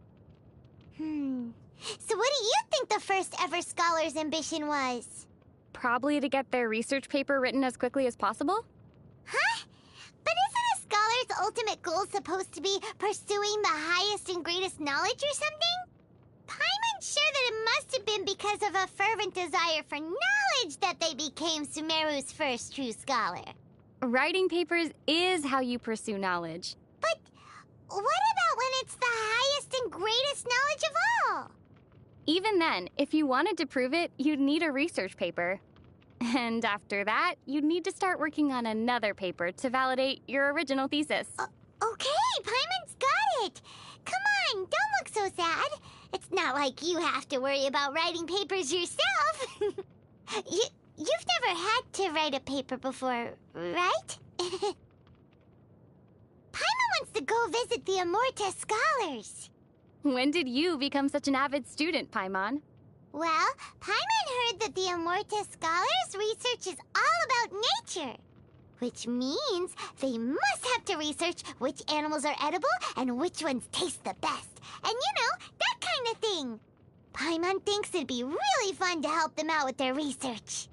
So what do you think the first ever scholar's ambition was?
Probably to get their research paper written as quickly as possible?
Huh? But isn't a scholar's ultimate goal supposed to be pursuing the highest and greatest knowledge or something? Paimon's sure that it must have been because of a fervent desire for knowledge that they became Sumeru's first true scholar.
Writing papers is how you pursue knowledge.
But what about when it's the highest and greatest knowledge of all?
Even then, if you wanted to prove it, you'd need a research paper. And after that, you'd need to start working on another paper to validate your original thesis.
Okay, Paimon's got it. Come on, don't look so sad. It's not like you have to worry about writing papers yourself. You've never had to write a paper before, right? Paimon wants to go visit the Amorta scholars.
When did you become such an avid student, Paimon?
Well, Paimon heard that the Amorta scholars' research is all about nature. Which means they must have to research which animals are edible and which ones taste the best. And that kind of thing. Paimon thinks it'd be really fun to help them out with their research.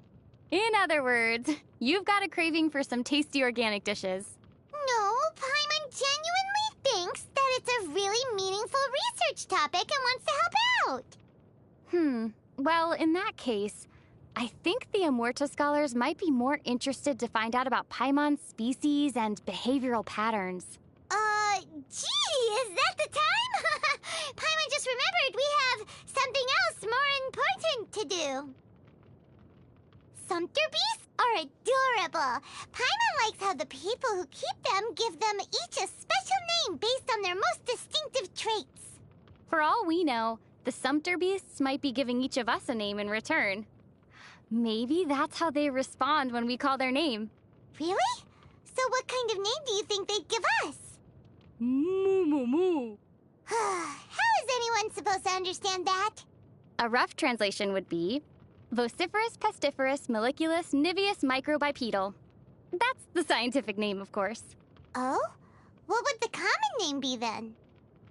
In other words, you've got a craving for some tasty organic dishes.
No, Paimon genuinely thinks that it's a really meaningful research topic and wants to help out.
Well, in that case, I think the Amorta scholars might be more interested to find out about Paimon's species and behavioral patterns.
Gee, is that the time? Paimon just remembered we have something else more important to do. Sumpter beasts are adorable. Paimon likes how the people who keep them give them each a special name based on their most distinctive traits.
For all we know, the Sumpter beasts might be giving each of us a name in return. Maybe that's how they respond when we call their name.
Really? So what kind of name do you think they'd give us?
Moo moo moo.
How is anyone supposed to understand that?
A rough translation would be Vociferous pestiferous molliculus niveus microbipedal. That's the scientific name, of course.
Oh? What would the common name be then?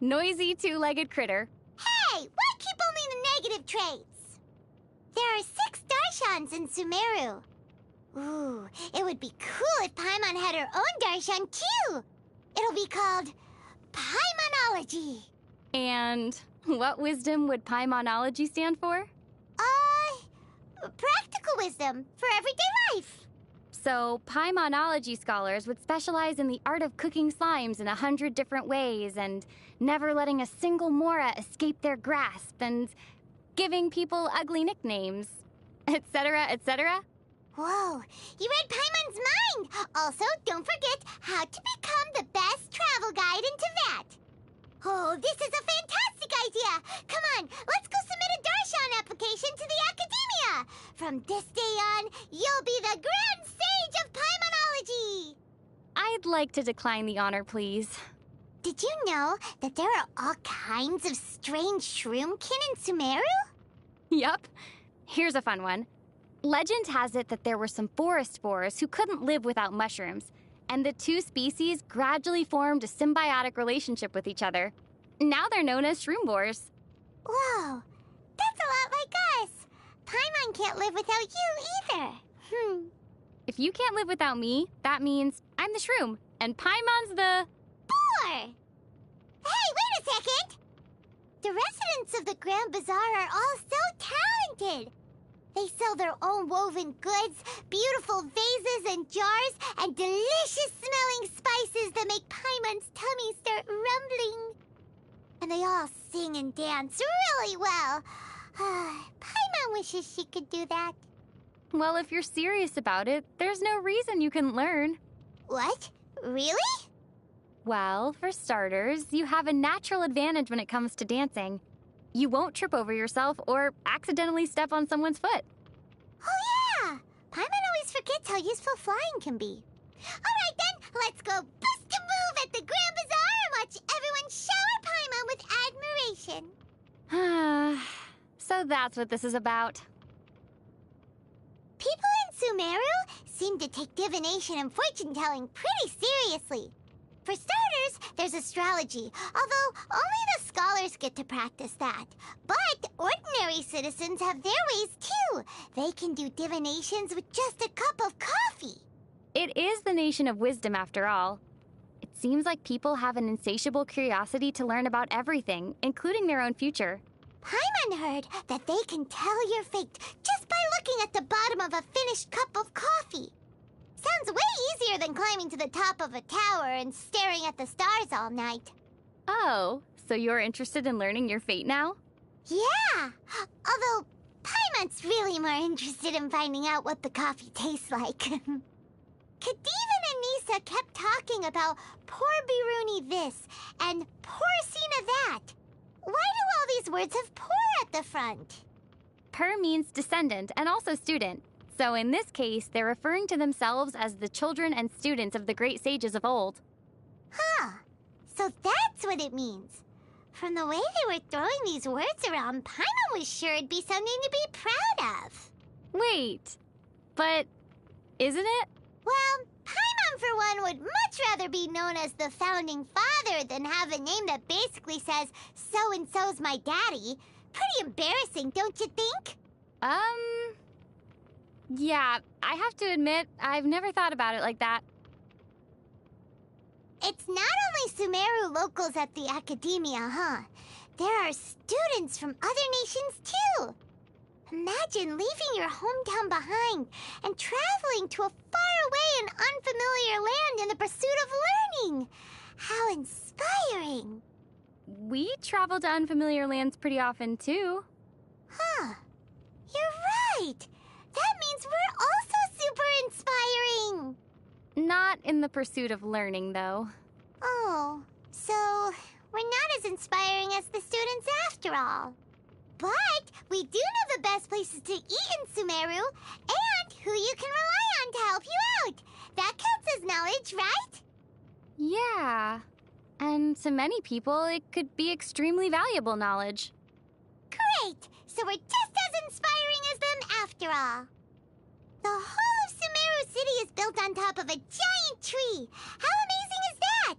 Noisy two-legged critter.
Hey, why keep only the negative traits? There are 6 Darshans in Sumeru. Ooh, it would be cool if Paimon had her own Darshan too. It'll be called Paimonology.
And what wisdom would Paimonology stand for?
Practical wisdom for everyday life.
So, Paimonology scholars would specialize in the art of cooking slimes in 100 different ways and never letting a single Mora escape their grasp and giving people ugly nicknames, etc., etc.
Whoa, you read Paimon's mind! Also, don't forget how to become the best travel guide in Tibet. Oh, this is a fantastic idea! Come on, let's go submit a Darshan application to the Academia! From this day on, you'll be the Grand Sage of Paimonology!
I'd like to decline the honor, please.
Did you know that there are all kinds of strange shroomkin in Sumeru?
Yup. Here's a fun one. Legend has it that there were some forest spores who couldn't live without mushrooms, and the two species gradually formed a symbiotic relationship with each other. Now they're known as shroom boars.
Whoa, that's a lot like us. Paimon can't live without you either.
If you can't live without me, that means I'm the shroom, and Paimon's the...
Boar! Hey, wait a second! The residents of the Grand Bazaar are all so talented! They sell their own woven goods, beautiful vases and jars, and delicious-smelling spices that make Paimon's tummy start rumbling. And they all sing and dance really well. Paimon wishes she could do that.
Well, if you're serious about it, there's no reason you couldn't learn.
What? Really?
Well, for starters, you have a natural advantage when it comes to dancing. You won't trip over yourself or accidentally step on someone's foot.
Oh yeah! Paimon always forgets how useful flying can be. Alright then, let's go boost a move at the Grand Bazaar and watch everyone shower Paimon with admiration.
So that's what this is about.
People in Sumeru seem to take divination and fortune-telling pretty seriously. For starters, there's astrology, although only the scholars get to practice that. But ordinary citizens have their ways too. They can do divinations with just a cup of coffee.
It is the nation of wisdom, after all. It seems like people have an insatiable curiosity to learn about everything, including their own future.
Paimon heard that they can tell your fate just by looking at the bottom of a finished cup of coffee. Sounds way easier than climbing to the top of a tower and staring at the stars all night.
Oh, so you're interested in learning your fate now?
Yeah! Although, Paimon's really more interested in finding out what the coffee tastes like. Khedive and Anissa kept talking about poor Biruni this and poor Sina that. Why do all these words have poor at the front?
Per means descendant and also student. So in this case, they're referring to themselves as the children and students of the great sages of old.
Huh. So that's what it means. From the way they were throwing these words around, Paimon was sure it'd be something to be proud of.
Wait, but isn't it?
Well, Paimon for one would much rather be known as the founding father than have a name that basically says, so-and-so's my daddy. Pretty embarrassing, don't you think?
Yeah, I have to admit, I've never thought about it like that.
It's not only Sumeru locals at the academia, huh? There are students from other nations, too. Imagine leaving your hometown behind and traveling to a faraway and unfamiliar land in the pursuit of learning. How inspiring.
We travel to unfamiliar lands pretty often, too.
Huh. You're right. That means we're also super inspiring.
Not in the pursuit of learning, though.
Oh, so we're not as inspiring as the students after all. But we do know the best places to eat in Sumeru and who you can rely on to help you out. That counts as knowledge, right?
Yeah. And to many people, it could be extremely valuable knowledge.
Great! So we're just as inspiring as them after all. The whole of Sumeru City is built on top of a giant tree. How amazing is that?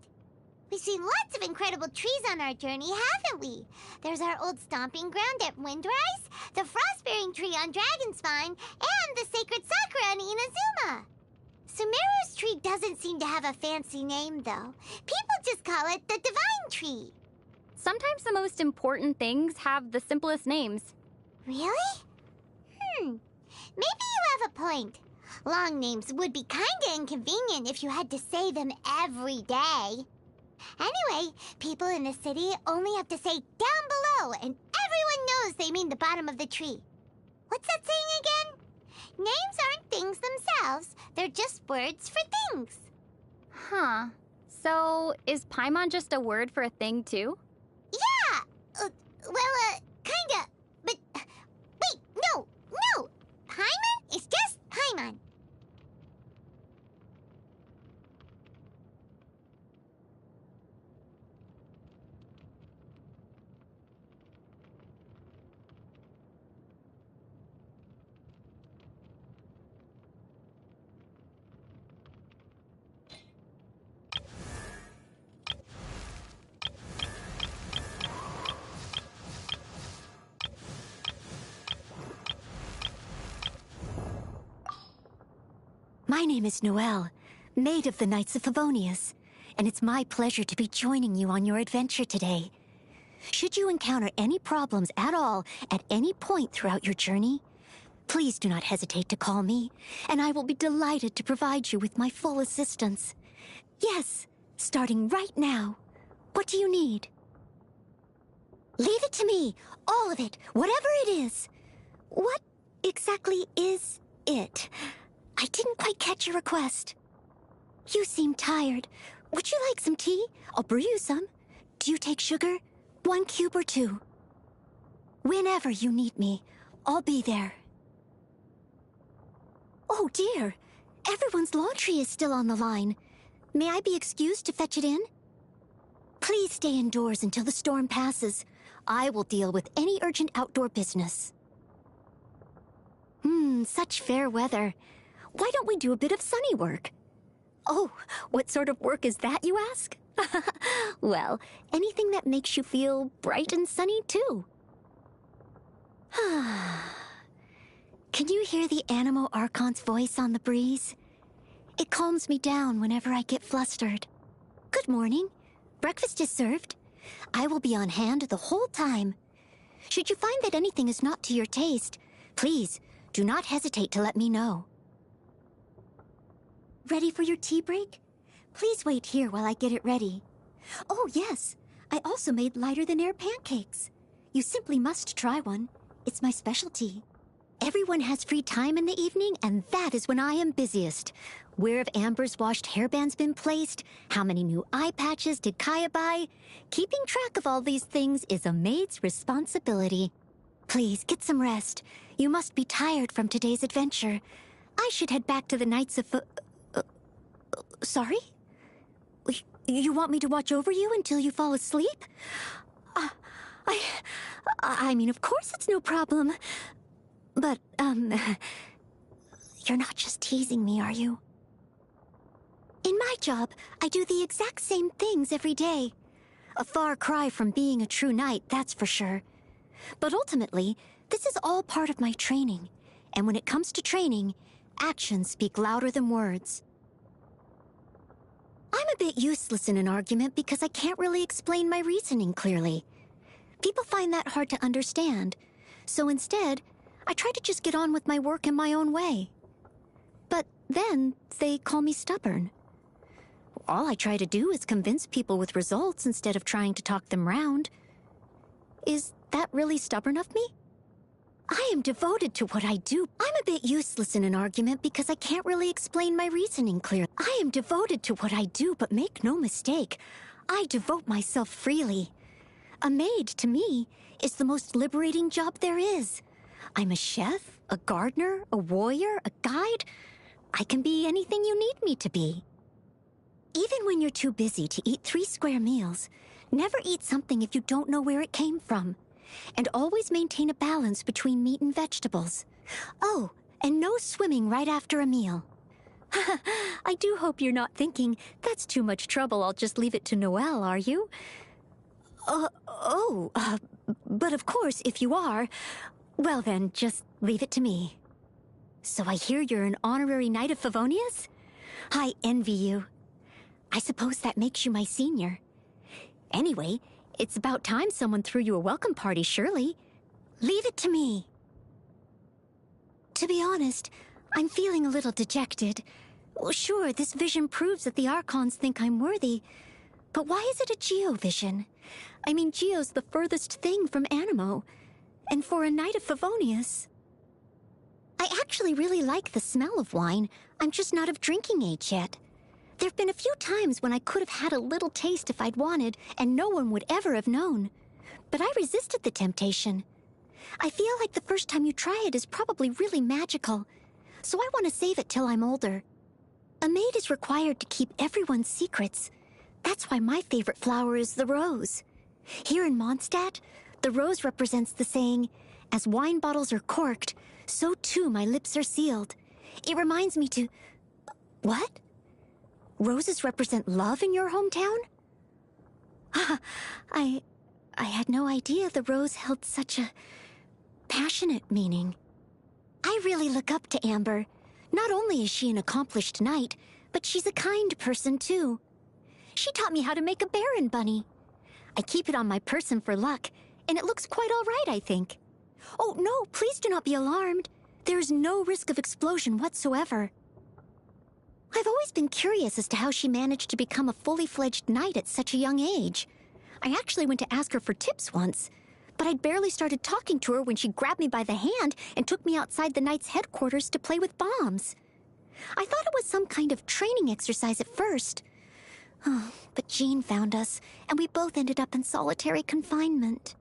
We've seen lots of incredible trees on our journey, haven't we? There's our old stomping ground at Windrise, the frost-bearing tree on Dragonspine, and the sacred sakura in Inazuma. Sumeru's tree doesn't seem to have a fancy name, though. People just call it the Divine Tree.
Sometimes the most important things have the simplest names.
Really? Maybe you have a point. Long names would be kinda inconvenient if you had to say them every day. Anyway, people in the city only have to say down below, and everyone knows they mean the bottom of the tree. What's that saying again? Names aren't things themselves, they're just words for things.
Huh. So, is Paimon just a word for a thing, too?
Yeah! Kinda. But, wait, no! Paimon is just Paimon.
My name is Noelle, maid of the Knights of Favonius. and it's my pleasure to be joining you on your adventure today. Should you encounter any problems at all at any point throughout your journey, please do not hesitate to call me, and I will be delighted to provide you with my full assistance. Yes, starting right now. What do you need? Leave it to me, all of it, whatever it is. What exactly is it? I didn't quite catch your request. You seem tired. Would you like some tea? I'll brew you some. Do you take sugar? 1 cube or 2? Whenever you need me, I'll be there. Oh dear, everyone's laundry is still on the line. May I be excused to fetch it in? Please stay indoors until the storm passes. I will deal with any urgent outdoor business. Such fair weather. Why don't we do a bit of sunny work? Oh, what sort of work is that, you ask? Well, anything that makes you feel bright and sunny, too. Can you hear the Animo Archon's voice on the breeze? It calms me down whenever I get flustered. Good morning. Breakfast is served. I will be on hand the whole time. Should you find that anything is not to your taste, please do not hesitate to let me know. Ready for your tea break? Please wait here while I get it ready. Oh, yes. I also made lighter-than-air pancakes. You simply must try one. It's my specialty. Everyone has free time in the evening, and that is when I am busiest. Where have Amber's washed hairbands been placed? How many new eye patches did Kaya buy? Keeping track of all these things is a maid's responsibility. Please, get some rest. You must be tired from today's adventure. I should head back to the Knights of... sorry? You want me to watch over you until you fall asleep? I mean, of course it's no problem. But, you're not just teasing me, are you? In my job, I do the exact same things every day. A far cry from being a true knight, that's for sure. But ultimately, this is all part of my training. And when it comes to training, actions speak louder than words. I'm a bit useless in an argument because I can't really explain my reasoning clearly. People find that hard to understand. So instead, I try to just get on with my work in my own way. But then, they call me stubborn. All I try to do is convince people with results instead of trying to talk them round. Is that really stubborn of me? I am devoted to what I do. I'm a bit useless in an argument because I can't really explain my reasoning clearly. I am devoted to what I do, but make no mistake, I devote myself freely. A maid, to me, is the most liberating job there is. I'm a chef, a gardener, a warrior, a guide. I can be anything you need me to be. Even when you're too busy to eat 3 square meals, never eat something if you don't know where it came from. And always maintain a balance between meat and vegetables. Oh, and no swimming right after a meal. I do hope you're not thinking, that's too much trouble, I'll just leave it to Noelle, are you? But of course, if you are, well then, just leave it to me. So I hear you're an honorary knight of Favonius? I envy you. I suppose that makes you my senior. Anyway, it's about time someone threw you a welcome party, surely. Leave it to me. To be honest, I'm feeling a little dejected. Well, sure, this vision proves that the Archons think I'm worthy. But why is it a Geo vision? I mean, Geo's the furthest thing from Animo. And for a knight of Favonius... I actually really like the smell of wine. I'm just not of drinking age yet. There've been a few times when I could have had a little taste if I'd wanted, and no one would ever have known. But I resisted the temptation. I feel like the first time you try it is probably really magical, so I want to save it till I'm older. A maid is required to keep everyone's secrets. That's why my favorite flower is the rose. Here in Mondstadt, the rose represents the saying, "As wine bottles are corked, so too my lips are sealed." It reminds me to... What? Roses represent love in your hometown? I had no idea the rose held such a passionate meaning. I really look up to Amber. Not only is she an accomplished knight, but she's a kind person too. She taught me how to make a Baron bunny. I keep it on my person for luck, and it looks quite all right, I think. Oh, no, please do not be alarmed. There is no risk of explosion whatsoever. I've always been curious as to how she managed to become a fully fledged knight at such a young age. I actually went to ask her for tips once, but I'd barely started talking to her when she grabbed me by the hand and took me outside the knight's headquarters to play with bombs. I thought it was some kind of training exercise at first. Oh, but Jean found us, and we both ended up in solitary confinement.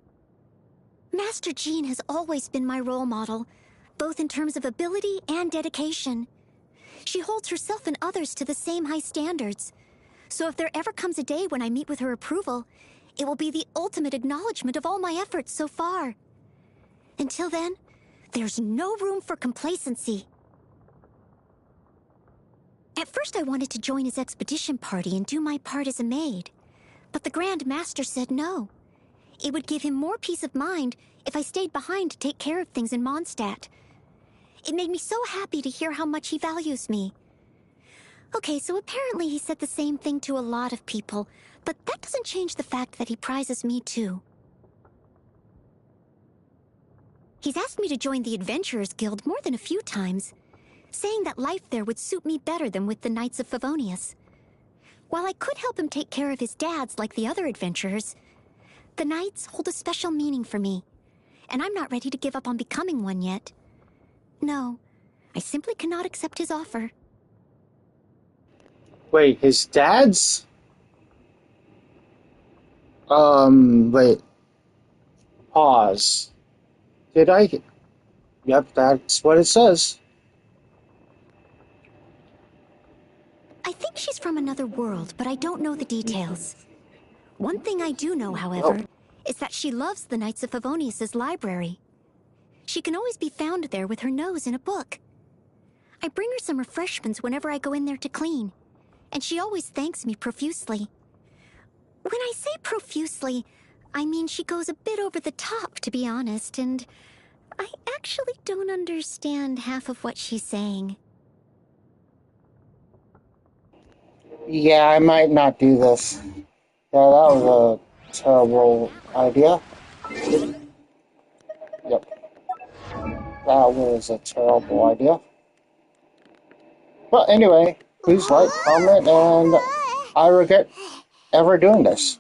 Master Jean has always been my role model, both in terms of ability and dedication. She holds herself and others to the same high standards. So if there ever comes a day when I meet with her approval, it will be the ultimate acknowledgement of all my efforts so far. Until then, there's no room for complacency. At first I wanted to join his expedition party and do my part as a maid, but the Grand Master said no. It would give him more peace of mind if I stayed behind to take care of things in Mondstadt. It made me so happy to hear how much he values me. Okay, so apparently he said the same thing to a lot of people, but that doesn't change the fact that he prizes me too. He's asked me to join the Adventurers Guild more than a few times, saying that life there would suit me better than with the Knights of Favonius. While I could help him take care of his dads like the other adventurers, the Knights hold a special meaning for me, and I'm not ready to give up on becoming one yet. No, I simply cannot accept his offer.
Wait, his dad's? Wait. Pause. Did I? Yep, that's what it says.
I think she's from another world, but I don't know the details. One thing I do know, however, is that she loves the Knights of Favonius' library. She can always be found there with her nose in a book. I bring her some refreshments whenever I go in there to clean, and she always thanks me profusely. When I say profusely, I mean she goes a bit over the top, to be honest, and I actually don't understand half of what she's saying.
Yeah, I might not do this. Yeah, that was a terrible idea. Yep. That was a terrible idea. But anyway, please like, comment, and I regret ever doing this.